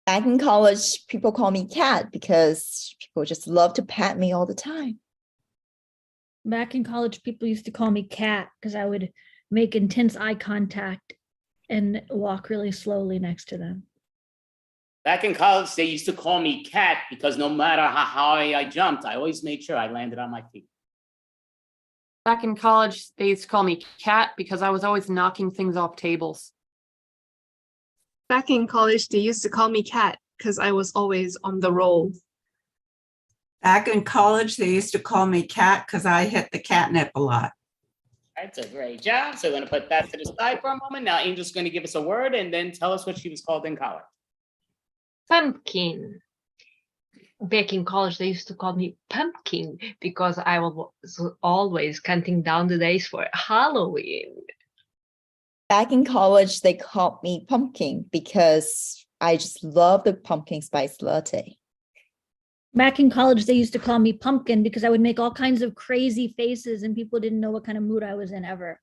Back in college, people call me cat because people just love to pat me all the time. Back in college, people used to call me cat because I would make intense eye contact and walk really slowly next to them. Back in college, they used to call me cat because no matter how high I jumped, I always made sure I landed on my feet. Back in college, they used to call me cat because I was always knocking things off tables. Back in college, they used to call me cat because I was always on the roll. Back in college, they used to call me cat because I hit the catnip a lot. That's a great job. So we're going to put that to the side for a moment. Now Angel's going to give us a word and then tell us what she was called in college. Pumpkin. Back in college, they used to call me Pumpkin because I was always counting down the days for Halloween. Back in college, they called me pumpkin because I just love the pumpkin spice latte. Back in college, they used to call me pumpkin because I would make all kinds of crazy faces and people didn't know what kind of mood I was in ever.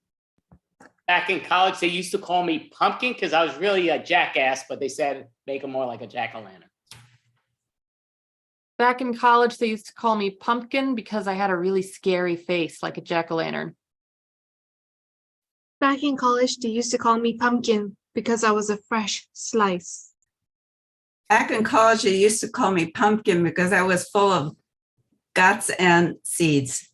Back in college, they used to call me Pumpkin because I was really a jackass, but they said make him more like a jack-o'-lantern. Back in college, they used to call me pumpkin because I had a really scary face like a jack-o'-lantern. Back in college, they used to call me pumpkin because I was a fresh slice. Back in college, they used to call me pumpkin because I was full of guts and seeds.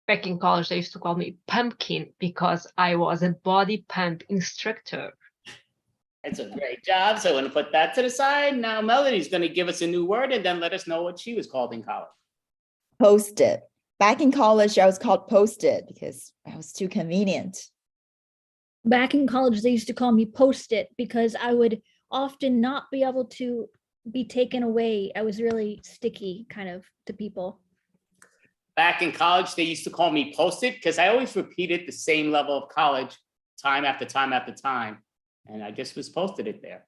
Back in college, they used to call me Pumpkin because I was a body pump instructor. That's a great job. So I'm going to put that to the side. Now Melody's going to give us a new word and then let us know what she was called in college. Post-it. Back in college, I was called Post-it because I was too convenient. Back in college, they used to call me Post-it because I would often not be able to be taken away. I was really sticky kind of to people. Back in college, they used to call me Post-it because I always repeated the same level of college time after time after time. And I just was posted it there.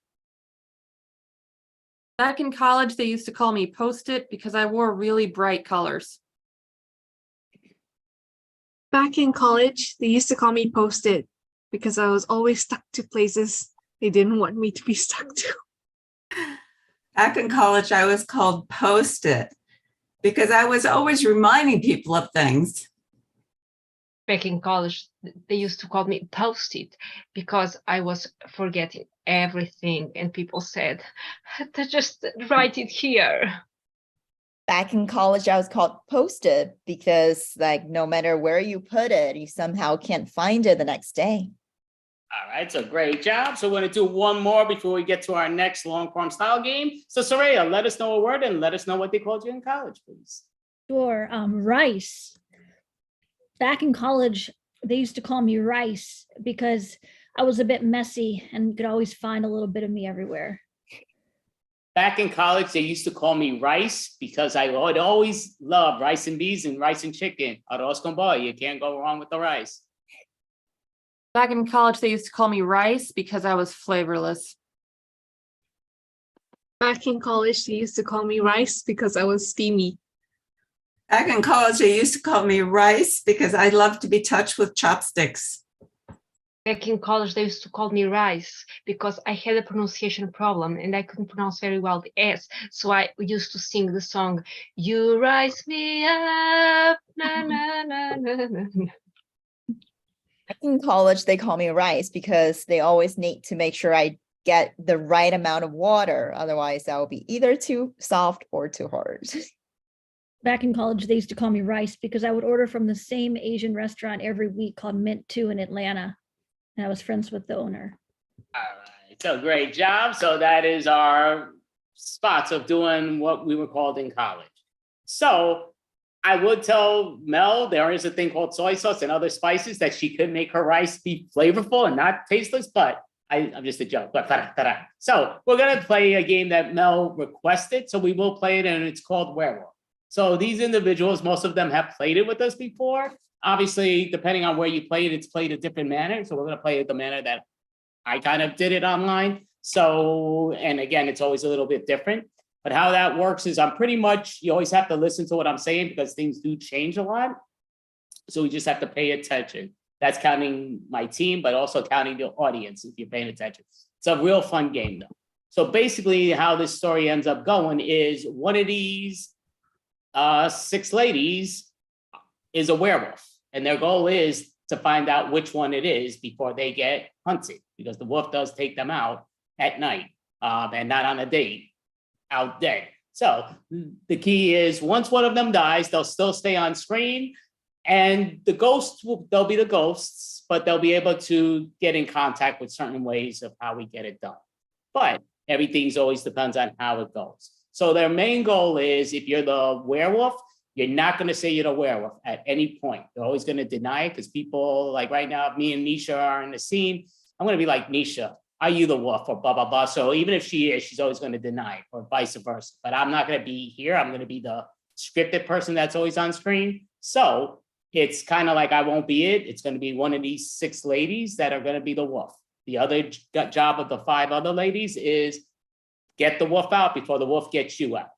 Back in college, they used to call me Post-it because I wore really bright colors. Back in college, they used to call me Post-it because I was always stuck to places they didn't want me to be stuck to. Back in college, I was called Post-it because I was always reminding people of things. Back in college, they used to call me Post-it because I was forgetting everything and people said, just write it here. Back in college, I was called Post-it because like no matter where you put it, you somehow can't find it the next day. All right, so great job. So we're going to do one more before we get to our next long form style game. So Soraya, let us know a word and let us know what they called you in college, please. Sure, rice. Back in college, they used to call me Rice because I was a bit messy and could always find a little bit of me everywhere. Back in college, they used to call me Rice because I would always love rice and beans and rice and chicken. Arroz con pollo, you can't go wrong with the rice. Back in college, they used to call me Rice because I was flavorless. Back in college, they used to call me Rice because I was steamy. Back in college, they used to call me Rice because I love to be touched with chopsticks. Back in college, they used to call me Rice because I had a pronunciation problem and I couldn't pronounce very well the S. So I used to sing the song, "You rise me up." Na, na, na, na, na. Back in college, they call me Rice because they always need to make sure I get the right amount of water. Otherwise, that will be either too soft or too hard. Back in college, they used to call me Rice because I would order from the same Asian restaurant every week called Mint 2 in Atlanta. And I was friends with the owner. All right, so great job. So that is our spots of doing what we were called in college. So I would tell Mel there is a thing called soy sauce and other spices that she could make her rice be flavorful and not tasteless, but I'm just a joke. But so we're gonna play a game that Mel requested. So we will play it, and it's called Werewolf. So these individuals, most of them have played it with us before. Obviously, depending on where you play it, it's played a different manner. So we're gonna play it the manner that I kind of did it online. So, and again, it's always a little bit different. But how that works is you always have to listen to what I'm saying because things do change a lot. So we just have to pay attention. That's counting my team, but also counting the audience if you're paying attention. It's a real fun game though. So basically how this story ends up going is one of these 6 ladies is a werewolf. And their goal is to find out which one it is before they get hunted because the wolf does take them out at night and not on a date. Out dead. So the key is once one of them dies, they'll still stay on screen and the ghosts, they'll be the ghosts, but they'll be able to get in contact with certain ways of how we get it done. But everything's always depends on how it goes. So their main goal is if you're the werewolf, you're not going to say you're the werewolf at any point. You're always going to deny it because people like right now, me and Nisha are in the scene. I'm going to be like, Nisha, are you the wolf or blah, blah, blah. So even if she is, she's always going to deny it or vice versa. But I'm not going to be here. I'm going to be the scripted person that's always on screen. So it's kind of like I won't be it. It's going to be one of these 6 ladies that are going to be the wolf. The other job of the 5 other ladies is get the wolf out before the wolf gets you out.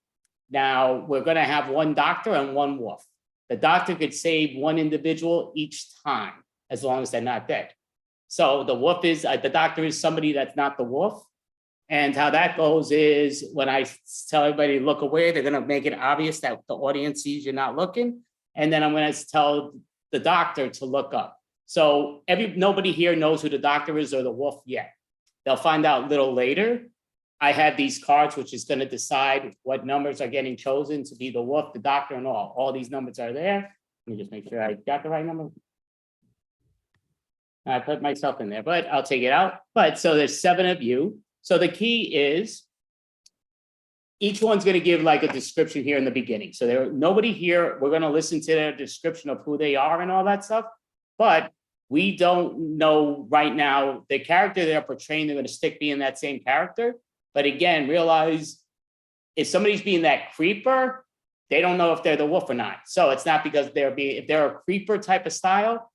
Now we're going to have 1 doctor and 1 wolf. The doctor could save 1 individual each time as long as they're not dead. So the wolf is, the doctor is somebody that's not the wolf. And how that goes is when I tell everybody to look away, they're gonna make it obvious that the audience sees you're not looking. And then I'm gonna tell the doctor to look up. So nobody here knows who the doctor is or the wolf yet. They'll find out a little later. I have these cards, which is gonna decide what numbers are getting chosen to be the wolf, the doctor, and all. All these numbers are there. Let me just make sure I got the right number. I put myself in there, but I'll take it out. But so there's 7 of you. So the key is each one's going to give like a description here in the beginning. So nobody here, we're going to listen to their description of who they are and all that stuff. But we don't know right now the character they're portraying, they're going to stick being that same character. But again, realize if somebody's being that creeper, they don't know if they're the wolf or not. So it's not because if they're a creeper type of style,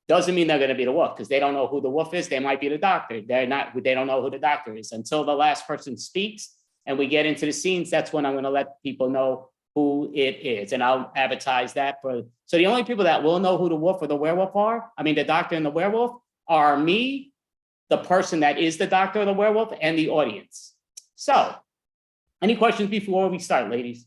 doesn't mean they're going to be the wolf because they don't know who the wolf is. They might be the doctor. They don't know who the doctor is until the last person speaks and we get into the scenes. That's when I'm going to let people know who it is. And I'll advertise that so the only people that will know who the wolf or the werewolf are, the doctor and the werewolf are me, the person that is the doctor or the werewolf, and the audience. So any questions before we start, ladies?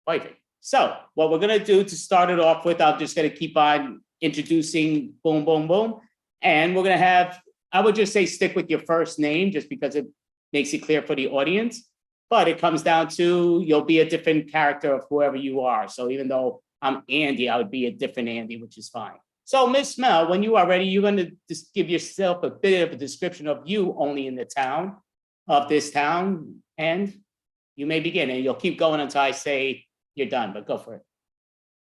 Perfect. So what we're going to do to start it off with, I'm just going to keep on introducing boom, boom, boom. And we're going to have, I would just say stick with your first name just because it makes it clear for the audience. But it comes down to you'll be a different character of whoever you are. So even though I'm Andy, I would be a different Andy, which is fine. So Miss Mel, when you are ready, you're going to just give yourself a bit of a description of you only in the town, of this town, and you may begin. And you'll keep going until I say you're done, but go for it.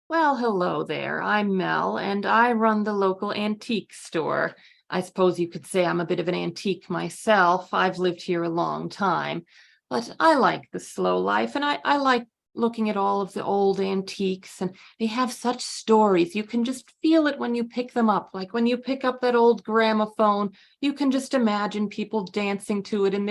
Well, hello there. I'm Mel, and I run the local antique store. I suppose you could say I'm a bit of an antique myself. I've lived here a long time, but I like the slow life, and I like looking at all of the old antiques, and they have such stories. You can just feel it when you pick them up. Like when you pick up that old gramophone, you can just imagine people dancing to it in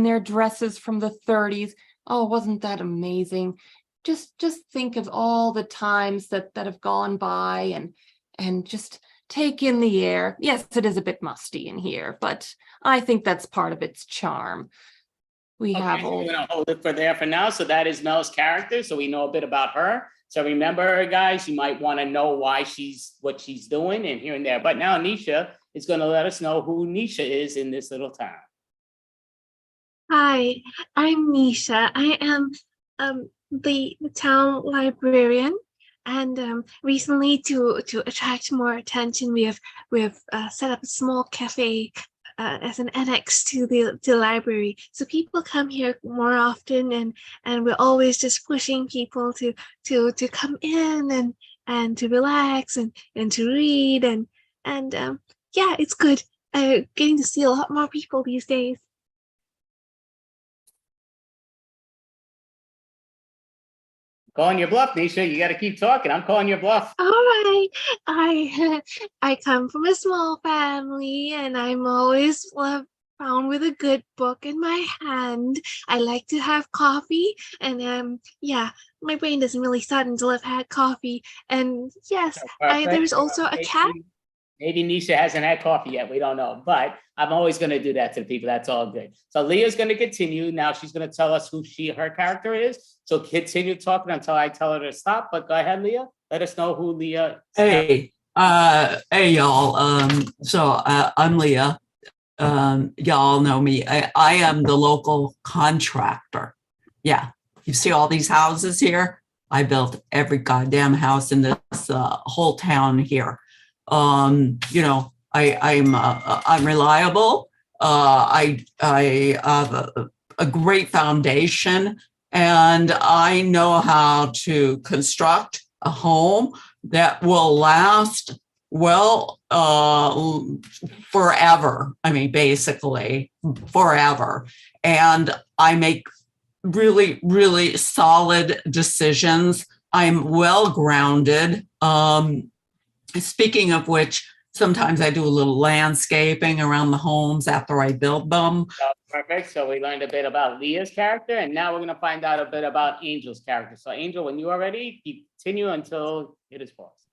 their dresses from the 30s. Oh, wasn't that amazing? just think of all the times that have gone by, and just take in the air. Yes, it is a bit musty in here, but I think that's part of its charm. We have We're all. gonna hold it for there for now. So that is Mel's character. So we know a bit about her. So remember her, guys. You might want to know why what she's doing and here and there. But now Nisha is going to let us know who Nisha is in this little town. Hi, I'm Nisha. I am the town librarian, and recently to attract more attention, we have set up a small cafe as an annex to the library, so people come here more often, and we're always just pushing people to come in and to relax and to read and yeah, it's good. Getting to see a lot more people these days. Calling your bluff, Nisha. You got to keep talking. I'm calling your bluff. All right, I come from a small family, and I'm always found with a good book in my hand. I like to have coffee, and yeah, my brain doesn't really start until I've had coffee. And yes, there's also a cat. Maybe Nisha hasn't had coffee yet. We don't know, but I'm always going to do that to the people. That's all good. So Leah's going to continue. Now she's going to tell us who her character is. So continue talking until I tell her to stop. But go ahead, Leah. Let us know who Leah is. Hey, y'all. I'm Leah. Y'all know me. I am the local contractor. Yeah. You see all these houses here? I built every goddamn house in this whole town here. I'm reliable. I have a great foundation, and I know how to construct a home that will last forever. I mean, basically forever. And I make really, really solid decisions. I'm well grounded. Speaking of which, sometimes I do a little landscaping around the homes after I build them. Perfect. So we learned a bit about Leah's character, and now we're going to find out a bit about Angel's character. So Angel, when you are ready, continue until it is paused.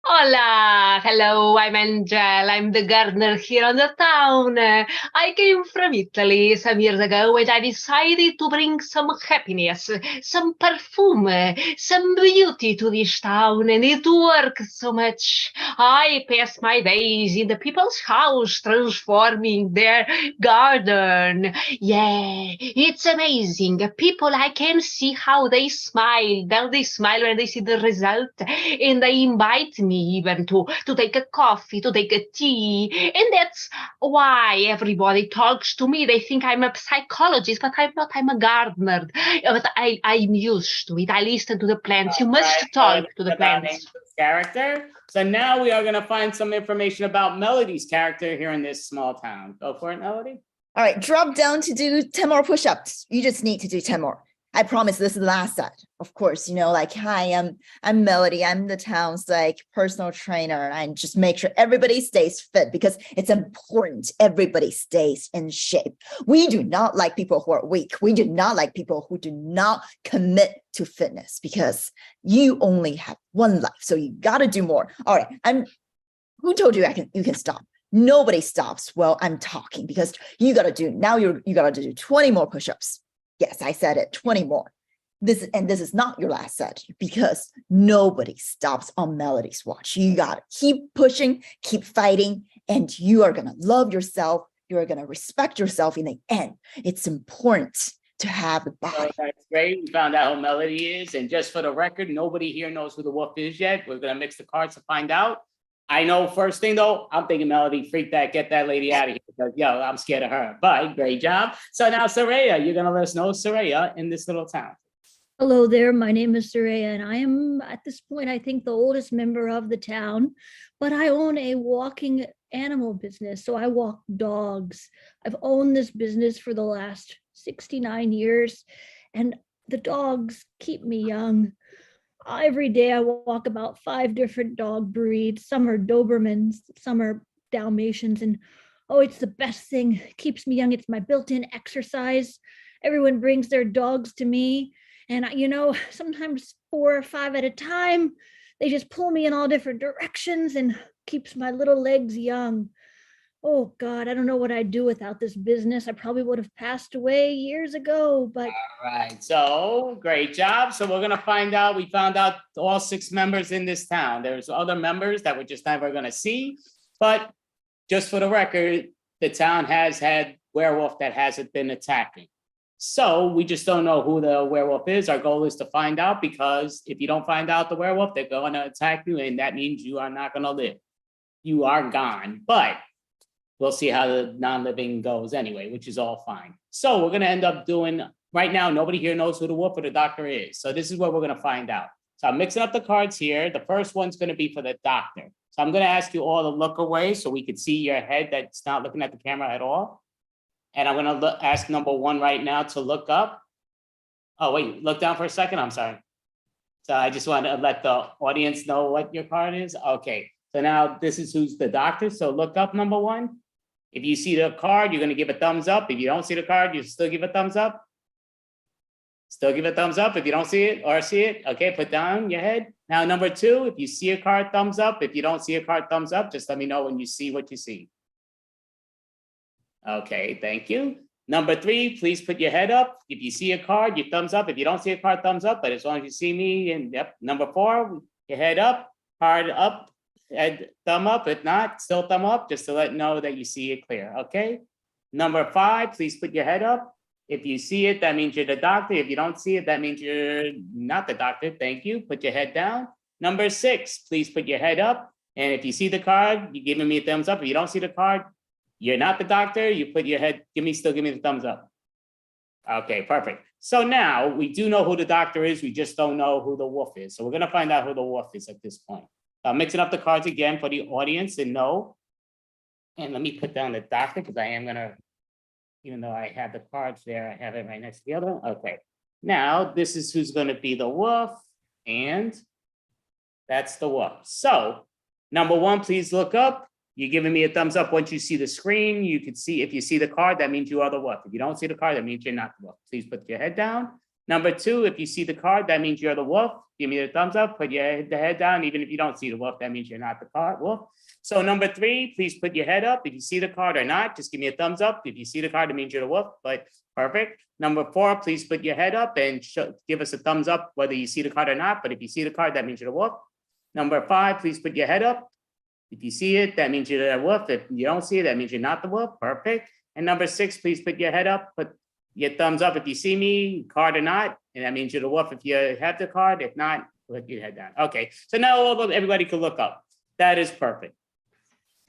Hola, hello, I'm Angel. I'm the gardener here on the town. I came from Italy some years ago, and I decided to bring some happiness, some perfume, some beauty to this town, and it worked so much. I pass my days in the people's house transforming their garden. Yeah, it's amazing. People, I can see how they smile. Now they smile when they see the result, and they invite me even to take a coffee, to take a tea. And that's why everybody talks to me. They think I'm a psychologist, but I'm not. I'm a gardener. But I'm used to it. I listen to the plants. You must talk to the plants. Character. So now we are going to find some information about Melody's character here in this small town. Go for it, Melody. All right, drop down to do 10 more push-ups. You just need to do 10 more. I promise this is the last set. Of course, hi, I'm Melody. I'm the town's personal trainer. And I just make sure everybody stays fit because it's important everybody stays in shape. We do not like people who are weak. We do not like people who do not commit to fitness because you only have one life. So you got to do more. All right. Who told you you can stop? Nobody stops while I'm talking because you got to do 20 more push-ups. Yes, I said it, 20 more. This is not your last set because nobody stops on Melody's watch. You got to keep pushing, keep fighting, and you are going to love yourself. You are going to respect yourself in the end. It's important to have the body. So that's great. We found out who Melody is. And just for the record, nobody here knows who the wolf is yet. We're going to mix the cards to find out. I know first thing though, I'm thinking Melody, get that lady out of here because I'm scared of her. But great job. So now Saraya, you're gonna let us know Saraya in this little town. Hello there, my name is Saraya, and I am at this point, I think, the oldest member of the town, but I own a walking animal business. So I walk dogs. I've owned this business for the last 69 years, and the dogs keep me young. Every day I walk about 5 different dog breeds. Some are Dobermans, some are Dalmatians, and it's the best thing. It keeps me young. It's my built-in exercise. Everyone brings their dogs to me, And sometimes 4 or 5 at a time, they just pull me in all different directions and keeps my little legs young. Oh God, I don't know what I'd do without this business. I probably would have passed away years ago, but All right, so great job. So we're gonna find out, we found out all 6 members in this town. There's other members that we're just never gonna see. But just for the record, the town has had werewolf that hasn't been attacking. So we just don't know who the werewolf is. Our goal is to find out, because if you don't find out the werewolf, they're gonna attack you, and that means you are not gonna live. You are gone, but we'll see how the non-living goes anyway, which is all fine. So we're gonna end up doing, right now, nobody here knows who the wolf or the doctor is. So this is what we're gonna find out. So I'm mixing up the cards here. The first one's gonna be for the doctor. So I'm gonna ask you all to look away so we can see your head that's not looking at the camera at all. And I'm gonna ask number 1 right now to look up. Oh, wait, look down for a second, I'm sorry. So I just want to let the audience know what your card is. Okay, so now this is who's the doctor. So look up number 1. If you see the card, you're gonna give a thumbs up. If you don't see the card, you still give a thumbs up. Still give a thumbs up if you don't see it or see it. Okay, put down your head. Now, number 2, if you see a card, thumbs up. If you don't see a card, thumbs up. Just let me know when you see what you see. Okay, thank you. Number 3, please put your head up. If you see a card, you thumbs up. If you don't see a card, thumbs up. But as long as you see me, and yep. Number 4, your head up, card up, head thumb up. If not, still thumb up, just to let know that you see it clear. Okay. Number 5, please put your head up. If you see it, that means you're the doctor. If you don't see it, that means you're not the doctor. Thank you. Put your head down. Number 6, please put your head up. And if you see the card, you're giving me a thumbs up. If you don't see the card, you're not the doctor. You put your head, still give me the thumbs up. Okay, perfect. So now we do know who the doctor is. We just don't know who the wolf is. So we're gonna find out who the wolf is at this point. I'm mixing up the cards again for the audience and know. And let me put down the doctor, because I am gonna, even though I have the cards there, I have it right next to the other. Okay, now this is who's gonna be the wolf, and that's the wolf. So number 1, please look up. You're giving me a thumbs up once you see the screen. You can see, if you see the card, that means you are the wolf. If you don't see the card, that means you're not the wolf. Please put your head down. Number 2, if you see the card, that means you're the wolf. Give me the thumbs up, put your head down. Even if you don't see the wolf, that means you're not the wolf. So number 3, please put your head up. If you see the card or not, just give me a thumbs up. If you see the card, it means you're the wolf, but perfect. Number 4, please put your head up and give us a thumbs up, whether you see the card or not. But if you see the card, that means you're the wolf. Number 5, please put your head up. If you see it, that means you're the wolf. If you don't see it, that means you're not the wolf. Perfect. And number 6, please put your head up. Put your thumbs up if you see me, card or not. And that means you're the wolf if you have the card. If not, put your head down. Okay. So now everybody can look up. That is perfect.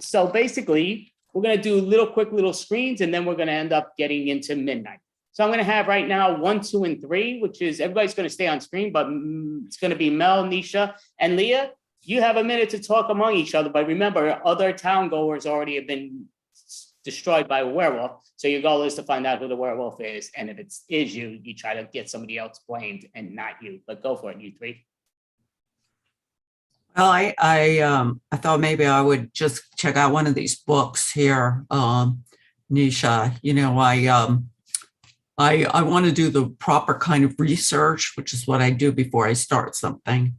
So basically, we're going to do quick little screens, and then we're going to end up getting into midnight. So I'm going to have right now 1, 2, and 3, which is everybody's going to stay on screen, but it's going to be Mel, Nisha, and Leah. You have a minute to talk among each other, but remember, other town goers already have been destroyed by a werewolf. So your goal is to find out who the werewolf is. And if it is you, you try to get somebody else blamed and not you. But go for it, you 3. Well, I thought maybe I would just check out one of these books here, Nisha. You know, I want to do the proper kind of research, which is what I do before I start something.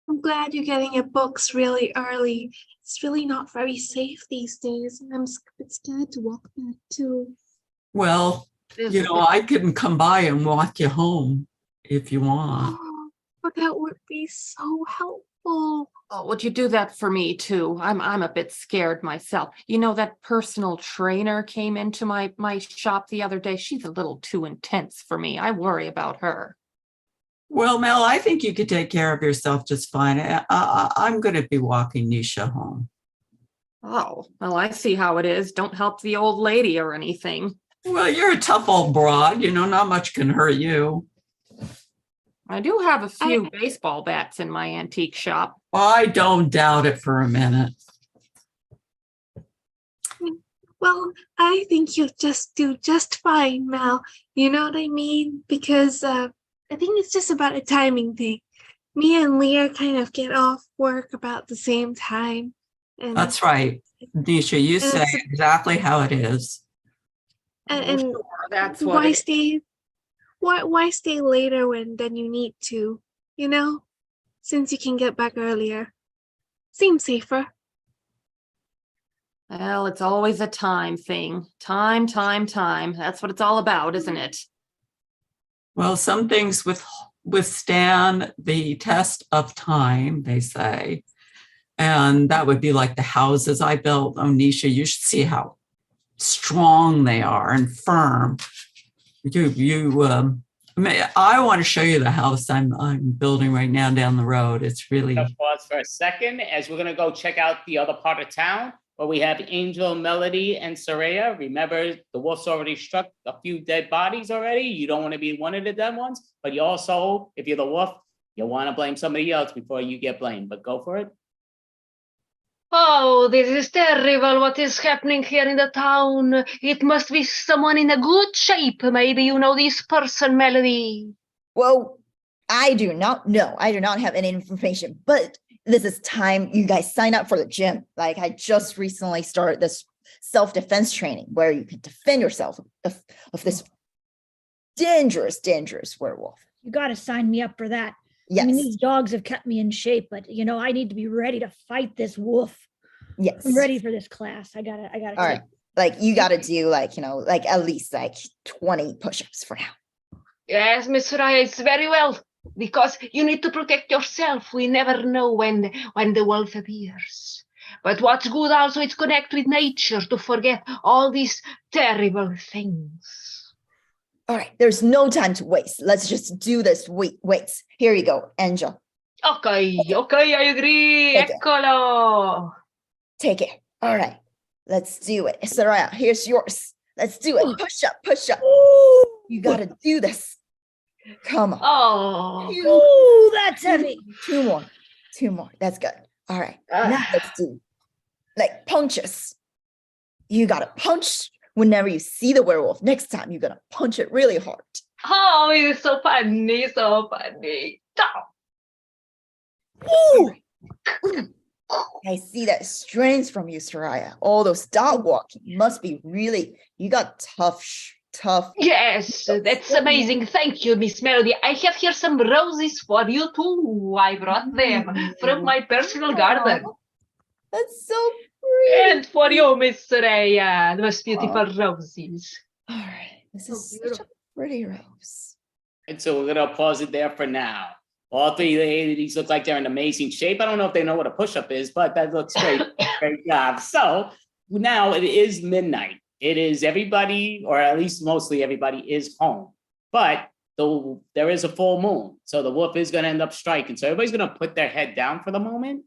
I'm glad you're getting your books really early. It's really not very safe these days, and I'm a bit scared to walk back too. Well, you know, I can come by and walk you home if you want. Oh, but that would be so helpful. Oh, would you do that for me too? I'm a bit scared myself. You know, that personal trainer came into my shop the other day. She's a little too intense for me. I worry about her. Well, Mel, I think you could take care of yourself just fine. I'm going to be walking Nisha home. Oh, well, I see how it is. Don't help the old lady or anything. Well, you're a tough old broad. You know, not much can hurt you. I do have a few baseball bats in my antique shop. I don't doubt it for a minute. Well, I think you'll just do just fine, Mel. You know what I mean? Because I think it's just about a timing thing. Me and Leah kind of get off work about the same time. And that's right. Nisha, you say exactly how it is. And sure, that's why stay why stay later than you need to, you know? Since you can get back earlier. Seems safer. Well, it's always a time thing. Time. That's what it's all about, isn't it? Well, some things withstand the test of time, they say. And that would be like the houses I built. Oh, Nisha, you should see how strong they are and firm. I want to show you the house I'm building right now down the road. It's really. Pause for a second as we're going to go check out the other part of town where we have Angel, Melody, and Soraya. Remember, the wolf's already struck a few dead bodies already. You don't want to be one of the dead ones, but you also, if you're the wolf, you want to blame somebody else before you get blamed, but go for it. Oh, this is terrible. What is happening here in the town? It must be someone in a good shape. Maybe you know this person, Melody. Well, I do not know. I do not have any information, but this is time you guys sign up for the gym. Like I just recently started this self-defense training where you can defend yourself of this dangerous werewolf. You got to sign me up for that. Yes. I mean, these dogs have kept me in shape, but you know, I need to be ready to fight this wolf. Yes. I'm ready for this class. I gotta. All right. Like you got to do like, like at least like 20 push-ups for now. Yes, Miss Soraya, it's very well. Because you need to protect yourself. We never know when the wolf appears. But what's good also is connect with nature to forget all these terrible things. All right, there's no time to waste. Let's just do this. Wait. Here you go, Angel. Okay, I agree. Eccolo. Take it. All right, let's do it. Soraya, here's yours. Let's do it. Push up. You got to do this. Come on. Oh, that's heavy. Two more. That's good. All right. Now let's do like punches. You gotta punch whenever you see the werewolf. Next time you're gonna punch it really hard. Oh, it's so funny. Ooh. I see that strength from you, Soraya. All those dog walking must be really. You got tough. Yes, that's amazing. Thank you, Miss Melody. I have here some roses for you too. I brought them from my personal garden. That's so pretty. And for you, Miss Soraya, the most beautiful roses. All right, this is such a pretty rose. And so we're going to pause it there for now. All three ladies look like they're in amazing shape. I don't know if they know what a push-up is, but that looks great. Great job. So now it is midnight. It is everybody, or at least mostly everybody, is home. But there is a full moon. So the wolf is going to end up striking. So everybody's going to put their head down for the moment.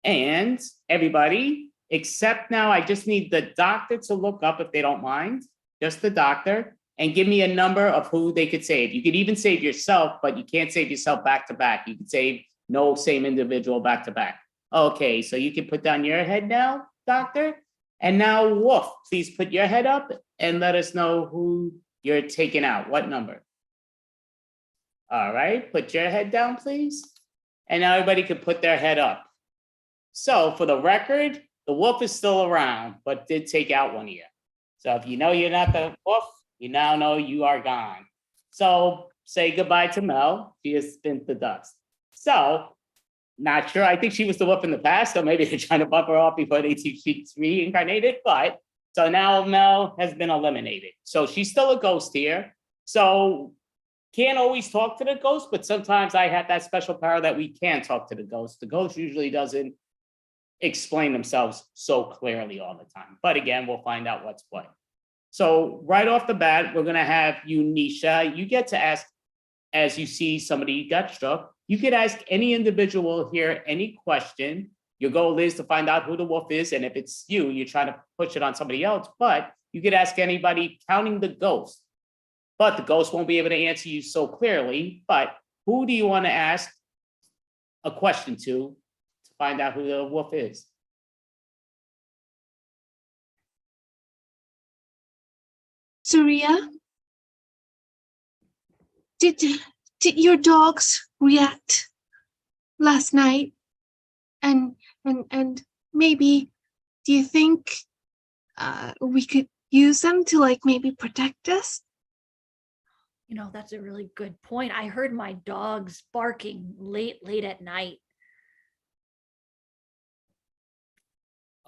And everybody, except now, I just need the doctor to look up, if they don't mind, just the doctor, and give me a number of who they could save. You could even save yourself, but you can't save yourself back to back. You could save no same individual back to back. Okay, so you can put down your head now, doctor. And now, Wolf, please put your head up and let us know who you're taking out. What number? All right, put your head down, please. And now everybody can put their head up. So for the record, the wolf is still around, but did take out one of you. So if you know you're not the wolf, you now know you are gone. So say goodbye to Mel. She has been the dust. So not sure. I think she was the wolf in the past, so maybe they're trying to bump her off before she's reincarnated. But so now Mel has been eliminated. So she's still a ghost here. So can't always talk to the ghost, but sometimes I have that special power that we can talk to the ghost. The ghost usually doesn't explain themselves so clearly all the time. But again, we'll find out what's what. So right off the bat, we're going to have you, Nisha. You get to ask, as you see somebody got struck, you could ask any individual here any question. Your goal is to find out who the wolf is. And if it's you, you're trying to push it on somebody else. But you could ask anybody counting the ghost. But the ghost won't be able to answer you so clearly. But who do you want to ask a question to find out who the wolf is? Surya, did your dogs react last night? And maybe, do you think we could use them to like maybe protect us? That's a really good point. I heard my dogs barking late at night.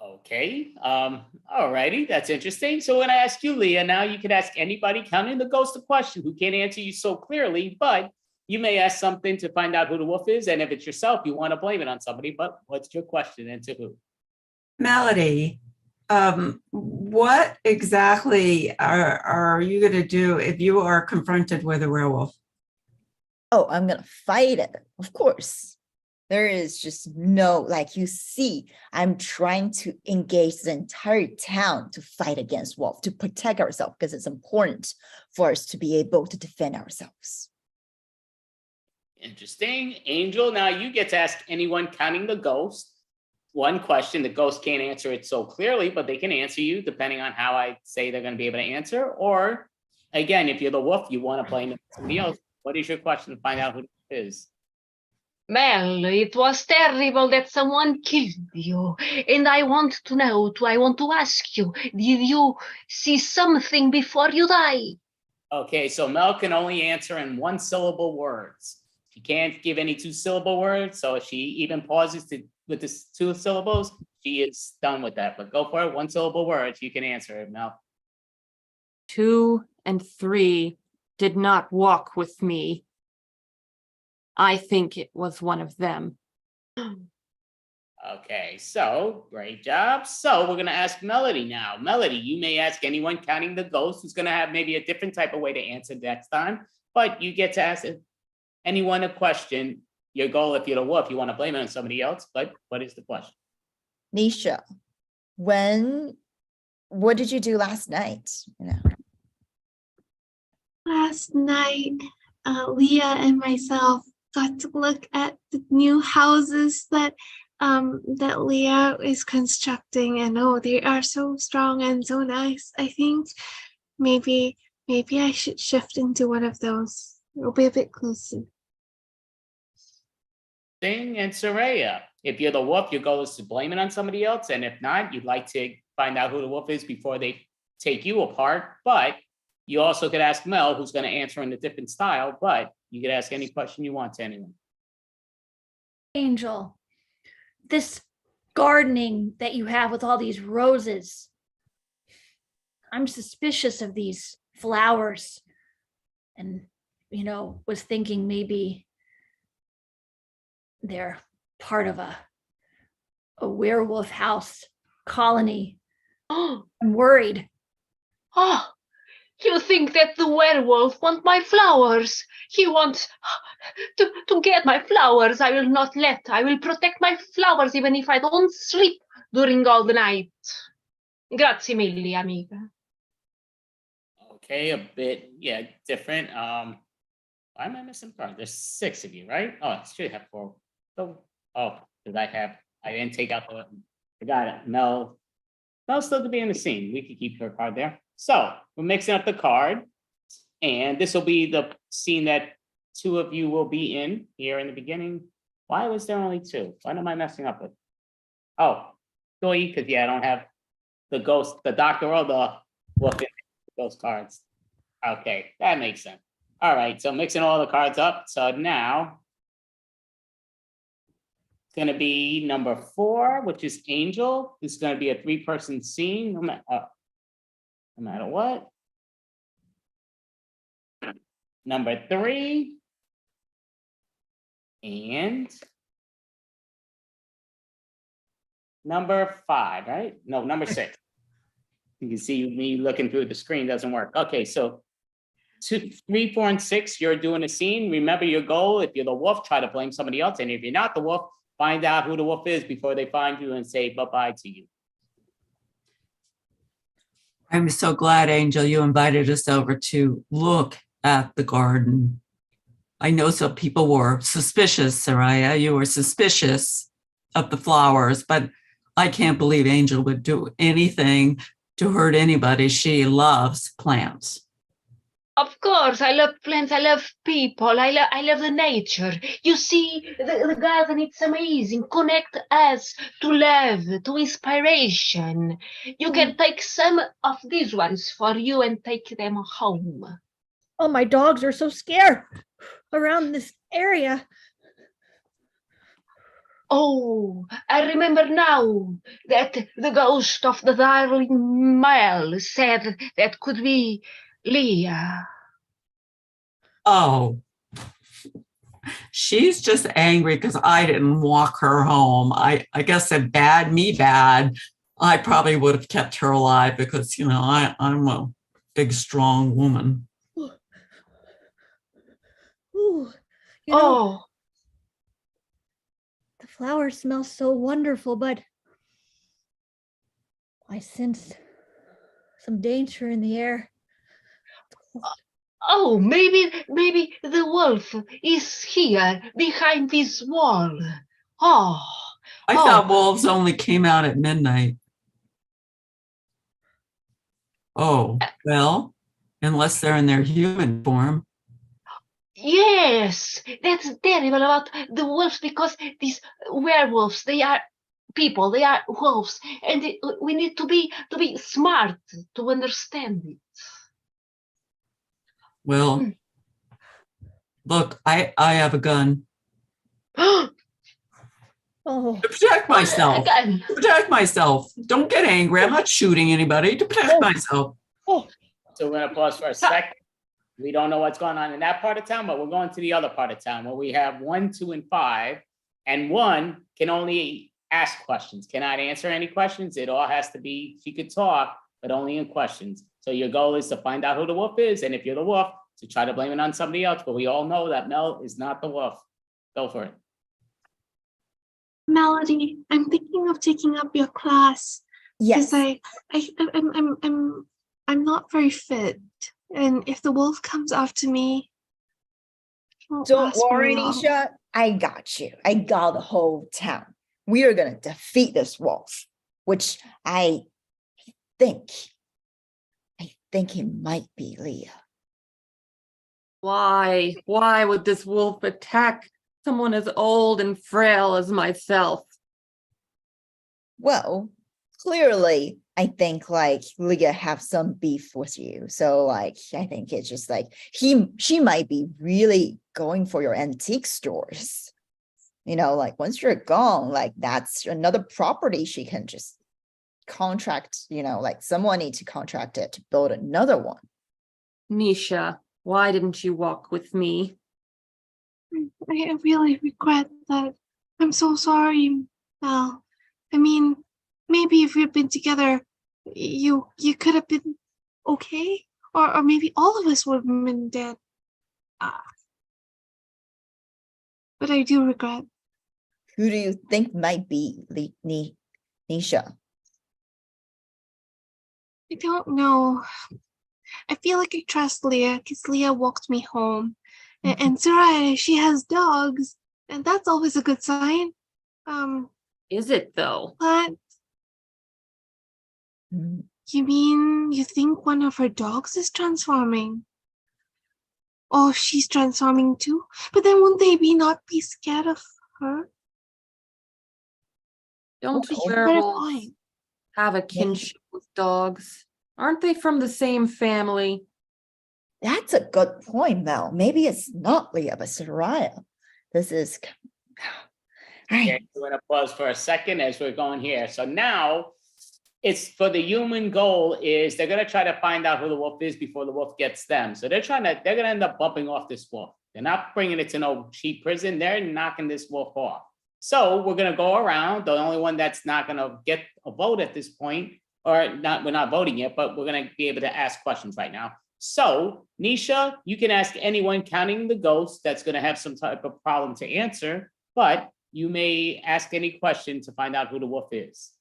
Okay. All righty. That's interesting. So when I ask you, Leah, now you can ask anybody counting the ghost a question who can't answer you so clearly, but you may ask something to find out who the wolf is. And if it's yourself, you want to blame it on somebody. But what's your question and to who? Melody, what exactly are you going to do if you are confronted with a werewolf? Oh, I'm gonna fight it, of course. There is just no, like you see, I'm trying to engage the entire town to fight against wolf, to protect ourselves, because it's important for us to be able to defend ourselves. Interesting. Angel, now you get to ask anyone counting the ghost one question. The ghost can't answer it so clearly, but they can answer you depending on how I say they're going to be able to answer. Or again, if you're the wolf, you want to blame it on somebody else. What is your question to find out who it is? Well, it was terrible that someone killed you. And I want to ask you, did you see something before you die? Okay, so Mel can only answer in one syllable words. She can't give any 2 syllable words. So if she even pauses with the 2 syllables, she is done with that. But go for it. 1 syllable words. You can answer it, Mel. 2 and 3 did not walk with me. I think it was one of them. Okay, so great job. So we're going to ask Melody now. Melody, you may ask anyone counting the ghost who's going to have maybe a different type of way to answer next time, but you get to ask anyone a question. Your goal, if you're the wolf, you want to blame it on somebody else, but what is the question? Nisha, what did you do last night? Last night, Leah and myself got to look at the new houses that Leah is constructing, and they are so strong and so nice. I think maybe I should shift into one of those. It'll be a bit closer. Sing and Soraya. If you're the wolf, your goal is to blame it on somebody else, and if not, you'd like to find out who the wolf is before they take you apart. But you also could ask Mel, who's going to answer in a different style, but you could ask any question you want to anyone. Angel, this gardening that you have with all these roses, I'm suspicious of these flowers, and was thinking maybe they're part of a werewolf house colony. Oh, I'm worried. Oh, you think that the werewolf wants my flowers? He wants to get my flowers. I will not let. I will protect my flowers even if I don't sleep during all the night. Grazie mille, amica. Okay, a bit, different. Why am I missing part? There's 6 of you, right? Oh, I should have 4. Because I didn't take out I got it. Mel's still to be in the scene. We could keep her card there. So we're mixing up the card, and this will be the scene that 2 of you will be in here in the beginning. Why was there only 2? What am I messing up with? Oh, because I don't have the ghost, the doctor or the wolf in those cards. Okay, that makes sense. All right, so mixing all the cards up. So now it's going to be number 4, which is Angel. This is going to be a 3-person scene, no matter what. Number 3. And number 5, right? No, number 6. You can see me looking through the screen doesn't work. Okay, so 2, 3, 4, and 6, you're doing a scene. Remember your goal. If you're the wolf, try to blame somebody else. And if you're not the wolf, find out who the wolf is before they find you and say bye-bye to you. I'm so glad, Angel, you invited us over to look at the garden. I know some people were suspicious, Soraya. You were suspicious of the flowers, but I can't believe Angel would do anything to hurt anybody. She loves plants. Of course, I love plants, I love people, I love the nature. You see, the garden, it's amazing. Connect us to love, to inspiration. You can take some of these ones for you and take them home. Oh, my dogs are so scared around this area. Oh, I remember now that the ghost of the darling Mel said that could be Leah. Oh, she's just angry because I didn't walk her home. I guess if me bad, I probably would have kept her alive because, I'm a big, strong woman. Ooh, Oh, the flowers smell so wonderful, but I sense some danger in the air. oh, maybe the wolf is here behind this wall. Oh, I thought wolves only came out at midnight. Oh, well, unless they're in their human form. yes, that's terrible about the wolves because these werewolves, they are people, they are wolves, and we need to be smart to understand it. Well, look, I have a gun. Oh. To protect myself. To protect myself. Don't get angry. I'm not shooting anybody. To protect myself. So we're gonna pause for a second. We don't know what's going on in that part of town, but we're going to the other part of town where we have 1, 2, and 5, and 1 can only ask questions, cannot answer any questions. It all has to be, she could talk, but only in questions. So your goal is to find out who the wolf is, and if you're the wolf, to try to blame it on somebody else. But we all know that Mel is not the wolf. Go for it. Melody, I'm thinking of taking up your class. Yes. Because I'm not very fit. And if the wolf comes after me, don't worry, Nisha. I got you. I got the whole town. We are gonna defeat this wolf, which I think it might be Leah. Why? Why would this wolf attack someone as old and frail as myself? Well, clearly, I think Leah have some beef with you. So I think it's just she might be really going for your antique stores. Once you're gone, that's another property she can just contract, someone needs to contract it to build another one. Nisha, why didn't you walk with me? I really regret that. I'm so sorry, Mel. I mean, maybe if we'd been together, you could have been okay, or maybe all of us would have been dead. But I do regret. Who do you think might be Nisha? I don't know. I feel like I trust Leah because Leah walked me home. And Soraya, she has dogs, and that's always a good sign. Is it though? But you mean you think one of her dogs is transforming? Oh, she's transforming too? But then wouldn't they not be scared of her? Don't Fair werewolves point. have a kinship with dogs? Aren't they from the same family? That's a good point, Mel. Maybe it's not Leah, but Soraya. This is... Okay, we're gonna pause for a second as we're going here. So now it's for the human goal is they're gonna try to find out who the wolf is before the wolf gets them. So they're gonna end up bumping off this wolf. They're not bringing it to no cheap prison. They're knocking this wolf off. So we're gonna go around. The only one that's not gonna get a vote at this point, or not, we're not voting yet, but we're gonna be able to ask questions right now. So Nisha, you can ask anyone counting the ghost that's gonna have some type of problem to answer, but you may ask any question to find out who the wolf is.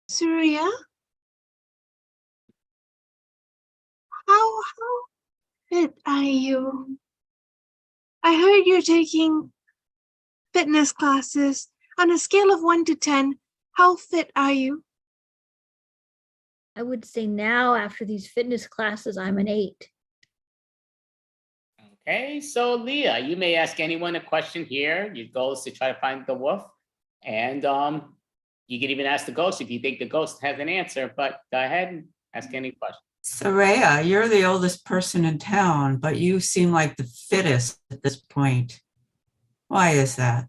Surya? How fit are you? I heard you're taking fitness classes. On a scale of 1 to 10, how fit are you? I would say now, after these fitness classes, I'm an 8. Okay, so Leah, you may ask anyone a question here. Your goal is to try to find the wolf. And You can even ask the ghost if you think the ghost has an answer, but go ahead and ask any question. Soraya, you're the oldest person in town, but you seem like the fittest at this point. Why is that?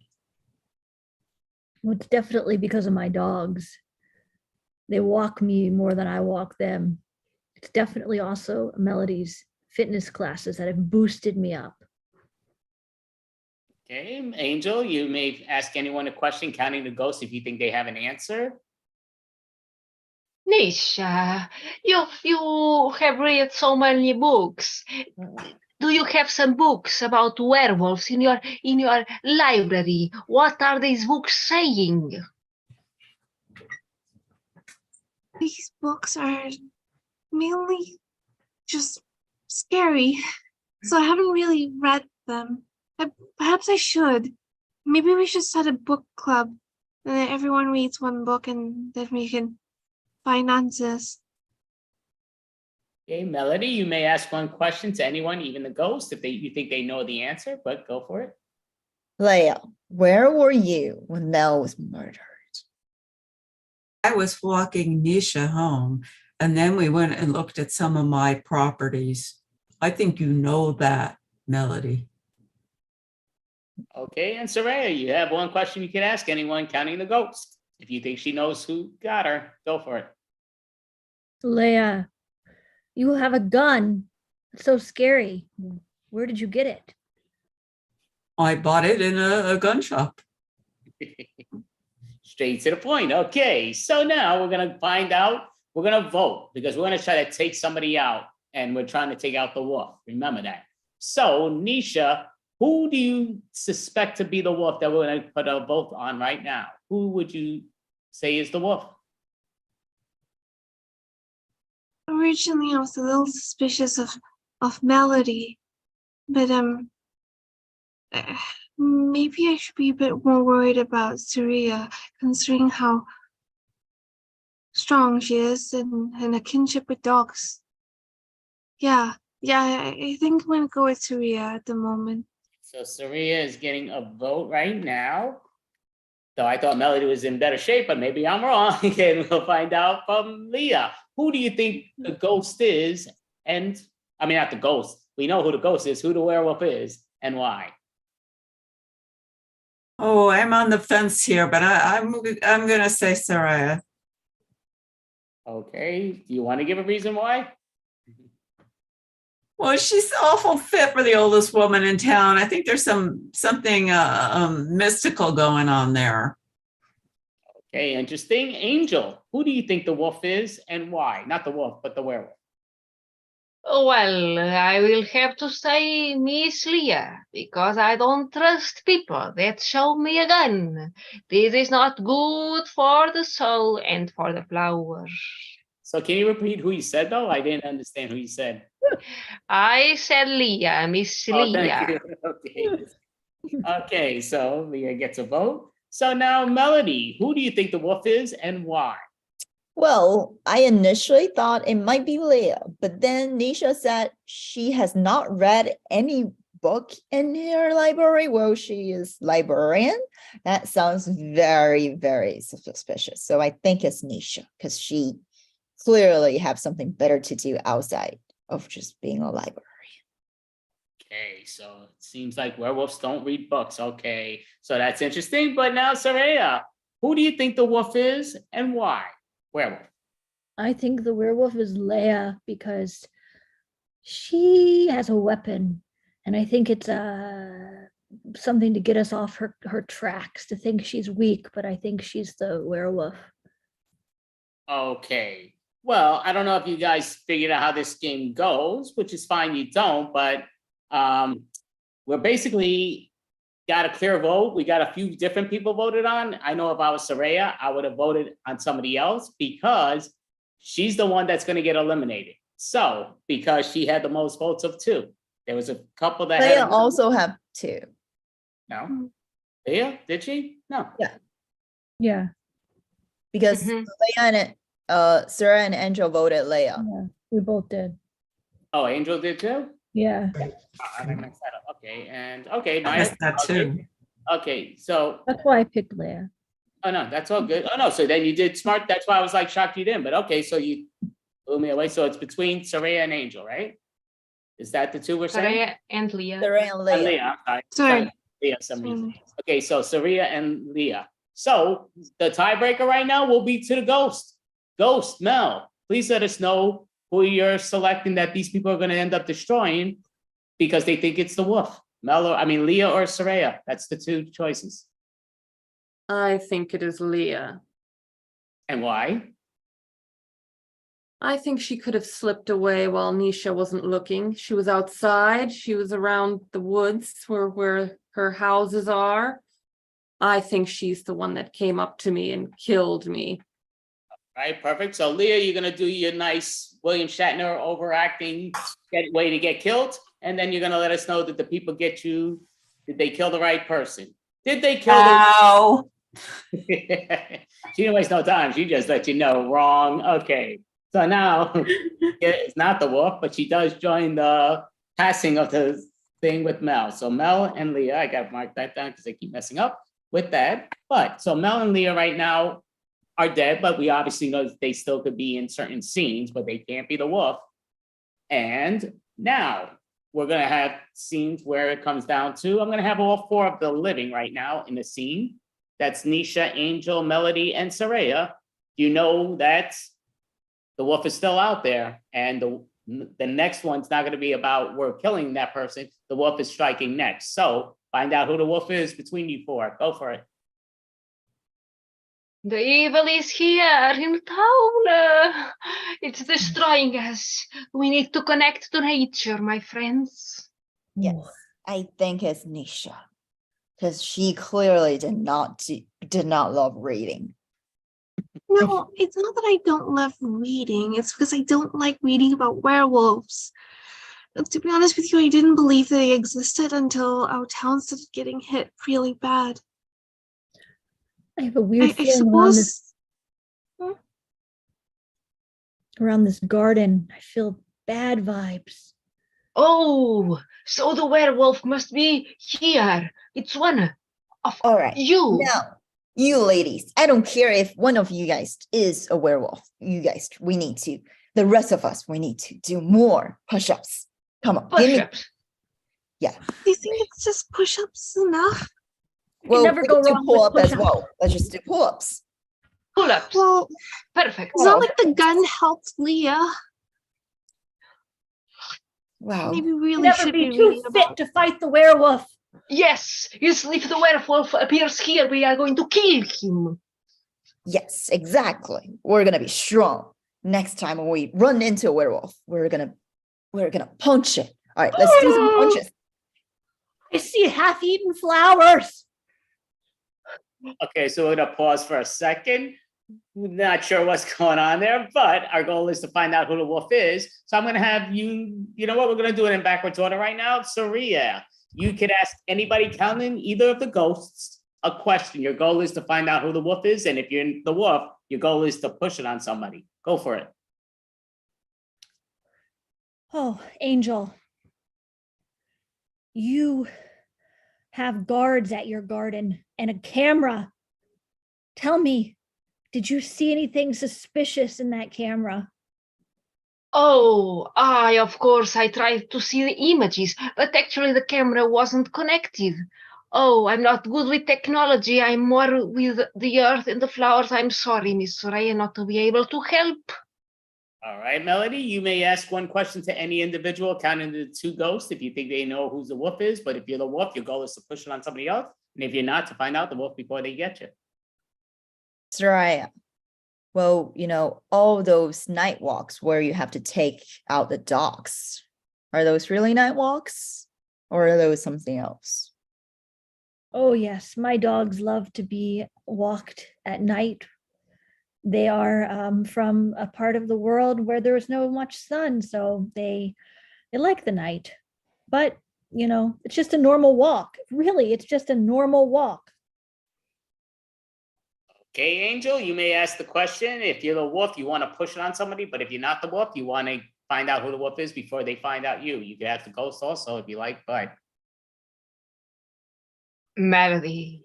Well, it's definitely because of my dogs. They walk me more than I walk them. It's definitely also Melody's fitness classes that have boosted me up. Okay, Angel, you may ask anyone a question, counting the ghost, if you think they have an answer. Nisha, you have read so many books. Do you have some books about werewolves in your library? What are these books saying? These books are mainly just scary, so I haven't really read them. Perhaps I should. Maybe we should start a book club, and then everyone reads one book, and then we can find answers. Okay, Melody, you may ask one question to anyone, even the ghost, if you think they know the answer, but go for it. Leia, where were you when Mel was murdered? I was walking Nisha home, and then we went and looked at some of my properties. I think you know that, Melody. Okay, and Soraya, you have one question you can ask anyone, counting the ghost. If you think she knows who got her, go for it. Leia, you have a gun. It's so scary. Where did you get it? I bought it in a gun shop. Straight to the point. Okay, so now we're gonna find out, we're gonna vote, because we're gonna try to take somebody out, and we're trying to take out the wolf. Remember that. So, Nisha, who do you suspect to be the wolf that we're gonna put a vote on right now? Who would you say is the wolf? Originally, I was a little suspicious of Melody, but maybe I should be a bit more worried about Surya, considering how strong she is and a kinship with dogs. Yeah, I think I'm gonna go with Surya at the moment. So Saria is getting a vote right now. So I thought Melody was in better shape, but maybe I'm wrong. And we'll find out from Leah. Who do you think the ghost is? And I mean, not the ghost. We know who the ghost is, who the werewolf is, and why. Oh, I'm on the fence here, but I'm gonna say Soraya. Okay. Do you want to give a reason why? Well, she's awful fit for the oldest woman in town. I think there's something mystical going on there. Okay, interesting. Angel, who do you think the wolf is and why? Not the wolf, but the werewolf. Well, I will have to say Miss Leah, because I don't trust people that show me a gun. This is not good for the soul and for the flowers. So can you repeat who you said, though? I didn't understand who you said. I said Leah, Miss Oh, Leah. thank you. Okay. Okay, so Leah gets a vote. So now, Melody, who do you think the wolf is and why? Well, I initially thought it might be Leah, but then Nisha said she has not read any book in her library. Well, she is librarian. That sounds very, very suspicious. So I think it's Nisha because she clearly have something better to do outside of just being a librarian. Okay, so it seems like werewolves don't read books. Okay, so that's interesting. But now, Saraya, who do you think the wolf is and why? Werewolf. I think the werewolf is Leia because she has a weapon, and I think it's something to get us off her tracks, to think she's weak, but I think she's the werewolf. Okay. Well, I don't know if you guys figured out how this game goes, which is fine, you don't, but we're basically got a clear vote. We got a few different people voted on. I know if I was Saraya, I would have voted on somebody else because she's the one that's going to get eliminated. So, because she had the most votes of 2. There was a couple that Leia also have 2. No? Leia? Did she? No. Yeah. Because Leia and Sarah and Angel voted Leia. Yeah, we both did. Oh, Angel did too? Yeah. I messed that up. Okay, and okay, I missed that too. Okay, so That's why I picked Leia. Oh, no, that's all good. Oh, no, so then you did smart. That's why I was like shocked you didn't. But okay, so you blew me away. So it's between Saraya and Angel, right? Is that the two we're saying? Saraya and Leah. Saraya and Leah. Leah, I'm sorry. Leah, some reason. Okay, so Saraya and Leah. So the tiebreaker right now will be to the ghost. Ghost, Mel, please let us know who you're selecting that these people are going to end up destroying because they think it's the wolf. Leah or Saraya. That's the two choices. I think it is Leah. And why? I think she could have slipped away while Nisha wasn't looking. She was outside. She was around the woods where her houses are. I think she's the one that came up to me and killed me. Right, perfect. So Leah, you're gonna do your nice William Shatner overacting way to get killed, and then you're gonna let us know that the people get you. Did they kill the right person? Did they kill Ow. She didn't waste no time. She just let you know wrong. Okay, so now it's not the wolf, but she does join the passing of the thing with Mel. So Mel and Leah, I got to mark that down because I keep messing up with that. But so Mel and Leah right now are dead, but we obviously know that they still could be in certain scenes, but they can't be the wolf. And now we're going to have scenes where it comes down to, I'm going to have all four of the living right now in the scene. That's Nisha, Angel, Melody, and Saraya. You know that the wolf is still out there, and the next one's not going to be about we're killing that person. The wolf is striking next. So find out who the wolf is between you four. Go for it. The evil is here in town. It's destroying us. We need to connect to nature, my friends. Yes, I think it's Nisha, because she clearly did not love reading. No, it's not that I don't love reading. It's because I don't like reading about werewolves. To be honest with you, I didn't believe they existed until our town started getting hit really bad. I have a weird I feeling around this garden. I feel bad vibes. Oh, so the werewolf must be here. It's one of All right. you. Now, you ladies, I don't care if one of you guys is a werewolf. You guys, the rest of us, we need to do more push-ups. Come on, give me. Yeah. Do you think it's just push-ups enough? Well, never we go can do wrong with pull-up as push-ups. well. Let's just do pull-ups. Pull-ups. Well, perfect. It's not like the gun helped Leah. Wow. Maybe really Never should be be too reading fit about. to fight the werewolf. Yes, if the werewolf appears here, we are going to kill him. Yes, exactly. We're gonna be strong. Next time when we run into a werewolf, we're gonna punch it. All right, let's do some punches. I see half-eaten flowers. Okay, so we're gonna pause for a second. Not sure what's going on there, but our goal is to find out who the wolf is. So I'm gonna have you know what, we're gonna do it in backwards order right now. Saraya, you could ask anybody counting either of the ghosts a question. Your goal is to find out who the wolf is, and if you're the wolf, your goal is to push it on somebody. Go for it. Oh, Angel. You have guards at your garden and a camera. Tell me, did you see anything suspicious in that camera? Oh, of course, I tried to see the images, but actually the camera wasn't connected. Oh, I'm not good with technology. I'm more with the earth and the flowers. I'm sorry, Miss Soraya, not to be able to help. All right, Melody, you may ask one question to any individual, counting the two ghosts if you think they know who the wolf is. But if you're the wolf, your goal is to push it on somebody else. And if you're not, to find out the wolf before they get you. Soraya. Well, all those night walks where you have to take out the dogs, are those really night walks or are those something else? Oh, yes. My dogs love to be walked at night. They are from a part of the world where there is no much sun, so they like the night. But, it's just a normal walk. Really, it's just a normal walk. Okay, Angel, you may ask the question. If you're the wolf, you want to push it on somebody, but if you're not the wolf, you want to find out who the wolf is before they find out you. You can ask the ghost also if you like, but. Melody,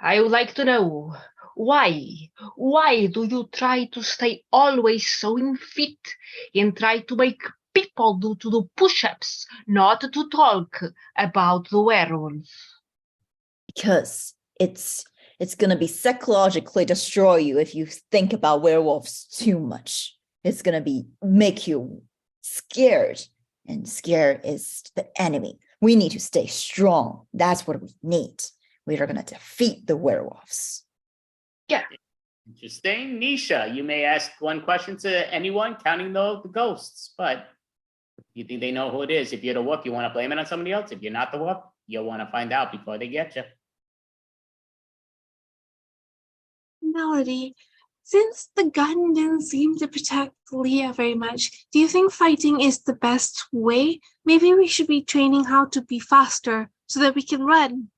I would like to know, Why do you try to stay always so fit and try to make people to do push-ups, not to talk about the werewolf? Because it's gonna be psychologically destroy you if you think about werewolves too much. It's gonna be make you scared, and scare is the enemy. We need to stay strong. That's what we need. We are gonna defeat the werewolves. Yeah. Interesting. Nisha, you may ask one question to anyone, counting the ghosts, but you think they know who it is. If you're the wolf, you want to blame it on somebody else. If you're not the wolf, you'll want to find out before they get you. Melody, since the gun didn't seem to protect Leah very much, do you think fighting is the best way? Maybe we should be training how to be faster so that we can run.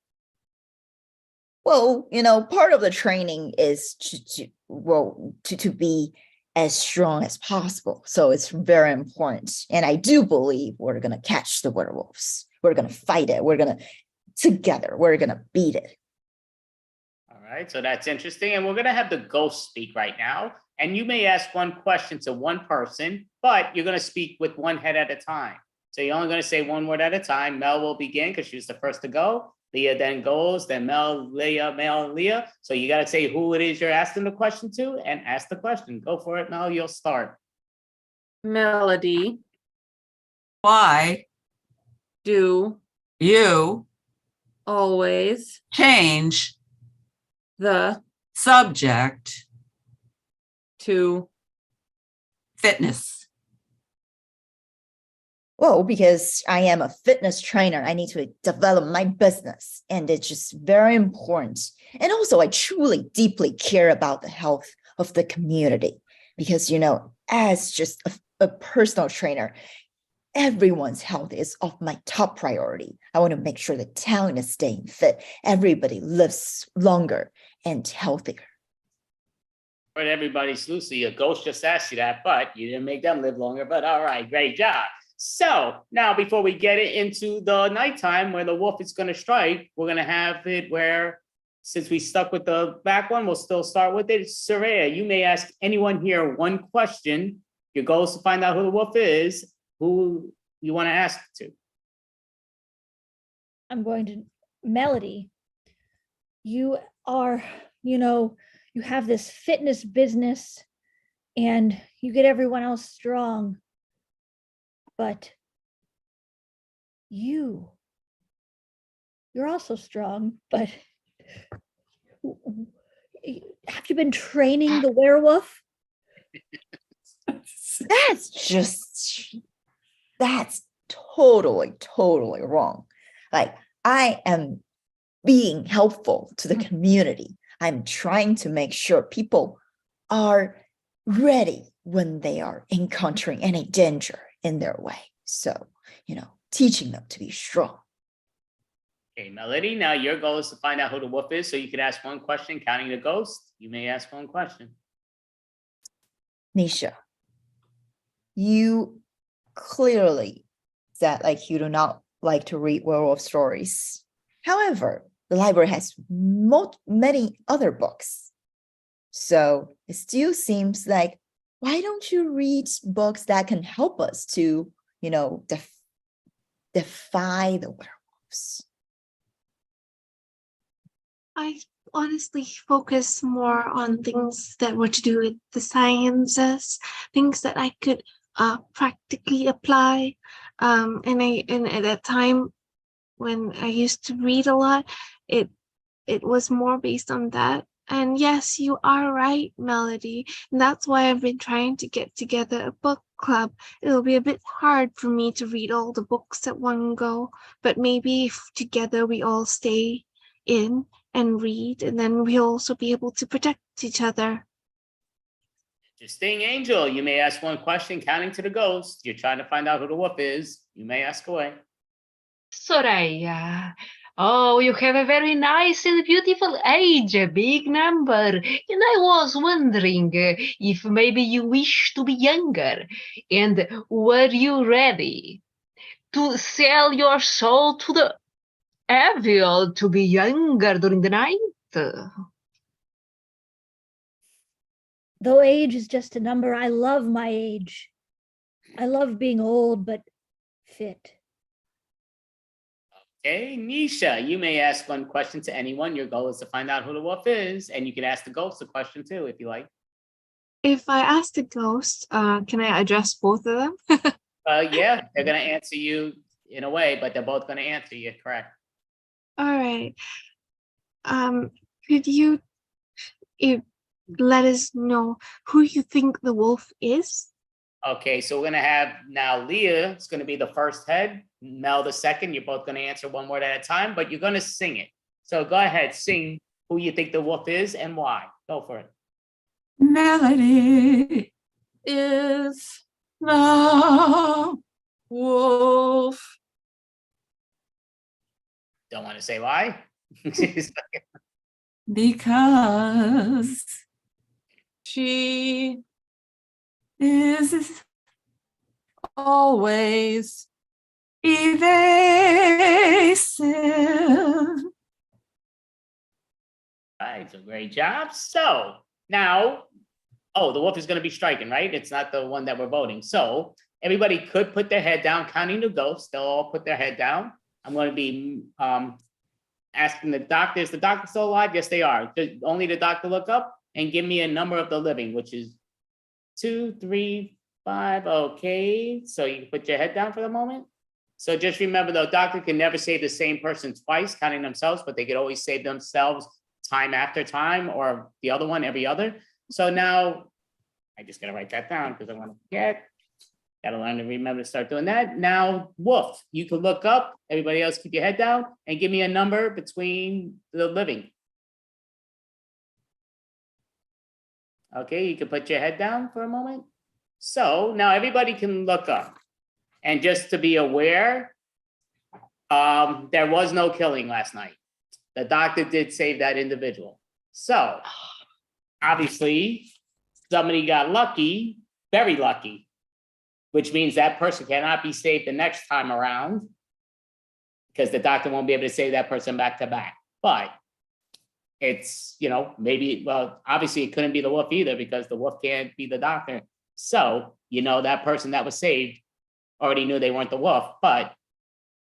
Well, part of the training is to be as strong as possible. So it's very important. And I do believe we're going to catch the werewolves. We're going to fight it. We're going to beat it. All right, so that's interesting. And we're going to have the ghost speak right now. And you may ask one question to one person, but you're going to speak with one head at a time. So you're only going to say one word at a time. Mel will begin because she was the first to go. Leah then goes, then Mel, Leah, Mel, Leah. So you got to say who it is you're asking the question to and ask the question. Go for it, Mel. You'll start. Melody. Why do you always change the subject to fitness? Well, because I am a fitness trainer, I need to develop my business, and it's just very important. And also, I truly, deeply care about the health of the community because, as just a personal trainer, everyone's health is of my top priority. I want to make sure the town is staying fit. Everybody lives longer and healthier. But everybody's Lucy, a ghost just asked you that, but you didn't make them live longer. But all right, great job. So now before we get it into the nighttime where the wolf is going to strike, we're going to have it where, since we stuck with the back one, we'll still start with it. Soraya, you may ask anyone here one question. Your goal is to find out who the wolf is, who you want to ask to. I'm going to Melody. You are, you have this fitness business and you get everyone else strong. But you're also strong, but have you been training the werewolf? That's totally wrong. Like, I am being helpful to the community. I'm trying to make sure people are ready when they are encountering any danger in their way. So, teaching them to be strong. Okay, Melody, now your goal is to find out who the wolf is, so you could ask one question, counting the ghost. You may ask one question. Nisha, you clearly said you do not like to read werewolf stories. However, the library has many other books. So it still seems like, why don't you read books that can help us to, defy the werewolves? I honestly focus more on things that were to do with the sciences, things that I could practically apply. And at that time when I used to read a lot, it was more based on that. And yes, you are right, Melody. And that's why I've been trying to get together a book club. It'll be a bit hard for me to read all the books at one go, but maybe if together we all stay in and read, and then we'll also be able to protect each other. Interesting. Angel, you may ask one question, counting to the ghost. You're trying to find out who the wolf is. You may ask away. Soraya, oh, you have a very nice and beautiful age, a big number. And I was wondering if maybe you wish to be younger. And were you ready to sell your soul to the evil to be younger during the night? Though age is just a number, I love my age. I love being old, but fit. Okay, Nisha, you may ask one question to anyone. Your goal is to find out who the wolf is, and you can ask the ghost a question too, if you like. If I ask the ghost, can I address both of them? Yeah, they're gonna answer you in a way, but they're both gonna answer you, correct? All right. Could you let us know who you think the wolf is? Okay, so we're gonna have now Leah is gonna be the first head, Mel the second. You're both gonna answer one word at a time, but you're gonna sing it. So go ahead, sing who you think the wolf is and why. Go for it. Melody is the wolf. Don't want to say why? Because she is always evasive. All right, so great job. So now, the wolf is going to be striking, right? It's not the one that we're voting. So everybody could put their head down, counting the ghosts. They'll all put their head down. I'm going to be asking the doctor, is the doctor still alive? Yes, they are. Only the doctor look up and give me a number of the living, which is 2, 3, 5. Okay, so you can put your head down for the moment. So just remember, the doctor can never save the same person twice, counting themselves, but they could always save themselves time after time, or the other one every other. So now I just gotta write that down because I want to forget. Gotta learn to remember to start doing that. Now, wolf, you can look up. Everybody else, keep your head down and give me a number between the living. Okay, you can put your head down for a moment. So now everybody can look up. And just to be aware, there was no killing last night. The doctor did save that individual. So obviously somebody got lucky, very lucky, which means that person cannot be saved the next time around because the doctor won't be able to save that person back to back. But it's, maybe, well, obviously it couldn't be the wolf either because the wolf can't be the doctor. So, that person that was saved already knew they weren't the wolf, but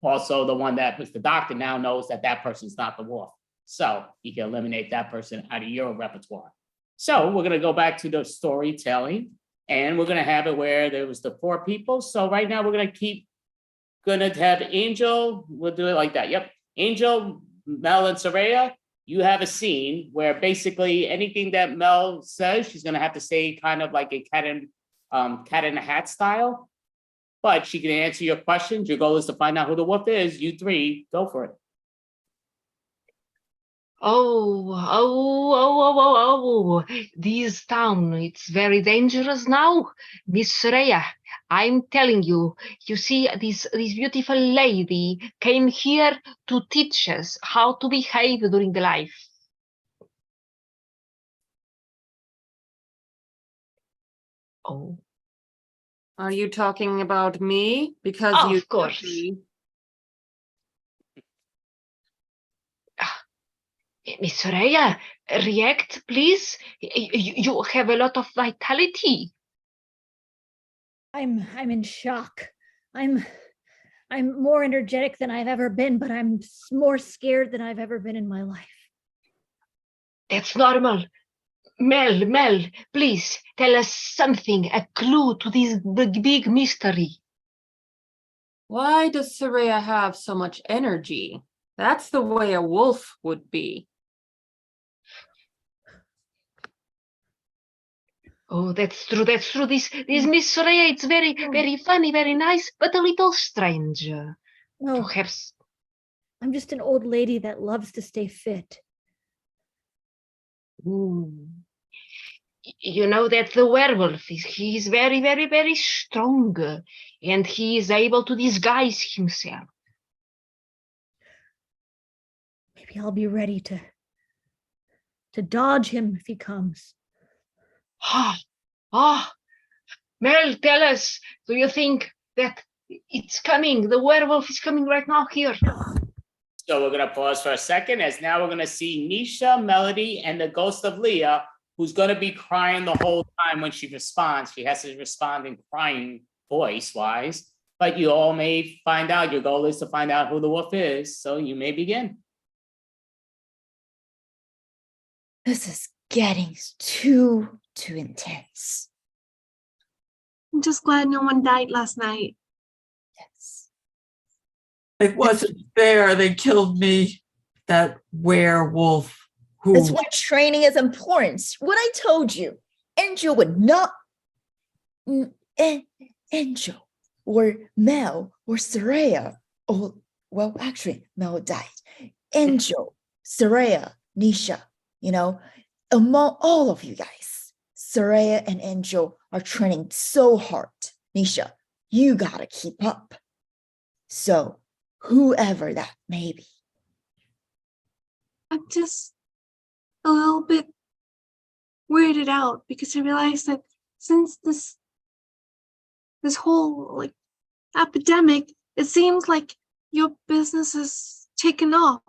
also the one that was the doctor now knows that that person's not the wolf. So you can eliminate that person out of your repertoire. So we're going to go back to the storytelling and we're going to have it where there was the 4 people. So right now we're going to have Angel. We'll do it like that. Yep. Angel, Mel, and Saraya, you have a scene where basically anything that Mel says, she's going to have to say kind of like a cat in a hat style. But she can answer your questions. Your goal is to find out who the wolf is. You 3, go for it. This town, it's very dangerous now. Miss Rhea, I'm telling you, you see, this beautiful lady came here to teach us how to behave during the life. Oh. Are you talking about me? Because Oh, you of course. Miss Rhea, react, please. You have a lot of vitality. I'm in shock. I'm more energetic than I've ever been, but I'm more scared than I've ever been in my life. That's normal. Mel, please tell us something, a clue to this big mystery. Why does Saraya have so much energy? That's the way a wolf would be. Oh, that's true. This Miss Soraya, it's very funny, very nice, but a little strange. No, perhaps I'm just an old lady that loves to stay fit. You know that the werewolf he's very, very, very strong, and he is able to disguise himself. Maybe I'll be ready to dodge him if he comes. Mel, tell us, do you think that it's coming? The werewolf is coming right now here. So we're going to pause for a second as now we're going to see Nisha, Melody, and the ghost of Leah, who's going to be crying the whole time when she responds. She has to respond in crying voice-wise. But you all may find out. Your goal is to find out who the wolf is. So you may begin. This is getting too intense. I'm just glad no one died last night. It wasn't fair. They killed me. That werewolf who. That's why training is important. What I told you, Angel would not. Angel or Mel or Saraya. Oh, well, actually, Mel died. Angel, Saraya, Nisha, among all of you guys, Saraya and Angel are training so hard. Nisha, you gotta keep up. So, whoever that may be. I'm just a little bit weirded out because I realized that since this whole epidemic, it seems like your business has taken off,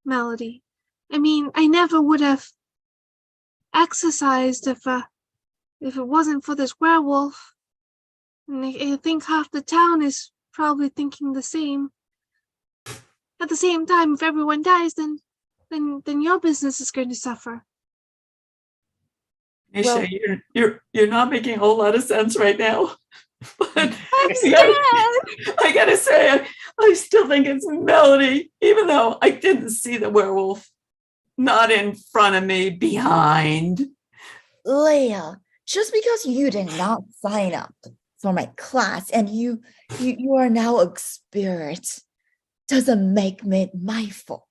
Melody. I mean, I never would have exercised if it wasn't for this werewolf. And I think half the town is probably thinking the same. At the same time, if everyone dies, then your business is going to suffer. Nisha, you're not making a whole lot of sense right now. But I'm scared. I gotta say, I still think it's Melody, even though I didn't see the werewolf. Not in front of me, behind. Leia, just because you did not sign up for my class and you are now a spirit doesn't make me my fault.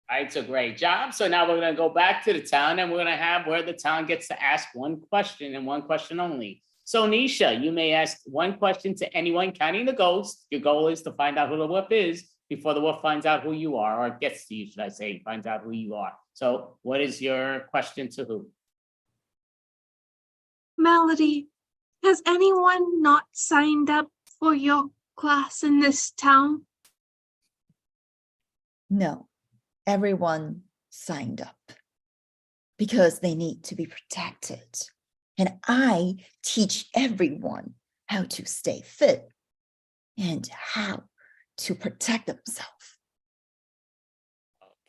All right, so great job. So now we're going to go back to the town and we're going to have where the town gets to ask one question and one question only. So Nisha, you may ask one question to anyone counting the ghost. Your goal is to find out who the wolf is before the wolf finds out who you are, or gets to you, should I say, finds out who you are. So what is your question to who? Melody, has anyone not signed up for your class in this town? No, everyone signed up because they need to be protected. And I teach everyone how to stay fit and how to protect themselves.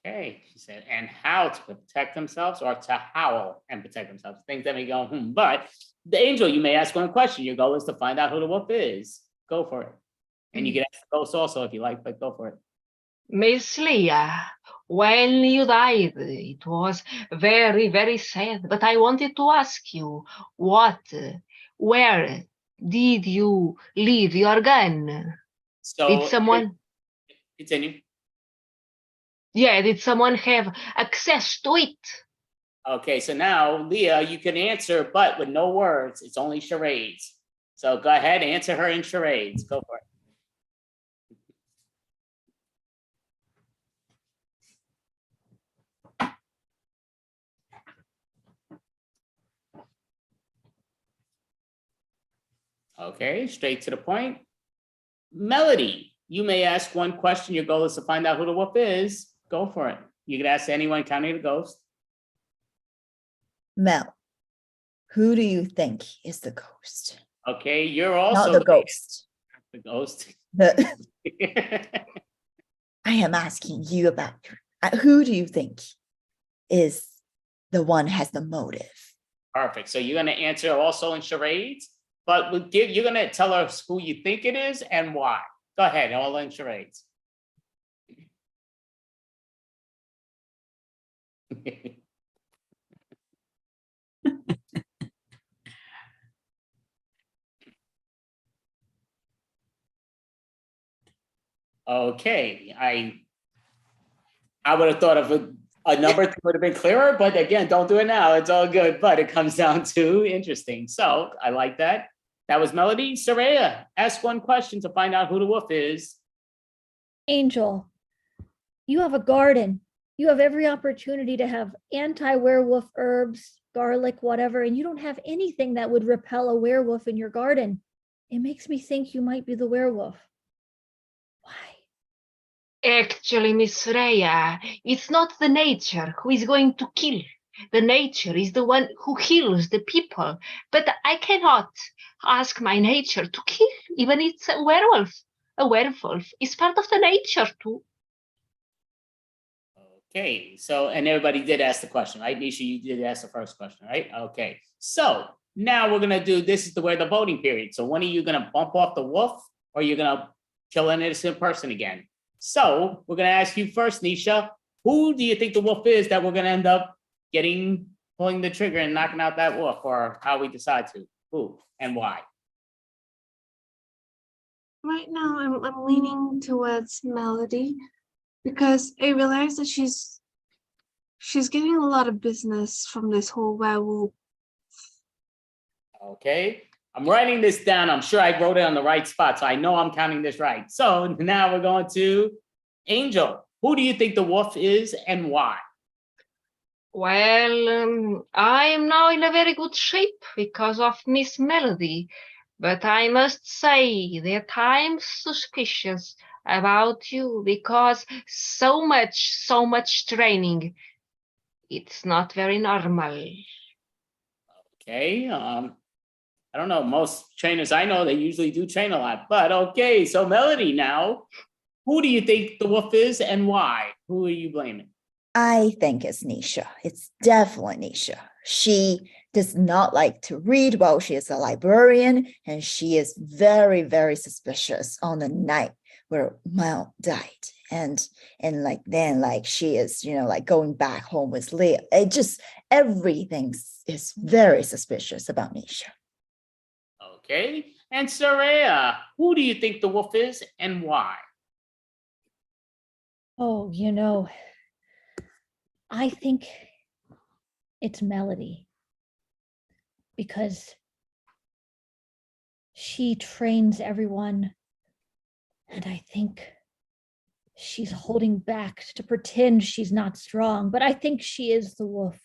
Okay, she said, and how to protect themselves, or to howl and protect themselves. Things that may go, But the angel, you may ask one question. Your goal is to find out who the wolf is. Go for it. And you can ask the ghost also if you like, but go for it. Miss Leah, when you died, it was very, very sad. But I wanted to ask you, where did you leave your gun? So did someone? Continue. Yeah, did someone have access to it? Okay, so now, Leah, you can answer, but with no words. It's only charades. So go ahead, answer her in charades. Go for it. Okay, straight to the point. Melody, you may ask one question. Your goal is to find out who the wolf is. Go for it. You can ask anyone counting the ghost. Mel, who do you think is the ghost? Okay, you're also not the ghost. The ghost. I am asking you about who do you think is the one has the motive? Perfect. So you're going to answer also in charades, but you're going to tell us who you think it is and why. Go ahead, all in charades. Okay, I would have thought of a number that would have been clearer, but again, don't do it now. It's all good, but it comes down to interesting. So I like that. That was Melody. Saraya, ask one question to find out who the wolf is. Angel, you have a garden. You have every opportunity to have anti-werewolf herbs, garlic, whatever, and you don't have anything that would repel a werewolf in your garden. It makes me think you might be the werewolf. Actually, Miss Rhea, it's not the nature who is going to kill. The nature is the one who heals the people. But I cannot ask my nature to kill, even it's a werewolf. A werewolf is part of the nature too. Okay, so, and everybody did ask the question, right? Nisha, you did ask the first question, right? Okay, so now we're gonna do, this is where the voting period. So when are you gonna bump off the wolf or you're gonna kill an innocent person again? So we're gonna ask you first, Nisha, who do you think the wolf is that we're gonna end up pulling the trigger and knocking out that wolf, or how we decide to, who and why? Right now, I'm leaning towards Melody because I realize that she's getting a lot of business from this whole werewolf. Okay, I'm writing this down. I'm sure I wrote it on the right spot, so I know I'm counting this right. So now we're going to Angel. Who do you think the wolf is and why? Well, I am now in a very good shape because of Miss Melody, but I must say that I'm suspicious about you because so much training. It's not very normal. Okay, I don't know, most trainers I know, they usually do train a lot, but okay, so Melody now, who do you think the wolf is and why? Who are you blaming? I think it's Nisha. It's definitely Nisha. She does not like to read while she is a librarian, and she is very, very suspicious on the night where Mel died. And like then like she is, like going back home with Leah. It just everything is very suspicious about Nisha. Okay, and Saraya, who do you think the wolf is and why? Oh, I think it's Melody because she trains everyone, and I think she's holding back to pretend she's not strong, but I think she is the wolf.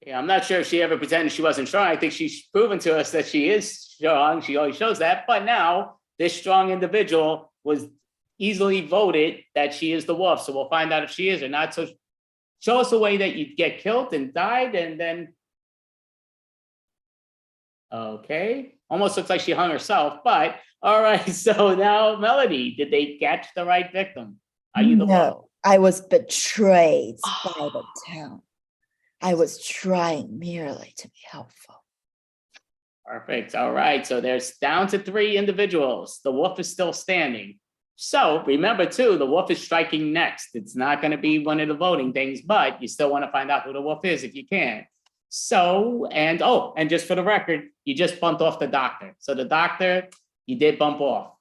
Yeah, I'm not sure if she ever pretended she wasn't strong. I think she's proven to us that she is strong. She always shows that. But now this strong individual was easily voted that she is the wolf. So we'll find out if she is or not. So show us a way that you get killed and died and then. Okay, almost looks like she hung herself, but all right. So now Melody, did they catch the right victim? Are you the wolf? No, I was betrayed by the town. I was trying merely to be helpful. Perfect. All right. So there's down to 3 individuals. The wolf is still standing. So remember too, the wolf is striking next. It's not going to be one of the voting things, but you still want to find out who the wolf is if you can. So, and just for the record, you just bumped off the doctor. So the doctor, you did bump off.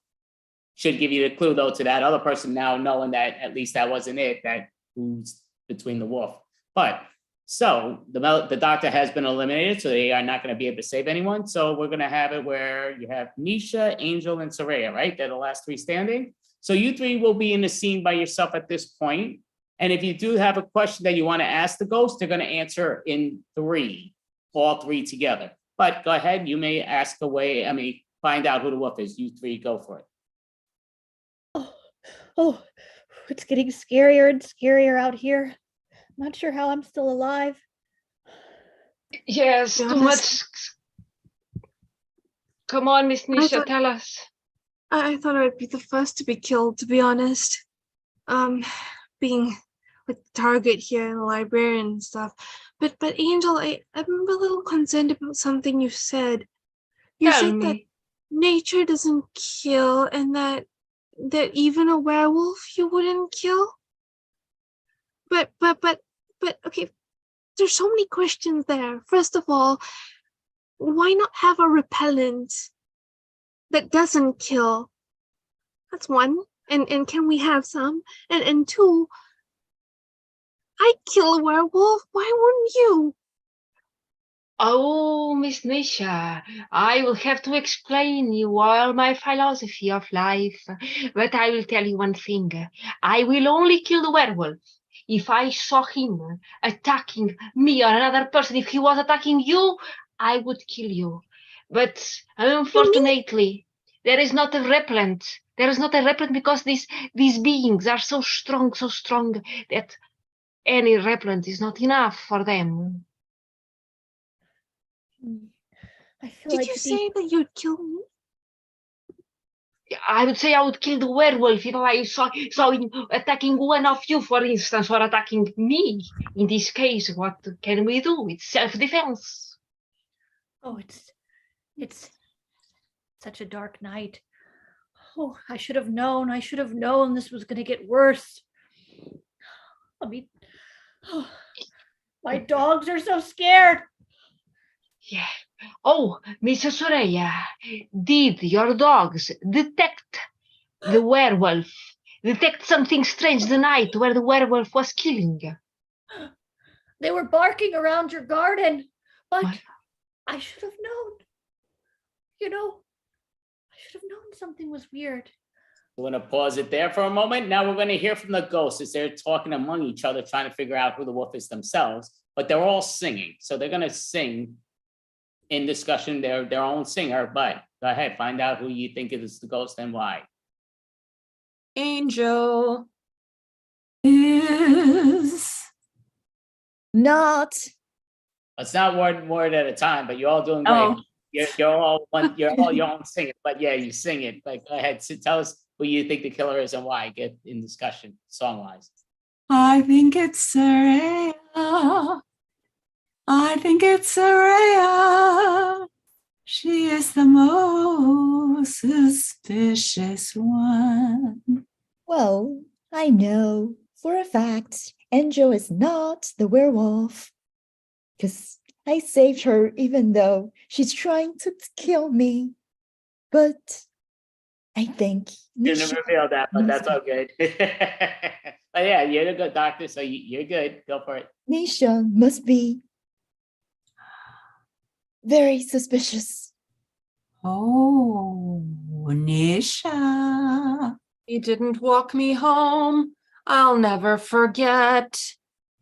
Should give you the clue though to that other person now knowing that at least that wasn't it, that who's between the wolf. But so the doctor has been eliminated, so they are not going to be able to save anyone. So we're going to have it where you have Nisha, Angel, and Saraya, right? They're the last 3 standing. So you 3 will be in the scene by yourself at this point. And if you do have a question that you want to ask the ghost, they're going to answer in 3, all 3 together. But go ahead, you may ask away. Find out who the wolf is. You 3 go for it. Oh, it's getting scarier and scarier out here. I'm not sure how I'm still alive. Yes, too much. Come on, Miss Nisha, tell us. I thought I would be the first to be killed, to be honest. Being with the target here in the librarian and stuff. But Angel, I'm a little concerned about something you said. You said that nature doesn't kill, and that even a werewolf you wouldn't kill. But okay, there's so many questions there. First of all, why not have a repellent that doesn't kill? That's one. And can we have some? And 2, I'd kill a werewolf. Why wouldn't you? Oh, Miss Nisha, I will have to explain you all my philosophy of life. But I will tell you one thing. I will only kill the werewolf if I saw him attacking me or another person. If he was attacking you, I would kill you. But unfortunately, there is not a repellent. There is not a repellent because these beings are so strong that any repellent is not enough for them. I feel Did like you the- say that you'd kill me? I would say I would kill the werewolf if I saw him attacking one of you, for instance, or attacking me. In this case, what can we do? It's self-defense. Oh, it's such a dark night. Oh, I should have known. I should have known this was going to get worse. I mean, my dogs are so scared. Yeah. Oh, Mrs. Soraya, did your dogs detect the werewolf? Detect something strange the night where the werewolf was killing? They were barking around your garden, but I should have known. You know, I should have known something was weird. We're going to pause it there for a moment. Now we're going to hear from the ghosts as they're talking among each other, trying to figure out who the wolf is themselves, but they're all singing. So they're going to sing in discussion, their own singer, but go ahead, find out who you think is the ghost and why. Angel is not. It's not word at a time, but you're all doing great. Oh. You're all your own singing, but yeah, you sing it. Like, go ahead, so tell us who you think the killer is and why. Get in discussion, song-wise. I think it's Saraya. I think it's Saraya. She is the most suspicious one. Well, I know for a fact Angel is not the werewolf. Because I saved her even though she's trying to kill me. But I think Didn't reveal that, but that's all good. But yeah, you're a good doctor, so you're good. Go for it. Nisha must be very suspicious. Oh, Nisha. You didn't walk me home. I'll never forget.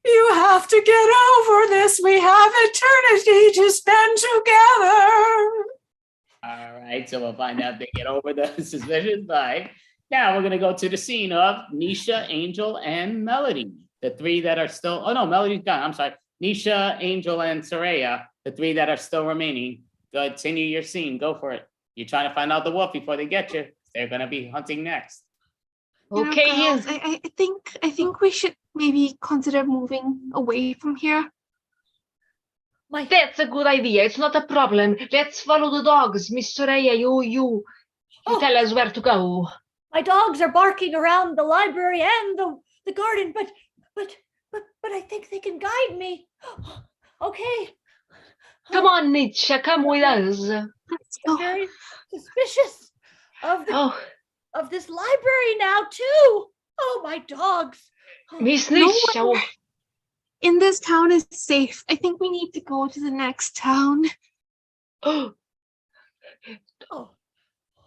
You have to get over this. We have eternity to spend together. All right, so we'll find out if they get over the suspicious vibe. Now we're gonna go to the scene of Nisha, Angel, and Melody. The three that are still, oh no, Melody's gone, I'm sorry. Nisha, Angel, and Saraya, the three that are still remaining. Go continue your scene, go for it. You're trying to find out the wolf before they get you. They're gonna be hunting next. Okay, yes. I think we should maybe consider moving away from here. That's a good idea. It's not a problem. Let's follow the dogs. Miss Soraya, you tell us where to go. My dogs are barking around the library and the garden, but I think they can guide me. Okay. Come on, Nietzsche, come with us. I'm very suspicious of this library now too. Oh, my dogs. Miss No Nietzsche. one in this town is safe. I think we need to go to the next town. To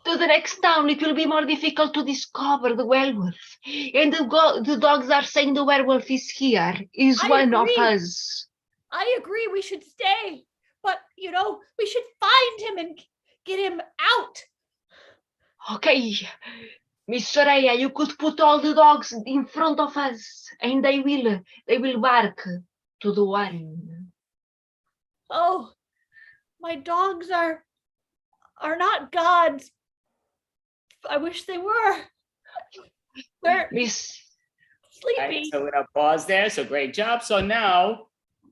the next town, it will be more difficult to discover the werewolf. And the dogs are saying the werewolf is here, is one of us. I agree we should stay, but we should find him and get him out. Okay, Miss Soraya, you could put all the dogs in front of us, and they will bark to the one. Oh, my dogs are not gods. I wish they were. They're Miss sleepy. All right, so we're gonna pause there. So great job. So now,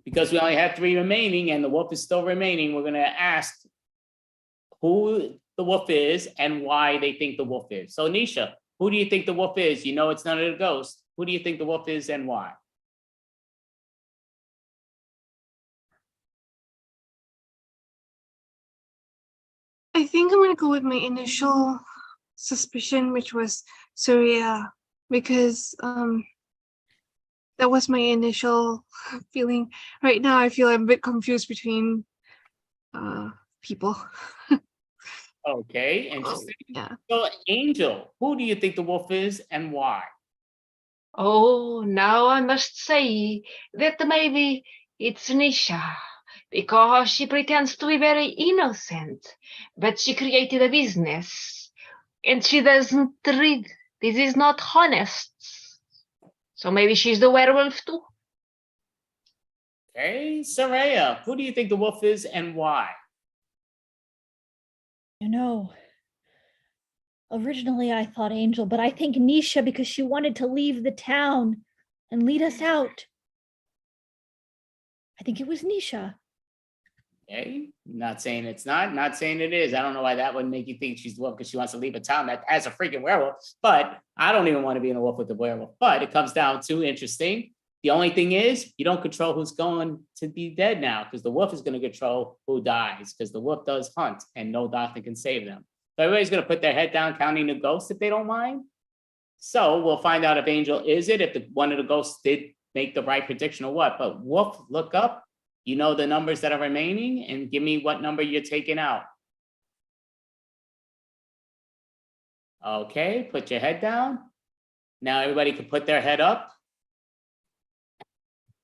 because we only have three remaining and the wolf is still remaining, we're gonna ask who the wolf is and why they think the wolf is. So Nisha, who do you think the wolf is? You know it's none of the ghosts. Who do you think the wolf is and why? I think I'm gonna go with my initial suspicion, which was Surya, because that was my initial feeling. Right now, I feel I'm a bit confused between people. Okay, interesting. Yeah. So Angel, who do you think the wolf is and why? Oh, now I must say that maybe it's Nisha, because she pretends to be very innocent, but she created a business, and she doesn't read. This is not honest. So maybe she's the werewolf too. Okay, Saraya, who do you think the wolf is and why? You know, originally I thought Angel, but I think Nisha because she wanted to leave the town and lead us out. I think it was Nisha. Okay, not saying it's not saying it is. I don't know why that would make you think she's the wolf because she wants to leave a town that has a freaking werewolf. But I don't even want to be in a wolf with the werewolf. But it comes down to interesting. The only thing is you don't control who's going to be dead now because the wolf is going to control who dies because the wolf does hunt and no doctor can save them. So everybody's going to put their head down counting the ghosts if they don't mind. So we'll find out if Angel is it, if one of the ghosts did make the right prediction or what. But wolf, look up. You know the numbers that are remaining and give me what number you're taking out. Okay, put your head down. Now everybody can put their head up.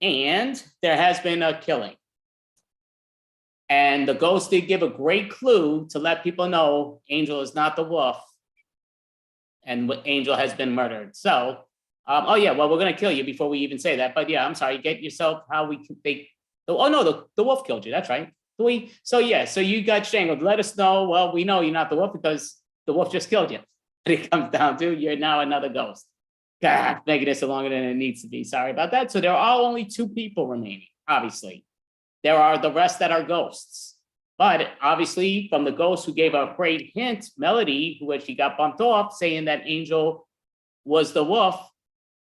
And there has been a killing. And the ghost did give a great clue to let people know Angel is not the wolf. And Angel has been murdered. So, oh yeah, well, we're gonna kill you before we even say that. But yeah, I'm sorry, get yourself how we can oh no, the wolf killed you, that's right. So yeah, so you got strangled. Let us know, well, we know you're not the wolf because the wolf just killed you. But it comes down to, you're now another ghost. God, making this longer than it needs to be. Sorry about that. So there are only 2 people remaining, obviously. There are the rest that are ghosts. But obviously, from the ghost who gave a great hint, Melody, who she got bumped off, saying that Angel was the wolf,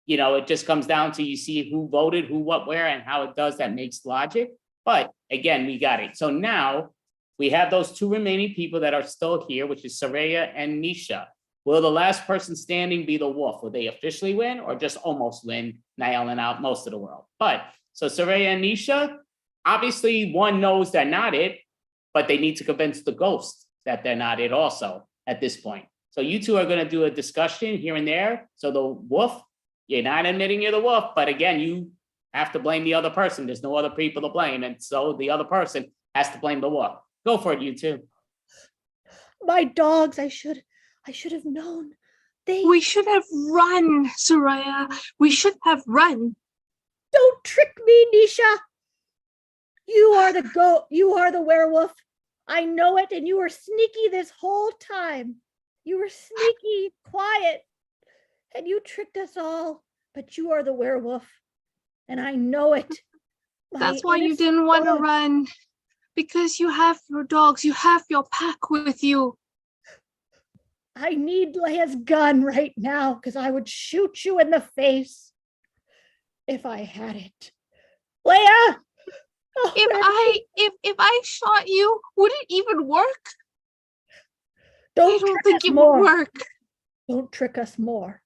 you know, it just comes down to you see who voted, who, what, where, and how it does. That makes logic. But again, we got it. So now we have those 2 remaining people that are still here, which is Saraya and Nisha. Will the last person standing be the wolf? Will they officially win or just almost win, nailing out most of the world? But so Saraya and Nisha, obviously one knows they're not it, but they need to convince the ghost that they're not it also at this point. So you 2 are going to do a discussion here and there. So the wolf, you're not admitting you're the wolf, but again, you have to blame the other person. There's no other people to blame. And so the other person has to blame the wolf. Go for it, you 2. My dogs, I should have known. We should have run, Saraya. We should have run. Don't trick me, Nisha. You are the werewolf. I know it, and you were sneaky this whole time. You were sneaky, quiet, and you tricked us all. But you are the werewolf, and I know it. That's why you didn't want to run. Because you have your dogs, you have your pack with you. I need Leia's gun right now because I would shoot you in the face if I had it. Leia! Oh, if I shot you, would it even work? I don't think it would work. Don't trick us more.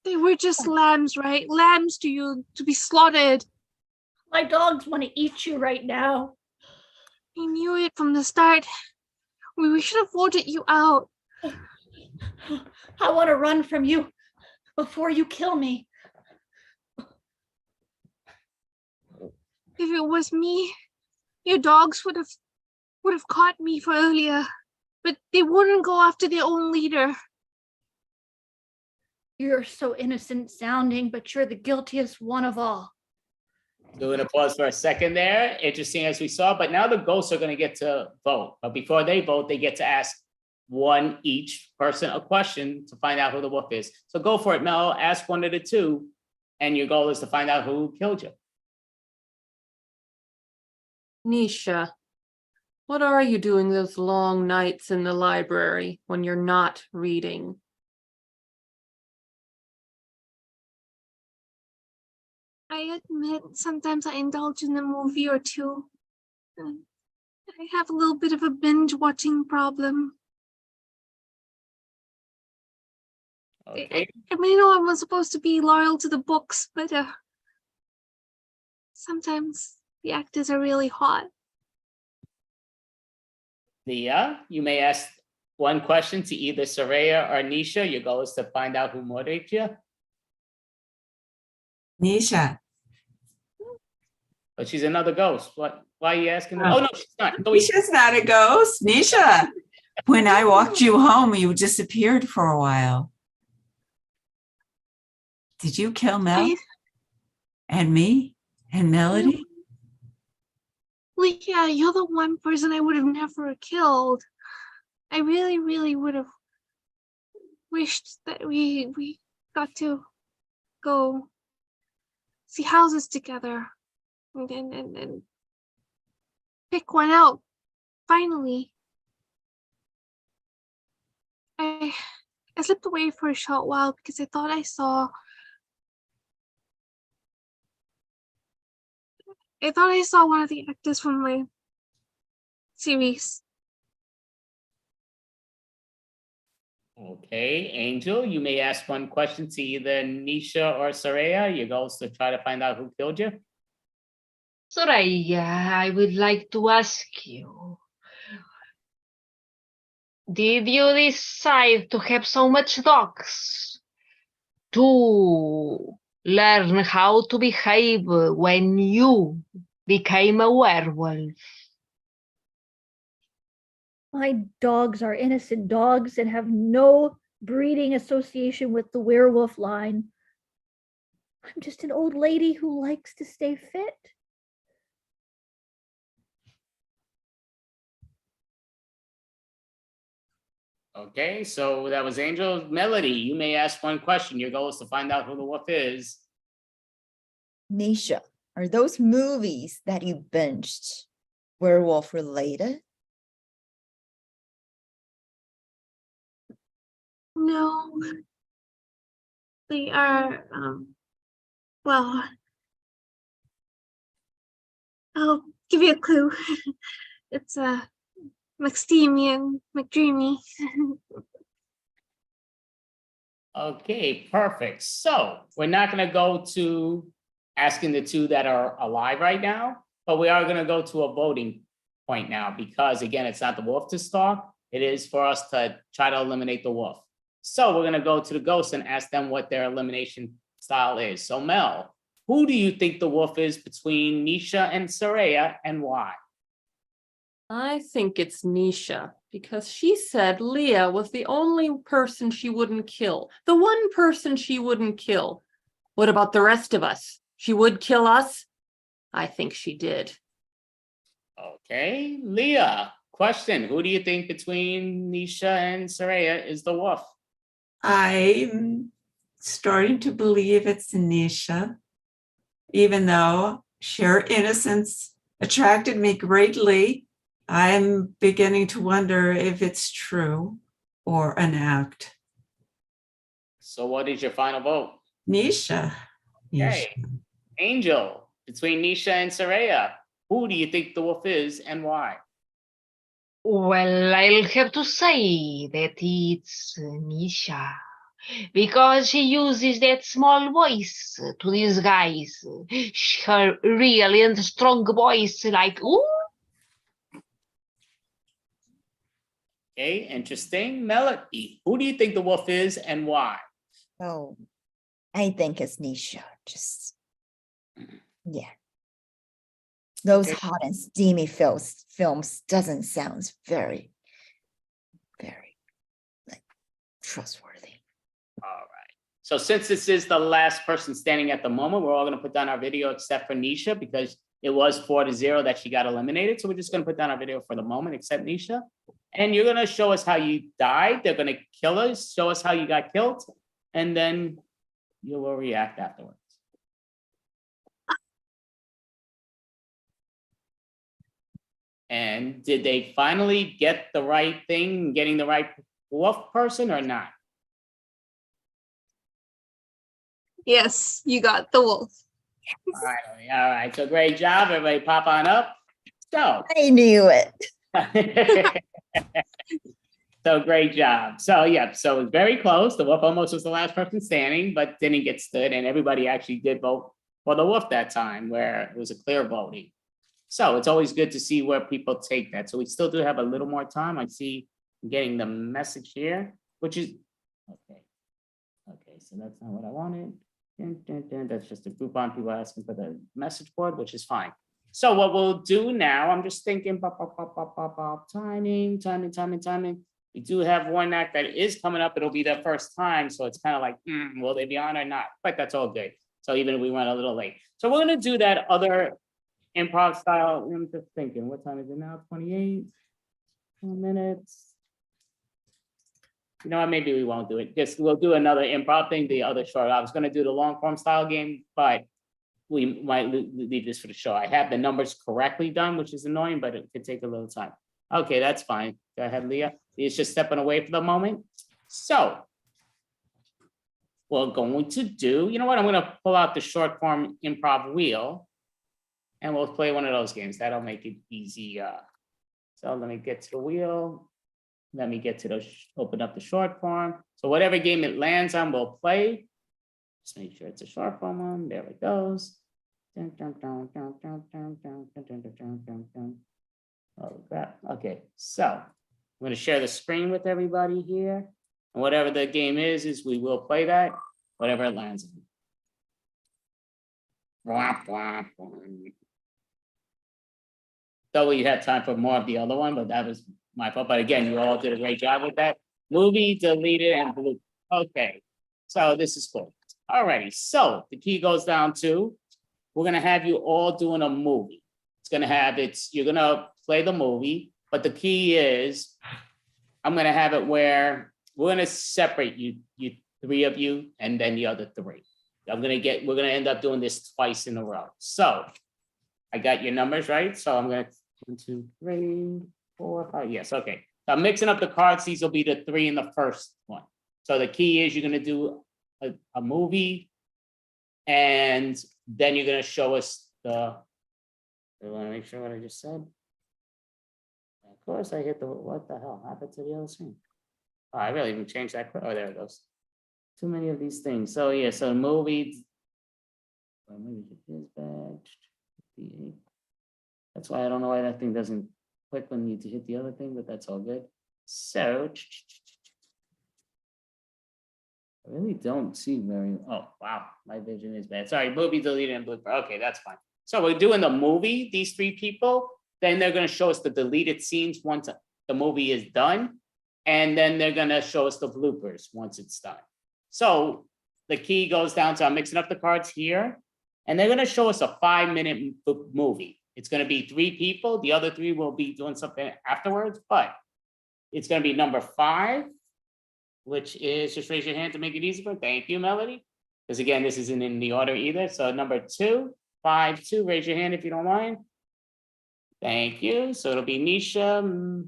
They were just lambs, right? Lambs to be slaughtered. My dogs want to eat you right now. I knew it from the start. We should have voted you out. I want to run from you before you kill me. If it was me, your dogs would have caught me for earlier, but they wouldn't go after their own leader. You're so innocent sounding, but you're the guiltiest one of all. Doing a pause for a second there. Interesting as we saw, but now the ghosts are going to get to vote. But before they vote, they get to ask one each person a question to find out who the wolf is. So go for it, Mel. Ask one of the 2, and your goal is to find out who killed you. Nisha, what are you doing those long nights in the library when you're not reading? I admit sometimes I indulge in a movie or 2. I have a little bit of a binge watching problem. Okay. I may know I'm supposed to be loyal to the books, but sometimes the actors are really hot. Leah, you may ask one question to either Saraya or Nisha. Your goal is to find out who murdered you. Nisha. But she's another ghost. What? Why are you asking? Oh no, she's not. No, Nisha's not a ghost. Nisha, when I walked you home, you disappeared for a while. Did you kill Mel? And me? And Melody? Like, yeah, you're the one person I would have never killed. I really, really would have wished that we got to go see houses together and pick one out finally. I slipped away for a short while because I thought I saw one of the actors from my series. Okay, Angel, you may ask one question to either Nisha or Saraya. Your goal is to try to find out who killed you. Soraya, I would like to ask you, did you decide to have so much dogs to learn how to behave when you became a werewolf? My dogs are innocent dogs and have no breeding association with the werewolf line. I'm just an old lady who likes to stay fit. Okay, so that was Angel. Melody, you may ask one question. Your goal is to find out who the wolf is. Nisha, are those movies that you binged werewolf related? No, they are, well, I'll give you a clue. It's McSteamy and McDreamy. Okay, perfect. So we're not going to go to asking the two that are alive right now, but we are going to go to a voting point now because, again, it's not the wolf to stalk. It is for us to try to eliminate the wolf. So we're going to go to the ghosts and ask them what their elimination style is. So Mel, who do you think the wolf is between Nisha and Saraya and why? I think it's Nisha because she said Leah was the only person she wouldn't kill. The one person she wouldn't kill. What about the rest of us? She would kill us? I think she did. Okay, Leah, question. Who do you think between Nisha and Saraya is the wolf? I'm starting to believe it's Nisha, even though sheer innocence attracted me greatly. I'm beginning to wonder if it's true or an act. So what is your final vote? Nisha. Okay. Angel, between Nisha and Saraya, who do you think the wolf is and why? Well, I'll have to say that it's Nisha, because she uses that small voice to disguise her real and strong voice, like, ooh. Okay, interesting. Melody, who do you think the wolf is and why? Oh, I think it's Nisha. Just, yeah. Those hot and steamy films doesn't sound very, very like trustworthy. All right. So since this is the last person standing at the moment, we're all going to put down our video except for Nisha because it was 4-0 that she got eliminated. So we're just going to put down our video for the moment except Nisha. And you're going to show us how you died. They're going to kill us, show us how you got killed, and then you will react afterwards. And did they finally get the right thing, getting the right wolf person or not? Yes, you got the wolf. All right. So great job. Everybody pop on up. So I knew it. So great job. So yeah, so it was very close. The wolf almost was the last person standing, but didn't get stood. And everybody actually did vote for the wolf that time where it was a clear voting. So it's always good to see where people take that. So we still do have a little more time. I see I'm getting the message here, which is, okay. Okay, so that's not what I wanted. That's just a Groupon people asking for the message board, which is fine. So what we'll do now, I'm just thinking, timing. We do have one act that is coming up. It'll be their first time. So it's kind of like, will they be on or not? But that's all good. So even if we went a little late. So we're gonna do that other improv style. I'm just thinking, what time is it now? 28 minutes. You know what, maybe we won't do it. We'll do another improv thing, the other short. I was gonna do the long form style game, but we might leave this for the show. I have the numbers correctly done, which is annoying, but it could take a little time. Okay, that's fine. Go ahead, Leah. Leah's just stepping away for the moment. So we're going to do, you know what? I'm gonna pull out the short form improv wheel and we'll play one of those games. That'll make it easy. So let me get to the wheel. Let me get to the, open up the short form. So whatever game it lands on, we'll play. Just make sure it's a short form one. There it goes. Oh crap. Okay, so I'm going to share the screen with everybody here. And whatever the game is we will play that, whatever it lands on. Though we had time for more of the other one, but that was my fault. But again, you all did a great job with that. Movie, deleted, and blue. Okay, so this is cool. Alrighty, so the key goes down to, we're gonna have you all doing a movie. It's gonna have, you're gonna play the movie, but the key is, I'm gonna have it where we're gonna separate you three of you, and then the other three. We're gonna end up doing this twice in a row. So I got your numbers right. So I'm gonna 1, 2, 3, 4, 5. Yes, okay. So I'm mixing up the cards. These will be the 3 in the first one. So the key is you're gonna do a movie, and then you're gonna show us I wanna make sure what I just said. Of course, I hit what the hell happened to the other screen? Oh, I really even changed that. Oh, there it goes. Too many of these things. So yeah, so movie. Maybe it is bad. That's why I don't know why that thing doesn't click when you need to hit the other thing, but that's all good. So I really don't see very, oh, wow, my vision is bad. Sorry, movie deleted and blooper. Okay, that's fine. So we're doing the movie, these 3 people, then they're gonna show us the deleted scenes once the movie is done. And then they're gonna show us the bloopers once it's done. So the key goes down to, I'm mixing up the cards here, and they're gonna show us a 5-minute movie. It's gonna be 3 people. The other 3 will be doing something afterwards, but it's gonna be number 5, which is, just raise your hand to make it easier. Thank you, Melody. Because again, this isn't in the order either. So number 2, 5, 2, raise your hand if you don't mind. Thank you. So it'll be Nisha,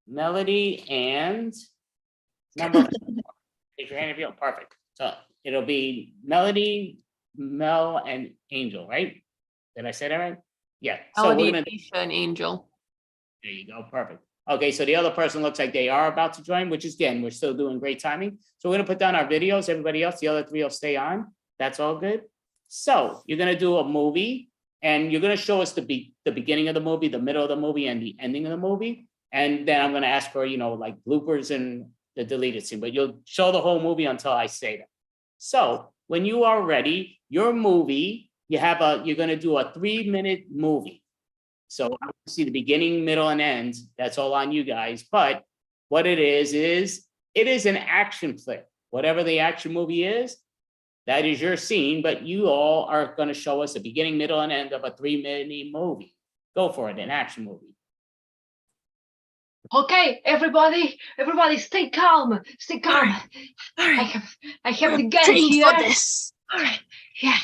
Melody, and number 4. Raise your hand if you don't. Perfect. So it'll be Melody, Mel, and Angel, right? Did I say that right? Yeah. So Melody, we're gonna, Nisha, and Angel. there you go. Perfect. Okay, so the other person looks like they are about to join, which is, again, we're still doing great timing. So we're gonna put down our videos. Everybody else, the other 3 will stay on. That's all good. So you're gonna do a movie, and you're gonna show us the beginning of the movie, the middle of the movie, and the ending of the movie. And then I'm gonna ask for, like bloopers and the deleted scene, but you'll show the whole movie until I say that. So when you are ready, your movie, you're gonna do a 3-minute movie. So I want to see the beginning, middle, and end. That's all on you guys. But what it is it is an action flick. Whatever the action movie is, that is your scene, but you all are going to show us the beginning, middle, and end of a 3-minute movie. Go for it, an action movie. Okay, everybody, stay calm, stay calm. All right. I have the gun trained here. for this. All right, yeah,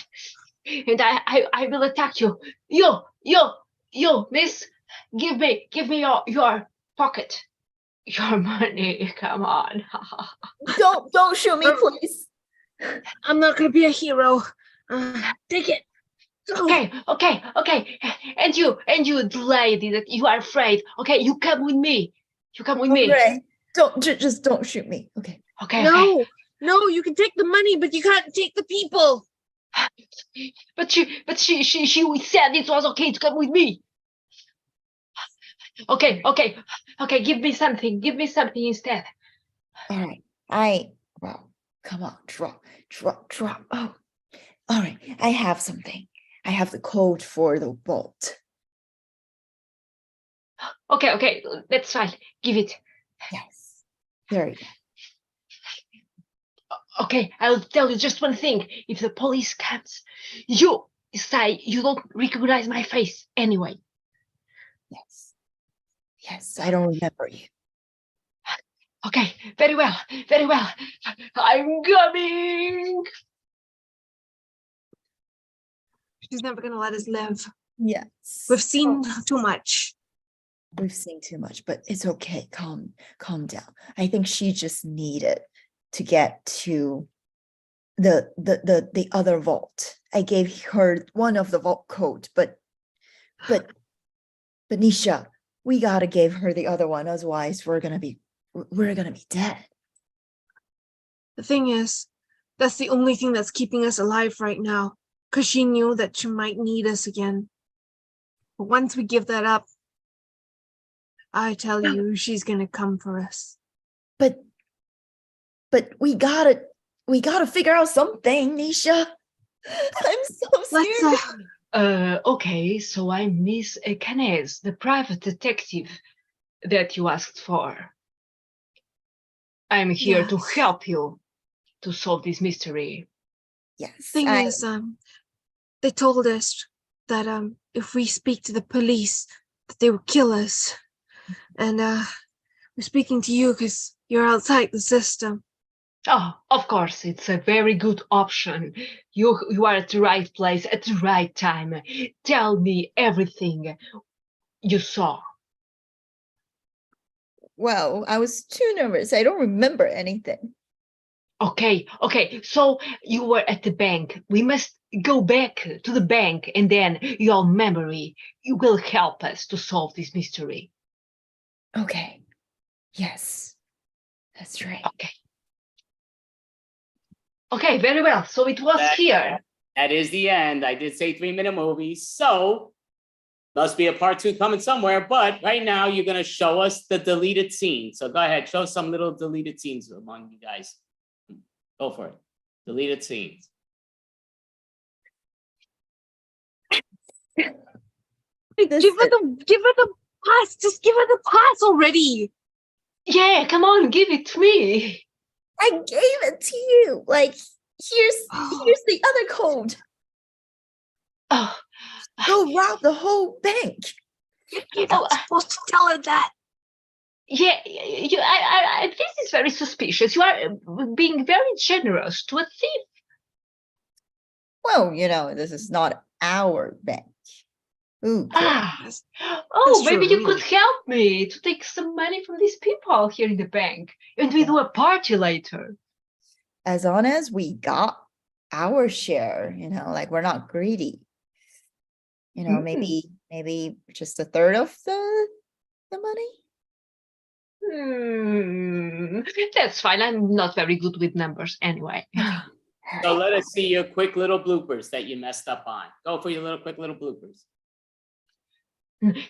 and I will attack you. You, miss, give me your pocket, your money. Come on. Don't shoot me, please. I'm not gonna be a hero. Take it. Okay. And you, lady, that you are afraid. Okay, you come with me. Okay. Just don't shoot me. Okay. Okay. No, you can take the money, but you can't take the people. But she said it was okay to come with me. Okay. Give me something instead. All right. Well, come on, drop. Oh, all right. I have something. I have the code for the vault. Okay, that's fine. Give it. Yes. There you go. Okay, I'll tell you just one thing. If the police comes, you say you don't recognize my face anyway. Yes. Yes, I don't remember you. Okay, very well, very well. I'm coming. She's never gonna let us live. Yes. We've seen too much. We've seen too much, but it's okay. Calm down. I think she just needed to get to the other vault. I gave her one of the vault code, but Nisha, we gotta give her the other one, otherwise we're gonna be dead. The thing is, that's the only thing that's keeping us alive right now, because she knew that she might need us again. But once we give that up, I tell you, she's gonna come for us. But we gotta figure out something, Nisha. I'm so scared. Okay, so I'm Miss Canes, the private detective that you asked for. I'm here to Yes. help you to solve this mystery. Yes. Thing is, they told us that if we speak to the police, that they will kill us. And we're speaking to you because you're outside the system. Oh, of course, it's a very good option. You are at the right place at the right time. Tell me everything you saw. Well, I was too nervous. I don't remember anything. Okay, so you were at the bank. We must go back to the bank, and then your memory will help us to solve this mystery. Okay. Yes. That's right. Okay, very well. So it was here. That is the end. I did say 3-minute movies, so must be a part 2 coming somewhere. But right now, you're gonna show us the deleted scene. So go ahead, show some little deleted scenes among you guys. Go for it. Deleted scenes. Give her the pass. Just give her the pass already. Yeah, come on, give it to me. I gave it to you. Like, here's the other code. Oh. Go rob the whole bank. You're not supposed to tell her that. Yeah, this is very suspicious. You are being very generous to a thief. Well, this is not our bank. Ooh, Oh, maybe you could help me to take some money from these people here in the bank, and we do a party later. As long as we got our share, like we're not greedy. Maybe just a third of the money. That's fine. I'm not very good with numbers anyway. So let us see your quick little bloopers that you messed up on. Go for your quick little bloopers.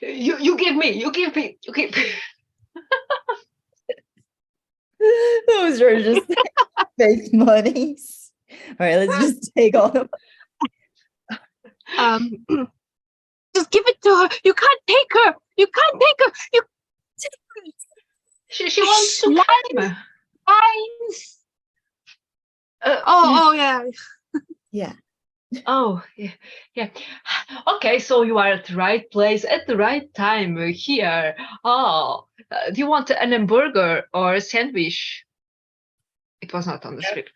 You give me. Those are just fake monies. All right, let's just take all of them. Just give it to her. You can't take her. You She wants to lines. Yeah. Yeah. Oh, yeah. Okay, so you are at the right place at the right time here. Oh, do you want an hamburger or a sandwich? It was not on the script.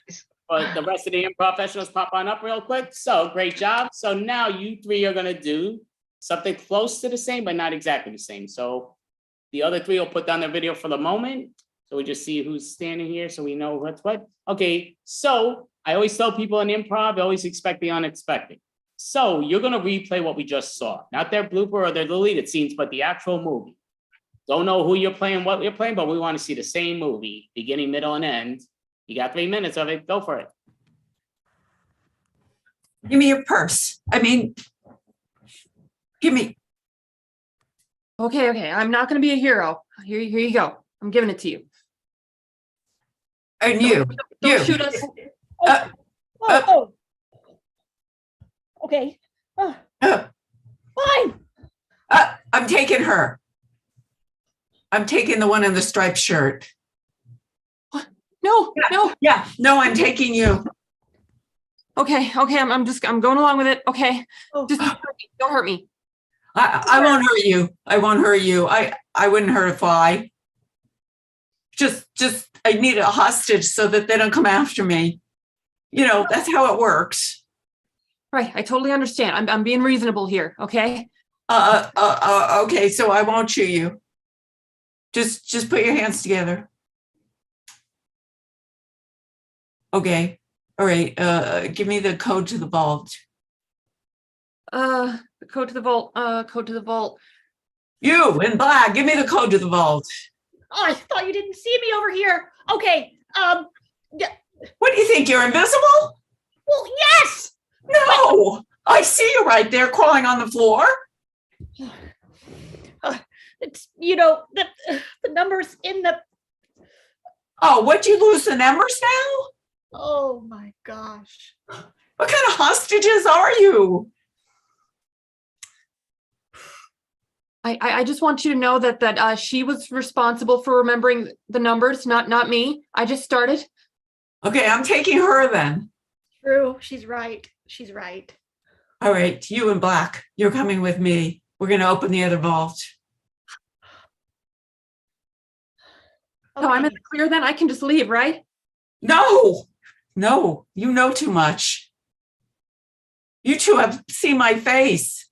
But the rest of the professionals pop on up real quick. So great job. So now you 3 are gonna do something close to the same, but not exactly the same. So the other 3 will put down their video for the moment. So we just see who's standing here so we know what's what. Okay, so I always tell people in improv, always expect the unexpected. So you're gonna replay what we just saw. Not their blooper or their deleted scenes, but the actual movie. Don't know who you're playing, what you're playing, but we wanna see the same movie, beginning, middle, and end. You got 3 minutes of it, go for it. Give me your purse. Give me. Okay. I'm not going to be a hero. Here you go. I'm giving it to you. And you. Don't shoot us. Okay. Fine. I'm taking her. I'm taking the one in the striped shirt. What? No, no. Yeah, no, I'm taking you. Okay, I'm going along with it. Okay. Just don't hurt me. I won't hurt you. I won't hurt you. I wouldn't hurt a fly. Just I need a hostage so that they don't come after me. You know, that's how it works. Right, I totally understand. I'm being reasonable here, okay? Okay, so I won't chew you. Just put your hands together. Okay. All right. Give me the code to the vault. The code to the vault. Code to the vault. You in black, give me the code to the vault. Oh, I thought you didn't see me over here. Okay. Yeah. What do you think? You're invisible? Well, yes. No, I see you right there crawling on the floor. It's the numbers in the. Oh, what'd you lose the numbers now? Oh my gosh. What kind of hostages are you? I just want you to know that she was responsible for remembering the numbers, not me. I just started. Okay, I'm taking her then. True, she's right. She's right. All right, you in black, you're coming with me. We're going to open the other vault. So I'm in the clear then? I can just leave, right? No, you know too much. You two have seen my face.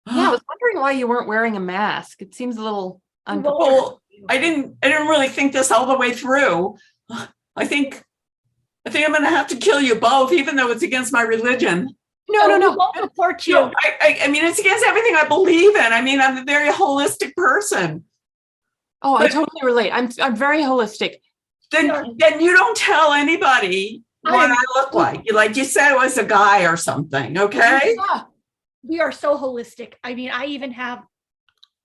Yeah, I was wondering why you weren't wearing a mask. It seems a little Well, I didn't really think this all the way through. I think I'm going to have to kill you both, even though it's against my religion. No. We won't report you. No, I mean, it's against everything I believe in. I mean, I'm a very holistic person. Oh, I totally relate. I'm very holistic. Then you don't tell anybody what I look like. You said it was a guy or something, okay? Yeah. We are so holistic. I mean, I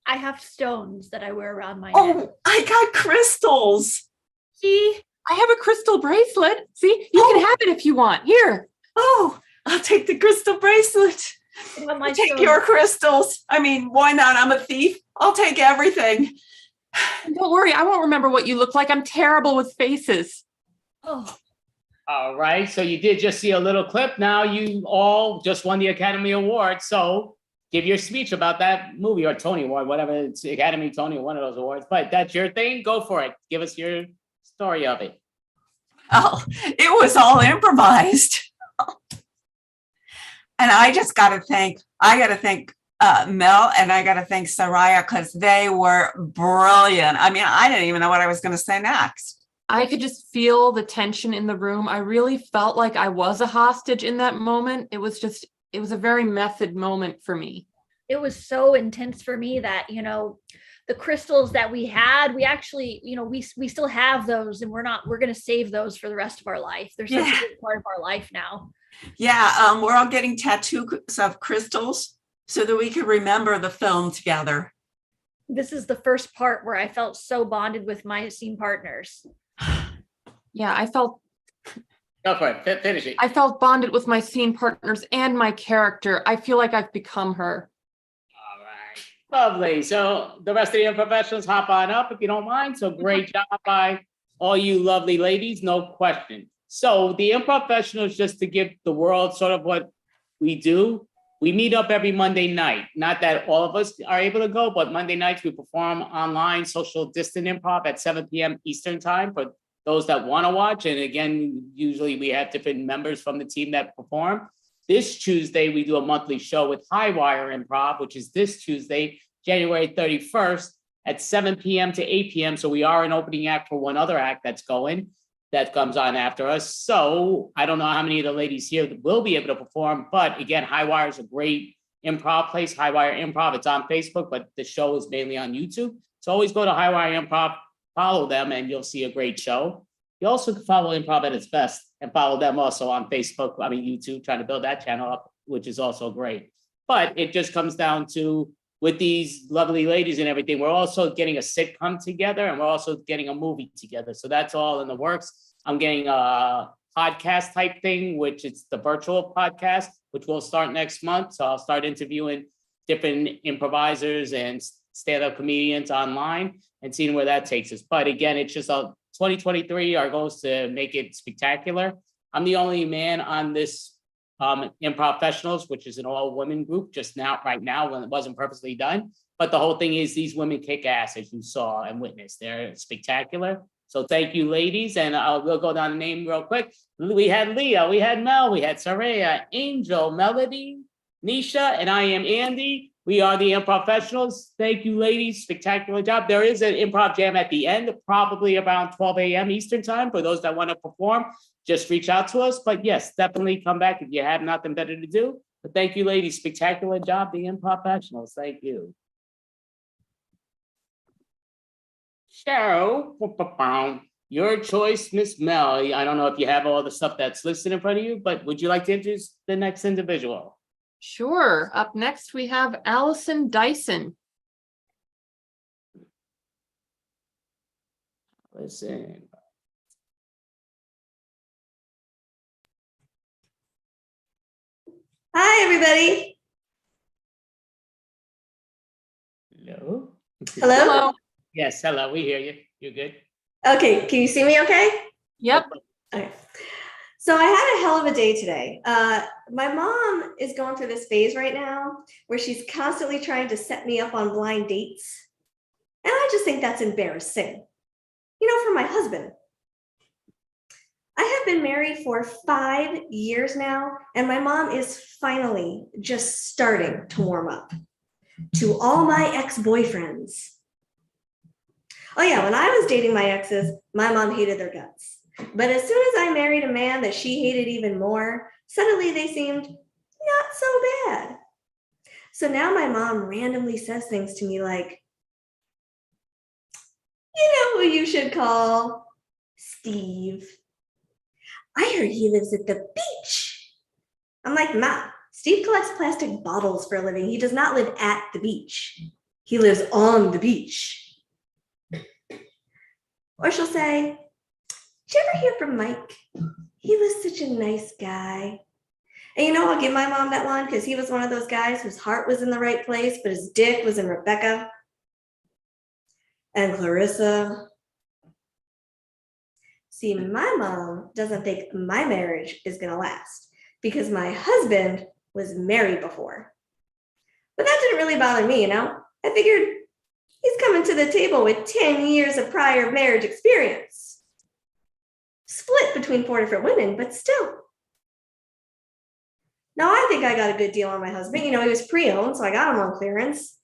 have stones that I wear around my neck. Oh, I got crystals. See, I have a crystal bracelet. See, you can have it if you want. Here. Oh, I'll take the crystal bracelet. I'll take your crystals. I mean, why not? I'm a thief. I'll take everything. Don't worry, I won't remember what you look like. I'm terrible with faces. Oh. All right, so you did just see a little clip. Now you all just won the Academy Award. So give your speech about that movie or Tony Award, whatever it's Academy, Tony, one of those awards. But that's your thing. Go for it. Give us your story of it. Oh, it was all improvised. And I got to thank Mel, and I got to thank Soraya, because they were brilliant. I mean, I didn't even know what I was going to say next. I could just feel the tension in the room. I really felt like I was a hostage in that moment. It was a very method moment for me. It was so intense for me that, the crystals that we had, we actually, we still have those, and we're going to save those for the rest of our life. They're such a big part of our life now. Yeah, we're all getting tattoos of crystals so that we can remember the film together. This is the first part where I felt so bonded with my scene partners. Yeah, I felt. Go for it. Finish it. I felt bonded with my scene partners and my character. I feel like I've become her. Lovely. So the rest of the professionals, hop on up if you don't mind. So great job by all you lovely ladies, no question. So the improv professionals, just to give the world sort of what we do, we meet up every Monday night. Not that all of us are able to go, but Monday nights we perform online social distant improv at 7 p.m. Eastern time for those that want to watch. And again, usually we have different members from the team that perform. This Tuesday, we do a monthly show with Highwire Improv, which is this Tuesday, January 31st at 7 p.m. to 8 p.m. So we are an opening act for one other act that comes on after us. So I don't know how many of the ladies here will be able to perform, but again, Highwire is a great improv place, Highwire Improv. It's on Facebook, but the show is mainly on YouTube. So always go to Highwire Improv, follow them, and you'll see a great show. You also can follow Improv at its best and follow them also on Facebook, YouTube, trying to build that channel up, which is also great. But it just comes down to, with these lovely ladies and everything, we're also getting a sitcom together, and we're also getting a movie together. So that's all in the works. I'm getting a podcast type thing, which it's the virtual podcast, which will start next month. So I'll start interviewing different improvisers and stand-up comedians online and seeing where that takes us. But again, it's just 2023, our goal is to make it spectacular. I'm the only man on this Improv Professionals, which is an all-women group just now, right now, when it wasn't purposely done. But the whole thing is these women kick ass, as you saw and witnessed. They're spectacular. So thank you, ladies. And we'll go down the name real quick. We had Leah, we had Mel, we had Saraya, Angel, Melody, Nisha, and I am Andy. We are the Improv Professionals. Thank you, ladies. Spectacular job. There is an improv jam at the end, probably around 12 a.m. Eastern time. For those that want to perform, just reach out to us. But yes, definitely come back if you have nothing better to do. But thank you, ladies. Spectacular job, the Improv Professionals. Thank you. So, your choice, Miss Mel. I don't know if you have all the stuff that's listed in front of you, but would you like to introduce the next individual? Sure. Up next, we have Allison Dyson. Listen. Hi, everybody. Hello. Hello? Yes, hello. We hear you. You're good. Okay, can you see me okay? Yep. Okay. So I had a hell of a day today. My mom is going through this phase right now where she's constantly trying to set me up on blind dates. And I just think that's embarrassing. You know, for my husband. I have been married for 5 years now, and my mom is finally just starting to warm up to all my ex-boyfriends. Oh yeah, when I was dating my exes, my mom hated their guts. But as soon as I married a man that she hated even more, suddenly they seemed not so bad. So now my mom randomly says things to me like, you know who you should call? Steve. I heard he lives at the beach. I'm like, Ma, Steve collects plastic bottles for a living. He does not live at the beach. He lives on the beach. Or she'll say, did you ever hear from Mike? He was such a nice guy. And you know, I'll give my mom that one because he was one of those guys whose heart was in the right place, but his dick was in Rebecca and Clarissa. See, my mom doesn't think my marriage is going to last because my husband was married before. But that didn't really bother me, you know? I figured he's coming to the table with 10 years of prior marriage experience. Split between 4 different women, but still. Now, I think I got a good deal on my husband. You know, he was pre-owned, so I got him on clearance.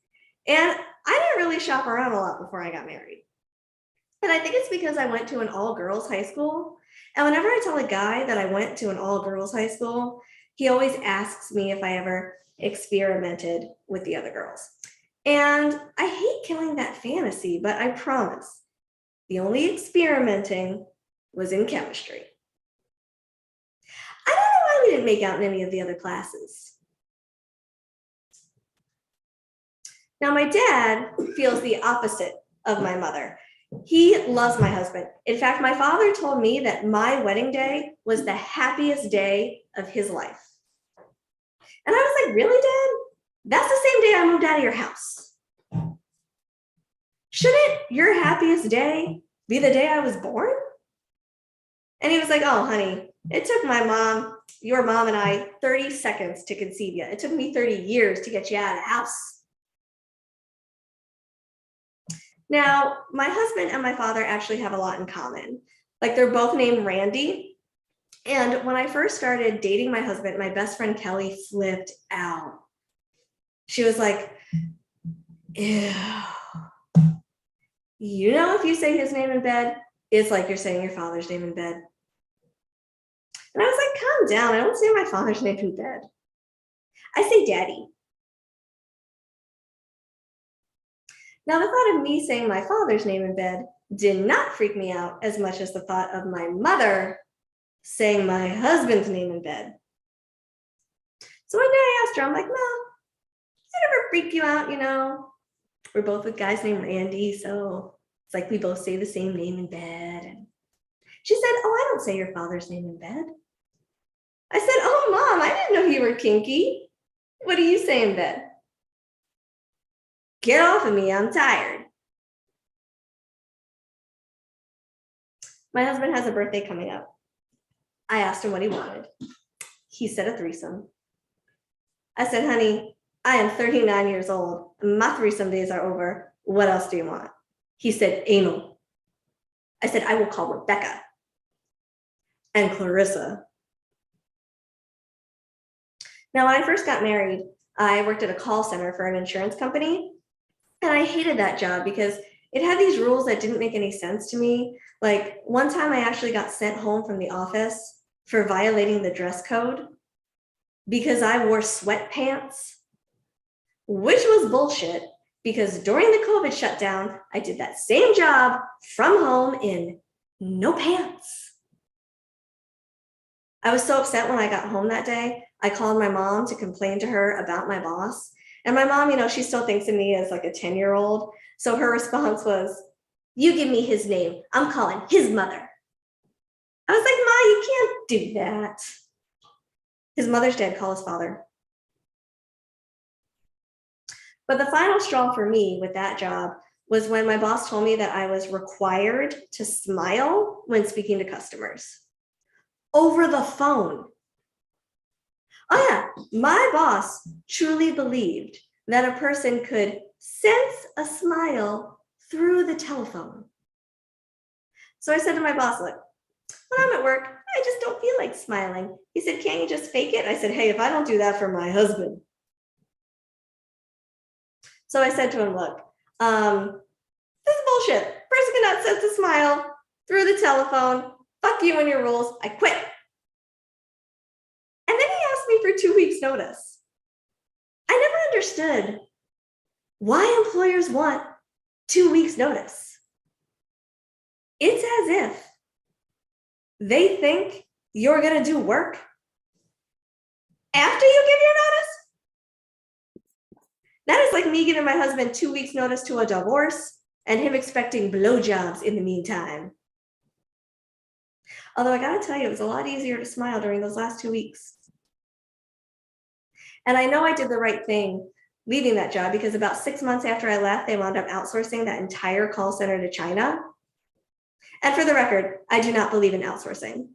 And I didn't really shop around a lot before I got married. And I think it's because I went to an all-girls high school. And whenever I tell a guy that I went to an all-girls high school, he always asks me if I ever experimented with the other girls. And I hate killing that fantasy, but I promise, the only experimenting was in chemistry. I don't know why we didn't make out in any of the other classes. Now, my dad feels the opposite of my mother. He loves my husband. In fact, my father told me that my wedding day was the happiest day of his life. And I was like, really, Dad? That's the same day I moved out of your house. Shouldn't your happiest day be the day I was born? And he was like, oh, honey, it took your mom and I 30 seconds to conceive you. It took me 30 years to get you out of the house. Now, my husband and my father actually have a lot in common. Like, they're both named Randy. And when I first started dating my husband, my best friend Kelly flipped out. She was like, ew. You know, if you say his name in bed, it's like you're saying your father's name in bed. And I was like, calm down. I don't say my father's name in bed. I say daddy. Now, the thought of me saying my father's name in bed did not freak me out as much as the thought of my mother saying my husband's name in bed. So one day I asked her, I'm like, no, does it ever freak you out, you know? We're both with guys named Randy, so it's like we both say the same name in bed. And she said, oh, I don't say your father's name in bed. I said, oh, Mom, I didn't know you were kinky. What do you say in bed? Get off of me, I'm tired. My husband has a birthday coming up. I asked him what he wanted. He said a threesome. I said, honey, I am 39 years old. My threesome days are over. What else do you want? He said, anal. I said, I will call Rebecca and Clarissa. Now, when I first got married, I worked at a call center for an insurance company. And I hated that job because it had these rules that didn't make any sense to me. Like one time I actually got sent home from the office for violating the dress code because I wore sweatpants, which was bullshit because during the COVID shutdown, I did that same job from home in no pants. I was so upset when I got home that day. I called my mom to complain to her about my boss. And my mom, she still thinks of me as like a 10-year-old. So her response was, you give me his name. I'm calling his mother. I was like, Ma, you can't do that. His mother's dead, call his father. But the final straw for me with that job was when my boss told me that I was required to smile when speaking to customers over the phone. Oh yeah, my boss truly believed that a person could sense a smile through the telephone. So I said to my boss, look, when I'm at work, I just don't feel like smiling. He said, can't you just fake it? I said, hey, if I don't do that for my husband. So I said to him, look, this is bullshit. Person cannot sense a smile through the telephone. Fuck you and your rules. I quit. And then he asked me for 2 weeks notice. I never understood why employers want 2 weeks notice. It's as if they think you're going to do work after you give your notice. That is like me giving my husband 2 weeks notice to a divorce and him expecting blowjobs in the meantime. Although I gotta tell you, it was a lot easier to smile during those last 2 weeks. And I know I did the right thing leaving that job because about 6 months after I left, they wound up outsourcing that entire call center to China. And for the record, I do not believe in outsourcing,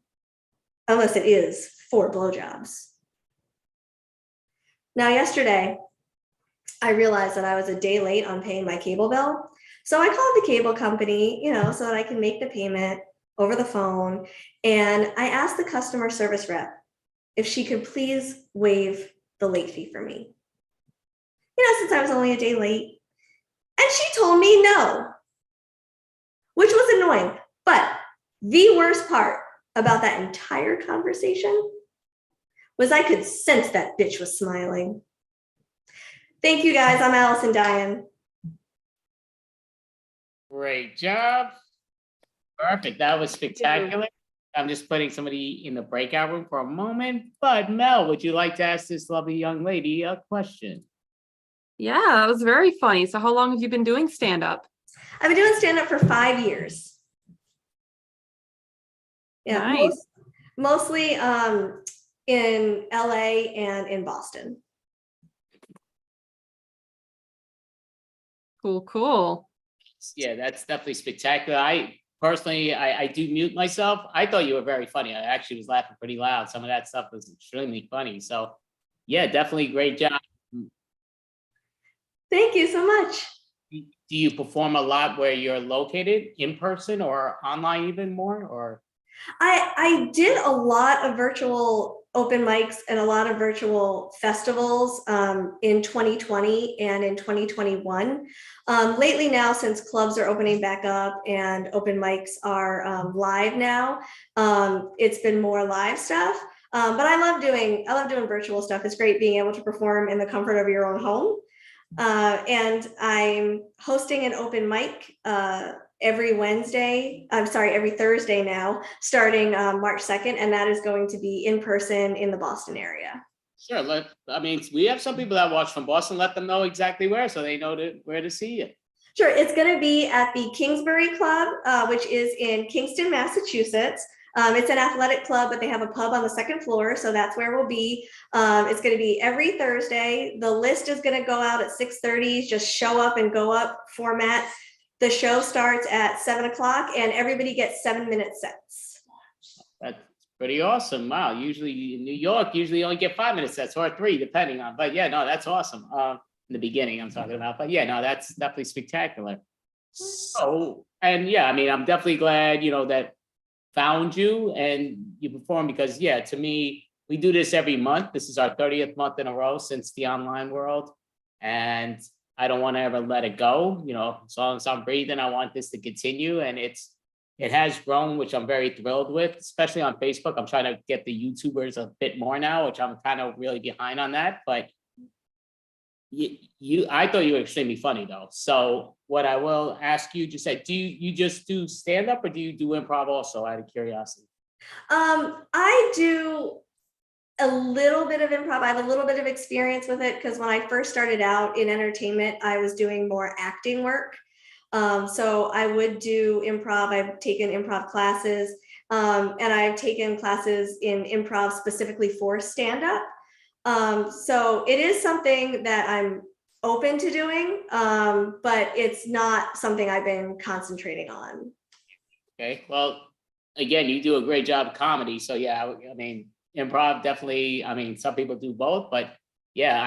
unless it is for blowjobs. Now, yesterday, I realized that I was a day late on paying my cable bill. So I called the cable company, so that I can make the payment over the phone. And I asked the customer service rep if she could please waive the late fee for me. Since I was only a day late. And she told me no, which was annoying. But the worst part about that entire conversation was I could sense that bitch was smiling. Thank you guys. I'm Allison Diane. Great job. Perfect. That was spectacular. I'm just putting somebody in the breakout room for a moment. But Mel, would you like to ask this lovely young lady a question? Yeah, that was very funny. So how long have you been doing stand-up? I've been doing stand-up for 5 years. Yeah, nice. Mostly in LA and in Boston. Cool. Yeah, that's definitely spectacular. I personally do mute myself. I thought you were very funny. I actually was laughing pretty loud. Some of that stuff was extremely funny. So yeah, definitely great job. Thank you so much. Do you perform a lot where you're located in person or online even more, or? I did a lot of virtual open mics and a lot of virtual festivals in 2020 and in 2021. Lately now, since clubs are opening back up and open mics are live now, it's been more live stuff. But I love doing virtual stuff. It's great being able to perform in the comfort of your own home. And I'm hosting an open mic every Thursday now, starting March 2nd, and that is going to be in person in the Boston area. Sure. We have some people that watch from Boston. Let them know exactly where, so they know where to see you. Sure. It's going to be at the Kingsbury Club, which is in Kingston, Massachusetts. It's an athletic club, but they have a pub on the second floor, so that's where we'll be. It's going to be every Thursday. The list is going to go out at 6:30. Just show up and go up format. The show starts at 7 o'clock and everybody gets 7-minute sets. That's pretty awesome. Wow. Usually in New York, you only get 5-minute sets or 3, depending on. But yeah, no, that's awesome. In the beginning, I'm talking about. But yeah, no, that's definitely spectacular. So, and yeah, I mean, I'm definitely glad, that found you and you perform because, yeah, to me, we do this every month. This is our 30th month in a row since the online world. And I don't want to ever let it go. As long as I'm breathing, I want this to continue. And it has grown, which I'm very thrilled with, especially on Facebook. I'm trying to get the YouTubers a bit more now, which I'm kind of really behind on that. But I thought you were extremely funny though. So what I will ask you, just say, do you just do stand up or do you do improv also, out of curiosity? I do a little bit of improv. I have a little bit of experience with it because when I first started out in entertainment, I was doing more acting work. So I would do improv. I've taken improv classes, and I've taken classes in improv specifically for stand-up. So it is something that I'm open to doing, but it's not something I've been concentrating on. Okay, well, again, you do a great job of comedy. So yeah, I mean, improv definitely, I mean, some people do both, but yeah,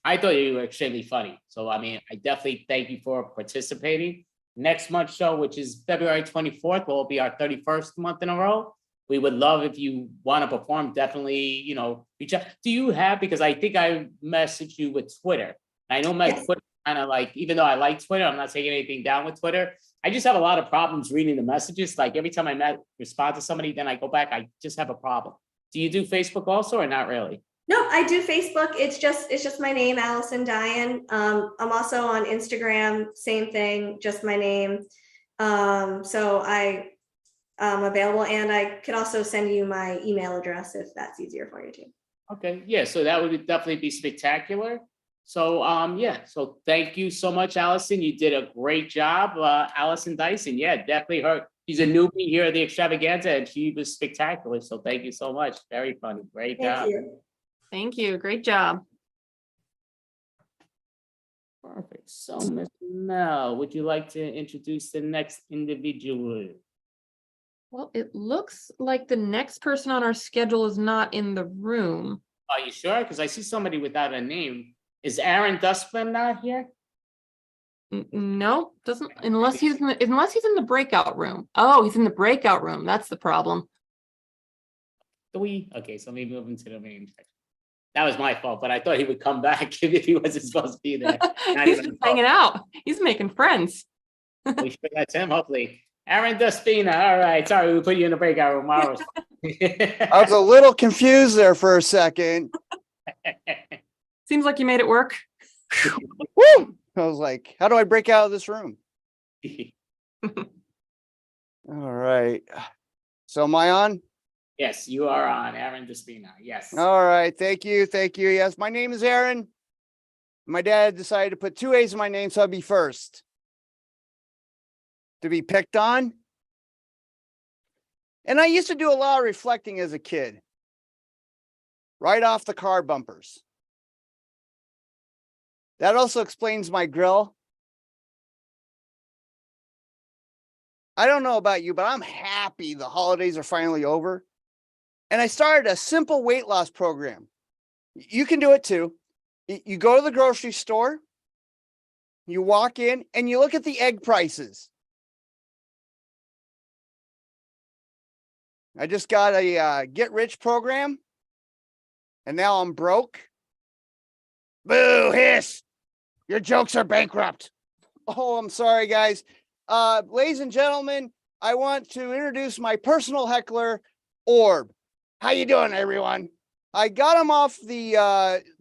I thought you were extremely funny. So, I mean, I definitely thank you for participating. Next month's show, which is February 24th, will be our 31st month in a row. We would love if you want to perform, definitely, reach out. Do you have, because I think I messaged you with Twitter. I know my Twitter kind of like, even though I like Twitter, I'm not taking anything down with Twitter. I just have a lot of problems reading the messages. Like every time I respond to somebody, then I go back, I just have a problem. Do you do Facebook also or not really? No, I do Facebook. It's just my name, Allison Diane. I'm also on Instagram, same thing, just my name. So I'm available, and I could also send you my email address if that's easier for you too. Okay, yeah, so that would definitely be spectacular. So yeah, so thank you so much, Allison. You did a great job, Allison Dyson. Yeah, definitely her. She's a newbie here at the Extravaganza, and she was spectacular. So thank you so much. Very funny. Great job. Thank you. Thank you. Great job. Perfect. So, Ms. Mel, would you like to introduce the next individual? Well, it looks like the next person on our schedule is not in the room. Are you sure? Because I see somebody without a name. Is Aaron Dustman not here? No, doesn't, unless he's in the breakout room. Oh, he's in the breakout room. That's the problem. Okay, so let me move into the main section. That was my fault, but I thought he would come back if he wasn't supposed to be there. He's just hanging out. He's making friends. We sure that's him, hopefully. Aaron Despina. All right. Sorry, we put you in the breakout room. I was a little confused there for a second. Seems like you made it work. Woo! I was like, how do I break out of this room? All right. So am I on? Yes, you are on, Aaron Despina. Yes. All right. Thank you. Thank you. Yes, my name is Aaron. My dad decided to put 2 A's in my name, so I'll be first. To be picked on. And I used to do a lot of reflecting as a kid. Right off the car bumpers. That also explains my grill. I don't know about you, but I'm happy the holidays are finally over. And I started a simple weight loss program. You can do it too. You go to the grocery store, you walk in, and you look at the egg prices. I just got a get rich program, and now I'm broke. Boo, hiss. Your jokes are bankrupt. Oh, I'm sorry, guys. Ladies and gentlemen, I want to introduce my personal heckler, Orb. How you doing, everyone? I got him off the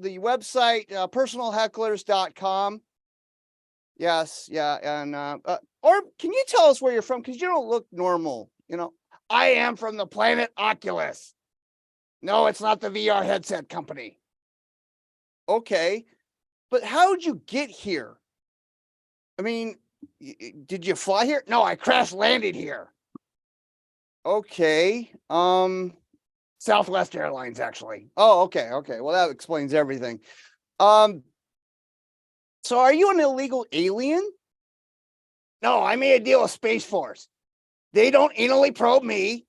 website, personalhecklers.com. Yes, yeah, and Orb, can you tell us where you're from? Because you don't look normal, you know. I am from the planet Oculus. No, it's not the VR headset company. Okay, but how did you get here? I mean, did you fly here? No, I crash landed here. Okay, Southwest Airlines, actually. Oh, okay, okay. Well, that explains everything. So are you an illegal alien? No, I made a deal with Space Force. They don't anally probe me,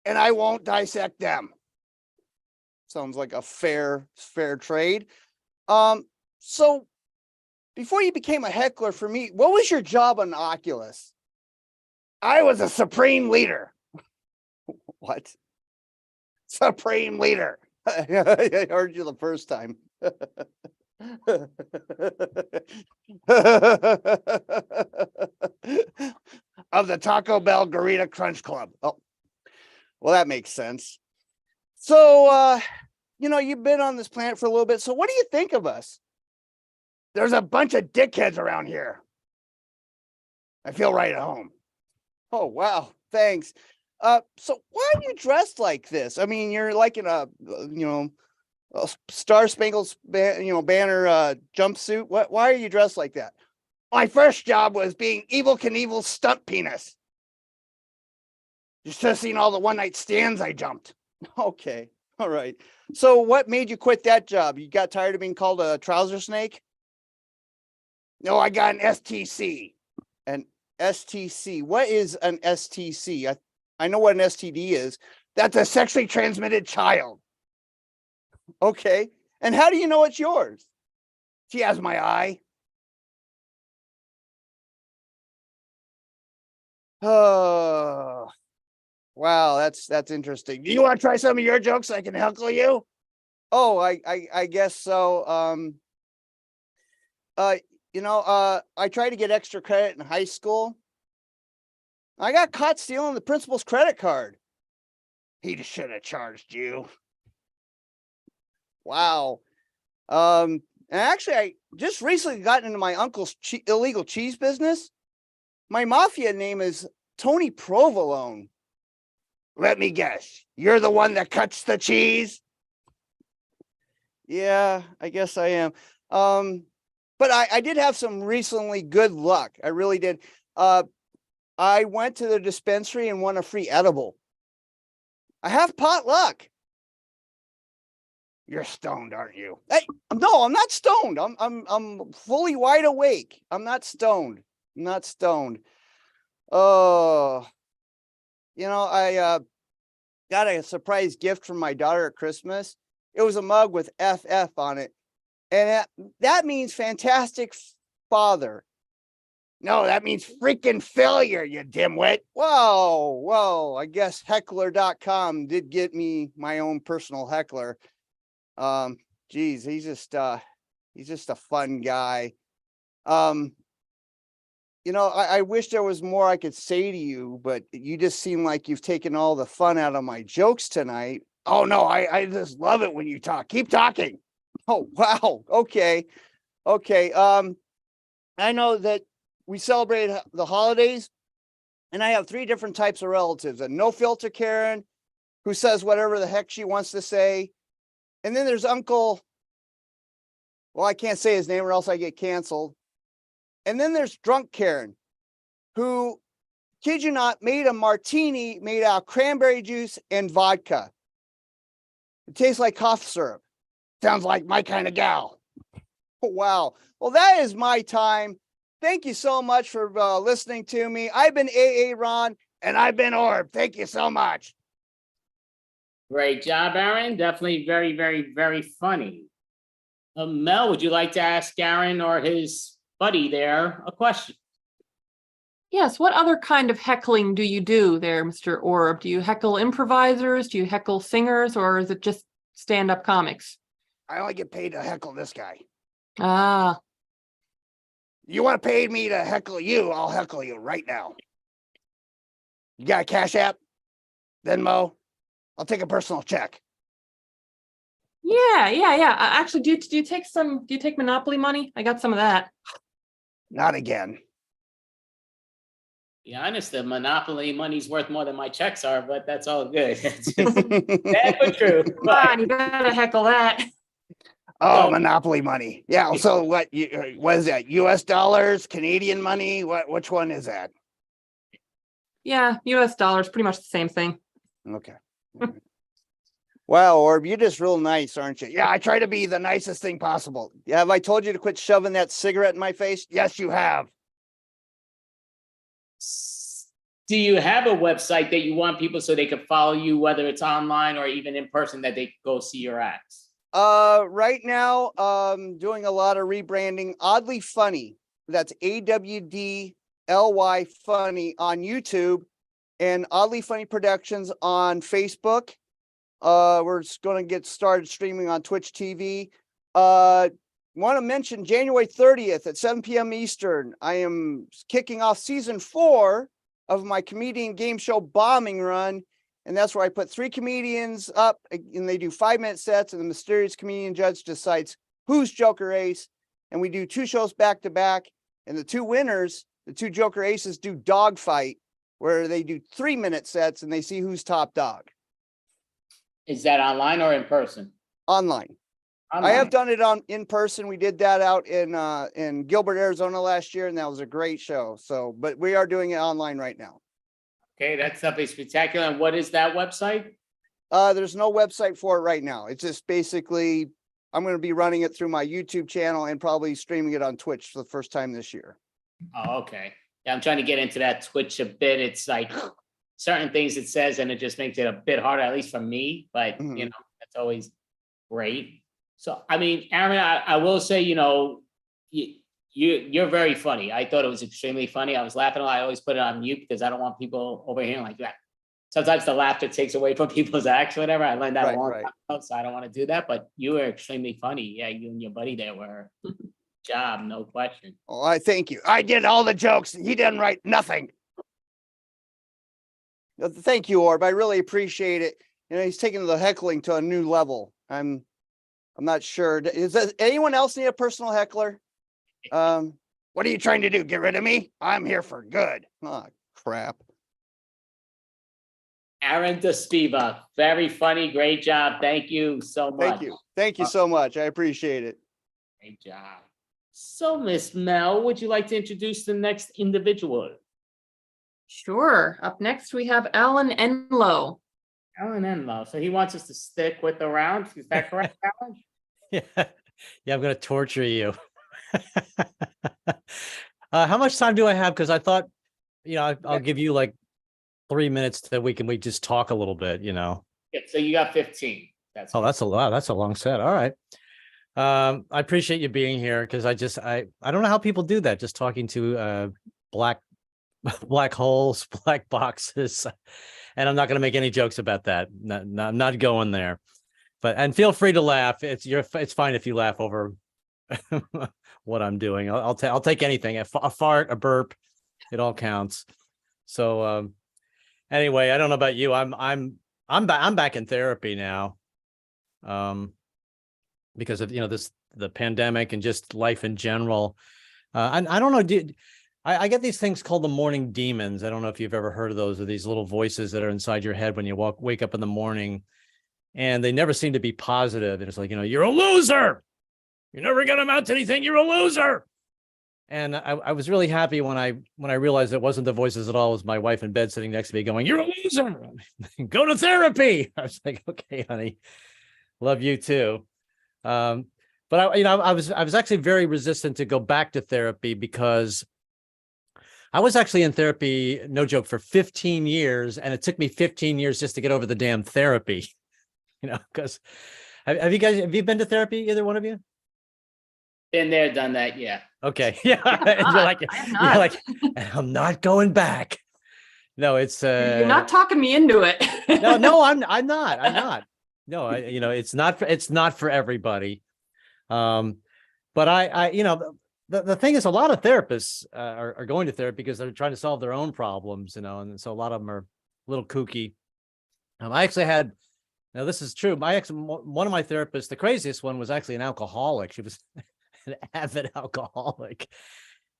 and I won't dissect them. Sounds like a fair trade. So before you became a heckler for me, what was your job on Oculus? I was a supreme leader. What? Supreme leader. I heard you the first time. Of the Taco Bell Garita Crunch Club. Oh, well, that makes sense. So, you've been on this planet for a little bit. So what do you think of us? There's a bunch of dickheads around here. I feel right at home. Oh, wow. Thanks. So why are you dressed like this? I mean, you're like in a Star Spangled Banner jumpsuit. Why are you dressed like that? My first job was being Evel Knievel's stunt penis. You should have seen all the one-night stands I jumped. Okay. All right. So what made you quit that job? You got tired of being called a trouser snake? No, I got an STC. An STC. What is an STC? I know what an STD is. That's a sexually transmitted child. Okay. And how do you know it's yours? She has my eye. Oh, wow. That's interesting. Do you want to try some of your jokes so I can heckle you? Oh, I guess so. I tried to get extra credit in high school. I got caught stealing the principal's credit card. He should have charged you. Wow. And actually, I just recently got into my uncle's illegal cheese business. My mafia name is Tony Provolone. Let me guess. You're the one that cuts the cheese? Yeah, I guess I am. But I did have some recently good luck. I really did. I went to the dispensary and won a free edible. I have pot luck. You're stoned, aren't you? Hey, no, I'm not stoned. I'm fully wide awake. I'm not stoned. I'm not stoned. Oh, I got a surprise gift from my daughter at Christmas. It was a mug with FF on it. And that means fantastic father. No, that means freaking failure, you dimwit. Whoa. I guess heckler.com did get me my own personal heckler. Geez, he's just a fun guy. I wish there was more I could say to you, but you just seem like you've taken all the fun out of my jokes tonight. Oh no, I just love it when you talk. Keep talking. Oh, wow. Okay. I know that we celebrate the holidays, and I have 3 different types of relatives. A no filter Karen who says whatever the heck she wants to say. And then there's Uncle, well, I can't say his name or else I get canceled. And then there's drunk Karen who, kid you not, made a martini made out of cranberry juice and vodka. It tastes like cough syrup. Sounds like my kind of gal. Wow. Well, that is my time. Thank you so much for listening to me. I've been AA Ron, and I've been Orb. Thank you so much. Great job, Aaron. Definitely very, very, very funny. Mel, would you like to ask Aaron or his buddy there a question? Yes, what other kind of heckling do you do there, Mr. Orb? Do you heckle improvisers? Do you heckle singers? Or is it just stand-up comics? I only get paid to heckle this guy. Ah. You want to pay me to heckle you? I'll heckle you right now. You got a Cash App? Venmo? I'll take a personal check. Yeah. Actually, do you take Monopoly money? I got some of that. Not again. Be honest, the Monopoly money's worth more than my checks are, but that's all good. Bad but true. Come on, you gotta heckle that. Oh, Monopoly money. Yeah. So what is that? US dollars, Canadian money? Which one is that? Yeah, US dollars, pretty much the same thing. Okay. Wow, Orb, you're just real nice, aren't you? Yeah, I try to be the nicest thing possible. Yeah, have I told you to quit shoving that cigarette in my face? Yes, you have. Do you have a website that you want people so they can follow you, whether it's online or even in person, that they go see your acts? Right now, doing a lot of rebranding. Oddly Funny. That's AWDLY Funny on YouTube, and Oddly Funny Productions on Facebook. We're going to get started streaming on Twitch TV. Want to mention January 30th at 7 p.m. Eastern. I am kicking off season 4 of my comedian game show Bombing Run. And that's where I put 3 comedians up and they do 5-minute sets, and the mysterious comedian judge decides who's Joker Ace. And we do 2 shows back to back. And the 2 winners, the 2 Joker Aces, do dog fight, where they do 3-minute sets and they see who's top dog. Is that online or in person? Online. I have done it in person. We did that out in Gilbert, Arizona last year, and that was a great show. So, but we are doing it online right now. Okay, that's something spectacular. And what is that website? There's no website for it right now. It's just basically, I'm going to be running it through my YouTube channel and probably streaming it on Twitch for the first time this year. Oh, okay. Yeah, I'm trying to get into that Twitch a bit. It's like certain things it says, and it just makes it a bit harder, at least for me. But you know, that's always great. So, I mean, Aaron, I will say, you know, you're very funny. I thought it was extremely funny. I was laughing a lot. I always put it on mute because I don't want people overhearing like that. Sometimes the laughter takes away from people's acts, whatever. I learned that a long time ago, so I don't want to do that. But you were extremely funny. Yeah, you and your buddy there were job, no question. Oh, I thank you. I did all the jokes. He didn't write nothing. Thank you, Orb. I really appreciate it. You know, he's taking the heckling to a new level. I'm not sure. Does anyone else need a personal heckler? What are you trying to do? Get rid of me? I'm here for good. Oh, crap. Aaron DeSpiva, very funny. Great job. Thank you so much. Thank you. Thank you so much. I appreciate it. Great job. So, Miss Mel, would you like to introduce the next individual? Sure. Up next, we have Alan Enlow. Alan Enlow. So he wants us to stick with the round. Is that correct, Alan? Yeah, I'm going to torture you. How much time do I have? Because I thought, you know, I'll give you like 3 minutes that we just talk a little bit, you know. Yeah, so you got 15. That's a lot. That's a long set. All right. I appreciate you being here because I don't know how people do that. Just talking to black holes, black boxes, and I'm not going to make any jokes about that. I'm not going there. And feel free to laugh. It's fine if you laugh over what I'm doing. I'll take anything. A fart, a burp, it all counts. So anyway, I don't know about you. I'm back in therapy now. Because of the pandemic and just life in general. I don't know. I get these things called the morning demons. I don't know if you've ever heard of those, or these little voices that are inside your head when you wake up in the morning, and they never seem to be positive. And it's like, you're a loser. You're never going to amount to anything. You're a loser. And I was really happy when I realized it wasn't the voices at all. It was my wife in bed sitting next to me going, "You're a loser. Go to therapy." I was like, "Okay, honey, love you too." But I was actually very resistant to go back to therapy because I was actually in therapy, no joke, for 15 years, and it took me 15 years just to get over the damn therapy. Because have you been to therapy, either one of you? Been there, done that, yeah. Okay, yeah. You're like, I'm not going back. No, it's you're not talking me into it. No, I'm not. No, it's not for everybody. But the thing is, a lot of therapists are going to therapy because they're trying to solve their own problems, and so a lot of them are a little kooky. I actually had, now this is true. One of my therapists, the craziest one, was actually an alcoholic. She was an avid alcoholic,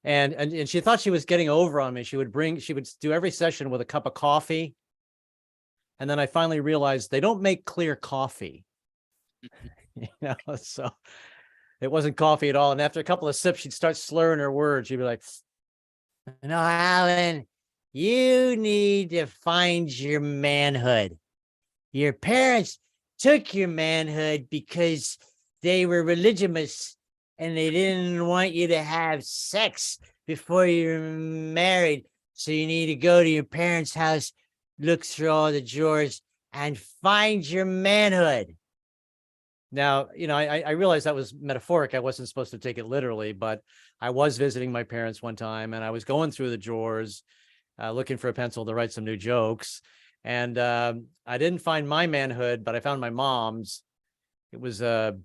and she thought she was getting over on me. She would do every session with a cup of coffee. And then I finally realized they don't make clear coffee, so it wasn't coffee at all. And after a couple of sips, she'd start slurring her words. She'd be like, Alan, you need to find your manhood. Your parents took your manhood because they were religious and they didn't want you to have sex before you were married. So you need to go to your parents' house, look through all the drawers, and find your manhood. Now, I realized that was metaphoric. I wasn't supposed to take it literally, but I was visiting my parents one time, and I was going through the drawers, looking for a pencil to write some new jokes. And I didn't find my manhood, but I found my mom's. It was a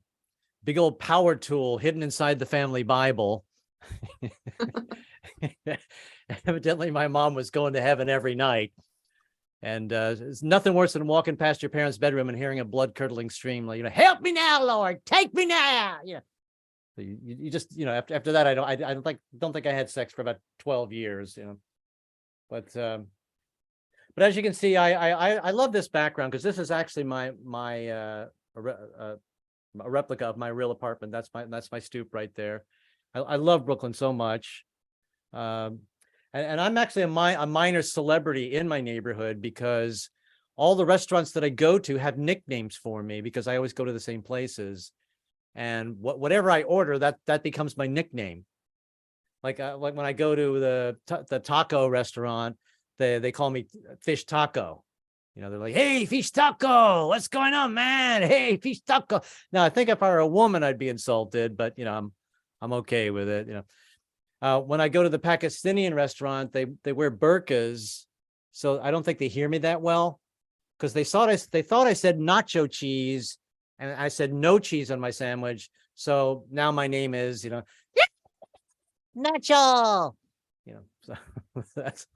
big old power tool hidden inside the family Bible. Evidently, my mom was going to heaven every night. And it's nothing worse than walking past your parents' bedroom and hearing a blood-curdling scream like, help me now, Lord, take me now. Yeah. So you just, after that, I don't think I had sex for about 12 years, But as you can see, I love this background because this is actually a replica of my real apartment. That's my stoop right there. I love Brooklyn so much. And I'm actually a minor celebrity in my neighborhood because all the restaurants that I go to have nicknames for me because I always go to the same places. And whatever I order, that becomes my nickname. Like when I go to the taco restaurant, they call me Fish Taco. They're like, hey, Fish Taco, what's going on, man? Hey, Fish Taco. Now, I think if I were a woman, I'd be insulted, but I'm okay with it. When I go to the Pakistani restaurant, they wear burqas, so I don't think they hear me that well because they thought I said nacho cheese, and I said no cheese on my sandwich. So now my name is Nacho. So that's.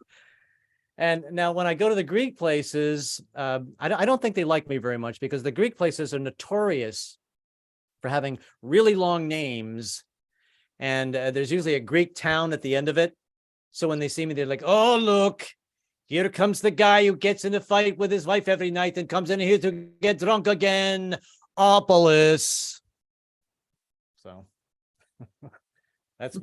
And now when I go to the Greek places, I don't think they like me very much because the Greek places are notorious for having really long names. And there's usually a Greek town at the end of it. So when they see me, they're like, oh, look, here comes the guy who gets in a fight with his wife every night and comes in here to get drunk again. Opolis. So that's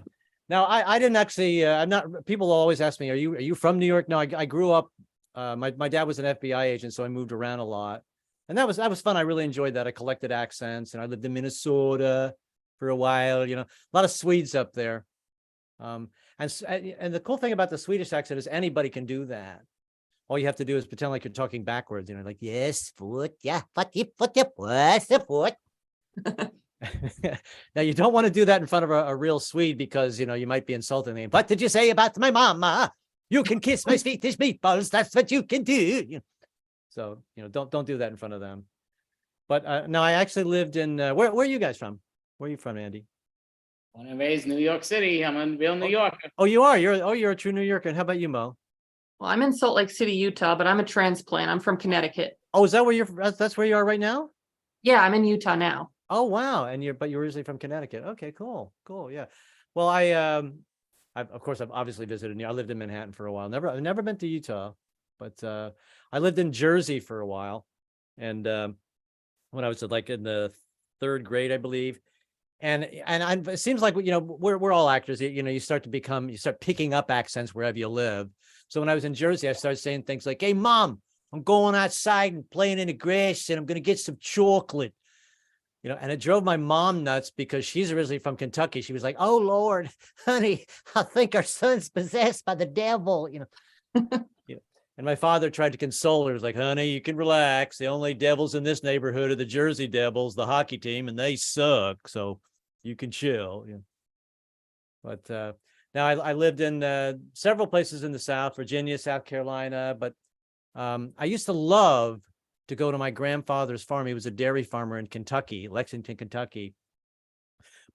now I didn't actually, I'm not, people always ask me, are you from New York? No, I grew up, my dad was an FBI agent, so I moved around a lot. And that was fun. I really enjoyed that. I collected accents and I lived in Minnesota for a while, a lot of Swedes up there. And the cool thing about the Swedish accent is anybody can do that. All you have to do is pretend like you're talking backwards, like, yes, foot, yeah, foot, what's the foot? Now, you don't want to do that in front of a real Swede because, you might be insulting them. What did you say about my mama? You can kiss my Swedish meatballs. That's what you can do. So, don't do that in front of them. But no, I actually lived in, where are you guys from? Where are you from, Andy? Born and raised New York City. I'm a real New Yorker. Oh, you are? You're a true New Yorker. And how about you, Mo? Well, I'm in Salt Lake City, Utah, but I'm a transplant. I'm from Connecticut. Oh, is that where that's where you are right now? Yeah, I'm in Utah now. Oh, wow. But you're originally from Connecticut. Okay, cool. Yeah. Well, of course, I've obviously visited. I lived in Manhattan for a while. I've never been to Utah, but I lived in Jersey for a while. And when I was like in the 3rd grade, I believe. And it seems like, we're all actors, you start picking up accents wherever you live. So when I was in Jersey, I started saying things like, hey, Mom, I'm going outside and playing in the grass and I'm going to get some chocolate. And it drove my mom nuts because she's originally from Kentucky. She was like, oh, Lord, honey, I think our son's possessed by the devil, And my father tried to console her. He was like, honey, you can relax. The only devils in this neighborhood are the Jersey Devils, the hockey team, and they suck. So you can chill. But now I lived in several places in the South, Virginia, South Carolina. But I used to love to go to my grandfather's farm. He was a dairy farmer in Kentucky, Lexington, Kentucky.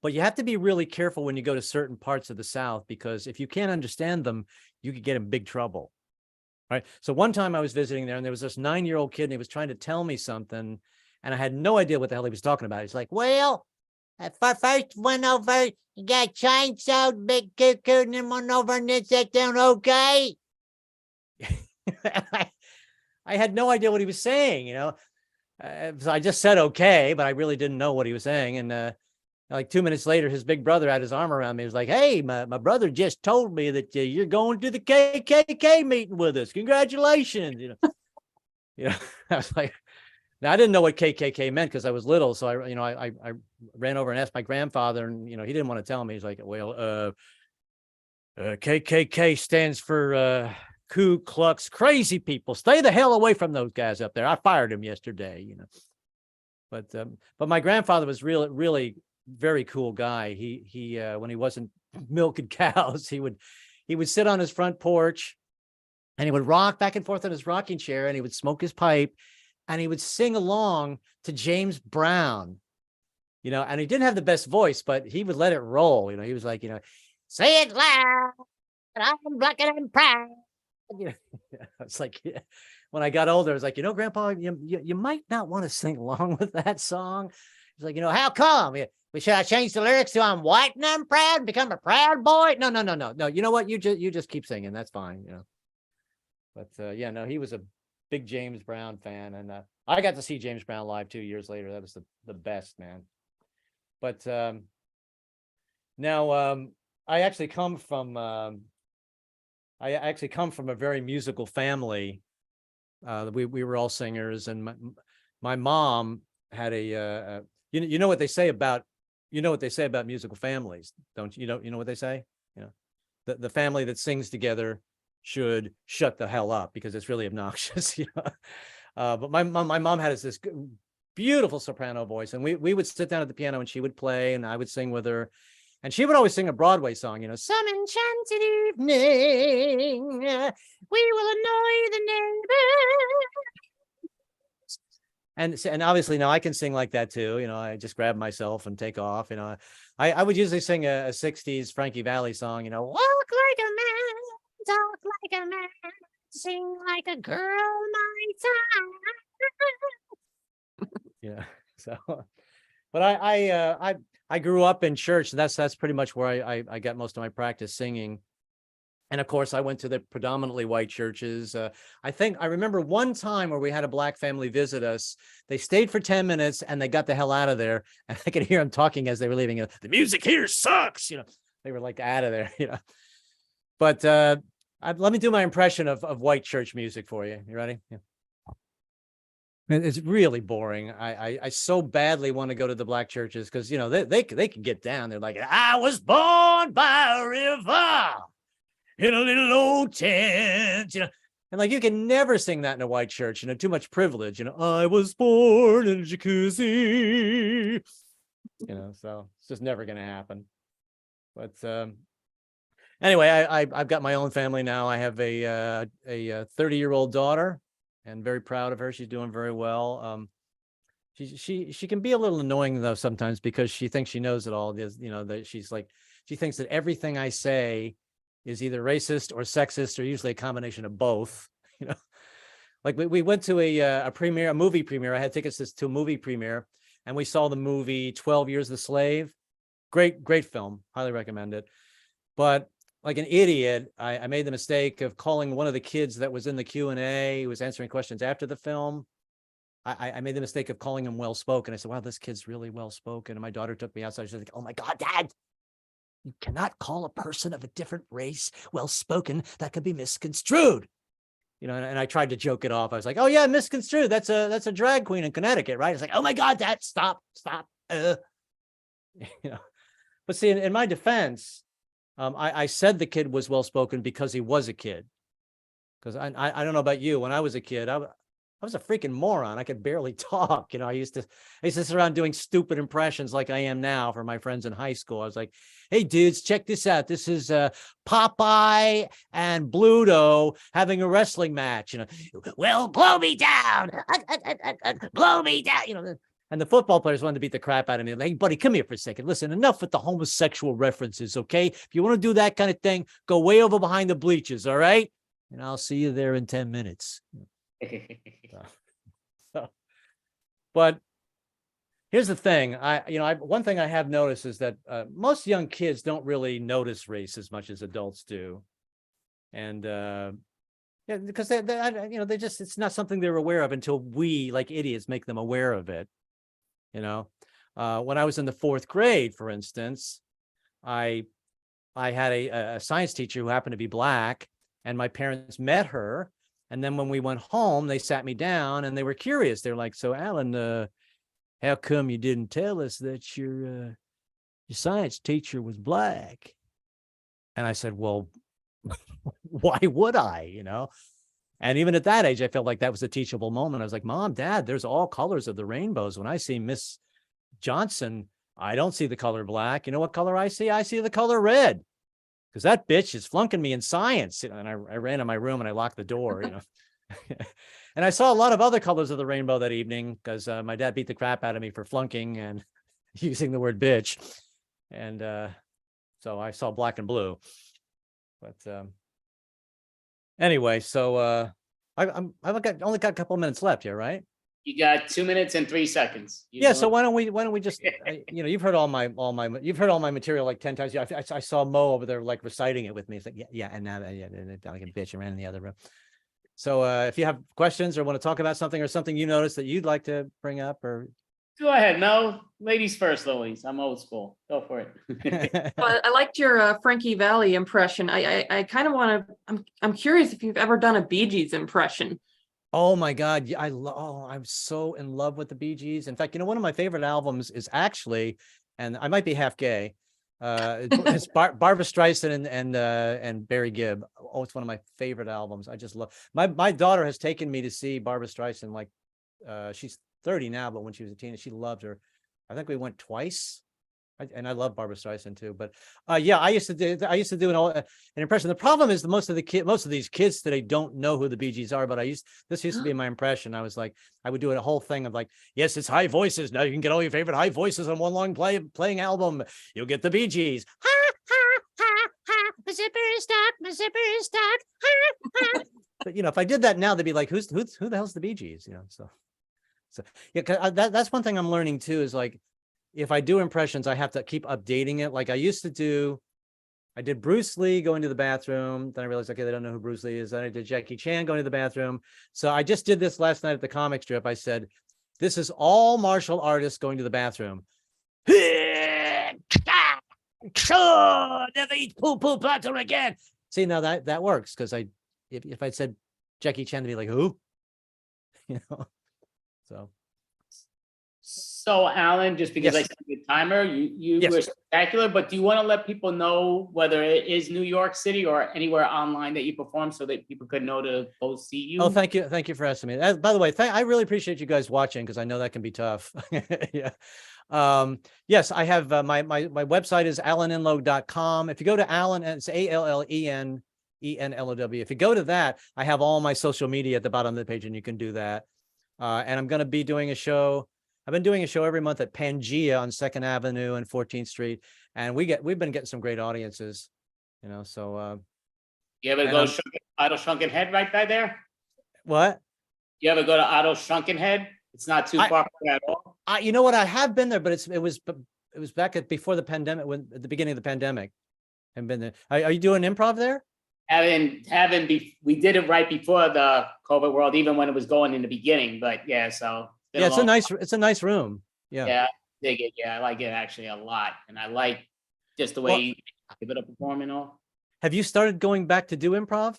But you have to be really careful when you go to certain parts of the South, because if you can't understand them, you could get in big trouble. Right. So one time I was visiting there and there was this 9-year-old kid and he was trying to tell me something and I had no idea what the hell he was talking about. He's like, well, first one over, you got chainsaw, big cuckoo, and then one over and then sit down, okay? I had no idea what he was saying, so I just said okay, but I really didn't know what he was saying. And like 2 minutes later, his big brother had his arm around me. He was like, hey, my brother just told me that you're going to the KKK meeting with us. Congratulations. I was like, now I didn't know what KKK meant because I was little. So I ran over and asked my grandfather and, he didn't want to tell me. He's like, well, KKK stands for Ku Klux Crazy People. Stay the hell away from those guys up there. I fired him yesterday, you know. But my grandfather was really very cool guy. He when he wasn't milking cows, he would sit on his front porch and he would rock back and forth in his rocking chair and he would smoke his pipe and he would sing along to James Brown, you know, and he didn't have the best voice, but he would let it roll. You know, he was like, you know, say it loud, I'm black and I'm proud. You know, it's like, yeah. When I got older, I was like, you know, Grandpa, you might not want to sing along with that song. He's like, you know, how come? Should I change the lyrics to I'm white and I'm proud and become a proud boy? No. You know what? You just keep singing. That's fine, you know. But yeah, no, he was a big James Brown fan. And I got to see James Brown live 2 years later. That was the best, man. But now I actually come from a very musical family. We were all singers, and my mom had a you know what they say about musical families, don't you? You know what they say? You know, the family that sings together should shut the hell up because it's really obnoxious. You know? But my mom had this beautiful soprano voice, and we would sit down at the piano and she would play and I would sing with her. And she would always sing a Broadway song, you know, some enchanted evening, we will annoy the neighbors. And obviously now I can sing like that too. You know, I just grab myself and take off. You know, I would usually sing a 60s Frankie Valli song, you know, walk like a man, talk like a man, sing like a girl, my time. Yeah. So, but I grew up in church, and that's pretty much where I got most of my practice singing. And of course, I went to the predominantly white churches. I remember one time where we had a black family visit us. They stayed for 10 minutes and they got the hell out of there. And I could hear them talking as they were leaving. The music here sucks. You know, they were like out of there. You know, but let me do my impression of white church music for you. You ready? Yeah. It's really boring. I so badly want to go to the black churches because, you know, they can get down. They're like, I was born by a river in a little old tent, you know, and like you can never sing that in a white church, you know, too much privilege, you know, I was born in a jacuzzi, you know, so it's just never going to happen. But anyway, I've got my own family now. I have a 30-year-old daughter. And very proud of her. She's doing very well. She can be a little annoying though sometimes because she thinks she knows it all. You know, that she thinks that everything I say is either racist or sexist or usually a combination of both. You know, like we went to a movie premiere. I had tickets to a movie premiere, and we saw the movie 12 Years a Slave. Great film. Highly recommend it. But like an idiot, I made the mistake of calling one of the kids that was in the Q&A, who was answering questions after the film. I made the mistake of calling him well-spoken. I said, wow, this kid's really well-spoken. And my daughter took me outside. She's like, oh my God, Dad, you cannot call a person of a different race well-spoken. That could be misconstrued. You know, and I tried to joke it off. I was like, oh yeah, misconstrued. That's a drag queen in Connecticut, right? It's like, oh my God, Dad, stop. You know, but see, in my defense, I said the kid was well-spoken because he was a kid. Because I don't know about you. When I was a kid, I was a freaking moron. I could barely talk. You know, I used to sit around doing stupid impressions like I am now for my friends in high school. I was like, hey, dudes, check this out. This is Popeye and Bluto having a wrestling match. You know, well, blow me down. Blow me down. You know, and the football players wanted to beat the crap out of me. Like, hey, buddy, come here for a second. Listen, enough with the homosexual references, okay? If you want to do that kind of thing, go way over behind the bleachers, all right? And I'll see you there in 10 minutes. But here's the thing. One thing I have noticed is that most young kids don't really notice race as much as adults do. And yeah, because they just, it's not something they're aware of until we, like idiots, make them aware of it. You know, when I was in the 4th grade, for instance, I had a science teacher who happened to be black, and my parents met her. And then when we went home, they sat me down and they were curious. They're like, so Alan, how come you didn't tell us that your science teacher was black? And I said, well, why would I, And even at that age, I felt like that was a teachable moment. I was like, Mom, Dad, there's all colors of the rainbows. When I see Miss Johnson, I don't see the color black. You know what color I see? I see the color red. Because that bitch is flunking me in science. And I ran in my room and I locked the door, And I saw a lot of other colors of the rainbow that evening because my dad beat the crap out of me for flunking and using the word bitch. And so I saw black and blue. But anyway, so I've only got a couple of minutes left here, right? You got 2 minutes and 3 seconds. So why don't we just you've heard all my material like 10 times. I saw Mo over there like reciting it with me. It's like and now like a bitch, I ran in the other room. So if you have questions or want to talk about something or something you noticed that you'd like to bring up, or go ahead, Mel. Ladies first, Louise. I'm old school. Go for it. Well, I liked your Frankie Valli impression. I kind of want to. I'm curious if you've ever done a Bee Gees impression. Oh my God. Yeah, I'm so in love with the Bee Gees. In fact, one of my favorite albums is actually, and I might be half gay, it's Barbra Streisand and Barry Gibb. Oh, it's one of my favorite albums. I just love my daughter has taken me to see Barbra Streisand. Like she's 30 now, but when she was a teenager, she loved her. I think we went twice. And I love Barbra Streisand too, but I used to do an impression. The problem is most of these kids today don't know who the Bee Gees are. But this used to be my impression. I would do a whole thing of like, yes, it's high voices. Now you can get all your favorite high voices on one long playing album. You'll get the Bee Gees. Ha ha ha ha. My zipper is stuck. My zipper is stuck. Ha ha. But if I did that now, they'd be like, who the hell's the Bee Gees? So yeah, 'cause that's one thing I'm learning too is like, if I do impressions, I have to keep updating it. Like I used to do, I did Bruce Lee going to the bathroom. Then I realized, okay, they don't know who Bruce Lee is. Then I did Jackie Chan going to the bathroom. So I just did this last night at the comic strip. I said, this is all martial artists going to the bathroom. Never eat poo platter again. See, now that works. Because if I said Jackie Chan, to be like, who? So Alan, just because I set the timer, you were spectacular, but do you want to let people know whether it is New York City or anywhere online that you perform so that people could know to go see you? Oh, thank you. Thank you for asking me. By the way, I really appreciate you guys watching because I know that can be tough. Yeah. Yes, I have my website is alaninlow.com. If you go to Alan, and it's ALLENENLOW. If you go to that, I have all my social media at the bottom of the page and you can do that. And I'm going to be doing a show. I've been doing a show every month at Pangea on 2nd Avenue and 14th Street. And we've been getting some great audiences, so. You ever go to Otto Shrunken Head right by there? What? You ever go to Otto Shrunken Head? It's not too far from there at all. You know what? I have been there, but it was back before the pandemic, at the beginning of the pandemic. I've been there. Are you doing improv there? We did it right before the COVID world, even when it was going in the beginning, but yeah, so. Yeah, it's a nice room. Yeah. Yeah, I dig it. Yeah, I like it actually a lot. And I like just the way you give it a perform and all. Have you started going back to do improv?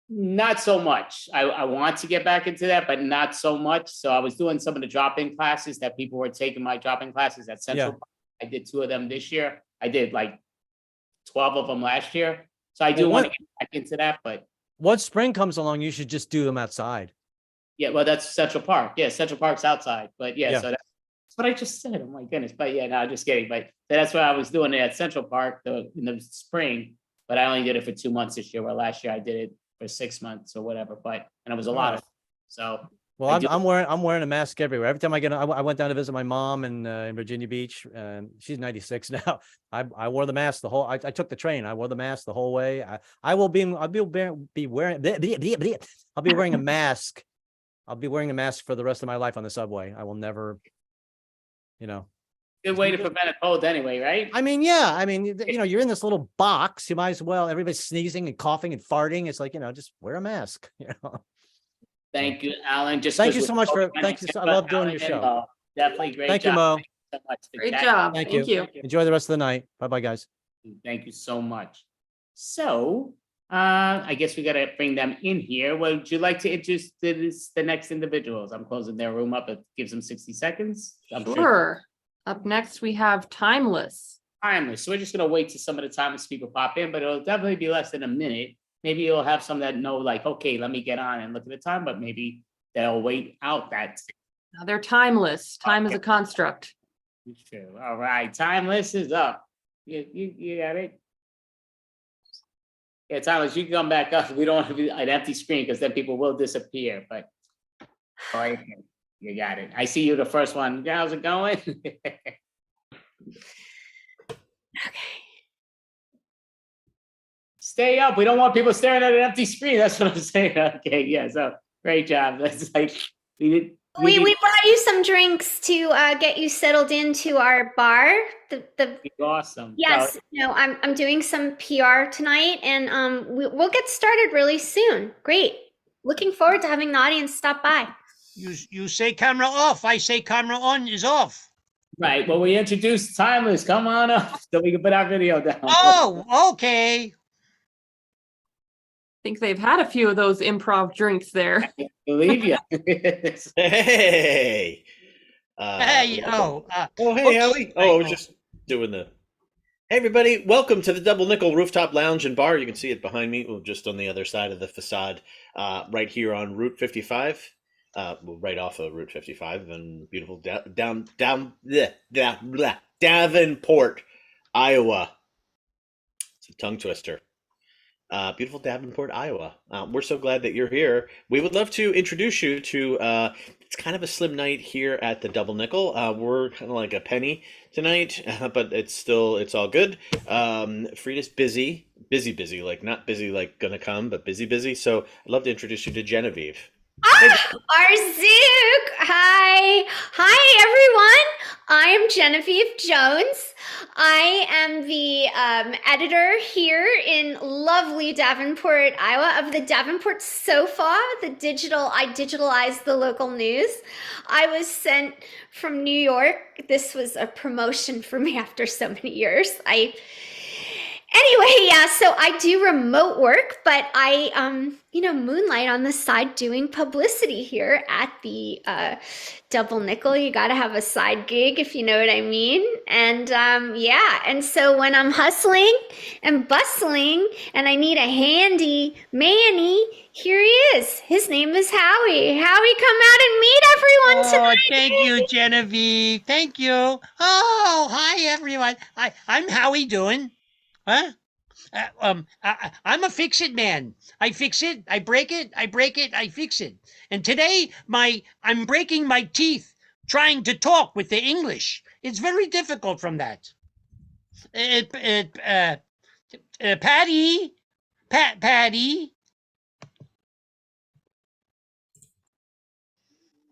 Not so much. I want to get back into that, but not so much. So I was doing some of the drop-in classes that people were taking my drop-in classes at Central Park. I did 2 of them this year. I did like 12 of them last year. So I do want to get back into that, but. Once spring comes along, you should just do them outside. Yeah, well, that's Central Park. Yeah, Central Park's outside. But so that's what I just said. Oh my goodness. But yeah, no, just kidding. But that's what I was doing it at Central Park in the spring. But I only did it for 2 months this year, where last year I did it for 6 months or whatever. And it was a lot of fun. So well, I'm wearing a mask everywhere. Every time I went down to visit my mom in Virginia Beach, and she's 96 now. I wore the mask I took the train. I wore the mask the whole way. I'll be wearing a mask. I'll be wearing a mask for the rest of my life on the subway. I will never, Good way to prevent a cold anyway, right? I mean, yeah. I mean, you're in this little box. You might as well, everybody's sneezing and coughing and farting. It's like, just wear a mask, Thank you, Alan. Thank you so much I love doing your show. Definitely great job. Thank you, Mo. Thank you so much. Great job. Thank you. Enjoy the rest of the night. Bye-bye, guys. Thank you so much. So, I guess we got to bring them in here. Would you like to introduce the next individuals? I'm closing their room up. It gives them 60 seconds. Sure. Up next, we have Timeless. timeless. So we're just gonna wait till some of the timeless people pop in, but it'll definitely be less than a minute. Maybe you'll have some that know, like, okay, let me get on and look at the time, but maybe they'll wait out that. Now they're timeless. Time is a construct. True. All right, timeless is up. You got it. Yeah, timeless. You can come back up. We don't want to be an empty screen because then people will disappear. But all right, you got it. I see you, the first one. How's it going? Stay up. We don't want people staring at an empty screen. That's what I'm saying. Okay, yeah. So great job. That's like we brought you some drinks to get you settled into our bar. Awesome. Yes, I'm doing some PR tonight, and we'll get started really soon. Great. Looking forward to having the audience stop by. You say camera off. I say camera on is off. Right. Well, we introduced Timeless. Come on up so we can put our video down. Oh, okay. Think they've had a few of those improv drinks there. I believe you. Hey. Hey, hey, Ellie. Oh, I was just doing the. Hey, everybody. Welcome to the Double Nickel Rooftop Lounge and Bar. You can see it behind me, just on the other side of the facade, right here on Route 55. Right off of Route 55 and beautiful Davenport, Iowa. It's a tongue twister. Beautiful Davenport, Iowa. We're so glad that you're here. We would love to introduce you to, it's kind of a slim night here at the Double Nickel. We're kind of like a penny tonight, but it's all good. Frida's busy, like not busy like gonna come, but busy. So I'd love to introduce you to Genevieve. Arzook! Hi everyone. I am Genevieve Jones. I am the editor here in lovely Davenport, Iowa, of the Davenport Sofa. I digitalized the local news. I was sent from New York. This was a promotion for me after so many years. Anyway, yeah, so I do remote work, but I, moonlight on the side doing publicity here at the Double Nickel. You got to have a side gig, if you know what I mean. And and so when I'm hustling and bustling and I need a handy manny, here he is. His name is Howie. Howie, come out and meet everyone tonight. Thank you, Genevieve. Thank you. Oh, hi, everyone. I'm Howie doing. Huh? I'm a fix-it man. I fix it, I break it, I fix it. And today, I'm breaking my teeth trying to talk with the English. It's very difficult from that. Patty.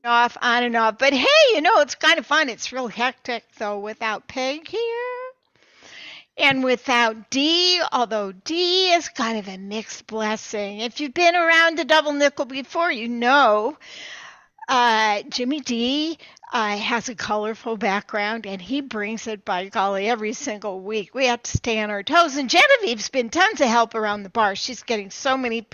Off, on and off. But hey, it's kind of fun. It's real hectic, though, without Peg here. And without Dee, although Dee is kind of a mixed blessing. If you've been around the Double Nickel before, you know Jimmy D has a colorful background, and he brings it, by golly, every single week. We have to stay on our toes. And Genevieve's been tons of help around the bar. She's getting so many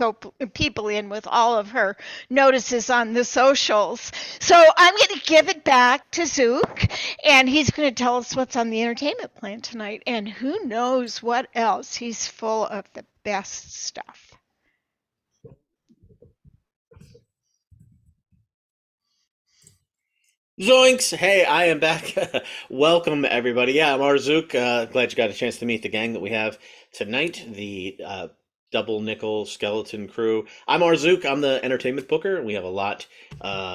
people in with all of her notices on the socials. So I'm going to give it back to Zook, and he's going to tell us what's on the entertainment plan tonight. And who knows what else. He's full of the best stuff. Zoinks! Hey, I am back. Welcome, everybody. Yeah, I'm Arzook. Glad you got a chance to meet the gang that we have tonight, the Double Nickel Skeleton Crew. I'm Arzook. I'm the entertainment booker, and we have a lot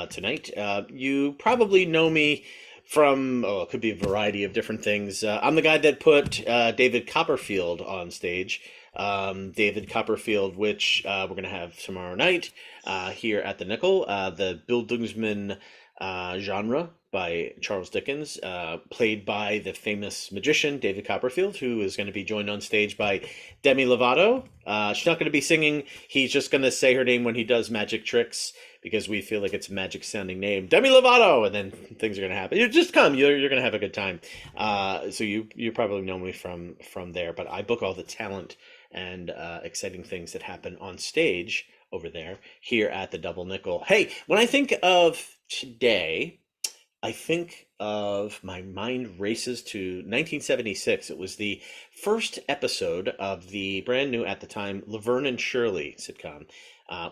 tonight. You probably know me from, it could be a variety of different things. I'm the guy that put David Copperfield on stage. David Copperfield, which we're going to have tomorrow night here at the Nickel. The Bildungsmann genre by Charles Dickens, played by the famous magician David Copperfield, who is going to be joined on stage by Demi Lovato. She's not going to be singing. He's just going to say her name when he does magic tricks, because we feel like it's a magic sounding name, Demi Lovato, and then things are going to happen. You just come, you're going to have a good time. So you probably know me from there, but I book all the talent and exciting things that happen on stage over there here at the Double Nickel. Hey, when I think of today, I think of my mind races to 1976. It was the first episode of the brand new at the time Laverne and Shirley sitcom,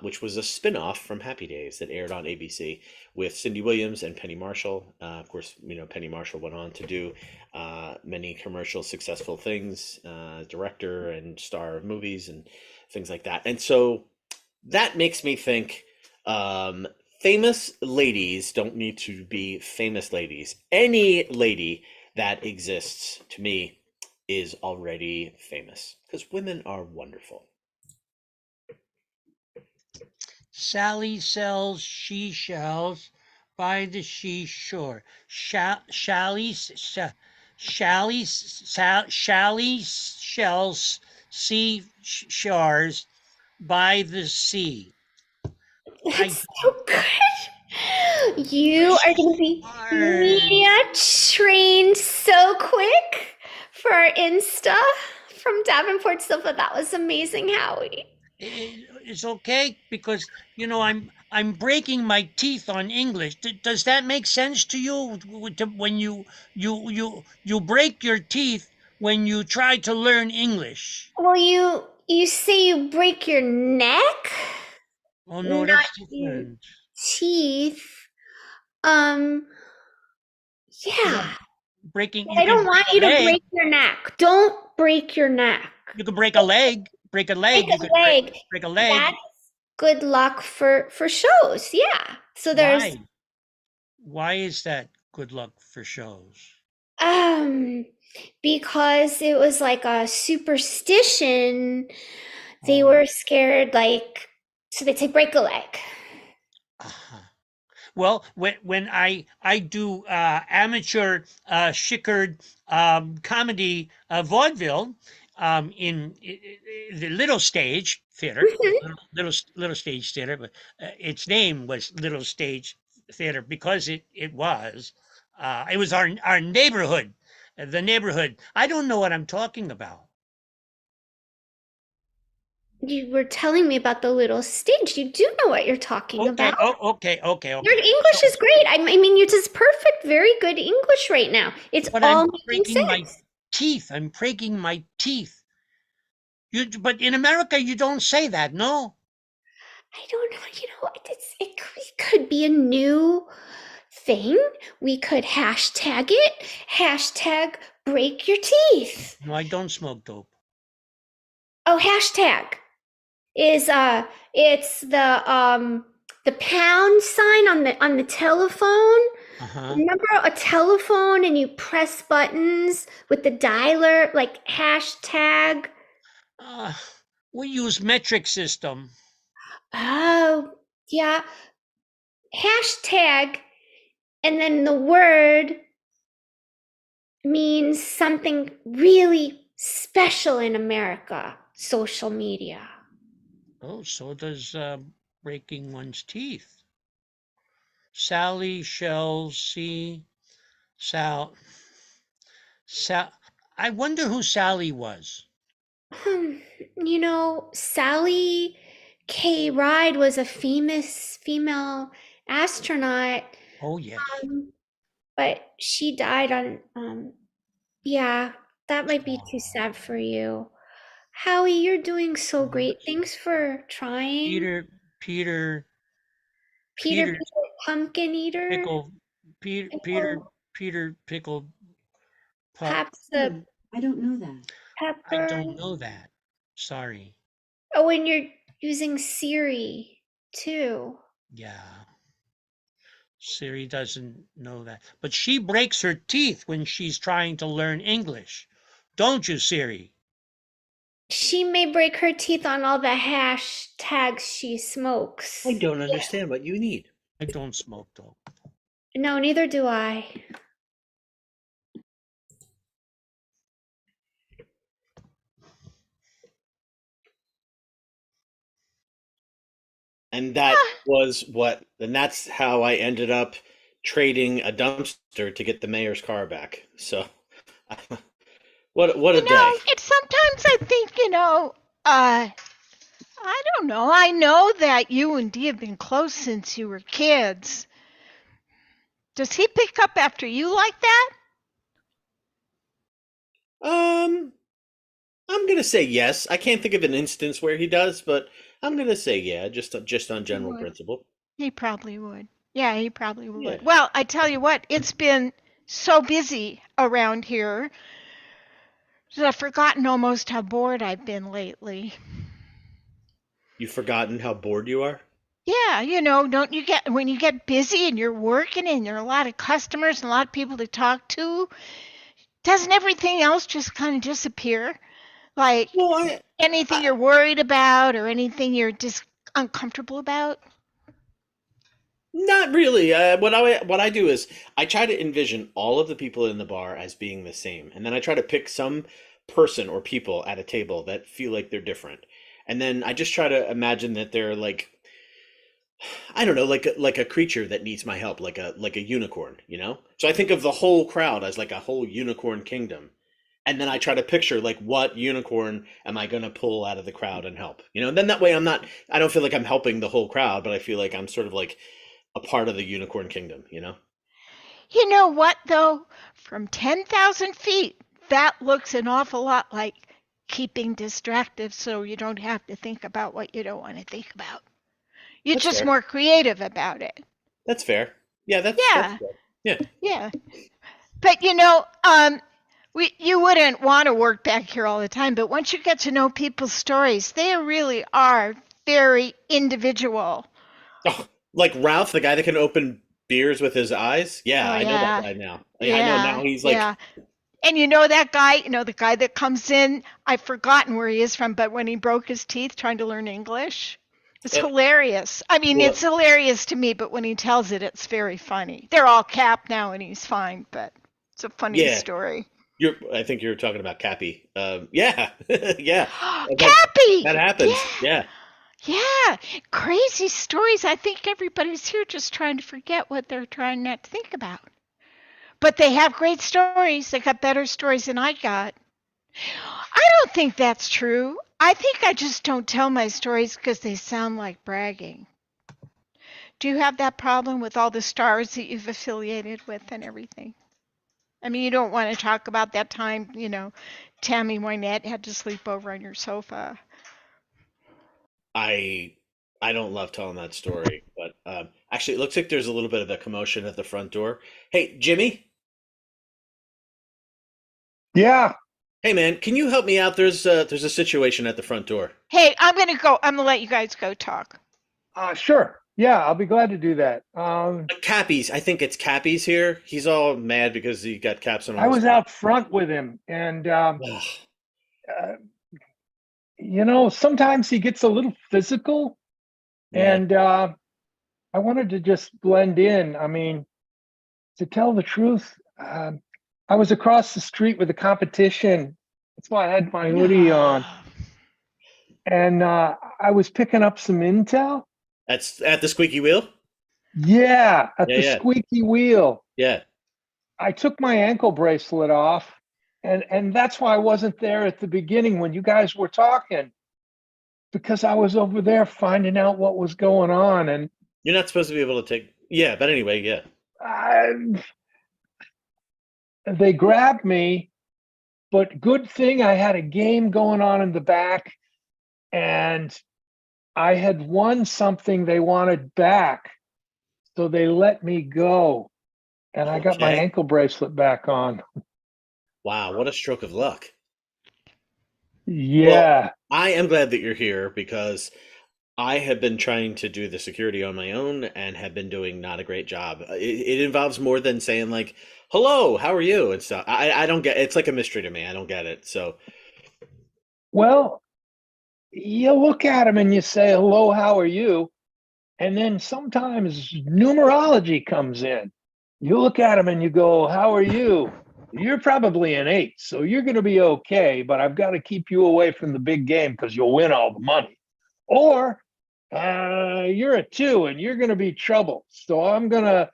which was a spin-off from Happy Days that aired on ABC with Cindy Williams and Penny Marshall. Of course, Penny Marshall went on to do many commercial successful things, director and star of movies and things like that. And so that makes me think famous ladies don't need to be famous ladies. Any lady that exists to me is already famous because women are wonderful. Sally sells seashells by the seashore. Shally shells seashores by the sea. That's so good. You are going to be media trained so quick for our Insta from Davenport Silva. That was amazing, Howie. It's okay because I'm breaking my teeth on English. Does that make sense to you? When you break your teeth when you try to learn English? Well, you say you break your neck? Oh no, not that's your different. teeth. Yeah. Breaking. I don't want you to break your neck. Don't break your neck. You could break a leg. Break a leg. Break a leg. Break a leg. That's good luck for shows. Yeah. So there's Why is that good luck for shows? Because it was like a superstition. They were scared, so they'd say break a leg. Well, when I do amateur shickered comedy vaudeville in the Little Stage Theater, little Stage Theater, but its name was Little Stage Theater because it was our neighborhood, the neighborhood. I don't know what I'm talking about. You were telling me about the Little Stage. You do know what you're talking about. Okay. Your English is great. I mean, you're just perfect, very good English right now. It's But all I'm making breaking my sense. teeth. I'm breaking my teeth. But in America, you don't say that, no? I don't know. It could be a new thing. We could hashtag it. Hashtag break your teeth. No, I don't smoke dope. Oh, hashtag is it's the pound sign on the telephone. Remember a telephone and you press buttons with the dialer, like hashtag? We use metric system. Oh, yeah. Hashtag, and then the word means something really special in America, social media. Oh, so does breaking one's teeth. Sally shall see Sal. I wonder who Sally was. Sally K. Ride was a famous female astronaut. Oh, yes. But she died on, yeah, that might be too sad for you. Howie, you're doing so great. Thanks for trying. Peter Pumpkin Eater. Pickle. Peter Pickle. Perhaps the I don't know that. pepper. I don't know that. Sorry. Oh, and you're using Siri too. Yeah. Siri doesn't know that. But she breaks her teeth when she's trying to learn English. Don't you, Siri? She may break her teeth on all the hashtags she smokes. I don't understand what you need. I don't smoke, though. No, neither do I. And that was and that's how I ended up trading a dumpster to get the mayor's car back. So, what a day. It's sometimes I think, I don't know. I know that you and Dee have been close since you were kids. Does he pick up after you like that? I'm gonna say yes. I can't think of an instance where he does, but I'm gonna say yeah, just on He general would. principle. He probably would. Yeah, he probably would. Yeah. Well, I tell you what, it's been so busy around here that I've forgotten almost how bored I've been lately. You've forgotten how bored you are? Yeah, don't you get when you get busy and you're working and there are a lot of customers and a lot of people to talk to, doesn't everything else just kind of disappear? Like anything you're worried about or anything you're just uncomfortable about? Not really. What I do is I try to envision all of the people in the bar as being the same, and then I try to pick some person or people at a table that feel like they're different, and then I just try to imagine that they're like, I don't know, like a creature that needs my help, like a unicorn, you know? So I think of the whole crowd as like a whole unicorn kingdom. And then I try to picture like what unicorn am I going to pull out of the crowd and help? You know, and then that way I don't feel like I'm helping the whole crowd, but I feel like I'm sort of like a part of the unicorn kingdom, you know? You know what, though? From 10,000 feet, that looks an awful lot like keeping distracted so you don't have to think about what you don't want to think about. You're That's just fair. more creative about it. That's fair. Yeah, that's Yeah. fair. Yeah. Yeah. But you wouldn't want to work back here all the time, but once you get to know people's stories, they really are very individual. Oh, like Ralph, the guy that can open beers with his eyes? Yeah, Oh I know that yeah. guy now. Yeah, I know Yeah. now he's like Yeah. And you know that guy, the guy that comes in, I've forgotten where he is from, but when he broke his teeth trying to learn English, it's hilarious. I mean, well- it's hilarious to me, but when he tells it, it's very funny. They're all capped now and he's fine, but it's a funny Yeah. story. I think you're talking about Cappy. Yeah. Yeah. Cappy! That happens. Yeah. Yeah, crazy stories. I think everybody's here just trying to forget what they're trying not to think about. But they have great stories. They got better stories than I got. I don't think that's true. I think I just don't tell my stories because they sound like bragging. Do you have that problem with all the stars that you've affiliated with and everything? I mean, you don't want to talk about that time, Tammy Wynette had to sleep over on your sofa. I don't love telling that story, but actually, it looks like there's a little bit of a commotion at the front door. Hey, Jimmy. Yeah. Hey, man, can you help me out? There's a situation at the front door. Hey, I'm going to go. I'm going to let you guys go talk. Sure. Yeah, I'll be glad to do that. Cappy's. I think it's Cappy's here. He's all mad because he got caps on. I was out front with him, and sometimes he gets a little physical, and I wanted to just blend in. I mean, to tell the truth, I was across the street with the competition. That's why I had my hoodie on, and I was picking up some intel. That's at the squeaky wheel? Yeah, at Yeah, the yeah. squeaky wheel. Yeah. I took my ankle bracelet off, and that's why I wasn't there at the beginning when you guys were talking, because I was over there finding out what was going on, and You're not supposed to be able to take. Yeah, but anyway, yeah. they grabbed me, but good thing I had a game going on in the back, and I had won something they wanted back, so they let me go, and I got my Okay. ankle bracelet back on. Wow, what a stroke of luck. Yeah. Well, I am glad that you're here because I have been trying to do the security on my own and have been doing not a great job. It involves more than saying like, "Hello, how are you?" and stuff. I don't get. It's like a mystery to me. I don't get it. So Well, you look at them and you say, hello, how are you? And then sometimes numerology comes in. You look at them and you go, how are you? You're probably an 8, so you're going to be okay, but I've got to keep you away from the big game because you'll win all the money. Or you're a 2 and you're going to be trouble. So I'm going to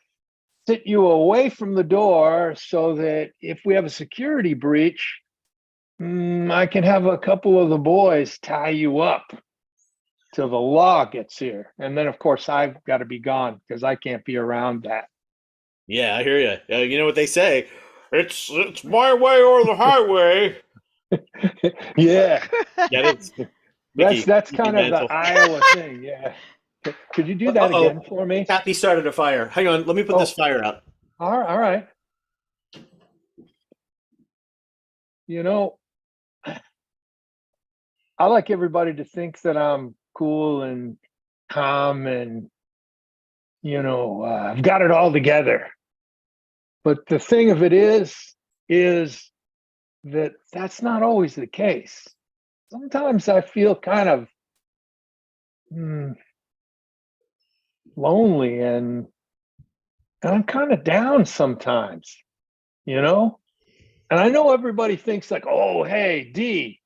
sit you away from the door so that if we have a security breach, I can have a couple of the boys tie you up till the law gets here. And then, of course, I've got to be gone because I can't be around that. Yeah, I hear you. You know what they say? It's my way or the highway. Yeah, Yeah, that's that's Mickey kind of the Mantle. Iowa thing. Yeah. Could you do that again Uh-oh. for me? Kathy started a fire. Hang on, let me put this Oh, fire out. all right. You know, I like everybody to think that I'm cool and calm and, I've got it all together. But the thing of it is that that's not always the case. Sometimes I feel kind of lonely and I'm kind of down sometimes, you know? And I know everybody thinks like, oh, hey, D,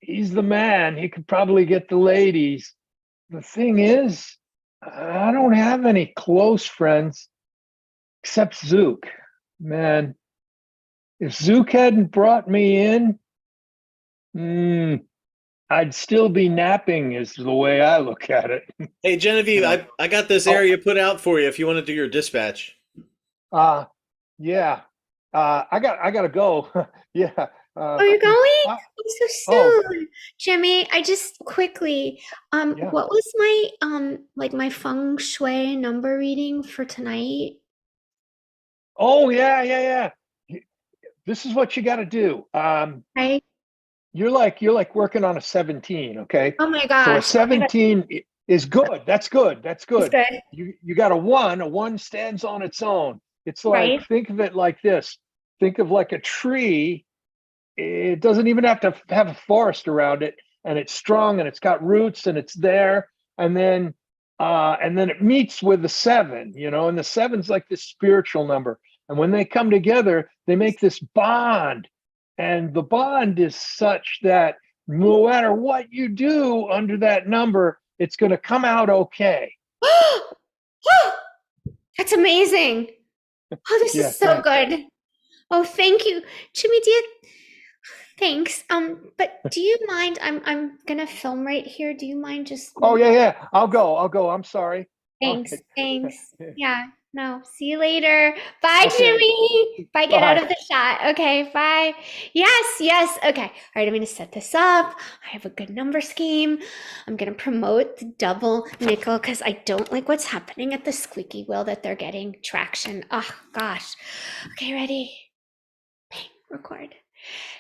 he's the man. He could probably get the ladies. The thing is, I don't have any close friends except Zook. Man, if Zook hadn't brought me in, I'd still be napping, is the way I look at it. Hey, Genevieve, I got this area put out for you if you want to do your dispatch. Yeah. I gotta go. Yeah. Oh, you're going? uh, Oh, so oh, soon. Jimmy, I just quickly, Yeah. what was my like my feng shui number reading for tonight? Oh, yeah. This is what you got to do. Right. You're like working on a 17, okay? Oh my So a gosh. Okay, 17 is good. That's good. That's that's good. good. You got a 1. A 1 stands on its own. It's like, Right. think of it like this. Think of like a tree. It doesn't even have to have a forest around it, and it's strong and it's got roots and it's there. And then it meets with the 7, and the 7's like this spiritual number. And when they come together, they make this bond. And the bond is such that no matter what you do under that number, it's going to come out okay. That's amazing. Oh, this Yeah, is so thanks. good. Oh, thank you. Jimmy, thanks. But do you mind? I'm gonna film right here. Do you mind just Oh, yeah. I'll go. I'm sorry. All Thanks. right. Thanks. Yeah. No. See you later. Bye, Okay. Jimmy. Bye. Get out Bye. of the shot. Okay. Bye. Yes. Okay. All right. I'm going to set this up. I have a good number scheme. I'm going to promote the double nickel because I don't like what's happening at the squeaky wheel that they're getting traction. Oh, gosh. Okay. Ready? Bang. Record.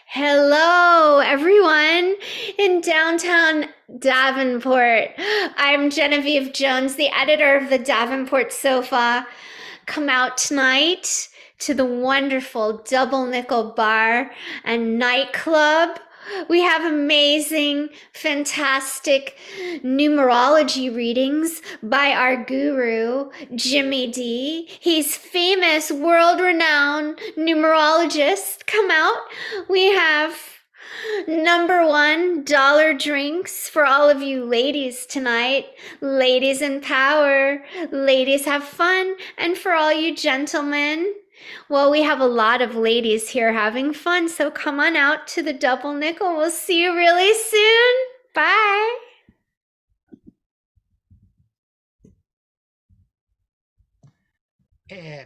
Hello, everyone in downtown Davenport. I'm Genevieve Jones, the editor of the Davenport Sofa. Come out tonight to the wonderful Double Nickel Bar and Nightclub. We have amazing, fantastic numerology readings by our guru, Jimmy D. He's famous, world-renowned numerologist. Come out. We have number one dollar drinks for all of you ladies tonight. Ladies in power. Ladies have fun. And for all you gentlemen, well, we have a lot of ladies here having fun, so come on out to the Double Nickel. We'll see you really soon. Bye.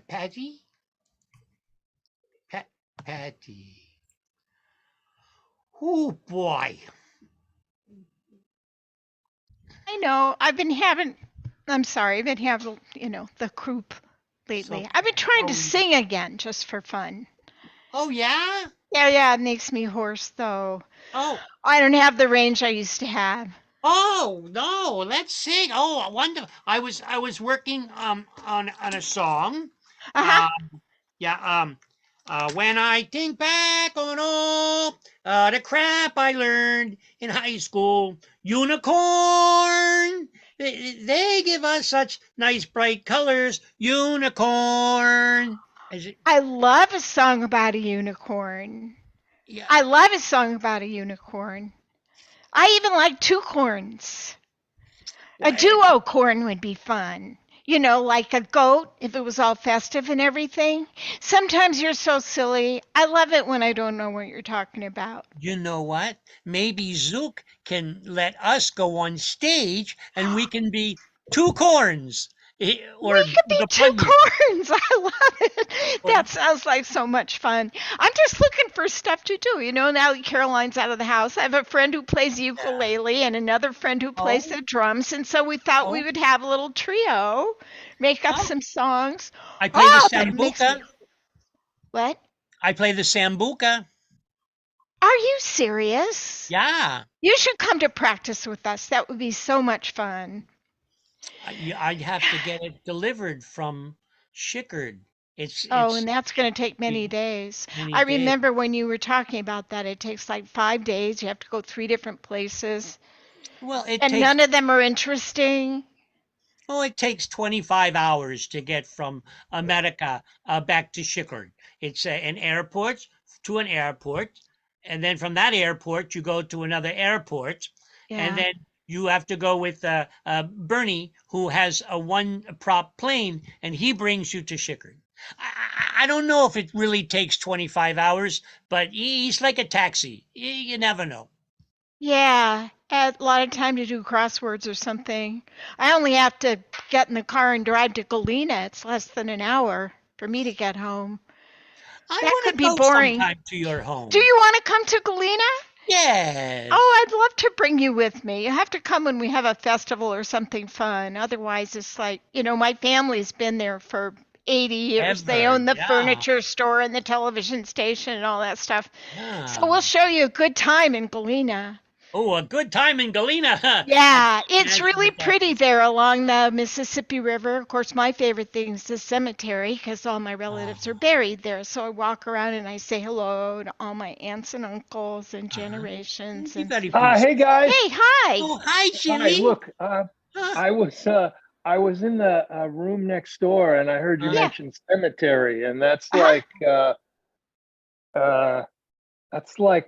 Patty? Patty. Oh, boy. I know. I'm sorry, I've been having, the croup lately. I've been trying to sing again just for fun. Oh, yeah? Yeah, it makes me hoarse though. Oh. I don't have the range I used to have. Oh, no, let's sing. Oh, I wonder. I was working on a song. When I think back on all the crap I learned in high school, unicorn, they give us such nice bright colors, unicorn. I love a song about a unicorn. Yeah. I love a song about a unicorn. I even like two corns. A duo corn would be fun. Like a goat, if it was all festive and everything. Sometimes you're so silly. I love it when I don't know what you're talking about. You know what? Maybe Zook can let us go on stage and we can be two corns or We could be the two pun. corns. I love it. That sounds like so much fun. I'm just looking for stuff to do. You know, now that Caroline's out of the house, I have a friend who plays ukulele and another friend who plays the drums. And so we thought we would have a little trio, make up some songs. I play the That makes me... sambuca. What? I play the sambuca. Are you serious? Yeah. You should come to practice with us. That would be so much fun. I'd have to get it delivered from Schickard. And that's going to take many days. I remember when you were talking about that, it takes like 5 days. You have to go 3 different places. Well, none of them are interesting. Oh, it takes 25 hours to get from America back to Schickard. It's an airport to an airport. And then from that airport, you go to another airport. And then you have to go with Bernie, who has a one-prop plane, and he brings you to Schickard. I don't know if it really takes 25 hours, but he's like a taxi. You never know. Yeah, a lot of time to do crosswords or something. I only have to get in the car and drive to Galena. It's less than an hour for me to get home. That could be boring. Sometime to your home. Do you want to come to Galena? Yes. Oh, I'd love to bring you with me. You have to come when we have a festival or something fun. Otherwise, it's like, my family's been there for 80 years. They own the furniture store and the television station and all that stuff. So we'll show you a good time in Galena. Oh, a good time in Galena. Yeah, it's really pretty there along the Mississippi River. Of course, my favorite thing is the cemetery because all my relatives are buried there. So I walk around and I say hello to all my aunts and uncles and generations. Hey guys. Hey, hi. Oh, hi, Hi, look, I was in the room next door and I heard you mention cemetery, and that's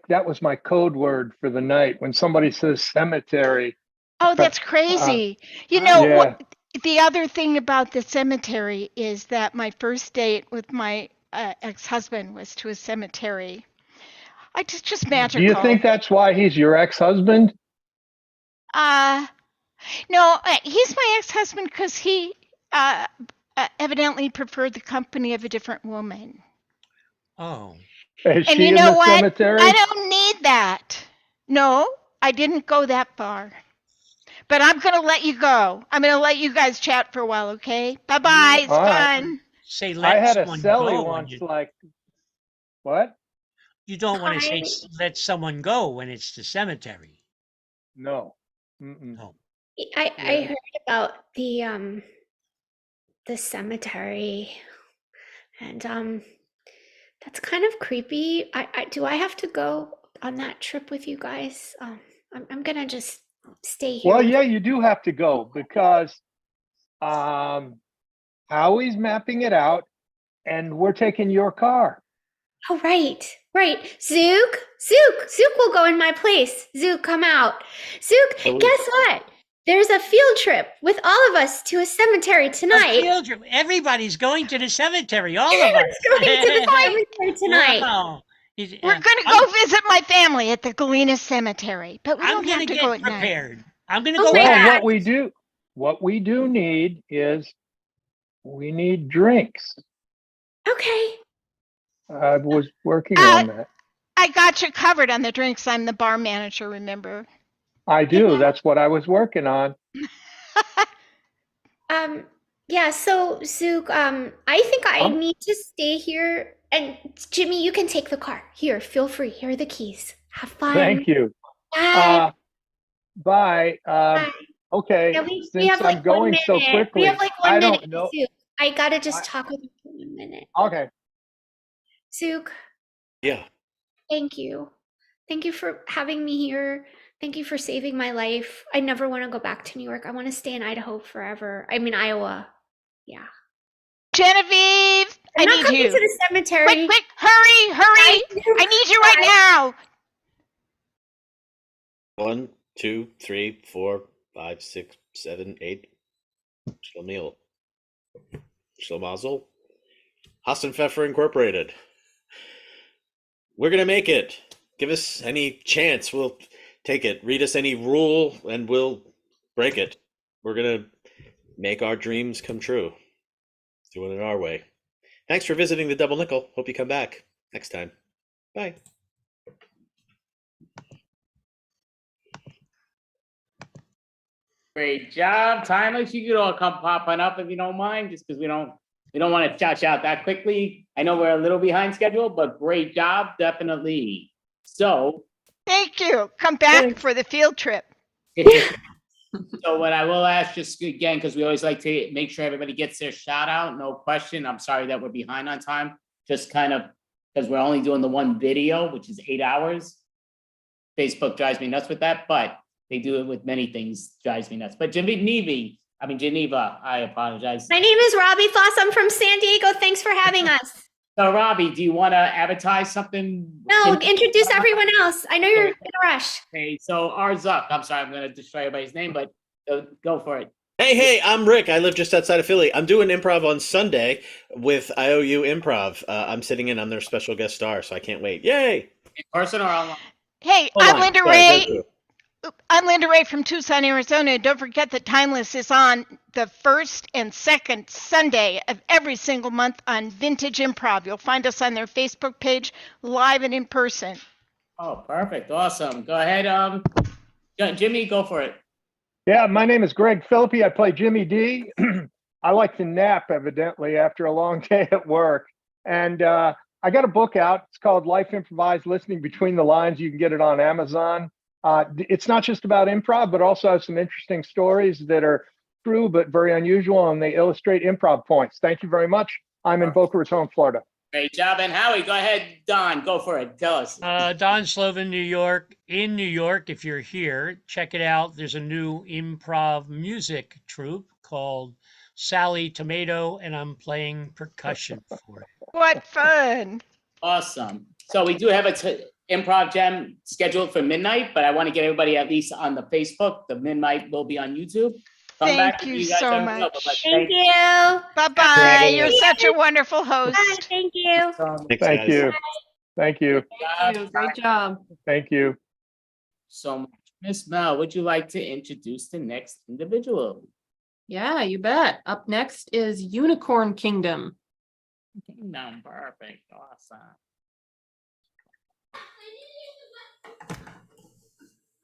that was my code word for the night when somebody says cemetery. Oh, that's crazy. What, the other thing about the cemetery is that my first date with my ex-husband was to a cemetery. Just magical. Do you think that's why he's your ex-husband? No, he's my ex-husband because he evidently preferred the company of a different woman. Oh. Is she in the cemetery? I don't need that. No, I didn't go that far. But I'm going to let you go. I'm going to let you guys chat for a while, okay? Bye-bye. It's done. Say I had a someone celly go once, what? You don't want to say let someone go when it's the cemetery. No. No. I heard about the cemetery, and that's kind of creepy. Do I have to go on that trip with you guys? I'm gonna just stay here. Well, yeah, you do have to go because Howie's mapping it out, and we're taking your car. Oh, right. Zook will go in my place. Zook, come out. Zook, guess what? There's a field trip with all of us to a cemetery tonight. A field trip. Everybody's going to the cemetery. All of us. Going to the cemetery tonight. Wow. We're going to go visit my family at the Galena Cemetery, but we don't have to go at prepared. night. I'm going to go. Well, what we do need is we need drinks. Okay. I was working on that. I got you covered on the drinks. I'm the bar manager, remember? I do. That's what I was working on. Yeah, so Zook, I think I need to stay here. And Jimmy, you can take the car. Here, feel free. Here are the keys. Have fun. Thank you. Bye. Bye. Okay. Yeah, we Since have I'm going so quickly, we have like 1 I minute. don't know. Zook, I gotta just talk with you for 1 minute. Okay. Zook, Yeah. thank you. Thank you for having me here. Thank you for saving my life. I never want to go back to New York. I want to stay in Idaho forever. I mean, Iowa. Yeah. Genevieve, I'm not need coming you. to the cemetery. Quick, hurry. I need you right now. 1, 2, 3, 4, 5, 6, 7, 8. Schlemiel. Schlemazel. Hassenpfeffer Incorporated. We're going to make it. Give us any chance. We'll take it. Read us any rule and we'll break it. We're going to make our dreams come true. Doing it our way. Thanks for visiting the Double Nickel. Hope you come back next time. Bye. Great job, Timeless. You could all come popping up if you don't mind, just because we don't want to shout that quickly. I know we're a little behind schedule, but great job, definitely. So Thank you. Come back for the field trip. so what I will ask, just again, because we always like to make sure everybody gets their shout out, no question. I'm sorry that we're behind on time, just kind of because we're only doing the one video, which is 8 hours. Facebook drives me nuts with that, but they do it with many things, drives me nuts. But Geneva, I apologize. My name is Robbie Foss. I'm from San Diego. Thanks for having us. So Robbie, do you want to advertise something? No, introduce everyone else. I know you're in a rush. Okay, so Arzuk, I'm sorry, I'm going to destroy everybody's name, but go for it. Hey, I'm Rick. I live just outside of Philly. I'm doing improv on Sunday with IOU Improv. I'm sitting in on their special guest star, so I can't wait. Yay! In person or online? Hey, Hold I'm on. Linda Sorry, Ray. go through. I'm Linda Ray from Tucson, Arizona. Don't forget that Timeless is on the first and second Sunday of every single month on Vintage Improv. You'll find us on their Facebook page, live and in person. Oh, perfect. Awesome. Go ahead. Jimmy, go for it. Yeah, my name is Greg Philippi. I play Jimmy D. I like to nap, evidently, after a long day at work. And I got a book out. It's called Life Improvised, Listening Between the Lines. You can get it on Amazon. It's not just about improv, but also has some interesting stories that are true but very unusual, and they illustrate improv points. Thank you very much. I'm in Boca Raton, Florida. Great job. And Howie, go ahead. Don, go for it. Tell us. Don Slovin, New York. In New York, if you're here, check it out. There's a new improv music troupe called Sally Tomato, and I'm playing percussion for it. What fun. Awesome. So we do have a improv jam scheduled for midnight, but I want to get everybody at least on the Facebook. The midnight will be on YouTube. Come back Thank if you guys so don't much. know, but Thank you. Bye-bye. You're such a wonderful host. Bye. Thank you. Thank you. Thank you. Thank you. Great job. Thank you. So much. Miss Mel, would you like to introduce the next individual? Yeah, you bet. Up next is Unicorn Kingdom. Kingdom, perfect. Awesome.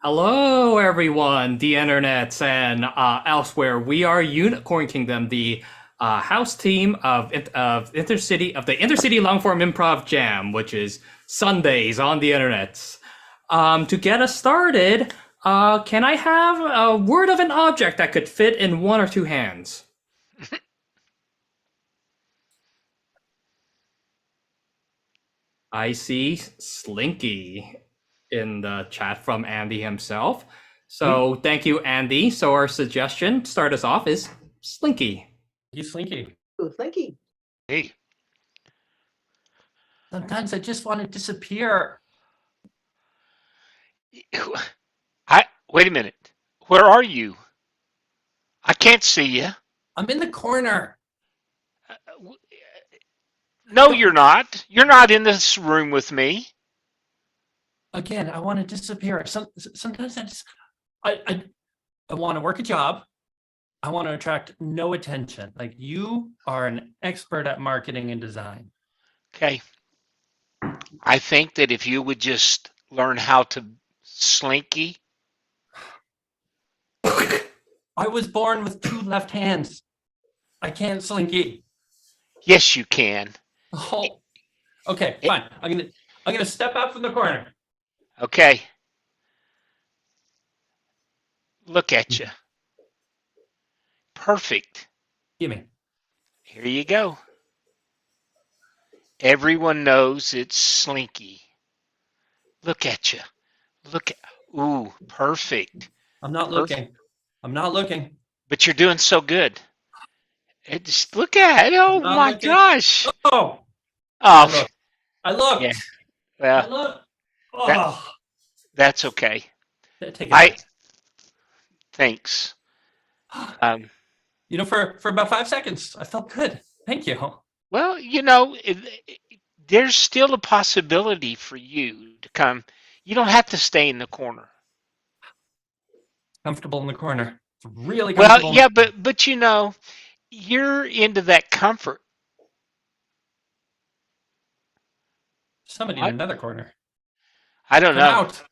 Hello, everyone, the internets and elsewhere. We are Unicorn Kingdom, the house team of the Intercity Longform Improv Jam, which is Sundays on the internets. To get us started, can I have a word of an object that could fit in one or two hands? I see Slinky in the chat from Andy himself. So thank you, Andy. So our suggestion, start us off, is Slinky. You Slinky. Ooh, Slinky. Hey. Sometimes I just want to disappear. Wait a minute. Where are you? I can't see you. I'm in the corner. No, you're not. You're not in this room with me. Again, I want to disappear. Sometimes I want to work a job. I want to attract no attention. Like, you are an expert at marketing and design. Okay. I think that if you would just learn how to slinky. I was born with 2 left hands. I can't slinky. Yes, you can. Oh, okay, fine. I'm gonna step out from the corner. Okay. Look at you. Perfect. Gimme. Here you go. Everyone knows it's Slinky. Look at you. Look at. Ooh, perfect. I'm not looking. I'm not looking. But you're doing so good. Just look at it. Oh my gosh. Oh. Oh. I looked. Yeah. Well. I looked. Oh. That's okay. Take it. Thanks. You know, for about 5 seconds, I felt good. Thank you. Well, you know, there's still a possibility for you to come. You don't have to stay in the corner. Comfortable in the corner. really Well, comfortable. yeah, but you know, you're into that comfort. Somebody in What? another corner. I don't Come know. out.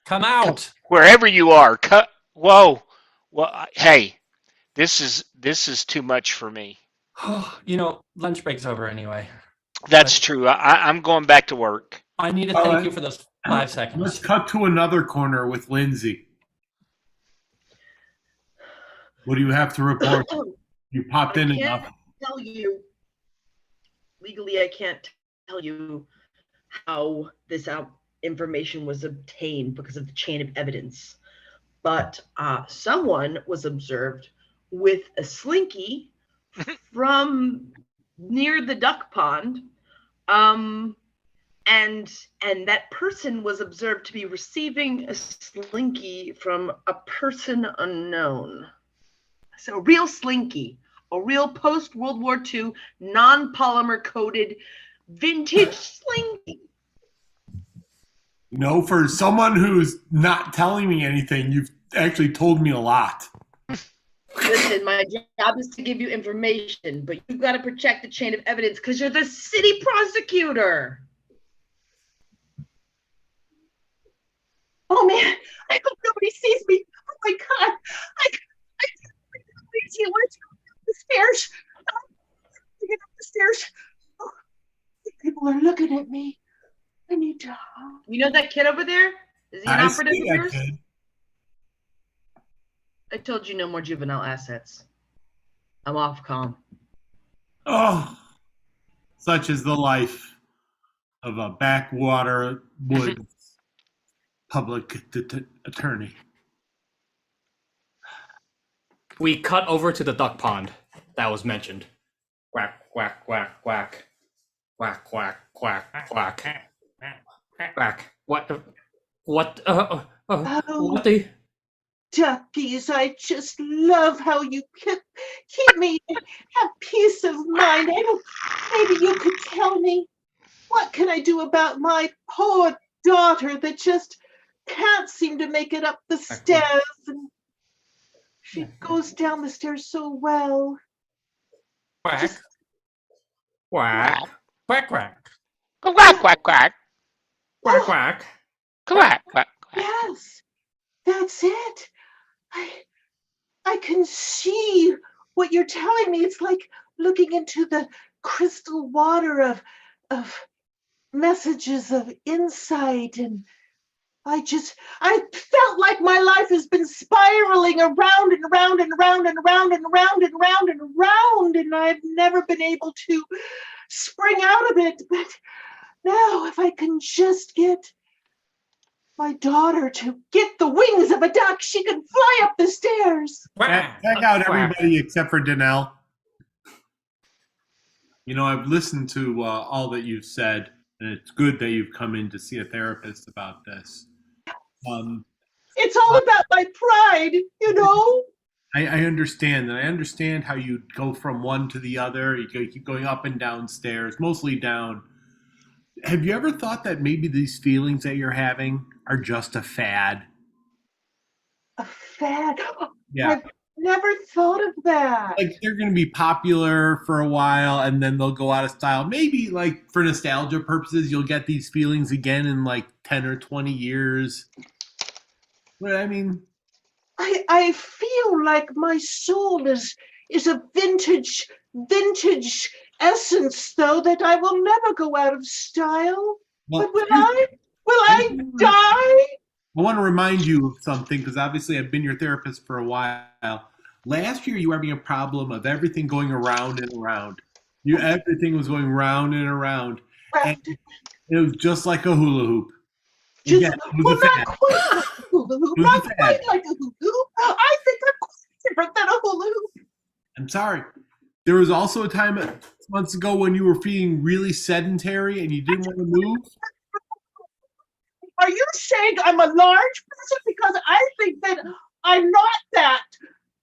Come out. Wherever you are, cut. Whoa. Well, hey, this is too much for me. You know, lunch break's over anyway. That's true. I'm going back to work. I need to All thank right. you for those 5 Let's seconds. cut to another corner with Lindsay. What do you have to report? You popped in can't enough. tell you legally. I can't tell you how this information was obtained because of the chain of evidence. But someone was observed with a slinky from near the duck pond, and that person was observed to be receiving a slinky from a person unknown. So, a real slinky, a real post World War II non-polymer coated vintage slinky. You know, for someone who's not telling me anything, you've actually told me a lot. Listen, my job is to give you information, but you've got to protect the chain of evidence because you're the city prosecutor. Oh man, I hope nobody sees me. Oh my God, let's go up the stairs. To get up the stairs. Oh, people are looking at me. I need to. You know that kid over there? Is he an operative of yours? I told you no more juvenile assets. I'm off calm. Oh, such is the life of a backwater woods public attorney. We cut over to the duck pond that was mentioned. Quack, quack, quack, quack. Quack, quack, quack, quack. Quack. What the? Duckies, I just love how you keep me have peace of mind. Maybe you could tell me, what can I do about my poor daughter that just can't seem to make it up the stairs? And she goes down the stairs so well. Quack. Quack. Quack, quack. Quack, quack, quack. Quack, quack. Quack, quack. Yes, that's it. I can see what you're telling me. It's like looking into the crystal water of messages of insight, and I felt like my life has been spiraling around and around and around and around and around and around and around, and I've never been able to spring out of it. But now, if I can just get my daughter to get the wings of a duck, she can fly up the stairs. Check out everybody except for Danelle. You know, I've listened to all that you've said, and it's good that you've come in to see a therapist about this. It's all about my pride, you know? I understand that. I understand how you go from one to the other. You keep going up and down stairs, mostly down. Have you ever thought that maybe these feelings that you're having are just a fad? A fad? Yeah. I've never thought of that. Like they're going to be popular for a while and then they'll go out of style. Maybe like for nostalgia purposes, you'll get these feelings again in like 10 or 20 years. But I mean, I feel like my soul is a vintage essence, though, that I will never go out of style. Well, but will I die? I want to remind you of something because obviously I've been your therapist for a while. Last year you were having a problem of everything going around and around. Everything was going round and around. And it was just like a hula hoop. Again, it was a fad. Not quite like a hula hoop. Not quite like a hula hoop. I think I'm quite different than a hula hoop. I'm sorry. There was also a time months ago when you were feeling really sedentary and you didn't want to move. Are you saying I'm a large person? Because I think that I'm not that.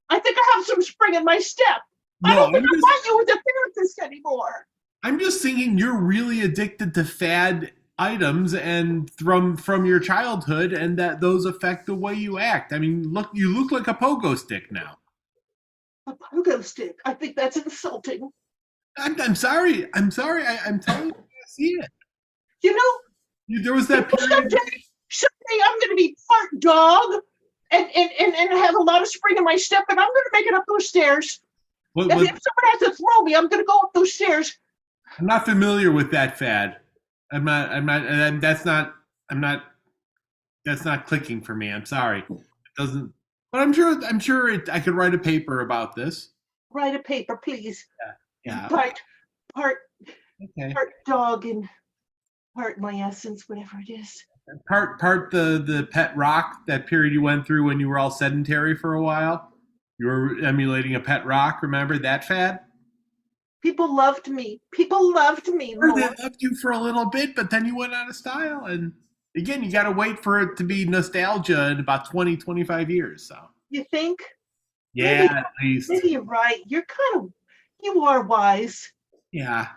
I think I have some spring in my step. I don't think I want you as a therapist anymore. I'm just thinking you're really addicted to fad items and from your childhood, and that those affect the way you act. I mean, look, you look like a pogo stick now. A pogo stick. I think that's insulting. I'm sorry. I'm sorry. I'm telling you, I see it. You know, There was that period. Someday I'm going to be part dog and have a lot of spring in my step, and I'm going to make it up those stairs. If someone has to throw me, I'm going to go up those stairs. I'm not familiar with that fad. I'm not, and that's not clicking for me. I'm sorry. It doesn't, but I'm sure I could write a paper about this. Write a paper, please. Yeah. Part Okay. part dog and part my essence, whatever it is. Part the pet rock, that period you went through when you were all sedentary for a while. You were emulating a pet rock. Remember that fad? People loved me. People loved me. Sure, they loved you for a little bit, but then you went out of style. And again, you got to wait for it to be nostalgia in about 20, 25 years. So You think? yeah, Maybe, at least. maybe you're right. You are wise. Yeah.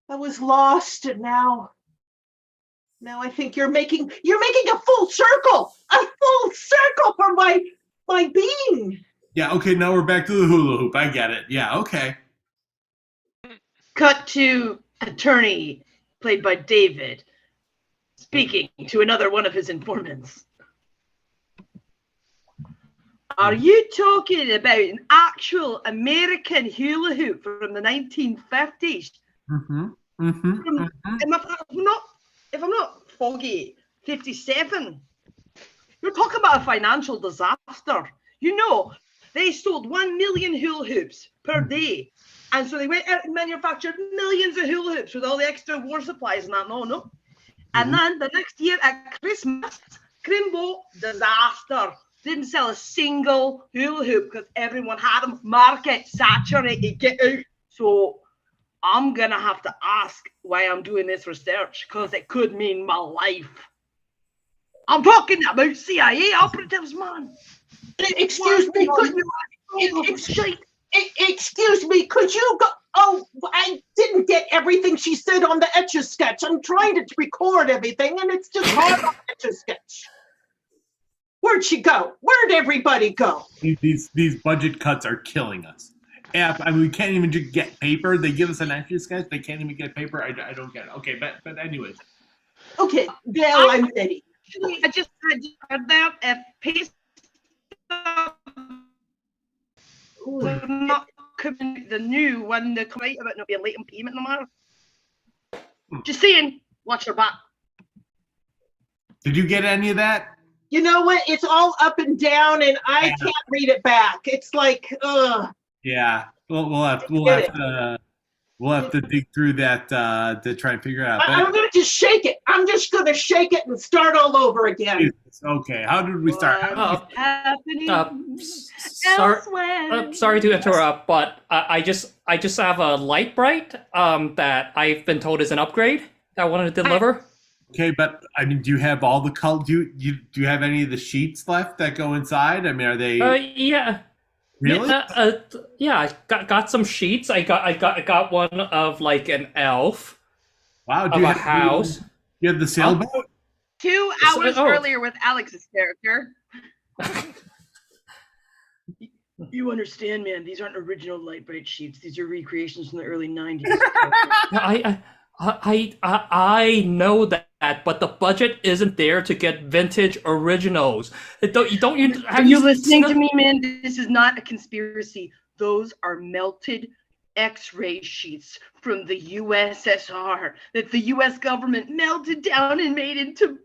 I was lost, and now I think you're making a full circle for my being. Yeah, okay, now we're back to the hula hoop. I get it. Yeah, okay. Cut to attorney, played by David, speaking to another one of his informants. Are you talking about an actual American hula hoop from the 1950s? If I'm not foggy, 57. You're talking about a financial disaster. You know, they sold 1 million hula hoops per day. And so they went out and manufactured millions of hula hoops with all the extra war supplies and that. No. And then the next year at Christmas, Crimbo, disaster. Didn't sell a single hula hoop because everyone had them. Market saturated, get out. So I'm gonna have to ask why I'm doing this research, because it could mean my life. I'm talking about CIA operatives, man. Excuse me, could you go? Oh, I didn't get everything she said on the Etch-a-Sketch. I'm trying to record everything, and it's just hard on Etch-a-Sketch. Where'd she go? Where'd everybody go? These budget cuts are killing us. Yeah, I mean, we can't even just get paper. They give us an Etch-a-Sketch. They can't even get paper. I don't get it. Okay, but anyways. Okay, now I'm ready. I just heard that if paste not coming, the new one, the come out about not being late in payment no matter. Just saying, watch your back. Did you get any of that? You know what? It's all up and down, and I can't read it back. It's like, ugh. Yeah, we'll have to dig through that to try and figure it out. I'm gonna just shake it. I'm just gonna shake it and start all over again. Okay, how did we start? Sorry to interrupt, but I just have a light bright that I've been told is an upgrade that I wanted to deliver. Okay, but I mean, do you have all the color? Do you have any of the sheets left that go inside? I mean, are they? Yeah. Really? Yeah, I got some sheets. I got one of like an elf. Wow, of a house. You have the sailboat? 2 hours earlier with Alex's character. You understand, man, these aren't original light bright sheets. These are recreations from the early 90s. I know that, but the budget isn't there to get vintage originals. Are you listening to me, man? This is not a conspiracy. Those are melted X-ray sheets from the USSR that the US government melted down and made into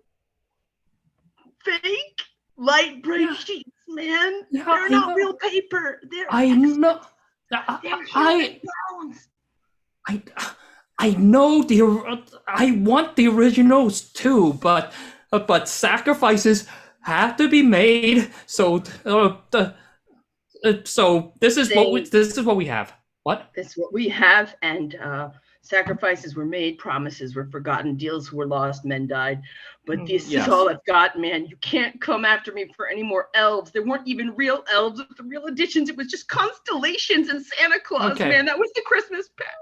fake light bright sheets, man. They're not real paper. I know. I know I want the originals too, but sacrifices have to be made. So this is what we have. What? This is what we have, and sacrifices were made, promises were forgotten, deals were lost, men died. But this is all I've got, man. You can't come after me for any more elves. There weren't even real elves with the real additions. It was just constellations and Santa Claus, man. That was the Christmas pack.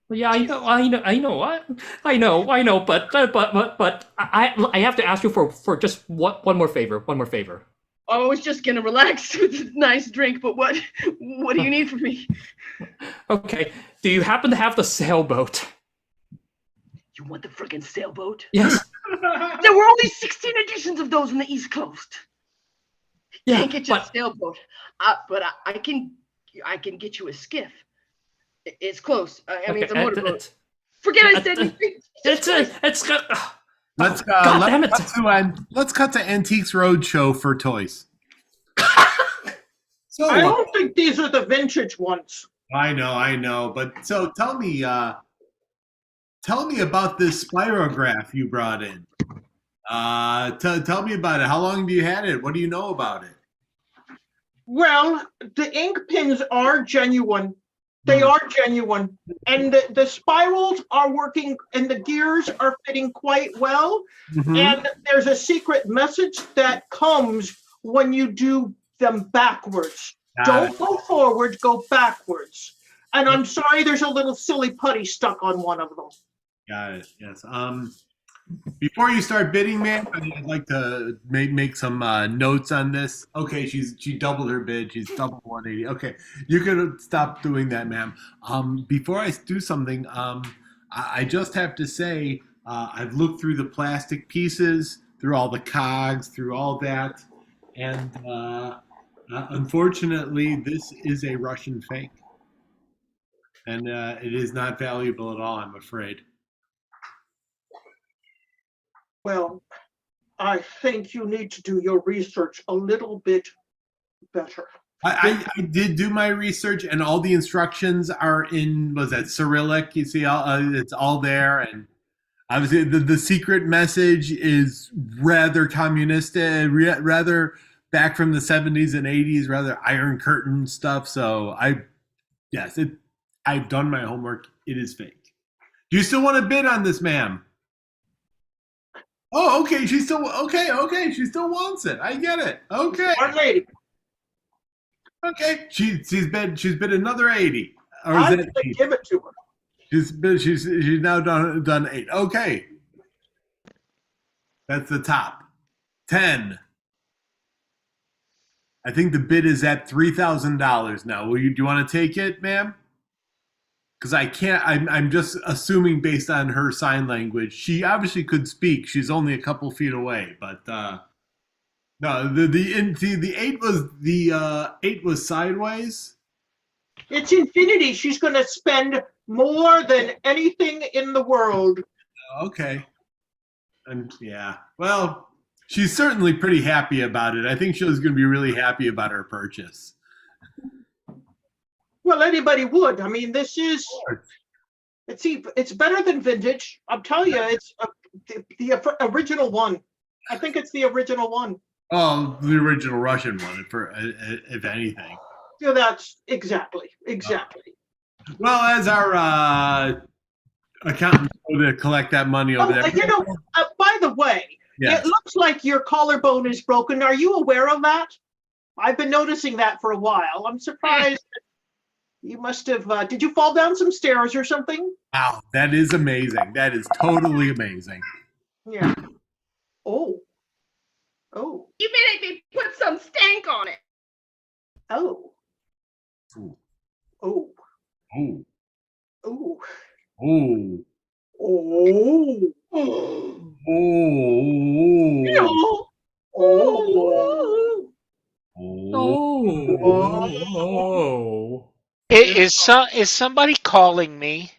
Well, yeah, I know what, I know, but I have to ask you for just one more favor, I was just gonna relax with a nice drink, but what do you need from me? Okay, do you happen to have the sailboat? You want the friggin' sailboat? Yes. There were only 16 editions of those on the East Coast. Yeah, Can't get you a sailboat, but I can get you a skiff. It's close. I mean, it's a motorboat. Forget I said anything. It's Let's let's cut to Antiques Roadshow for toys. So I don't think these are the vintage ones. I know, but so tell me about this spirograph you brought in. Tell me about it. How long have you had it? What do you know about it? Well, the ink pins are genuine. They are genuine. And the spirals are working and the gears are fitting quite well. And there's a secret message that comes when you do them backwards. Don't go forward, go backwards. And I'm sorry, there's a little silly putty stuck on one of them. Got it. Yes. Before you start bidding, man, I'd like to make some notes on this. Okay, she doubled her bid. She's doubled 180. Okay, you could stop doing that, ma'am. Before I do something, I just have to say I've looked through the plastic pieces, through all the cogs, through all that, and unfortunately, this is a Russian fake, and it is not valuable at all, I'm afraid. Well, I think you need to do your research a little bit better. I did do my research, and all the instructions are in, was that Cyrillic? You see, it's all there, and obviously the secret message is rather communistic, rather back from the 70s and 80s, rather Iron Curtain stuff. So I've done my homework. It is fake. Do you still want to bid on this, ma'am? Oh, okay. She still okay. She still wants it. I get it. Okay. Smart lady. Okay. She's bid another 80. Or I is it give it to her. she's now done 8. Okay. That's the top. 10. I think the bid is at $3,000 now. Do you want to take it, ma'am? Because I can't. I'm just assuming based on her sign language. She obviously could speak. She's only a couple feet away, but no. The 8 was sideways. It's infinity. She's going to spend more than anything in the world. Okay. And yeah. Well, she's certainly pretty happy about it. I think she was going to be really happy about her purchase. Well, anybody would. I mean, this is, it's better than vintage. I'm telling you, it's the original one. I think it's the original one. Oh, the original Russian one, if anything. Yeah, that's exactly. Well, as our accountants go to collect that money over there. You know, by the way, Yes. It looks like your collarbone is broken. Are you aware of that? I've been noticing that for a while. I'm surprised. You must have, did you fall down some stairs or something? Wow, that is amazing. That is totally amazing. Yeah. Oh. You made me put some stank on it. Oh. Ooh. Oh. Ooh. Ooh. Ooh. Oh. Oh. Oh. Is somebody calling me?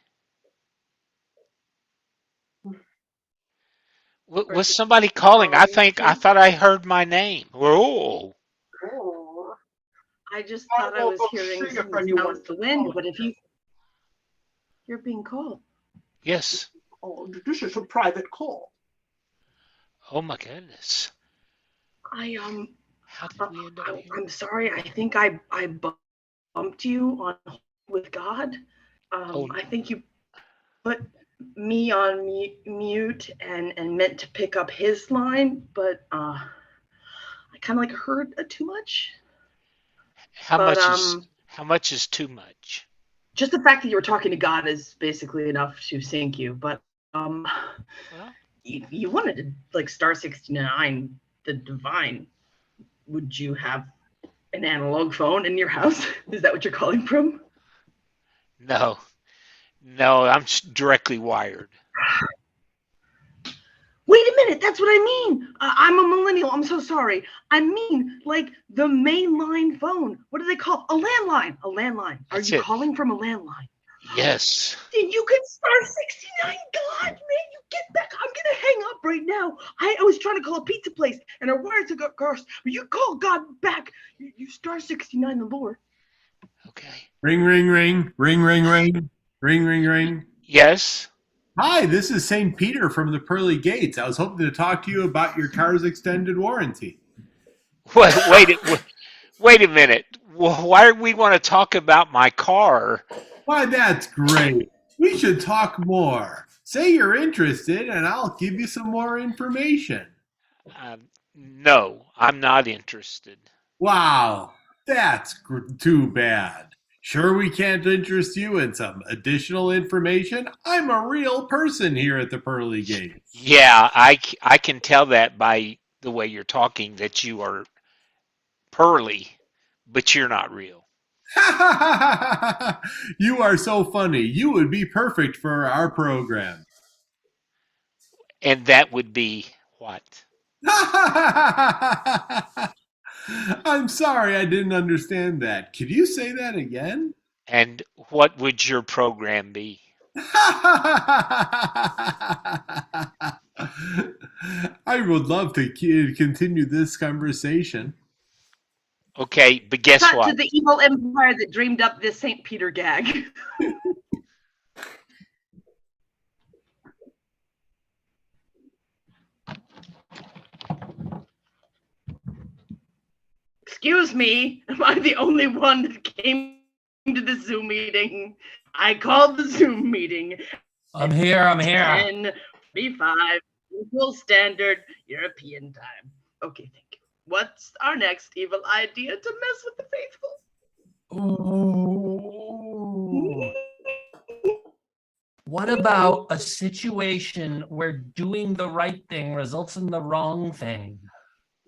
Was somebody calling? I thought I heard my name. Whoa. I just thought I was hearing someone out the wind, but if you're being called. Yes. Oh, this is a private call. Oh my goodness. How did we end up here? I'm sorry. I think I bumped you on with God. I think you put me on mute and meant to pick up his line, but I kind of like heard too much. How much is too much? just the fact that you were talking to God is basically enough to sink you. But you wanted to like star 69, the divine. Would you have an analog phone in your house? Is that what you're calling from? No, I'm directly wired. Wait a minute, that's what I mean. I'm a millennial. I'm so sorry. I mean, like the mainline phone. What do they call a landline? A landline. Are you calling from a landline? Yes. Then you can star 69. God, man, you get back. I'm gonna hang up right now. I was trying to call a pizza place and our wires got cursed. But you call God back. You star 69 the Lord. Okay. Ring, ring, ring, ring, ring, ring, ring, ring, ring. Yes. Hi, this is St. Peter from the Pearly Gates. I was hoping to talk to you about your car's extended warranty. Wait a minute. Why do we want to talk about my car? Why, that's great. We should talk more. Say you're interested, and I'll give you some more information. No, I'm not interested. Wow, that's too bad. Sure we can't interest you in some additional information? I'm a real person here at the Pearly Gates. Yeah, I can tell that by the way you're talking that you are pearly, but you're not real. You are so funny. You would be perfect for our program. And that would be what? I'm sorry I didn't understand that. Could you say that again? And what would your program be? I would love to continue this conversation. Okay, but guess Cut what? to the evil empire that dreamed up this St. Peter gag. Excuse me, am I the only one that came to the Zoom meeting? I called the Zoom meeting. I'm here. 10:45, equal standard European time. Okay, thank you. What's our next evil idea to mess with the faithful? Ooh. What about a situation where doing the right thing results in the wrong thing?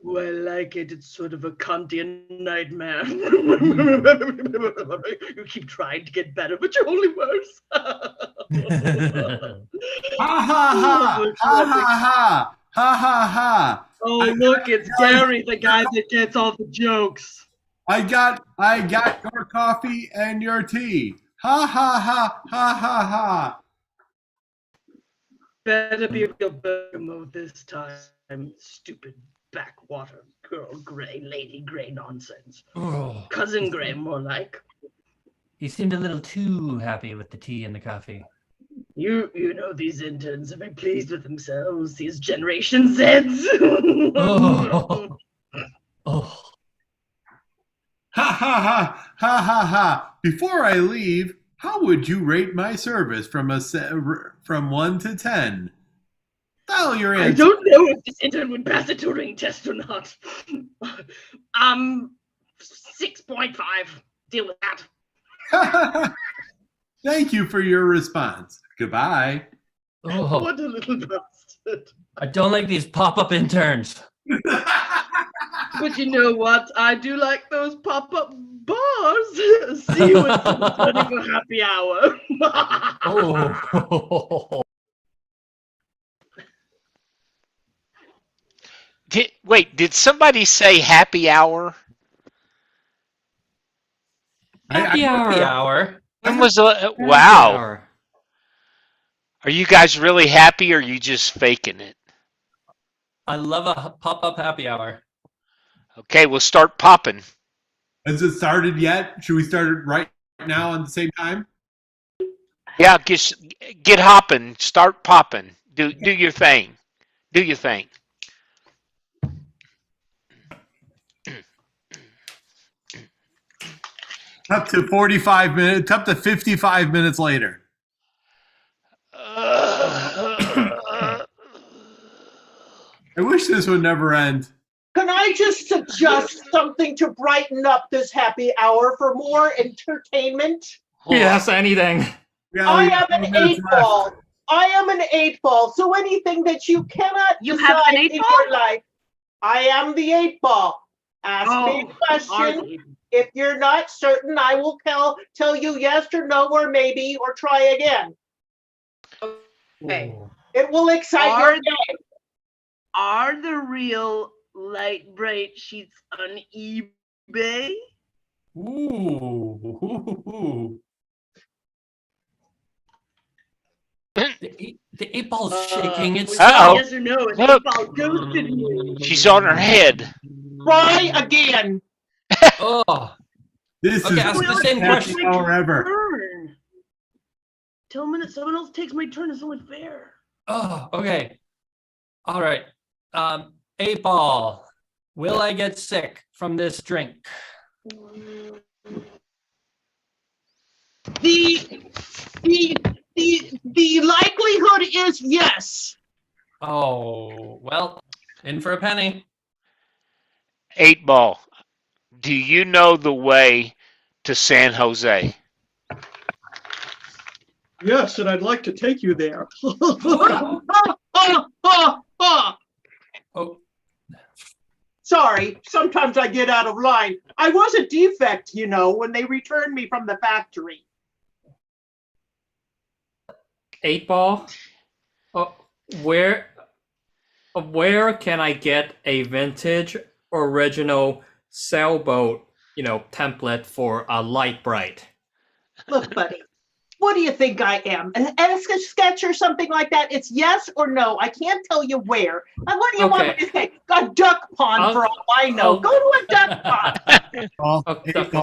Oh, I like it. It's sort of a Kantian nightmare. You keep trying to get better, but you're only worse. Ha ha ha! Ha ha ha! Ha ha ha! Oh, look, it's Gary, the guy that gets all the jokes. I got your coffee and your tea. Ha ha ha! Ha ha ha! Better be a real bergamot this time. Stupid backwater girl gray, lady gray nonsense. Oh. Cousin Gray, more like. He seemed a little too happy with the tea and the coffee. You know these interns are very pleased with themselves. These Generation Zs. Oh. Oh. Ha ha ha! Ha ha ha! Before I leave, how would you rate my service from 1 to 10? Dial your answer. I don't know if this intern would pass a Turing test or not. 6.5. Deal with that. Thank you for your response. Goodbye. Oh. What a little bastard. I don't like these pop-up interns. But you know what? I do like those pop-up bars. See you at 7:30 for happy hour. Oh. Did somebody say happy hour? Happy hour. When was wow? Hour. Are you guys really happy or are you just faking it? I love a pop-up happy hour. Okay, we'll start popping. Has it started yet? Should we start it right now at the same time? Yeah, get hopping. Start popping. Do your thing. Do your thing. Up to 45 minutes, up to 55 minutes later. I wish this would never end. Can I just suggest something to brighten up this happy hour for more entertainment? Yes, anything. Yeah, I we am got an 2 minutes left. 8-ball. I am an 8-ball. So anything that you cannot You have decide an in 8-ball? your life, I am the 8-ball. Ask me Oh, a question. If you're not certain, I will tell you yes or no or maybe or try again. Okay. It will excite your game. Are the real light bright sheets on eBay? Ooh. The 8-ball's shaking Was itself. that yes or no? An 8-ball ghosted me. She's on her head. Try again. Oh. This Okay, is ask the the same best question. hour ever. Turn. Tell me that someone else takes my turn. It's only fair. Oh, okay. All right. 8-ball. Will I get sick from this drink? The likelihood is yes. Oh, well, in for a penny. 8-ball. Do you know the way to San Jose? Yes, and I'd like to take you there. Oh. Sorry, sometimes I get out of line. I was a defect, you know, when they returned me from the factory. 8-ball. Where can I get a vintage original sailboat, template for a light bright? Look, buddy, what do you think I am? An Etch-a-Sketch or something like that? It's yes or no. I can't tell you where. And what do you want me to say? A duck pond for all I know. Go to a duck pond. Well,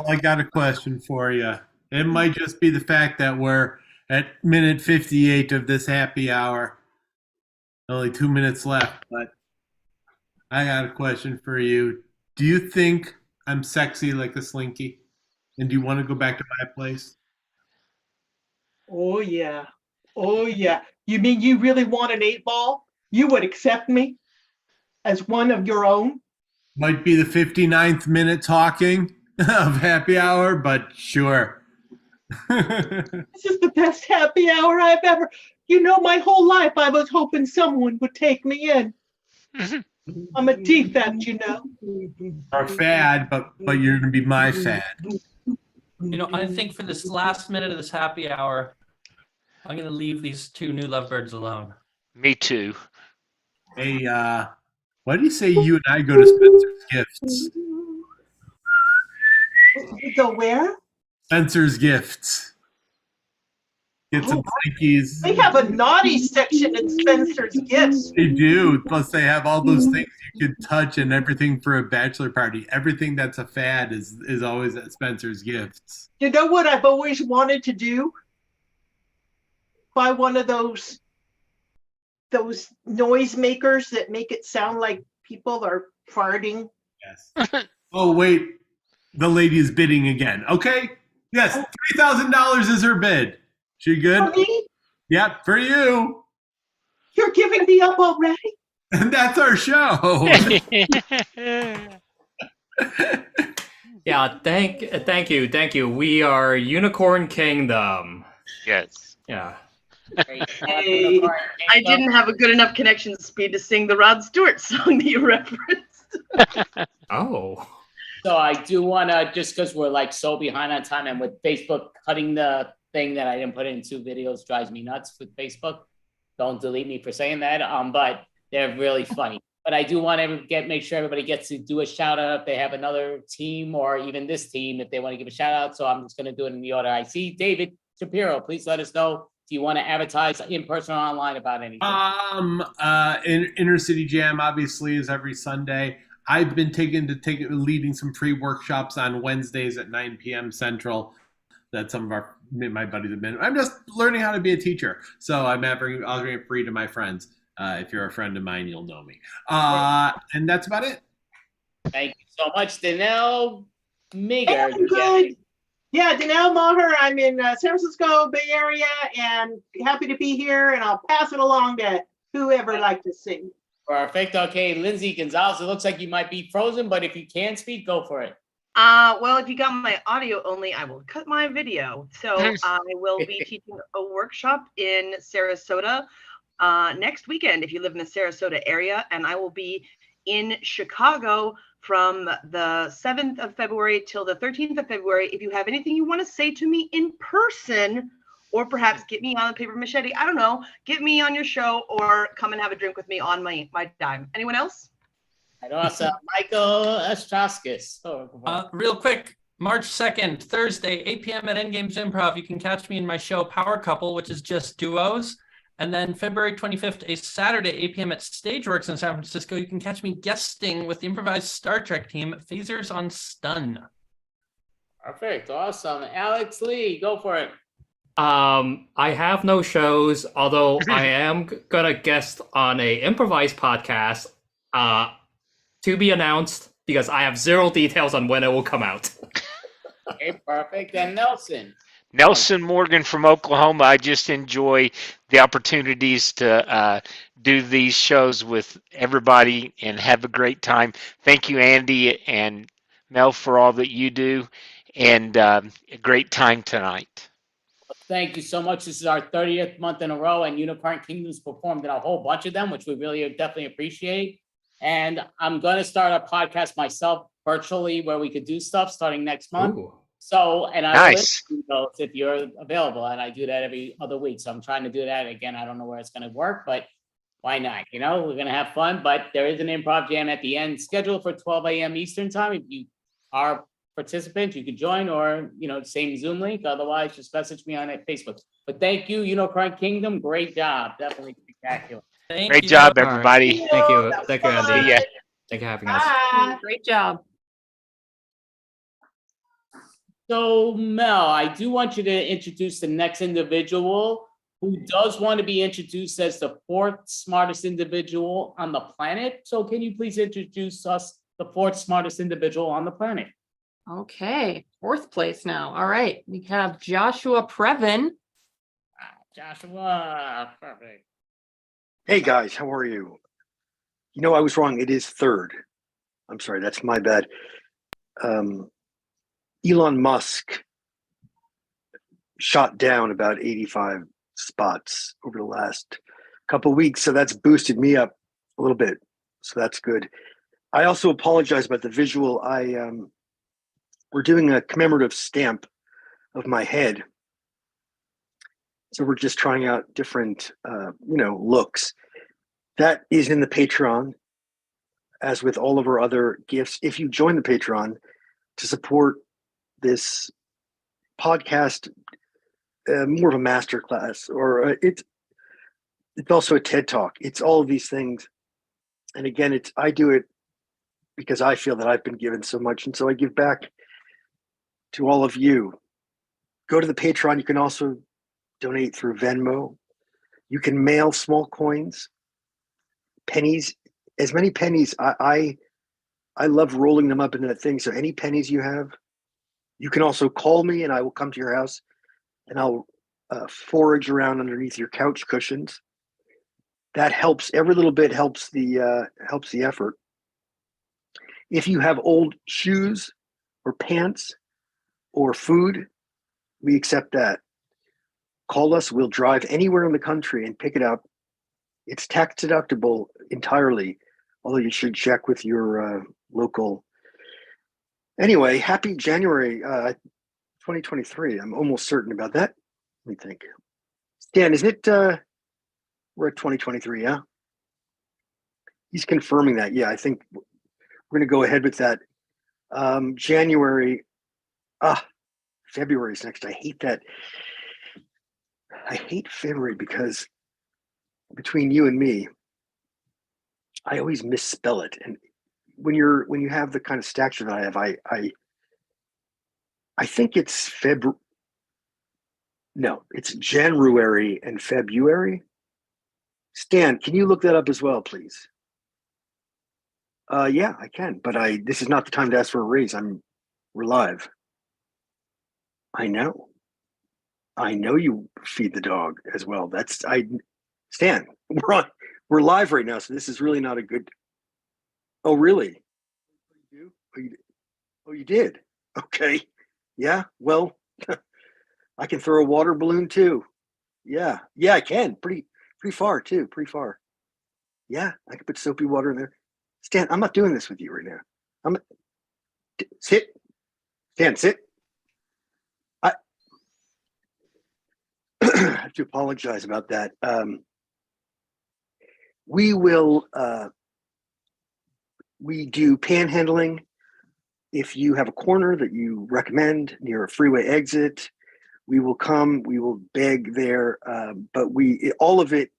I got a question for you. It might just be the fact that we're at minute 58 of this happy hour. Only 2 minutes left, but I got a question for you. Do you think I'm sexy like a slinky? And do you want to go back to my place? Oh, yeah. Oh, yeah. You mean you really want an 8-ball? You would accept me as one of your own? Might be the 59th minute talking of happy hour, but sure. This is the best happy hour I've ever. My whole life I was hoping someone would take me in. I'm a defect, Or a fad, but you're gonna be my fad. I think for this last minute of this happy hour, I'm going to leave these two new lovebirds alone. Me too. Hey, why do you say you and I go to Spencer's Gifts? Go where? Spencer's Gifts. Get some Twinkies. They have a naughty section in Spencer's Gifts. They do. Plus, they have all those things you could touch and everything for a bachelor party. Everything that's a fad is always at Spencer's Gifts. You know what I've always wanted to do? Buy one of those noise makers that make it sound like people are farting. Yes. Oh, wait. The lady is bidding again. Okay. Yes. $3,000 is her bid. She good? For me? Yep, for you. You're giving me up already? And that's our show. Yeah, thank you. We are Unicorn Kingdom. Yes. Yeah. Hey, I didn't have a good enough connection speed to sing the Rod Stewart song that you referenced. Oh. So I do want to, just because we're like so behind on time, and with Facebook cutting the thing that I didn't put in 2 videos drives me nuts with Facebook. Don't delete me for saying that. But they're really funny. But I do want to make sure everybody gets to do a shout out if they have another team or even this team if they want to give a shout out. So I'm just going to do it in the order I see. David Shapiro, please let us know. Do you want to advertise in person or online about anything? In Inner City Jam obviously is every Sunday. I've been leading some free workshops on Wednesdays at 9 p.m. Central. That some of my buddies have been. I'm just learning how to be a teacher, so I'm offering it free to my friends. If you're a friend of mine, you'll know me. And that's about it. Thank you so much, Danelle Meager. I'm good. Yeah, Danelle Maher. I'm in San Francisco Bay Area, and happy to be here. And I'll pass it along to whoever like to sing. Perfect. Okay, Lindsay Gonzalez. It looks like you might be frozen, but if you can speak, go for it. Well, if you got my audio only, I will cut my video. So I will be teaching a workshop in Sarasota next weekend if you live in the Sarasota area, and I will be in Chicago from the 7th of February till the 13th of February. If you have anything you want to say to me in person, or perhaps get me on the paper machete, I don't know, get me on your show or come and have a drink with me on my dime. Anyone else? And also Michael Ostraskis. Real quick, March 2nd, Thursday, 8 p.m. at Endgames Improv. You can catch me in my show Power Couple, which is just duos. And then February 25th, a Saturday, 8 p.m. at Stageworks in San Francisco. You can catch me guesting with the improvised Star Trek team, Phasers on Stun. Perfect. Awesome. Alex Lee, go for it. I have no shows, although I am gonna guest on a improvised podcast to be announced because I have zero details on when it will come out. Okay, perfect. And Nelson. Nelson Morgan from Oklahoma. I just enjoy the opportunities to do these shows with everybody and have a great time. Thank you, Andy and Mel, for all that you do, and a great time tonight. Thank you so much. This is our 30th month in a row, and Unicorn Kingdom's performed in a whole bunch of them, which we really definitely appreciate. And I'm going to start a podcast myself virtually where we could do stuff starting next month. Ooh. So, and I Nice. will those if you're available, and I do that every other week. So I'm trying to do that again. I don't know where it's going to work, but why not? You know, we're going to have fun, but there is an improv jam at the end scheduled for 12 a.m. Eastern time. If you are participant, you could join, or, you know, same Zoom link. Otherwise, just message me on Facebook. But thank you, Unicorn Kingdom. Great job. Definitely spectacular. Thank Great job, everybody. Thank you. Thank you, See Andy. ya. Thank you for having us. Bye. Great job. So, Mel, I do want you to introduce the next individual who does want to be introduced as the fourth smartest individual on the planet. So can you please introduce us the fourth smartest individual on the planet? Okay, fourth place now. All right, we have Joshua Previn. Joshua, perfect. Hey guys, how are you? You know, I was wrong. It is third. I'm sorry, that's my bad. Elon Musk shot down about 85 spots over the last couple of weeks, so that's boosted me up a little bit. So that's good. I also apologize about the visual. We're doing a commemorative stamp of my head. So we're just trying out different, looks. That is in the Patreon, as with all of our other gifts. If you join the Patreon to support this podcast, more of a masterclass, or it's also a TED Talk. It's all of these things. And again, I do it because I feel that I've been given so much, and so I give back to all of you. Go to the Patreon. You can also donate through Venmo. You can mail small coins, pennies, as many pennies. I love rolling them up into that thing. So any pennies you have, you can also call me, and I will come to your house, and I'll forage around underneath your couch cushions. That helps. Every little bit helps the effort. If you have old shoes or pants or food, we accept that. Call us. We'll drive anywhere in the country and pick it up. It's tax deductible entirely, although you should check with your local. Anyway, happy January 2023. I'm almost certain about that. Let me think. Stan, is it, we're at 2023, yeah? He's confirming that. Yeah, I think we're going to go ahead with that. January, February is next. I hate that. I hate February because between you and me, I always misspell it. And when you have the kind of stature that I have, I think it's it's January and February. Stan, can you look that up as well, please? Yeah, I can, but this is not the time to ask for a raise. We're live. I know you feed the dog as well. Stan, we're live right now, so this is really not a good. Oh, really? Oh, you did? Okay. Yeah. Well, I can throw a water balloon too. Yeah. Yeah, I can. Pretty far too. Pretty far. Yeah, I can put soapy water in there. Stan, I'm not doing this with you right now. Sit. Stan, sit. I have to apologize about that. We will. We do panhandling. If you have a corner that you recommend near a freeway exit, we will come. We will beg there. But all of it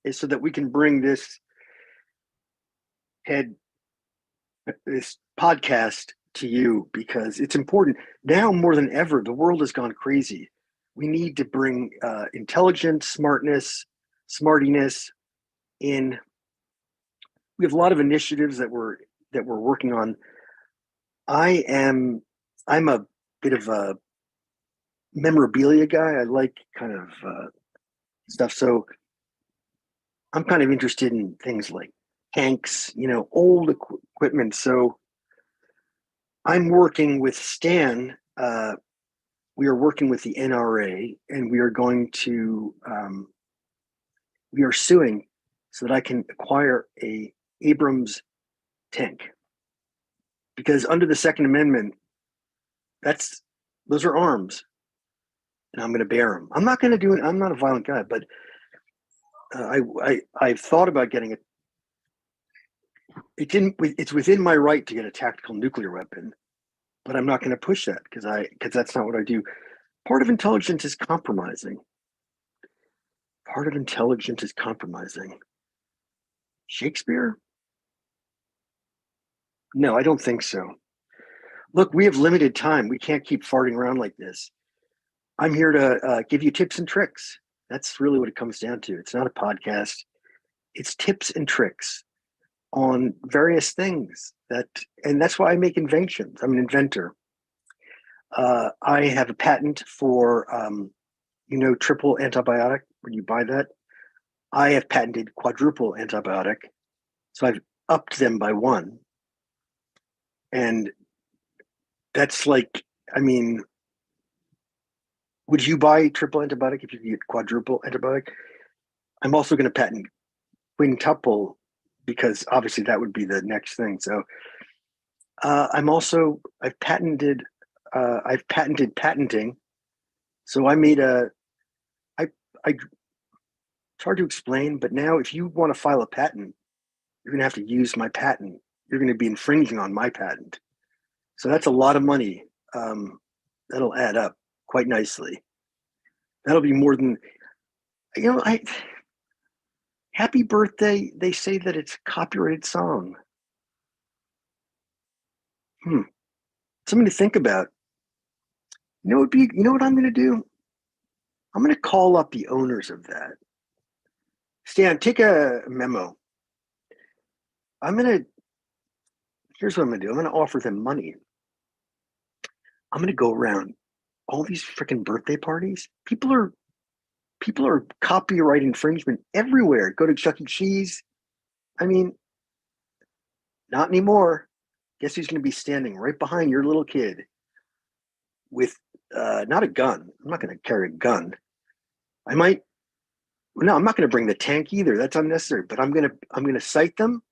is so that we can bring this podcast to you, because it's important now more than ever. The world has gone crazy. We need to bring intelligence, smartness, smartiness in. We have a lot of initiatives that we're working on. I'm a bit of a memorabilia guy. I like kind of stuff. So I'm kind of interested in things like tanks, old equipment. So I'm working with Stan. We are working with the NRA, and we are going to, we are suing so that I can acquire a Abrams tank. Because under the Second Amendment, those are arms, and I'm going to bear them. I'm not going to do it. I'm not a violent guy, but I've thought about getting it. It's within my right to get a tactical nuclear weapon, but I'm not going to push that because that's not what I do. Part of intelligence is compromising. Part of intelligence is compromising. Shakespeare? No, I don't think so. Look, we have limited time. We can't keep farting around like this. I'm here to give you tips and tricks. That's really what it comes down to. It's not a podcast. It's tips and tricks on various things and that's why I make inventions. I'm an inventor. I have a patent for, triple antibiotic when you buy that. I have patented quadruple antibiotic. So I've upped them by one. And that's like, would you buy triple antibiotic if you could get quadruple antibiotic? I'm also going to patent quintuple, because obviously that would be the next thing. So I've patented patenting. So it's hard to explain, but now if you want to file a patent, you're going to have to use my patent. You're going to be infringing on my patent. So that's a lot of money. That'll add up quite nicely. That'll be more than, Happy Birthday, they say that it's a copyrighted song. Something to think about. You know what I'm going to do? I'm going to call up the owners of that. Stan, take a memo. Here's what I'm going to do. I'm going to offer them money. I'm going to go around all these freaking birthday parties. People are copyright infringement everywhere. Go to Chuck E. Cheese. Not anymore. Guess who's going to be standing right behind your little kid with not a gun. I'm not going to carry a gun. I'm not going to bring the tank either. That's unnecessary. But I'm going to cite them.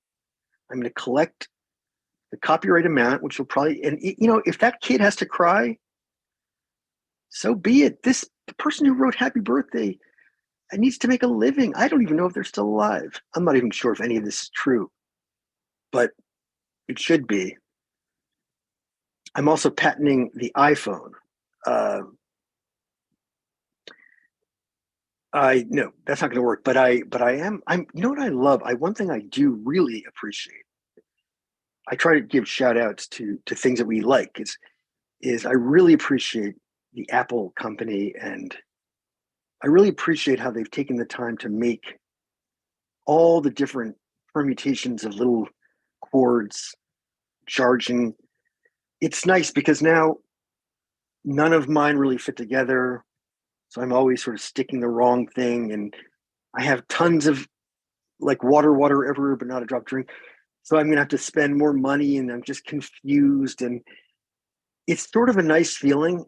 I'm going to collect the copyright amount, which will probably, and if that kid has to cry, so be it. The person who wrote Happy Birthday needs to make a living. I don't even know if they're still alive. I'm not even sure if any of this is true, but it should be. I'm also patenting the iPhone. No, that's not going to work. But I'm. You know what I love? One thing I do really appreciate. I try to give shout outs to things that we like. Is I really appreciate the Apple company, and I really appreciate how they've taken the time to make all the different permutations of little cords, charging. It's nice because now none of mine really fit together. So I'm always sort of sticking the wrong thing. And I have tons of like water everywhere, but not a drop drink. So I'm going to have to spend more money, and I'm just confused. And it's sort of a nice feeling.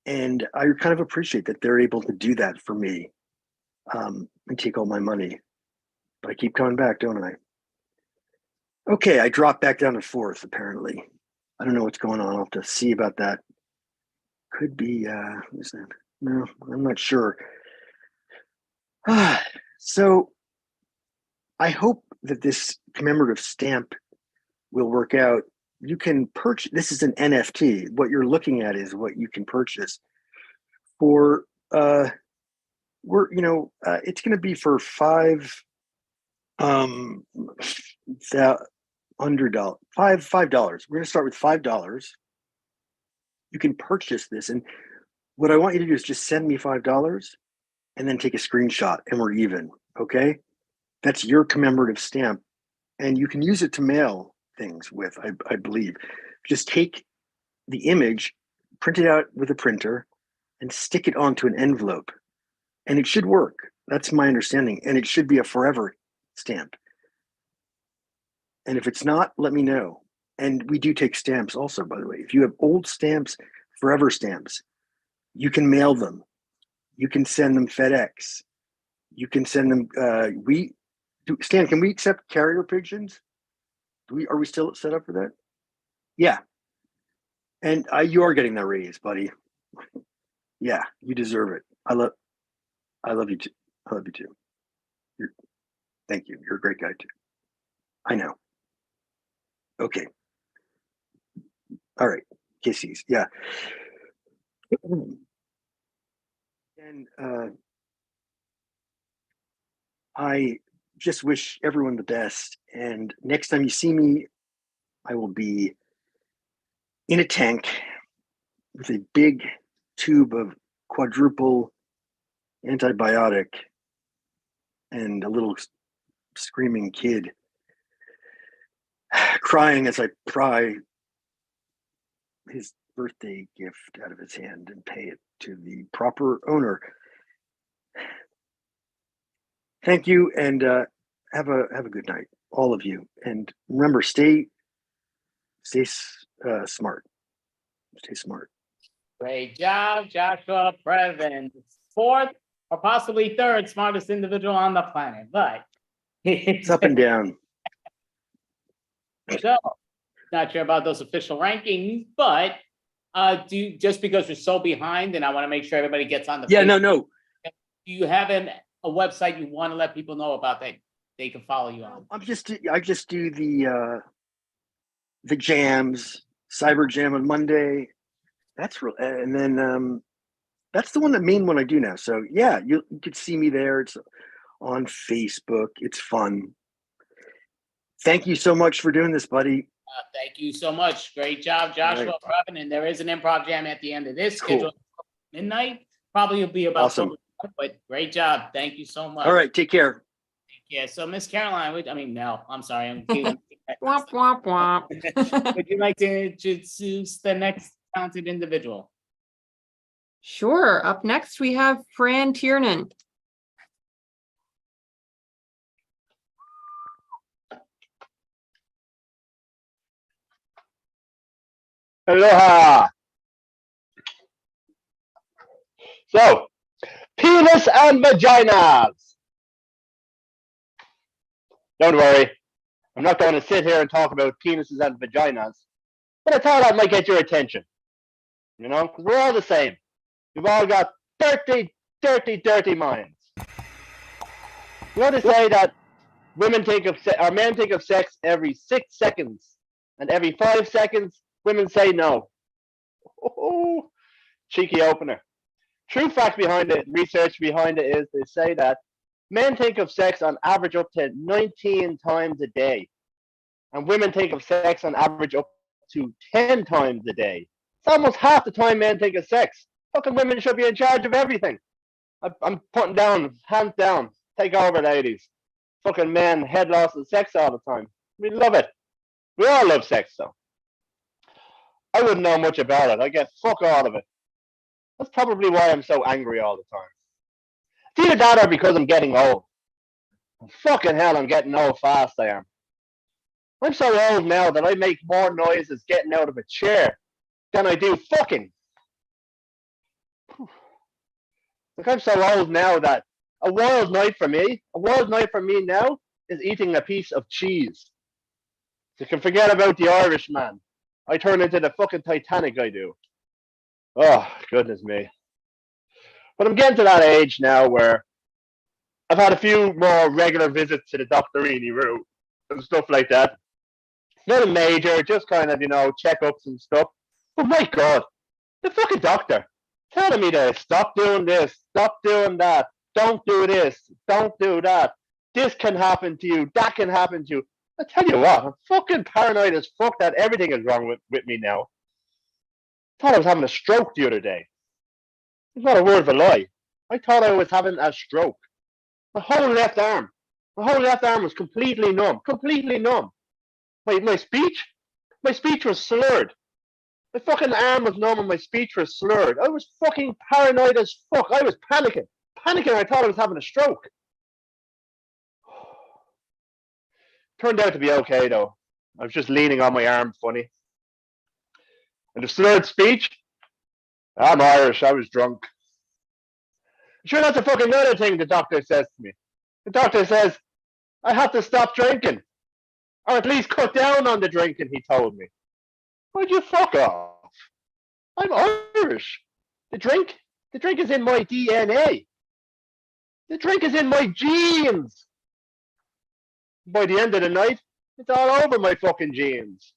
And I kind of appreciate that they're able to do that for me, and take all my money. But I keep coming back, don't I? Okay, I dropped back down to 4th, apparently. I don't know what's going on. I'll have to see about that. Could be, who's that? No, I'm not sure. So I hope that this commemorative stamp will work out. You can purchase, this is an NFT. What you're looking at is what you can purchase for, it's going to be for $5 $5. We're going to start with $5. You can purchase this, and what I want you to do is just send me $5 and then take a screenshot, and we're even. Okay, that's your commemorative stamp, and you can use it to mail things with. I believe. Just take the image, print it out with a printer, and stick it onto an envelope, and it should work. That's my understanding, and it should be a forever stamp. And if it's not, let me know. And we do take stamps also, by the way. If you have old stamps, forever stamps, you can mail them. You can send them FedEx. You can send them. Stan, can we accept carrier pigeons? Are we still set up for that? Yeah. And you are getting that raise, buddy. Yeah, you deserve it. I love you too. I love you too. Thank you. You're a great guy too. I know. Okay. All right. Kisses. Yeah. And I just wish everyone the best. And next time you see me, I will be in a tank with a big tube of quadruple antibiotic and a little screaming kid crying as I pry his birthday gift out of his hand and pay it to the proper owner. Thank you, and have a good night, all of you. And remember, stay smart. Stay smart. Great job, Joshua Previn. 4th or possibly 3rd smartest individual on the planet, but it's up and down. So, not sure about those official rankings, but just because we're so behind, and I want to make sure everybody gets on the no. Do you have a website you want to let people know about that they can follow you on? I just do the jams, Cyber Jam on Monday. That's real, and then that's the main one I do now. So yeah, you could see me there. It's on Facebook. It's fun. Thank you so much for doing this, buddy. Thank you so much. Great job, Joshua Previn. And there is an improv jam at the end of this schedule midnight. Probably will be about awesome. But great job. Thank you so much. All right, take care. Yeah, so Miss Caroline, Mel, I'm sorry. Womp, womp, womp. Would you like to introduce the next talented individual? Sure. Up next, we have Fran Tiernan. Aloha. So, penis and vaginas. Don't worry, I'm not going to sit here and talk about penises and vaginas, but I thought I might get your attention. You know, because we're all the same. We've all got dirty, dirty, dirty minds. You know, they say that men think of sex every 6 seconds, and every 5 seconds, women say no. Oh, cheeky opener. True fact behind it, research behind it is they say that men think of sex on average up to 19 times a day. And women think of sex on average up to 10 times a day. It's almost half the time men think of sex. Fucking women should be in charge of everything. I'm putting down, hands down. Take over, ladies. Fucking men, head loss of sex all the time. We love it. We all love sex, though. I wouldn't know much about it. I get fuck all of it. That's probably why I'm so angry all the time. It's either that or because I'm getting old. Fucking hell, I'm getting old fast, I am. I'm so old now that I make more noises getting out of a chair than I do fucking. Like, I'm so old now that a wild night for me now is eating a piece of cheese. You can forget about the Irishman. I turn into the fucking Titanic, I do. Oh, goodness me. But I'm getting to that age now where I've had a few more regular visits to the doctorini room and stuff like that. Nothing major, just kind of, checkups and stuff. But my God, the fucking doctor telling me to stop doing this, stop doing that, don't do this, don't do that. This can happen to you, that can happen to you. I tell you what, I'm fucking paranoid as fuck that everything is wrong with me now. I thought I was having a stroke the other day. It's not a word of a lie. I thought I was having a stroke. My whole left arm was completely numb, completely numb. My speech was slurred. My fucking arm was numb and my speech was slurred. I was fucking paranoid as fuck. I was panicking. I thought I was having a stroke. Turned out to be okay though. I was just leaning on my arm funny. And the slurred speech, I'm Irish, I was drunk. Sure, that's a fucking other thing the doctor says to me. The doctor says, I have to stop drinking. Or at least cut down on the drinking, he told me. Would you fuck off? I'm Irish. The drink is in my DNA. The drink is in my genes. By the end of the night, it's all over my fucking genes.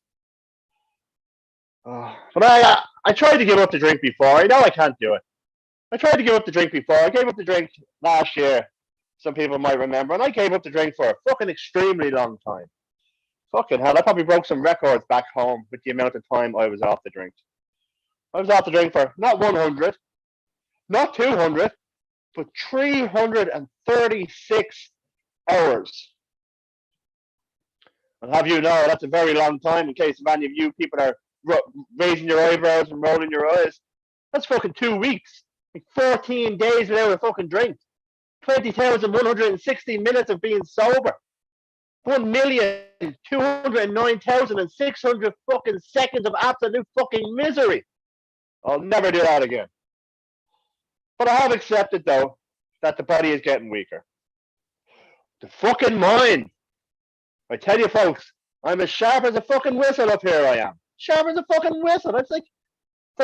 But I tried to give up the drink before. I know I can't do it. I tried to give up the drink before. I gave up the drink last year. Some people might remember. And I gave up the drink for a fucking extremely long time. Fucking hell, I probably broke some records back home with the amount of time I was off the drink. I was off the drink for not 100, not 200, but 336 hours. I'll have you know, that's a very long time in case any of you people are raising your eyebrows and rolling your eyes. That's fucking 2 weeks. Like 14 days without a fucking drink. 20,160 minutes of being sober. 1,209,600 fucking seconds of absolute fucking misery. I'll never do that again. But I have accepted though that the body is getting weaker. The fucking mind. I tell you folks, I'm as sharp as a fucking whistle up here, I am. Sharp as a fucking whistle. It's like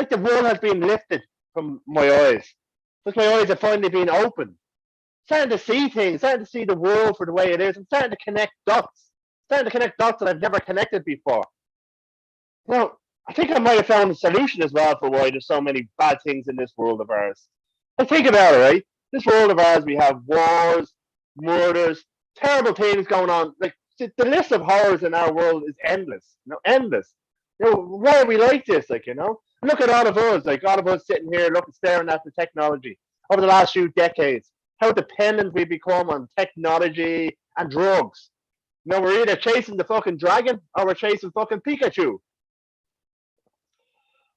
the world has been lifted from my eyes. It's like my eyes have finally been opened. Starting to see things, starting to see the world for the way it is. I'm starting to connect dots. That I've never connected before. Now, I think I might have found a solution as well for why there's so many bad things in this world of ours. I think about it, right? This world of ours, we have wars, murders, terrible things going on. Like the list of horrors in our world is endless. Endless. Why are we like this? Look at all of us, sitting here, staring at the technology over the last few decades. How dependent we become on technology and drugs. We're either chasing the fucking dragon or we're chasing fucking Pikachu.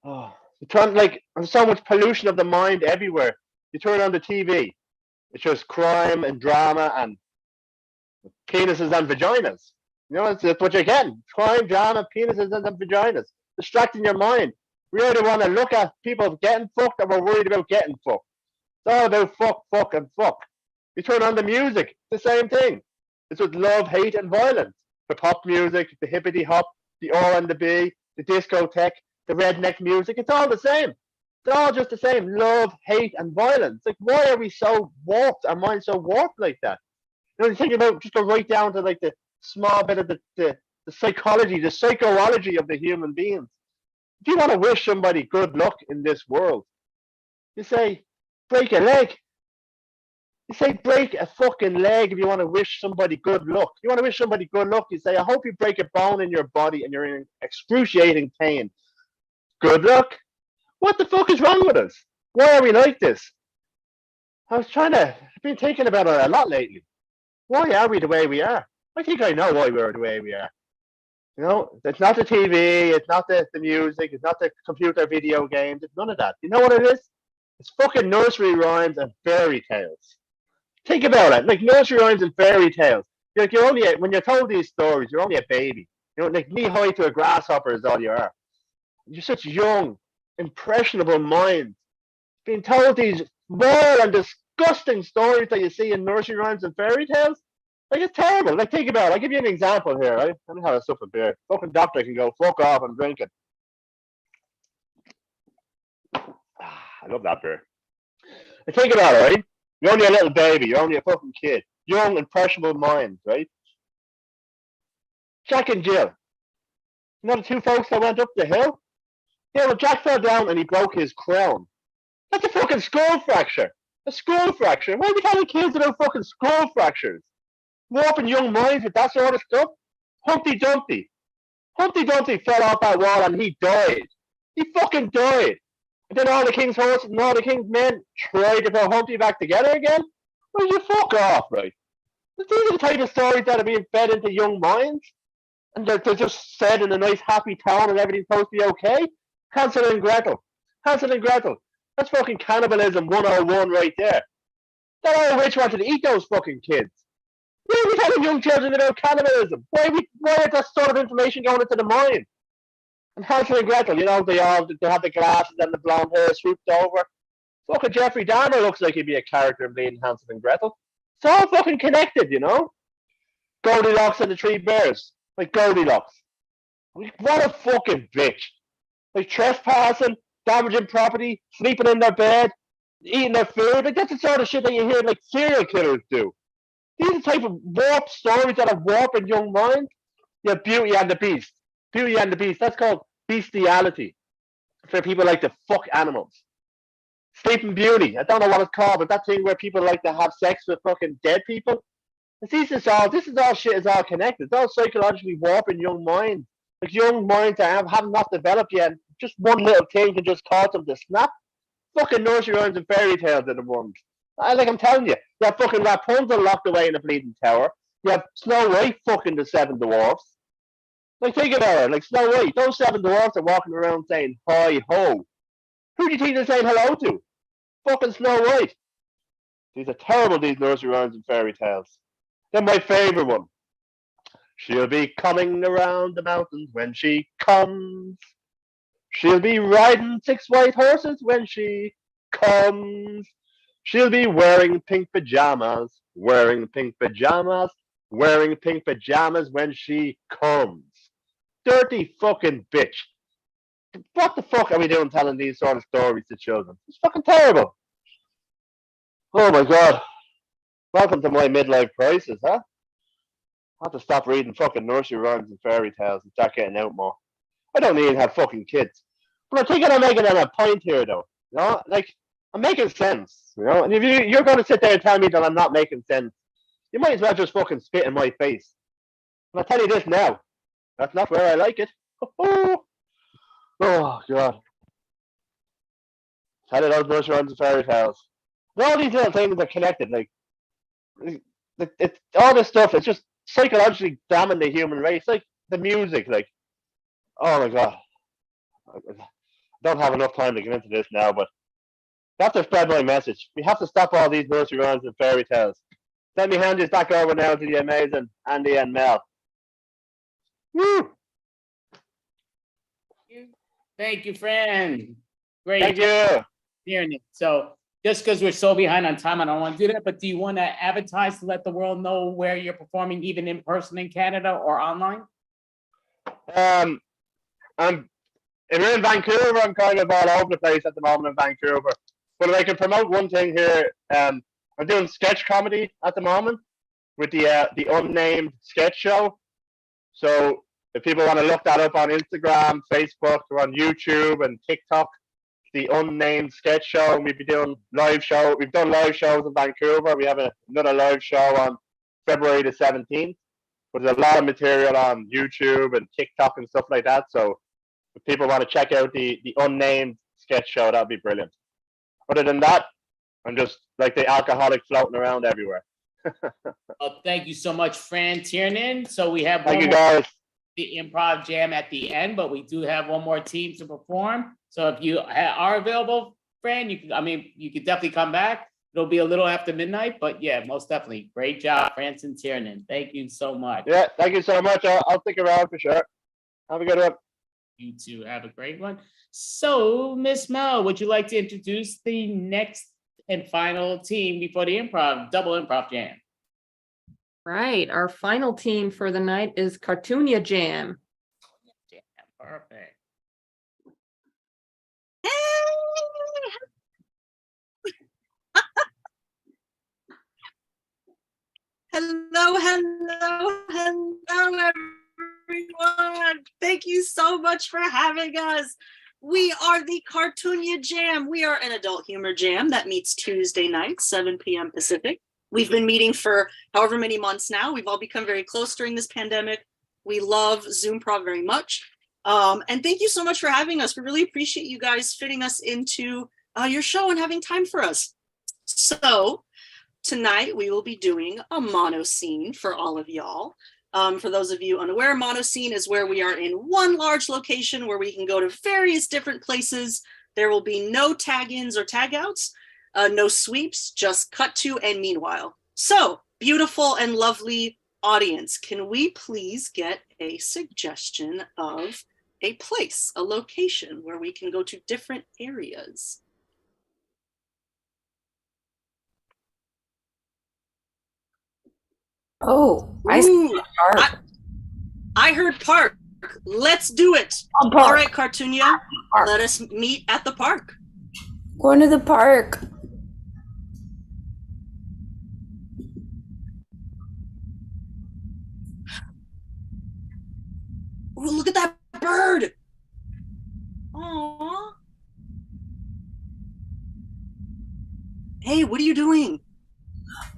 There's so much pollution of the mind everywhere. You turn on the TV, it's just crime and drama and penises and vaginas. That's what you're getting. Crime, drama, penises and vaginas. Distracting your mind. We either want to look at people getting fucked or we're worried about getting fucked. It's all about fuck, and fuck. You turn on the music, it's the same thing. It's with love, hate, and violence. The pop music, the hippity hop, the R and the B, the discotheque, the redneck music, it's all the same. It's all just the same. Love, hate, and violence. Like, why are we so warped? Our mind's so warped like that? You think about, just go right down to the small bit of the psychology, the psychology of the human beings. If you want to wish somebody good luck in this world, you say, break a leg. You say break a fucking leg if you want to wish somebody good luck. You want to wish somebody good luck, you say, I hope you break a bone in your body and you're in excruciating pain. Good luck? What the fuck is wrong with us? Why are we like this? I've been thinking about it a lot lately. Why are we the way we are? I think I know why we're the way we are. It's not the TV, it's not the music, it's not the computer video games, it's none of that. You know what it is? It's fucking nursery rhymes and fairy tales. Think about it, like nursery rhymes and fairy tales. When you're told these stories, you're only a baby. Like knee high to a grasshopper is all you are. You're such young, impressionable minds, being told these vile and disgusting stories that you see in nursery rhymes and fairy tales. Like, it's terrible. Like, think about it. I'll give you an example here, right? Let me have a sip of beer. Fucking doctor can go fuck off and drink it. I love that beer. Like, think about it, right? You're only a little baby. You're only a fucking kid. Young, impressionable mind, right? Jack and Jill. You know the two folks that went up the hill? Yeah, well, Jack fell down and he broke his crown. That's a fucking skull fracture. A skull fracture. Why are we telling kids about fucking skull fractures? Warping young minds with that sort of stuff? Humpty Dumpty. Humpty Dumpty fell off that wall and he died. He fucking died. And then all the king's horses and all the king's men tried to put Humpty back together again? Well, you fuck off, right? These are the type of stories that are being fed into young minds. And they're just said in a nice happy tone and everything's supposed to be okay. Hansel and Gretel. Hansel and Gretel. That's fucking cannibalism 101 right there. That old witch wanted to eat those fucking kids. Why are we telling young children about cannibalism? Why is that sort of information going into the mind? And Hansel and Gretel, you know, they have the glasses and the blonde hair swooped over. Fucking Jeffrey Dahmer looks like he'd be a character in being Hansel and Gretel. It's all fucking connected, you know? Goldilocks and the Three Bears. Like Goldilocks. What a fucking bitch. Like trespassing, damaging property, sleeping in their bed, eating their food. Like that's the sort of shit that you hear like serial killers do. These are the type of warped stories that are warping young minds. Yeah, Beauty and the Beast. Beauty and the Beast. That's called bestiality. For people like to fuck animals. Sleeping Beauty. I don't know what it's called, but that thing where people like to have sex with fucking dead people. This is all shit is all connected. It's all psychologically warping young minds. Like young minds that have not developed yet. Just one little thing can just cause them to snap. Fucking nursery rhymes and fairy tales are the ones. I'm telling you, you have fucking Rapunzel locked away in a bleeding tower. You have Snow White fucking the seven dwarfs. Like think about it, like Snow White, those seven dwarfs are walking around saying hi ho. Who do you think they're saying hello to? Fucking Snow White. These are terrible, these nursery rhymes and fairy tales. Then my favorite one. She'll be coming around the mountains when she comes. She'll be riding 6 white horses when she comes. She'll be wearing pink pajamas, wearing pink pajamas, wearing pink pajamas when she comes. Dirty fucking bitch. What the fuck are we doing telling these sort of stories to children? It's fucking terrible. Oh my god. Welcome to my midlife crisis, huh? I have to stop reading fucking nursery rhymes and fairy tales and start getting out more. I don't even have fucking kids. But I think I'm making a point here, though. You know, like, I'm making sense, you know? And if you're going to sit there and tell me that I'm not making sense, you might as well just fucking spit in my face. And I'll tell you this now. That's not where I like it. Oh, God. Tell you those nursery rhymes and fairy tales. And all these little things are connected, like, it's all this stuff, it's just psychologically damning the human race, like the music, like, oh my god, I don't have enough time to get into this now, but I have to spread my message. We have to stop all these nursery rhymes and fairy tales. Let me hand this back over now to the amazing Andy and Mel. Woo! Thank you, friend. Great. Thank you. Hearing it. So just because we're so behind on time, I don't want to do that, but do you want to advertise to let the world know where you're performing, even in person in Canada or online? If you're in Vancouver, I'm kind of all over the place at the moment in Vancouver. But if I can promote one thing here, I'm doing sketch comedy at the moment with the Unnamed Sketch Show. So if people want to look that up on Instagram, Facebook, or on YouTube and TikTok, the Unnamed Sketch Show. We'll be doing live show. We've done live shows in Vancouver. We have another live show on February the 17th. But there's a lot of material on YouTube and TikTok and stuff like that. So if people want to check out the Unnamed Sketch Show, that'd be brilliant. Other than that, I'm just like the alcoholic floating around everywhere. Thank you so much, Fran Tiernan. So we have Thank you, guys. The Improv Jam at the end, but we do have one more team to perform. So if you are available, Fran, you could definitely come back. It'll be a little after midnight, but yeah, most definitely. Great job, Franson Tiernan. Thank you so much. Yeah, thank you so much. I'll stick around for sure. Have a good one. You two have a great one. So, Miss Mel, would you like to introduce the next and final team before the double improv jam? Right. Our final team for the night is Cartoonia Jam. Perfect. Hello, everyone. Thank you so much for having us. We are the Cartoonia Jam. We are an adult humor jam that meets Tuesday nights, 7 p.m. Pacific. We've been meeting for however many months now. We've all become very close during this pandemic. We love Zoomprov very much. And thank you so much for having us. We really appreciate you guys fitting us into your show and having time for us. So tonight we will be doing a mono scene for all of y'all. For those of you unaware, mono scene is where we are in one large location where we can go to various different places. There will be no tag-ins or tag-outs, no sweeps, just cut to and meanwhile. So, beautiful and lovely audience, can we please get a suggestion of a place, a location where we can go to different areas? Oh, I heard park. Let's do it. Park. All right, Cartoonia, let us meet at the park. Going to the park. Ooh, look at that bird. Aww. Hey, what are you doing?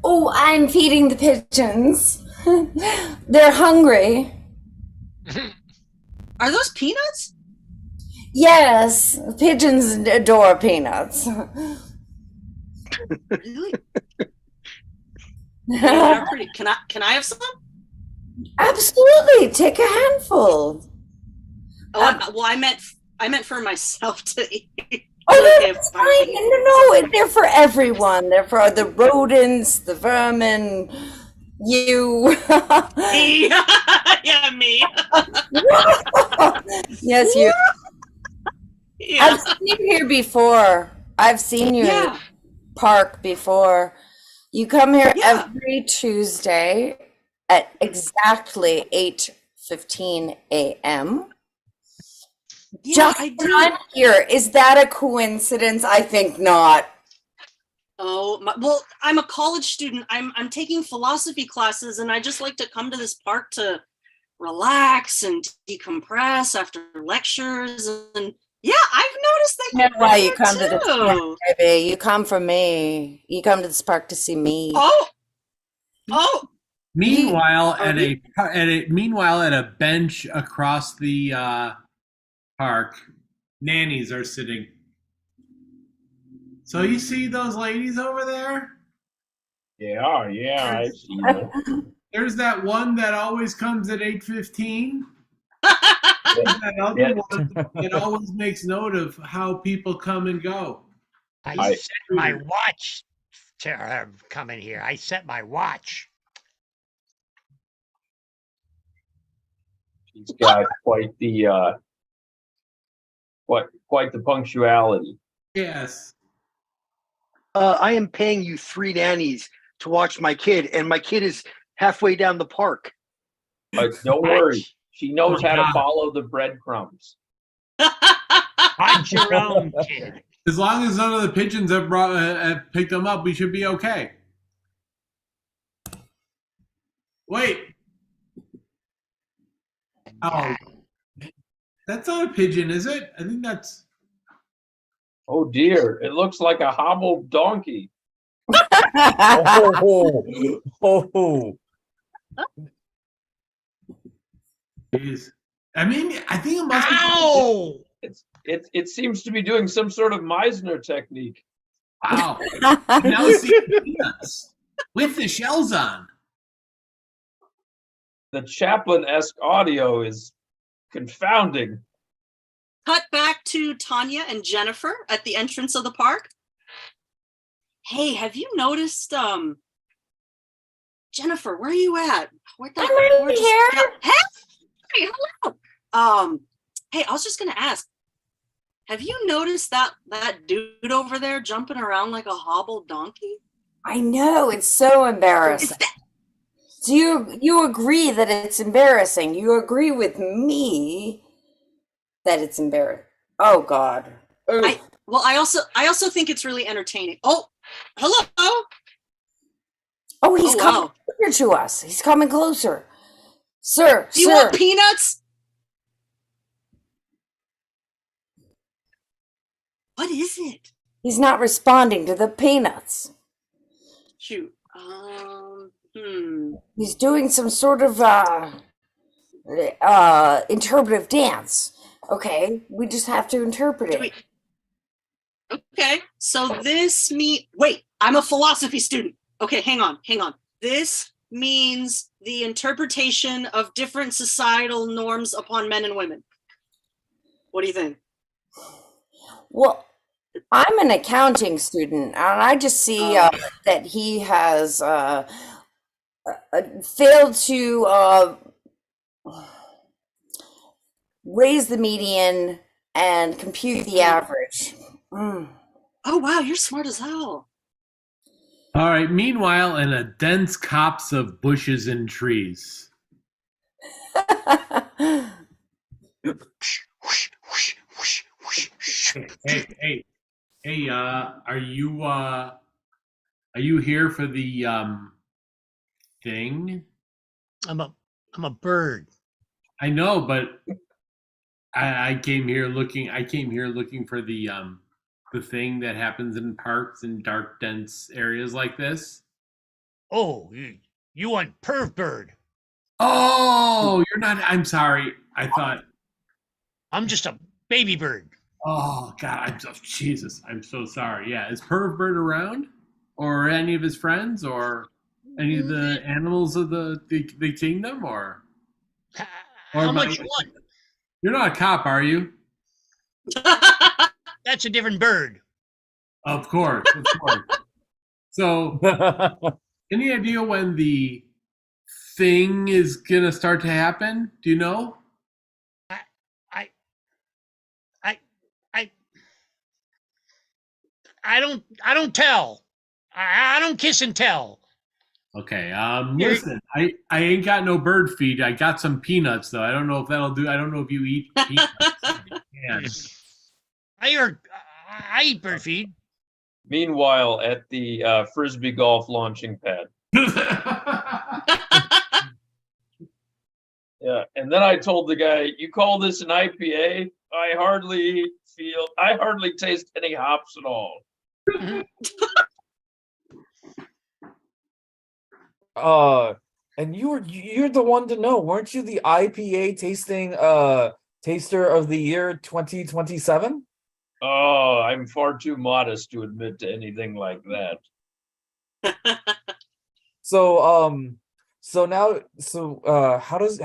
Oh, I'm feeding the pigeons. They're hungry. Are those peanuts? Yes, pigeons adore peanuts. Really? They're pretty. Can I have some? Absolutely, take a handful. Oh, well, I meant for myself to eat. Oh, that's fine. No, they're for everyone. They're for the rodents, the vermin, you. Me. Yeah, me. Yes, you. Yeah. I've seen you here before. I've seen you in the park before. You come here every Tuesday at exactly 8:15 a.m. Yeah, Just I do. not here. Is that a coincidence? I think not. Oh, well, I'm a college student. I'm taking philosophy classes, and I just like to come to this park to relax and decompress after lectures. And yeah, I've noticed that. You know why you come too. to this park, baby. You come for me. You come to this park to see me. Oh. Meanwhile, at a bench across the park, nannies are sitting. So you see those ladies over there? Yeah, I see them. There's that one that always comes at 8:15. That other one that always makes note of how people come and go. I set my watch to come in here. I set my watch. She's got quite the punctuality. Yes. I am paying you 3 nannies to watch my kid, and my kid is halfway down the park. But don't worry, she knows how to follow the breadcrumbs. Watch your own kid. As long as none of the pigeons have picked them up, we should be okay. Wait. Oh, that's not a pigeon, is it? I think that's. Oh dear, it looks like a hobbled donkey. Oh. Jeez. I mean, I think it must be. It seems to be doing some sort of Meisner technique. Wow. Now see peanuts with the shells on. The Chaplin-esque audio is confounding. Cut back to Tanya and Jennifer at the entrance of the park. Hey, have you noticed, Jennifer, where are you at? I'm right here. Hey, hello. Hey, I was just gonna ask, have you noticed that dude over there jumping around like a hobbled donkey? I know, it's so embarrassing. Do you agree that it's embarrassing? You agree with me that it's embarrassing? Oh God. I also think it's really entertaining. Oh, hello. Oh, he's Oh, coming wow. closer to us. He's coming closer. Sir, Do you sir. want peanuts? What is it? He's not responding to the peanuts. Shoot. Hmm. He's doing some sort of interpretive dance. Okay, we just have to interpret it. Okay, so wait, I'm a philosophy student. Okay, hang on. This means the interpretation of different societal norms upon men and women. What do you think? Well, I'm an accounting student, and I just see that he has failed to raise the median and compute the average. Mm. Oh, wow, you're smart as hell. All right. Meanwhile, in a dense copse of bushes and trees. Hey, are you here for the thing? I'm a bird. I know, but I came here looking for the thing that happens in parks and dark, dense areas like this. Oh, you want perv bird? Oh, you're not. I'm sorry. I thought. I'm just a baby bird. Oh God, Jesus. I'm so sorry. Yeah, is Perv Bird around, or any of his friends, or any of the animals of the kingdom, or How much you want? You're not a cop, are you? That's a different bird. Of course. So, any idea when the thing is gonna start to happen? Do you know? I don't tell. I don't kiss and tell. Okay. Listen, I ain't got no bird feed. I got some peanuts though. I don't know if that'll do. I don't know if you eat peanuts. I eat bird feed. Meanwhile, at the frisbee golf launching pad. Yeah, and then I told the guy, "You call this an IPA? I hardly taste any hops at all." And you're the one to know, weren't you the IPA tasting taster of the year 2027? Oh, I'm far too modest to admit to anything like that. How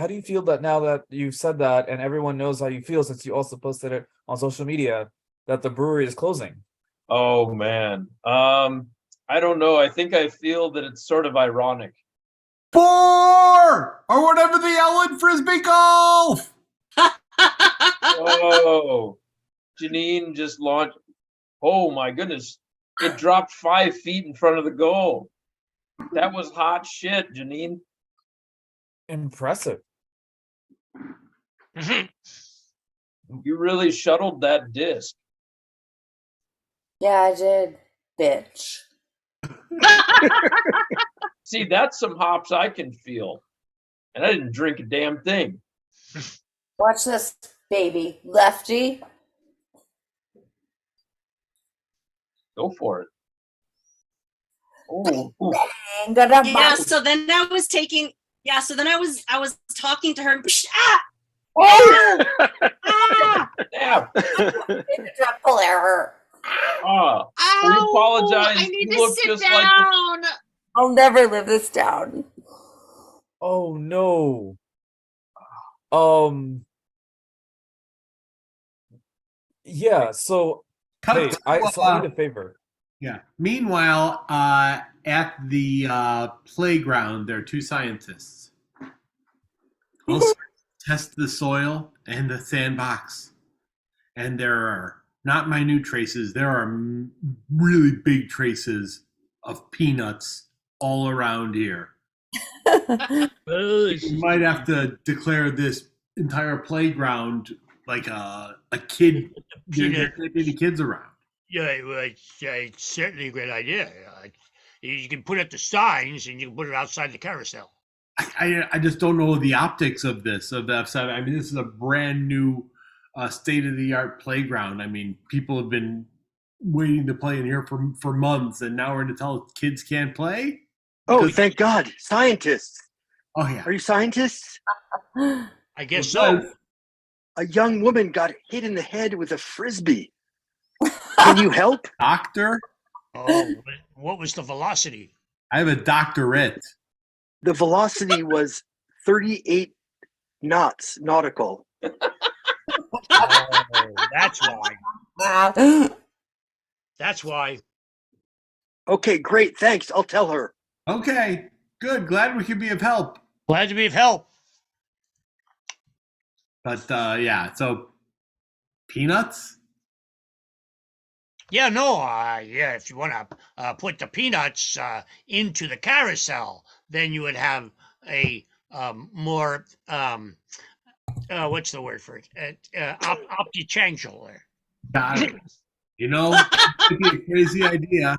do you feel that now that you've said that and everyone knows how you feel since you also posted it on social media that the brewery is closing? Oh man. I don't know. I think I feel that it's sort of ironic. 4 or whatever the yell in frisbee golf. Oh, Janine just launched. Oh my goodness. It dropped 5 feet in front of the goal. That was hot shit, Janine. Impressive. You really shuttled that disc. Yeah, I did, bitch. See, that's some hops I can feel. And I didn't drink a damn thing. Watch this, baby. Lefty. Go for it. Oh, Yeah, so then I was taking, so then I was talking to her and Damn. Triple error. We apologize. I need You to look sit just down. I'll never live this down. Oh no. Yeah, so I need a favor. Yeah. Meanwhile, at the playground, there are 2 scientists. Also test the soil and the sandbox, and there are not minute traces. There are really big traces of peanuts all around here. We might have to declare this entire playground like a kid. There can't be any kids around. Yeah, well, it's certainly a great idea. You can put up the signs and you can put it outside the carousel. I just don't know the optics of this, of that side. I mean, this is a brand new state of the art playground. I mean, people have been waiting to play in here for months, and now we're going to tell kids can't play? Oh, thank God. Scientists. Oh, yeah. Are you scientists? I guess so. A young woman got hit in the head with a frisbee. Can you help? Doctor? Oh, what was the velocity? I have a doctorate. The velocity was 38 knots nautical. Oh, that's why. That's why. Okay, great. Thanks. I'll tell her. Okay, good. Glad we could be of help. Glad to be of help. But yeah, so peanuts? Yeah, no, yeah, if you want to put the peanuts into the carousel, then you would have a more, what's the word for it? Opti-changeal there. Got it. You know, it could be a crazy idea,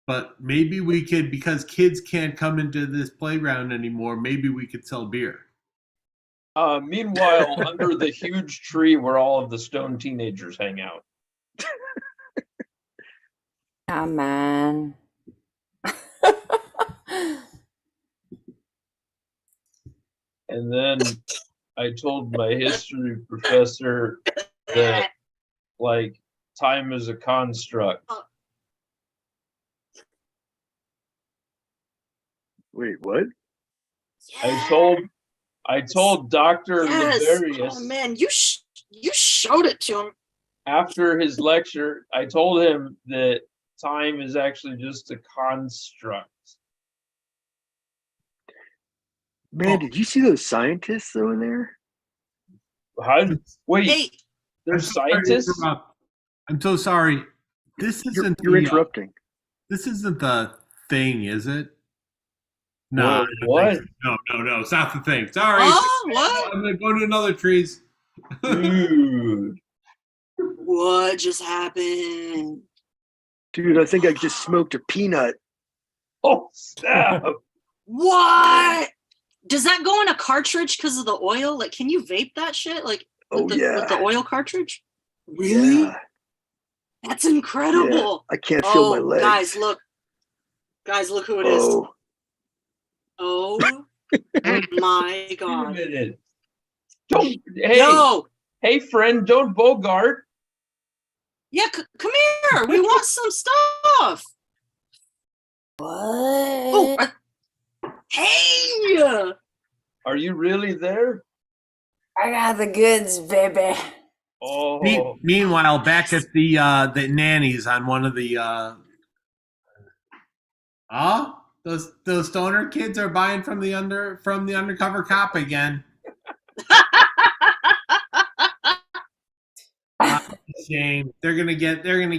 but maybe we could, because kids can't come into this playground anymore, maybe we could sell beer. Meanwhile, under the huge tree where all of the stone teenagers hang out. Come on. And then I told my history professor that, like, time is a construct. Wait, what? I told Dr. Yes. Laberius. Oh man, you showed it to him. After his lecture, I told him that time is actually just a construct. Man, did you see those scientists over there? Wait, Hey, there's scientists? I'm so sorry. This isn't You're interrupting. This isn't the thing, is it? No. What? No. It's not the thing. Sorry. Oh, what? I'm gonna go to another trees. Dude. What just happened? Dude, I think I just smoked a peanut. Oh, snap. What? Does that go in a cartridge because of the oil? Like, can you vape that shit? Like, with the oil cartridge? Really? Yeah. That's incredible. Yeah, I can't feel my legs. Guys, look. Guys, look who it is. Oh my God. Wait a minute. Hey, friend, don't bogart. Yeah, come here. We want some stuff. What? Oh, hey! Are you really there? I got the goods, baby. Oh. Meanwhile, back at the nannies on one of the those stoner kids are buying from the undercover cop again. Shame. They're gonna get thrown in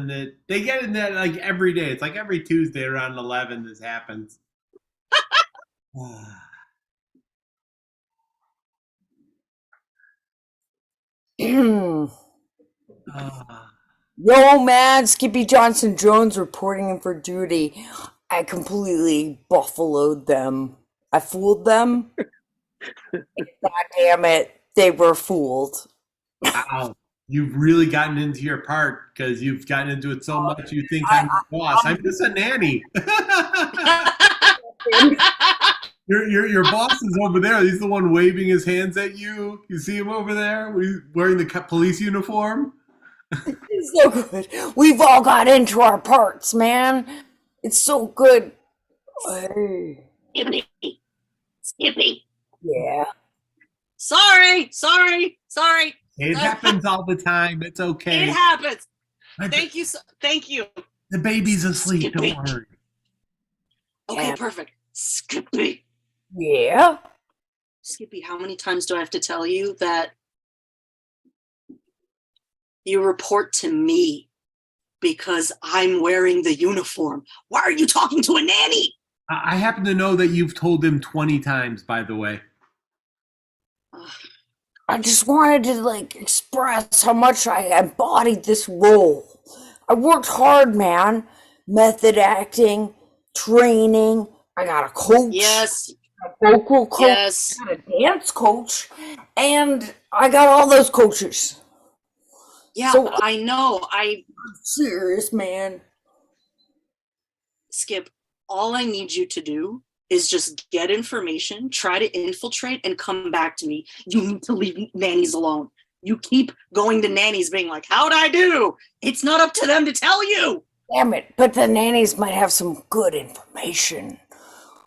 the. They get in that like every day. It's like every Tuesday around 11 this happens. Yo, man, Skippy Johnson Jones reporting in for duty. I completely buffaloed them. I fooled them. God damn it, they were fooled. Wow. You've really gotten into your part because you've gotten into it so much you think I'm the boss. I'm just a nanny. Your boss is over there. He's the one waving his hands at you. You see him over there wearing the police uniform? It's so good. We've all got into our parts, man. It's so good. Hey. Skippy. Yeah. Sorry. It happens all the time. It's okay. It happens. Thank you. Thank you. The baby's asleep. Skippy. Don't worry. Okay, perfect. Skippy. Yeah. Skippy, how many times do I have to tell you that you report to me because I'm wearing the uniform? Why are you talking to a nanny? I happen to know that you've told him 20 times, by the way. I just wanted to like express how much I embodied this role. I worked hard, man. Method acting, training. I got a coach. Yes. A vocal coach. Yes. I got a dance coach. And I got all those coaches. Yeah, So I know. I'm serious, man. Skip, all I need you to do is just get information, try to infiltrate, and come back to me. You need to leave nannies alone. You keep going to nannies being like, how'd I do? It's not up to them to tell you. Damn it, but the nannies might have some good information.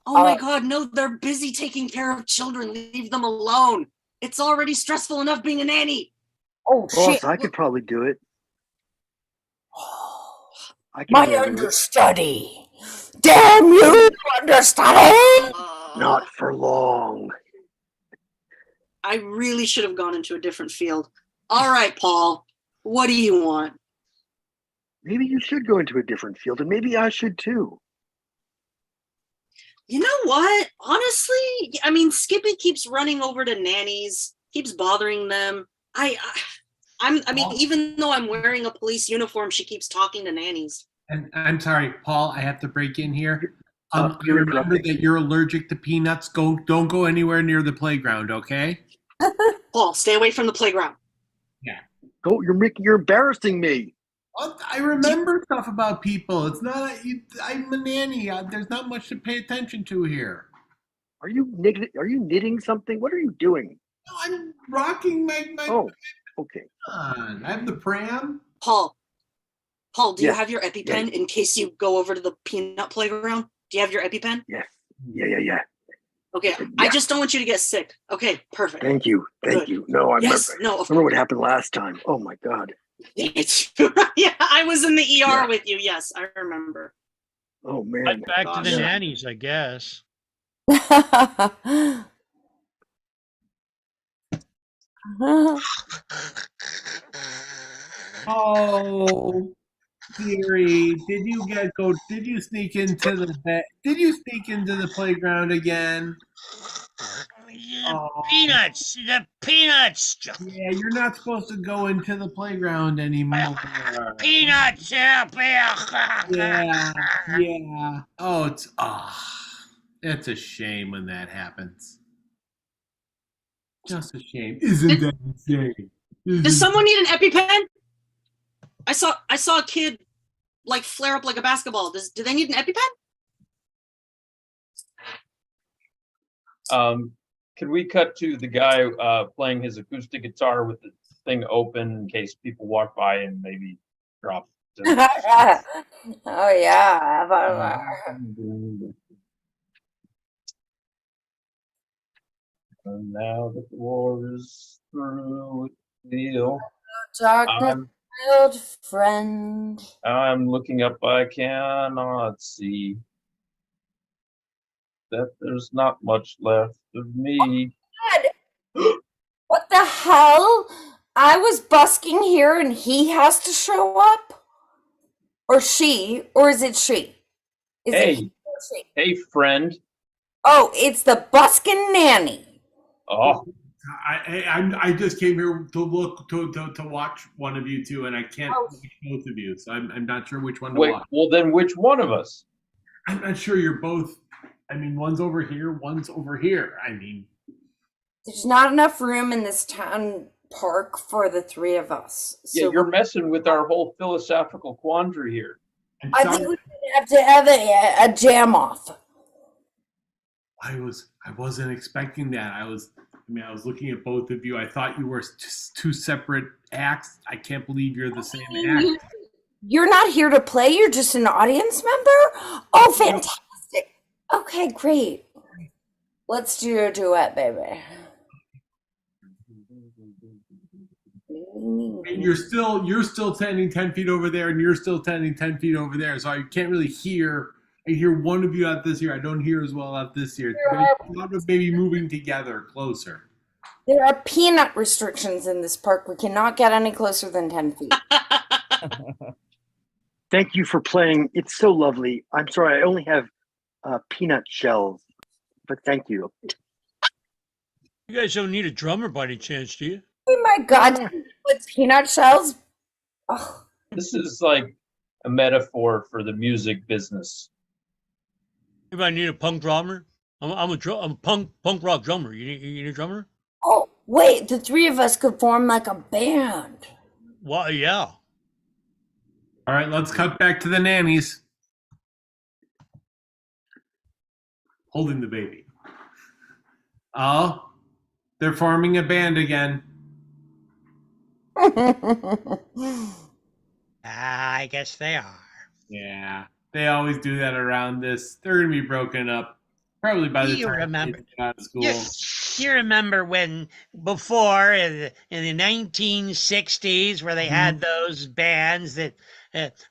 Oh my God, no, they're busy taking care of children. Leave them alone. It's already stressful enough being a nanny. Oh, Boss, I could probably do it. I can My handle it. understudy. Damn you, understudy! Not for long. I really should have gone into a different field. All right, Paul, what do you want? Maybe you should go into a different field, and maybe I should too. You know what? Honestly, I mean, Skippy keeps running over to nannies, keeps bothering them. I mean, even though I'm wearing a police uniform, she keeps talking to nannies. And I'm sorry, Paul, I have to break in here. you're Remember interrupting. that you're allergic to peanuts. Don't go anywhere near the playground, okay? Paul, stay away from the playground. Yeah. Go, you're embarrassing me. I remember stuff about people. It's not. I'm a nanny. There's not much to pay attention to here. Are you knitting something? What are you doing? No, I'm rocking my. Oh, okay. I have the pram. Paul, do you Yes. have your EpiPen in case you go over to the peanut playground? Do you have your EpiPen? Yes. Yeah. Okay, I just don't want you to get sick. Okay, perfect. Thank you. Good. No, I Yes, remember. no, of Remember what happened last time? Oh my God. Yeah, I was in the ER with you. Yes, I remember. Oh man. Right back to the Yeah. nannies, I guess. Oh, dearie, did you sneak into the bed? Did you sneak into the playground again? Peanuts, the peanuts. Yeah, you're not supposed to go into the playground anymore. Peanuts. Yeah. Oh, it's a shame when that happens. Just a shame. Isn't that insane? Does someone need an EpiPen? I saw a kid like flare up like a basketball. Do they need an EpiPen? Can we cut to the guy playing his acoustic guitar with the thing open in case people walk by and maybe drop? Oh yeah. And now that the war is through, deal. Darkness, my old friend. I'm looking up. I cannot see that there's not much left of me. What the hell? I was busking here and he has to show up? Or she? Or is it she? Is it he or she? Hey, friend. Oh, it's the busking nanny. Oh, I just came here to look to watch one of you two, and I can't watch both of you, so I'm not sure which one to wait. watch. Well, then which one of us? I'm not sure you're both. I mean, one's over here, one's over here. I mean, There's not enough room in this town park for the three of us. Yeah, you're messing with our whole philosophical quandary here. I think we have to have a jam off. I wasn't expecting that. I was looking at both of you. I thought you were just two separate acts. I can't believe you're the same act. You're not here to play. You're just an audience member. Oh, fantastic. Okay, great. Let's do a duet, baby. And you're still standing 10 feet over there, and you're still standing 10 feet over there. So I can't really hear I hear one of you out this year. I don't hear as well out this year. Thought of maybe moving together closer. There are peanut restrictions in this park. We cannot get any closer than 10 feet. Thank you for playing. It's so lovely. I'm sorry, I only have peanut shells, but thank you. You guys don't need a drummer by any chance, do you? Oh my God, with peanut shells? Oh. This is like a metaphor for the music business. Anybody need a punk drummer? I'm a punk rock drummer. You need a drummer? Oh, wait, the three of us could form like a band. Well, yeah. All right, let's cut back to the nannies. Holding the baby. Oh, they're forming a band again. I guess they are. Yeah, they always do that around this. They're going to be broken up probably by the You time remember- they get out of school. You remember when before in the 1960s where they had those bands that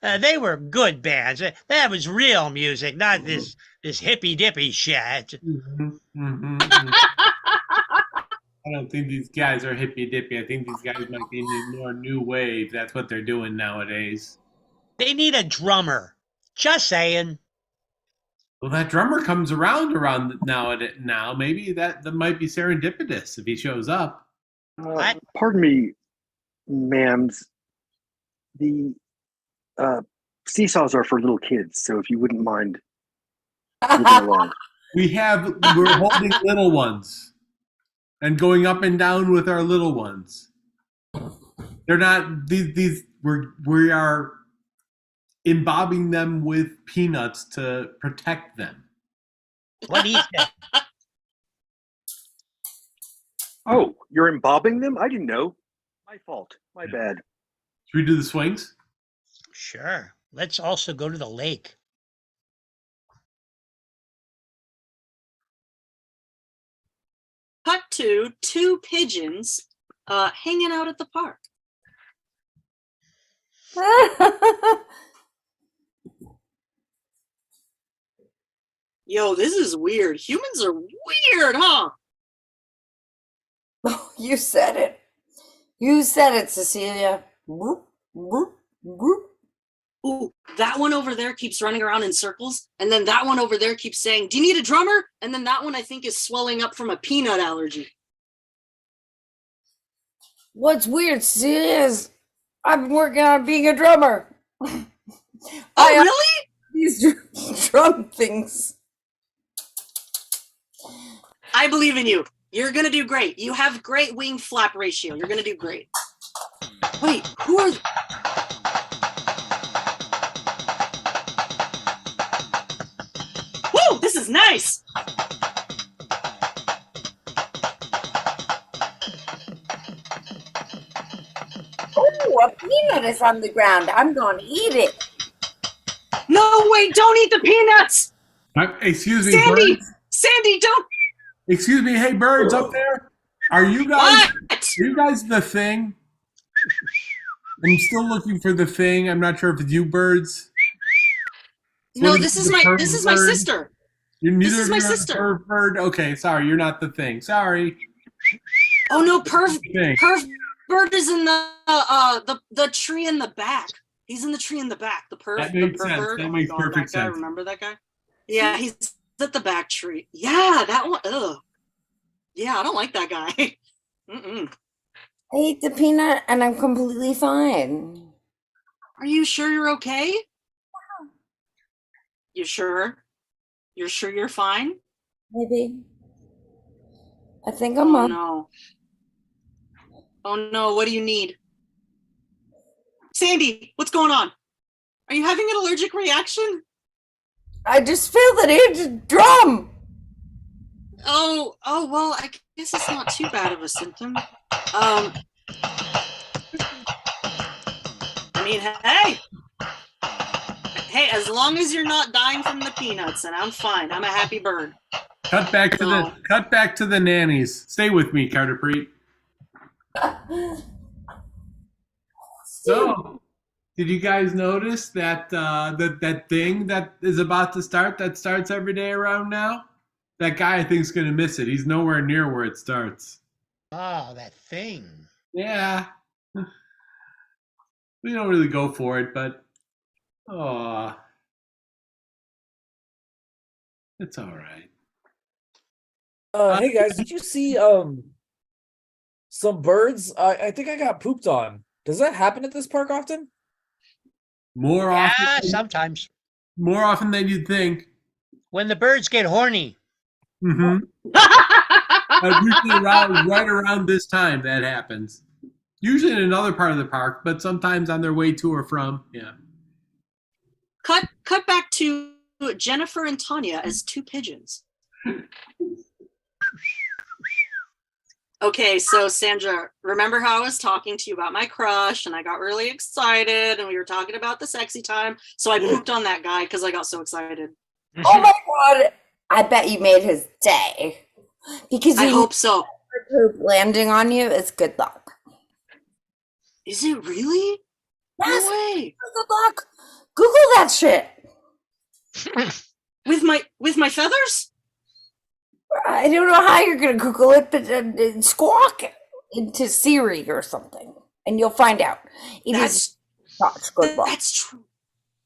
they were good bands. That was real music, not this hippy dippy shit. I don't think these guys are hippy dippy. I think these guys might be more new wave. That's what they're doing nowadays. They need a drummer. Just saying. Well, that drummer comes around now. Maybe that might be serendipitous if he shows up. Pardon me, ma'ams. The seesaws are for little kids, so if you wouldn't mind moving along. We're holding little ones and going up and down with our little ones. They're not these. We are embobbing them with peanuts to protect them. What do you say? Oh, you're embobbing them? I didn't know. My fault. My bad. Should we do the swings? Sure. Let's also go to the lake. Cut to two pigeons hanging out at the park. Yo, this is weird. Humans are weird, huh? You said it. You said it, Cecilia. Whoop, whoop, whoop. Ooh, that one over there keeps running around in circles, and then that one over there keeps saying, "Do you need a drummer?" And then that one I think is swelling up from a peanut allergy. What's weird, Cecilia, is I've been working on being a drummer. Oh, really? These drum things. I believe in you. You're gonna do great. You have great wing flap ratio. You're gonna do great. Wait, who are? Woo! This is nice. Oh, a peanut is on the ground. I'm going to eat it. No, wait! Don't eat the peanuts. Excuse me, Sandy. birds. Sandy, don't. Excuse me, hey birds up there. Are you guys? Are you guys the thing? I'm still looking for the thing. I'm not sure if it's you birds. No, this is my sister. This is my sister. Bird. Okay, sorry, you're not the thing. Sorry. Oh no, Perv Bird is in the tree in the back. He's in the tree in the back. The Perv. That makes the sense. Bird. That Oh my makes God, perfect that guy. sense. Remember that guy? Yeah, he's at the back tree. Yeah, that one. Ugh. Yeah, I don't like that guy. Mm-mm. I ate the peanut and I'm completely fine. Are you sure you're okay? You sure? You're sure you're fine? Maybe. I think I'm Oh up. no. Oh no, what do you need? Sandy, what's going on? Are you having an allergic reaction? I just feel that it's drum. Oh, well, I guess it's not too bad of a symptom. I mean, hey, as long as you're not dying from the peanuts, and I'm fine. I'm a happy bird. Cut back to the nannies. Stay with me, Carter Preet. So, Did you guys notice that that thing that is about to start that starts every day around now? That guy I think is going to miss it. He's nowhere near where it starts. Oh, that thing. Yeah. We don't really go for it, but it's all right. Hey guys, did you see some birds? I think I got pooped on. Does that happen at this park often? More Yeah, often, sometimes. more often than you'd think. When the birds get horny. Mm-hmm. Usually right around this time that happens. Usually in another part of the park, but sometimes on their way to or from. Yeah. Cut back to Jennifer and Tanya as two pigeons. Okay, so Sandra, remember how I was talking to you about my crush and I got really excited and we were talking about the sexy time? So I pooped on that guy because I got so excited. Oh my god! I bet you made his day. Because I hope so. Poop landing on you is good luck. Is it really? Yes. No way. Good luck. Google that shit. With my feathers? I don't know how you're gonna Google it, but squawk into Siri or something, and you'll find out. It is not good luck. That's true.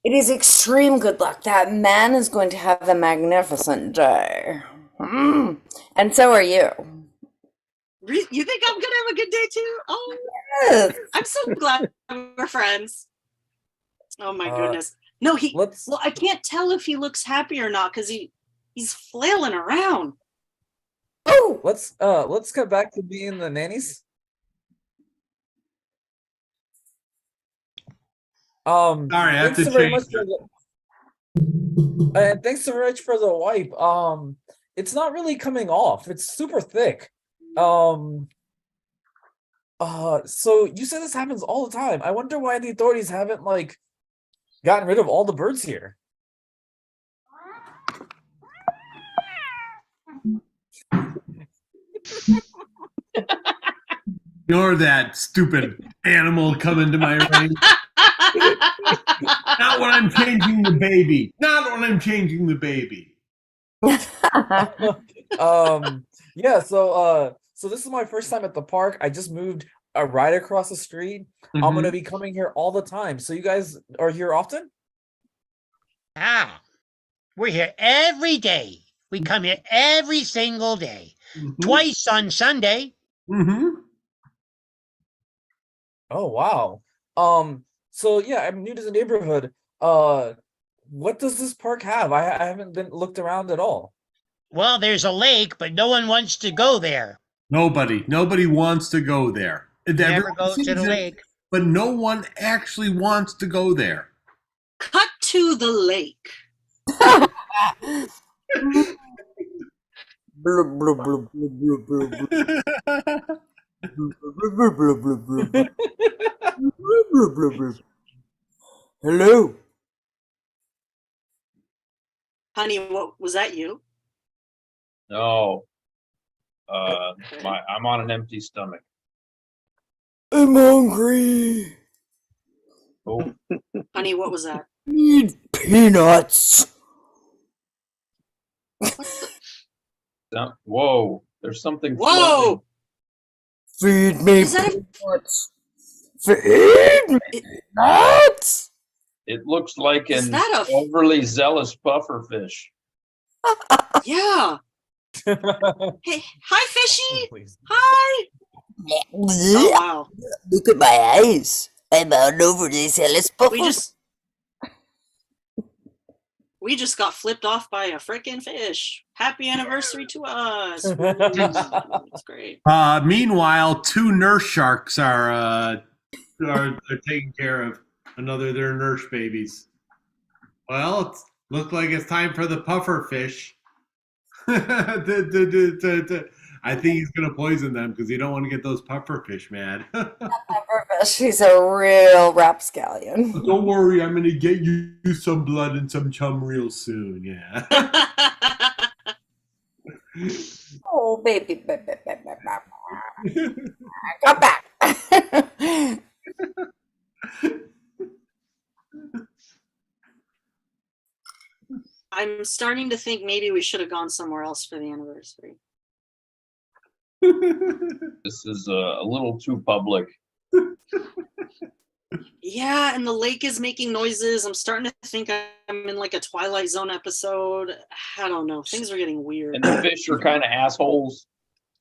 It is extreme good luck. That man is going to have a magnificent day. And so are you. You think I'm gonna have a good day too? Oh, yes. I'm so glad we're friends. Oh my goodness. No, well, I can't tell if he looks happy or not because he's flailing around. Oh, let's get back to being the nannies. Sorry, I have thanks to very change much for and thanks so much for the wipe. It's not really coming off. It's super thick. So you said this happens all the time. I wonder why the authorities haven't like gotten rid of all the birds here. Ignore that stupid animal coming to my range. Not when I'm changing the baby. Not when I'm changing the baby. Yeah, so this is my first time at the park. I just moved right across the street. I'm gonna be coming here all the time. So you guys are here often? Ah, we're here every day. We come here every single day. Twice on Sunday. Oh wow. So yeah, I'm new to the neighborhood. What does this park have? I haven't been looked around at all. Well, there's a lake, but no one wants to go there. Nobody wants to go there. Never go to the lake. But no one actually wants to go there. Cut to the lake. Hello. Honey, what was that you? No. I'm on an empty stomach. I'm hungry. Oh. Honey, what was that? Need peanuts. Whoa, there's something Whoa! Feed me peanuts. Feed me peanuts. It looks like Is an that overly zealous puffer fish. Yeah. Hey, hi, fishy. Hi. Oh wow. Look at my eyes. I'm an overly zealous puffer. We just got flipped off by a freaking fish. Happy anniversary to us. It's great. Meanwhile, 2 nurse sharks are taking care of their nurse babies. Well, it looks like it's time for the puffer fish. I think he's gonna poison them because you don't want to get those puffer fish mad. She's a real rapscallion. Don't worry, I'm gonna get you some blood and some chum real soon. Yeah. Oh, baby. Come back. I'm starting to think maybe we should have gone somewhere else for the anniversary. This is a little too public. Yeah, and the lake is making noises. I'm starting to think I'm in like a Twilight Zone episode. I don't know. Things are getting weird. And the fish are kind of assholes.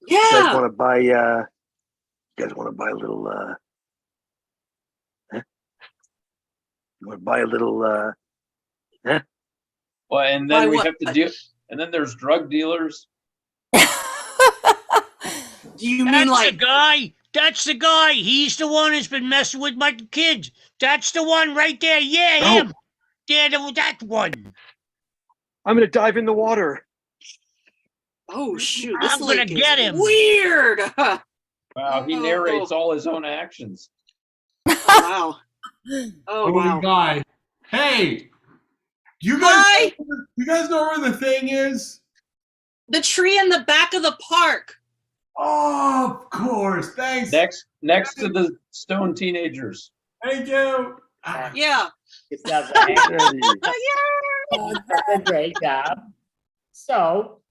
Yeah. You guys want to buy? You guys want to buy a little? You want to buy a little? Well, and Buy then we what? have to deal. And then there's drug dealers. Do you That's mean like the guy? That's the guy. He's the one who's been messing with my kids. That's the one right there. Yeah, No. him. Yeah, that one. I'm gonna dive in the water. Oh shoot, this I'm gonna lake get is him. weird. Wow, he narrates all his own actions. Wow. Oh wow. guy. Hey, you guys, Hi. you guys know where the thing is? The tree in the back of the park. Oh, of course. Thanks. Next to the stone teenagers. Thank you. Yeah. It sounds like a great job. So,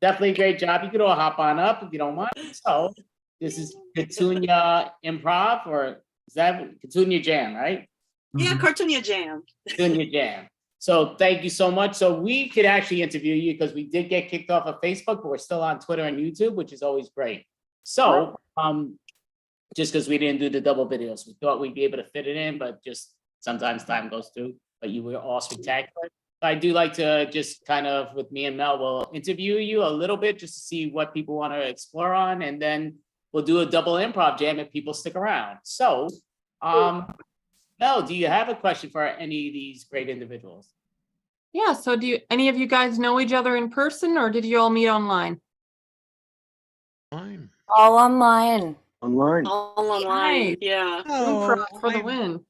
definitely a great job. You could all hop on up if you don't mind. So, this is Petunia Improv, or is that Petunia Jam, right? Yeah, Cartoonia Jam. Petunia Jam. So, thank you so much. So, we could actually interview you because we did get kicked off of Facebook, but we're still on Twitter and YouTube, which is always great. So, just because we didn't do the double videos, we thought we'd be able to fit it in, but just sometimes time goes through. But you were all spectacular. I do like to just kind of, with me and Mel, we'll interview you a little bit just to see what people want to explore on, and then we'll do a double improv jam if people stick around. So, Mel, do you have a question for any of these great individuals? Yeah, so do any of you guys know each other in person, or did you all meet online? All online. Online. All online. Nice. Yeah. Improv for the win.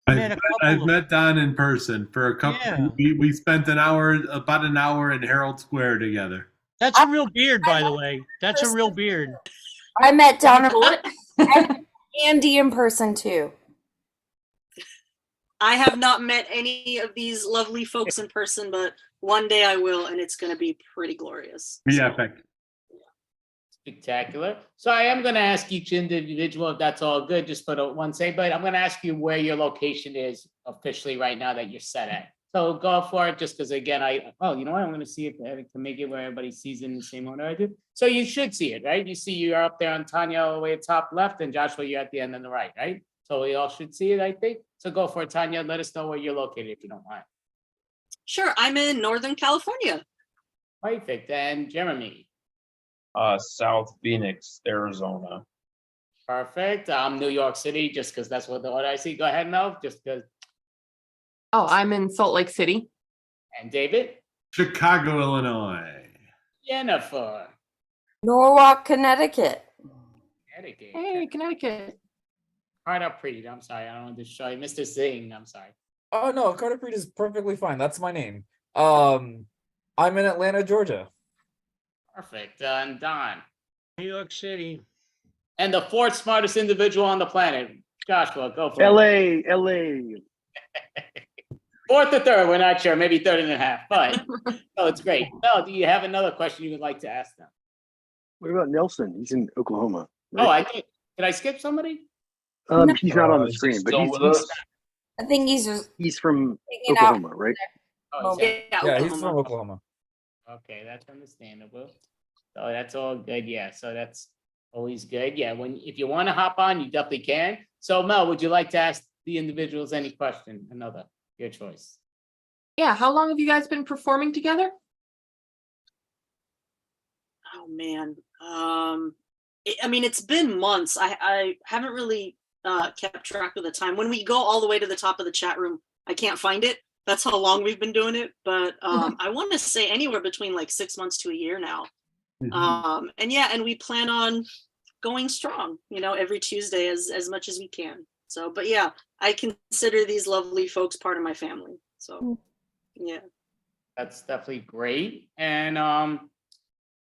I've met Don in person for a couple. Yeah. We spent about an hour in Herald Square together. That's a real beard, by the way. That's a real beard. I met Donna. I met Andy in person too. I have not met any of these lovely folks in person, but one day I will, and it's going to be pretty glorious. Be epic. Spectacular. So I am going to ask each individual, if that's all good, just put a one say, but I'm going to ask you where your location is officially right now that you're set at. So go for it, just because again, you know what, I'm going to see if I can make it where everybody sees it in the same order I do. So you should see it, right? You see you're up there on Tanya all the way at top left, and Joshua, you're at the end on the right, right? So we all should see it, I think. So go for it, Tanya. Let us know where you're located if you don't mind. Sure, I'm in Northern California. Perfect. And Jeremy? South Phoenix, Arizona. Perfect. New York City, just because that's what I see. Go ahead, Mel, just because. Oh, I'm in Salt Lake City. And David? Chicago, Illinois. Jennifer? Norwalk, Connecticut. Connecticut. Hey, Connecticut. Carter Preet, I'm sorry, I don't want to show you. Mr. Singh, I'm sorry. Oh no, Carter Preet is perfectly fine. That's my name. I'm in Atlanta, Georgia. Perfect. And Don? New York City. And the fourth smartest individual on the planet, Joshua, go for it. LA. Fourth or third, we're not sure, maybe third and a half, but no, it's great. Mel, do you have another question you would like to ask them? What about Nelson? He's in Oklahoma. Right? Oh, I think, did I skip somebody? He's not on the screen, but I think he's from hanging Oklahoma, out. right? Oh, Yeah, he's from Oklahoma. Okay, that's understandable. So that's all good. Yeah, so that's always good. Yeah, if you want to hop on, you definitely can. So Mel, would you like to ask the individuals any question? Another, your choice. Yeah, how long have you guys been performing together? Oh man. I mean, it's been months. I haven't really kept track of the time. When we go all the way to the top of the chat room, I can't find it. That's how long we've been doing it. But I want to say anywhere between like 6 months to a year now. And we plan on going strong, every Tuesday as much as we can. So, but yeah, I consider these lovely folks part of my family. So, yeah. That's definitely great. And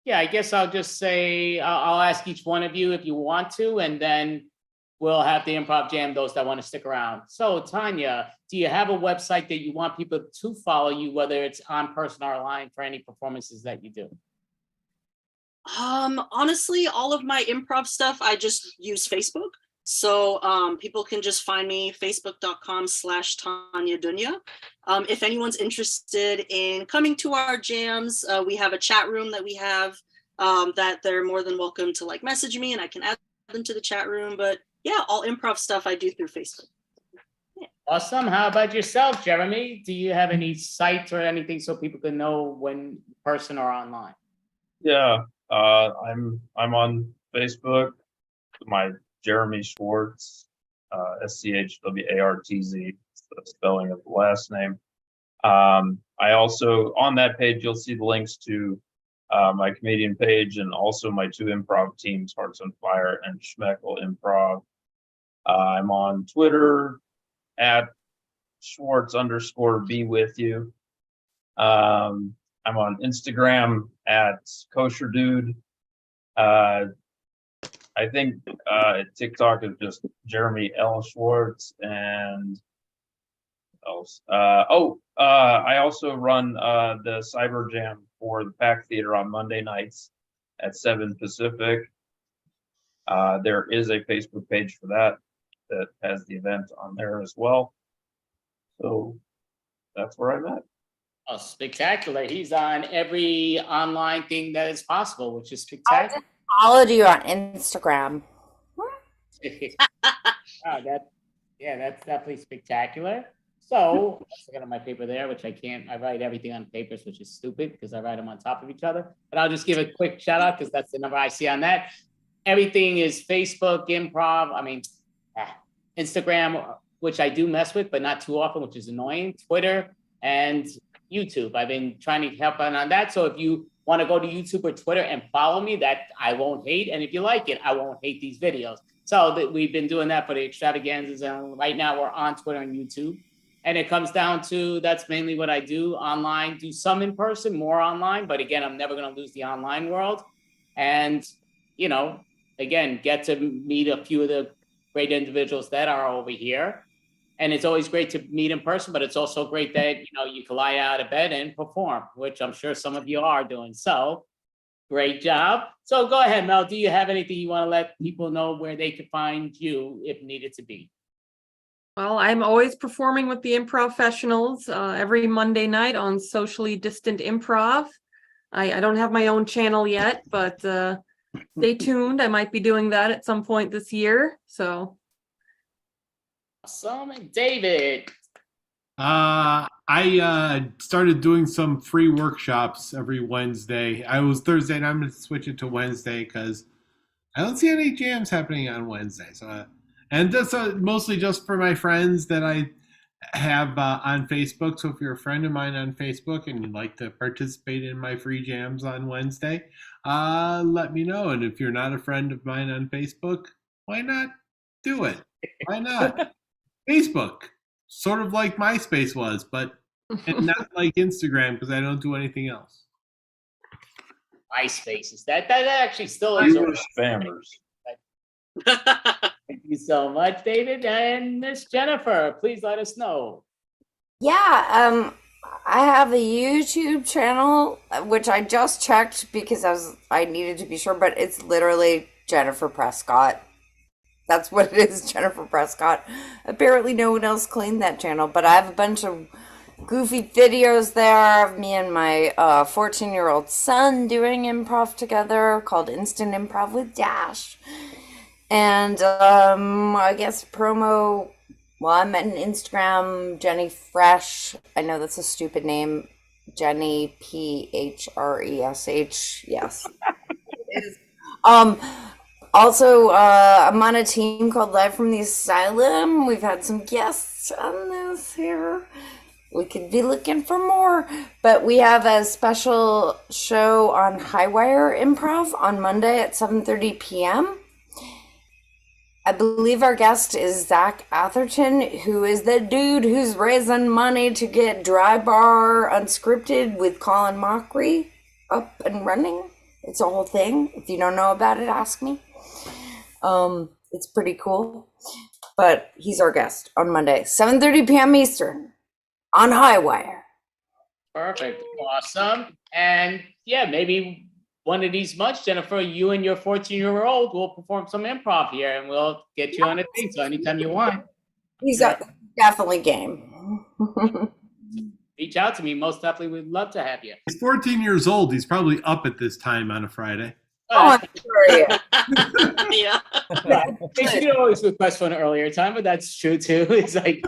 yeah, I guess I'll just say, I'll ask each one of you if you want to, and then we'll have the Improv Jam, those that want to stick around. So Tanya, do you have a website that you want people to follow you, whether it's on person or online, for any performances that you do? Honestly, all of my improv stuff, I just use Facebook. So people can just find me, facebook.com/Tanya Dunya. If anyone's interested in coming to our jams, we have a chat room that we have that they're more than welcome to like message me and I can add them to the chat room. But yeah, all improv stuff I do through Facebook. Yeah. Awesome. How about yourself, Jeremy? Do you have any sites or anything so people can know when person or online? Yeah, I'm on Facebook. My Jeremy Schwartz, SCHWARTZ, the spelling of the last name. I also, on that page, you'll see the links to my comedian page and also my 2 improv teams, Hearts on Fire and Schmeckle Improv. I'm on Twitter at Schwartz_be with you. I'm on Instagram at Kosher Dude. I think TikTok is just Jeremy L. Schwartz, and else. I also run the Cyber Jam for the Pack Theater on Monday nights at 7 Pacific. There is a Facebook page for that has the event on there as well. So that's where I'm at. Oh, spectacular. He's on every online thing that is possible, which is spectacular. I followed you on Instagram. That's definitely spectacular. So let's look at my paper there, which I can't. I write everything on papers, which is stupid because I write them on top of each other. But I'll just give a quick shout out because that's the number I see on that. Everything is Facebook, Improv. Instagram, which I do mess with, but not too often, which is annoying. Twitter and YouTube. I've been trying to help out on that. So if you want to go to YouTube or Twitter and follow me, that I won't hate. And if you like it, I won't hate these videos. So we've been doing that for the extravaganzas. And right now we're on Twitter and YouTube. And it comes down to, that's mainly what I do online, do some in person, more online. But again, I'm never going to lose the online world. And, again, get to meet a few of the great individuals that are over here. And it's always great to meet in person, but it's also great that, you can lie out of bed and perform, which I'm sure some of you are doing. So great job. So go ahead, Mel. Do you have anything you want to let people know where they can find you if needed to be? Well, I'm always performing with the Improfessionals every Monday night on Socially Distant Improv. I don't have my own channel yet, but stay tuned. I might be doing that at some point this year. So. Awesome. David. I started doing some free workshops every Wednesday. I was Thursday, and I'm going to switch it to Wednesday because I don't see any jams happening on Wednesday. So, and that's mostly just for my friends that I have on Facebook. So if you're a friend of mine on Facebook and you'd like to participate in my free jams on Wednesday, let me know. And if you're not a friend of mine on Facebook, why not do it? Why not? Facebook, sort of like MySpace was, but and not like Instagram because I don't do anything else. MySpace is that actually still is. Spammers. Thank you so much, David. And Miss Jennifer, please let us know. Yeah, I have a YouTube channel which I just checked because I needed to be sure, but it's literally Jennifer Prescott. That's what it is, Jennifer Prescott. Apparently no one else claimed that channel, but I have a bunch of goofy videos there of me and my 14-year-old son doing improv together called Instant Improv with Dash. And I guess promo, I'm at an Instagram, Jenny Fresh. I know that's a stupid name. Jenny PHRESH. Yes. It is. Also, I'm on a team called Live from the Asylum. We've had some guests on this here. We could be looking for more. But we have a special show on Highwire Improv on Monday at 7:30 p.m. I believe our guest is Zach Atherton, who is the dude who's raising money to get Dry Bar Unscripted with Colin Mockery up and running. It's a whole thing. If you don't know about it, ask me. It's pretty cool. But he's our guest on Monday, 7:30 p.m. Eastern on Highwire. Perfect. Awesome. And yeah, maybe one of these months, Jennifer, you and your 14-year-old will perform some improv here and we'll get you on a thing. So anytime you want. He's definitely game. Reach out to me. Most definitely would love to have you. He's 14 years old. He's probably up at this time on a Friday. Oh, I'm sure, Yeah. They should always request for an earlier time, but that's true too. It's like,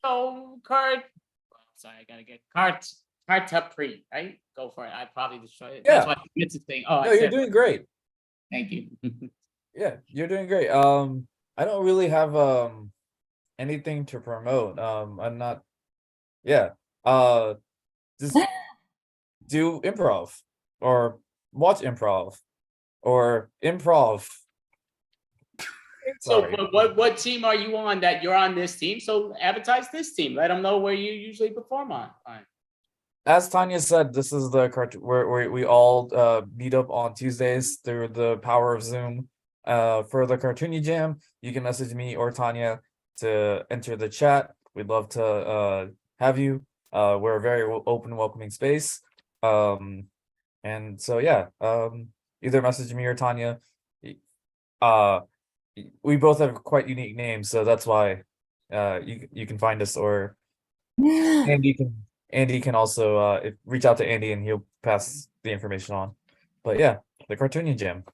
so card. Sorry, I gotta get cards. Card top pre, right? Go for it. I probably destroyed it. That's Yeah. why it's a thing. Oh, No, I you're said- doing great. Thank you. Yeah, you're doing great. I don't really have anything to promote. I'm not. Yeah. Just do improv or watch improv or improv. So, Sorry. but what team are you on that you're on this team? So advertise this team. Let them know where you usually perform on. As Tanya said, this is the cartoon where we all meet up on Tuesdays through the power of Zoom. For the Cartoonie Jam, you can message me or Tanya to enter the chat. We'd love to have you. We're a very open, welcoming space. And so yeah, either message me or Tanya. We both have quite unique names, so that's why you can find us, or Andy can also reach out to Andy and he'll pass the information on. But yeah, the Cartoonie Jam.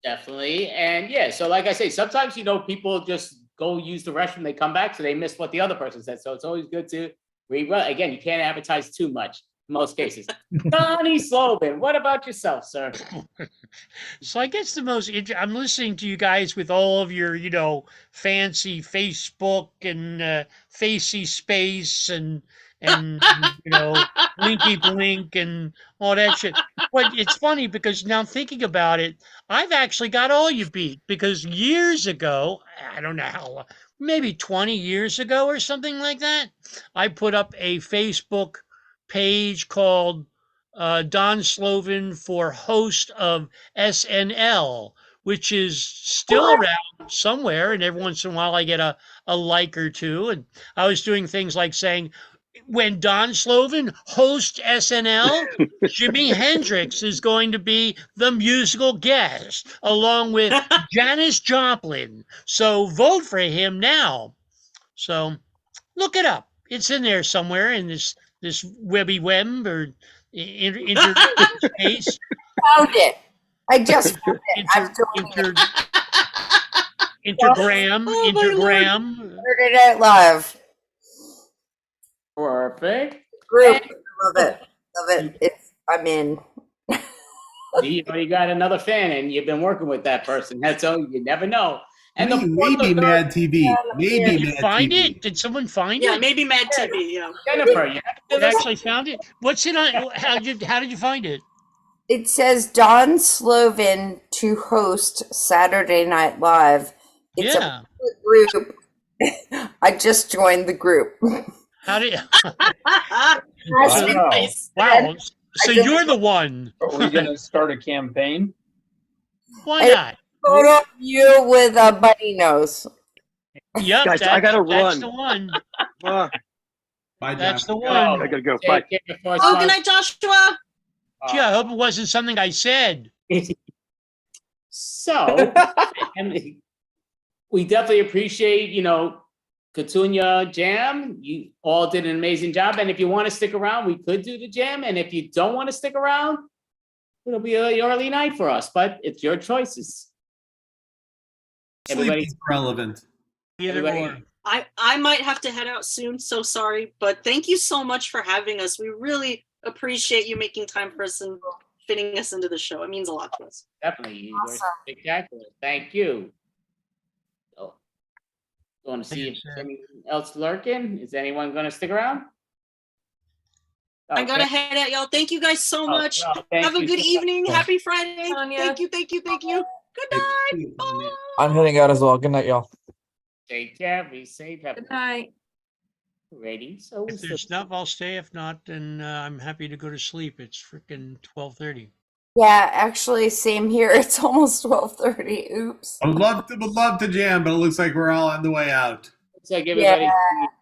Definitely. And yeah, so like I say, sometimes, people just go use the restroom, they come back, so they miss what the other person said. So it's always good to rerun. Again, you can't advertise too much in most cases. Donnie Sloban, what about yourself, sir? So I guess I'm listening to you guys with all of your, fancy Facebook and facey space and blinky blink and all that shit. But it's funny because now thinking about it, I've actually got all you beat, because years ago, I don't know how, maybe 20 years ago or something like that, I put up a Facebook page called Don Slovan for host of SNL, which is still around somewhere, and every once in a while I get a like or two. And I was doing things like saying, when Don Slovan hosts SNL, Jimi Hendrix is going to be the musical guest, along with Janis Joplin. So vote for him now. So look it up. It's in there somewhere in this webby web or interspace. Found it. I just found it. I'm doing Intergram. Saturday Night Live. Perfect. Group. Love it. I'm in. You got another fan and you've been working with that person. That's all, you never know. And maybe Mad TV. Maybe Did you Mad find TV. it? Did someone find Yeah, it? maybe Mad TV. Yeah. Jennifer, you actually found it? What's it on? How did you find it? It says Don Slovan to host Saturday Night Live. It's a group. I just joined the group. How did? Wow. Wow. So you're the one. Are we going to start a campaign? Why not? Photo of you with a bunny nose. Yep, Guys, I gotta that's run. the one. Bye, That's the one. I gotta go. Bye. Oh, good night, Joshua. Gee, I hope it wasn't something I said. So, and we definitely appreciate, Cartoonia Jam. You all did an amazing job. And if you want to stick around, we could do the jam. And if you don't want to stick around, it'll be an early night for us, but it's your choices. Sleep is relevant. I might have to head out soon, so sorry, but thank you so much for having us. We really appreciate you making time for us and fitting us into the show. It means a lot to us. Definitely. You were spectacular. Thank you. So, going to see if there's anyone else lurking. Is anyone going to stick around? I gotta head out, y'all. Thank you guys so much. Have a good evening. Happy Friday. Thank you. Good night. Bye. I'm heading out as well. Good night, y'all. Take care. Be safe. Good night. Ready? So If there's enough, I'll stay. If not, then I'm happy to go to sleep. It's freaking 12:30. Yeah, actually, same here. It's almost 12:30. Oops. I would love to jam, but it looks like we're all on the way out. Looks like Yeah. everybody's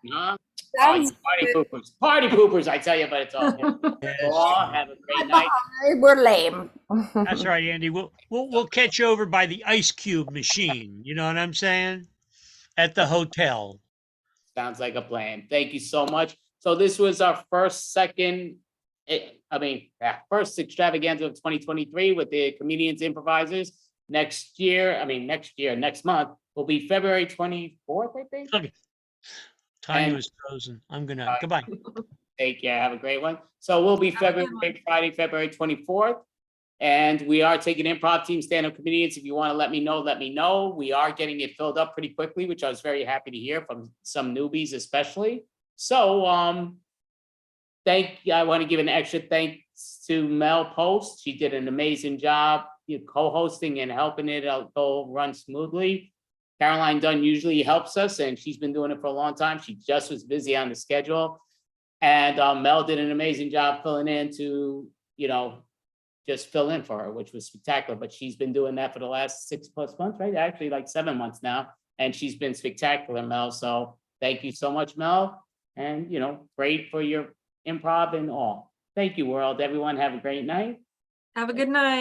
leaving, huh? Oh, you Sounds party good. poopers. Party poopers, I tell you, but it's all good. So all have a great night. We're lame. That's right, Andy. We'll catch you over by the ice cube machine. You know what I'm saying? At the hotel. Sounds like a plan. Thank you so much. So this was our first extravaganza of 2023 with the comedians improvisers. Next month will be February 24th, I think. Okay. Tanya And- was frozen. I'm gonna goodbye. Take care. Have a great one. So we'll be Friday, February 24th. And we are taking improv team stand-up comedians. If you want to let me know, let me know. We are getting it filled up pretty quickly, which I was very happy to hear from some newbies, especially. So I want to give an extra thanks to Mel Post. She did an amazing job co-hosting and helping it go run smoothly. Caroline Dunn usually helps us, and she's been doing it for a long time. She just was busy on the schedule. And Mel did an amazing job filling in to, just fill in for her, which was spectacular. But she's been doing that for the last 6+ months, right? Actually, like 7 months now. And she's been spectacular, Mel. So thank you so much, Mel. And, great for your improv and all. Thank you, world. Everyone have a great night. Have a good night.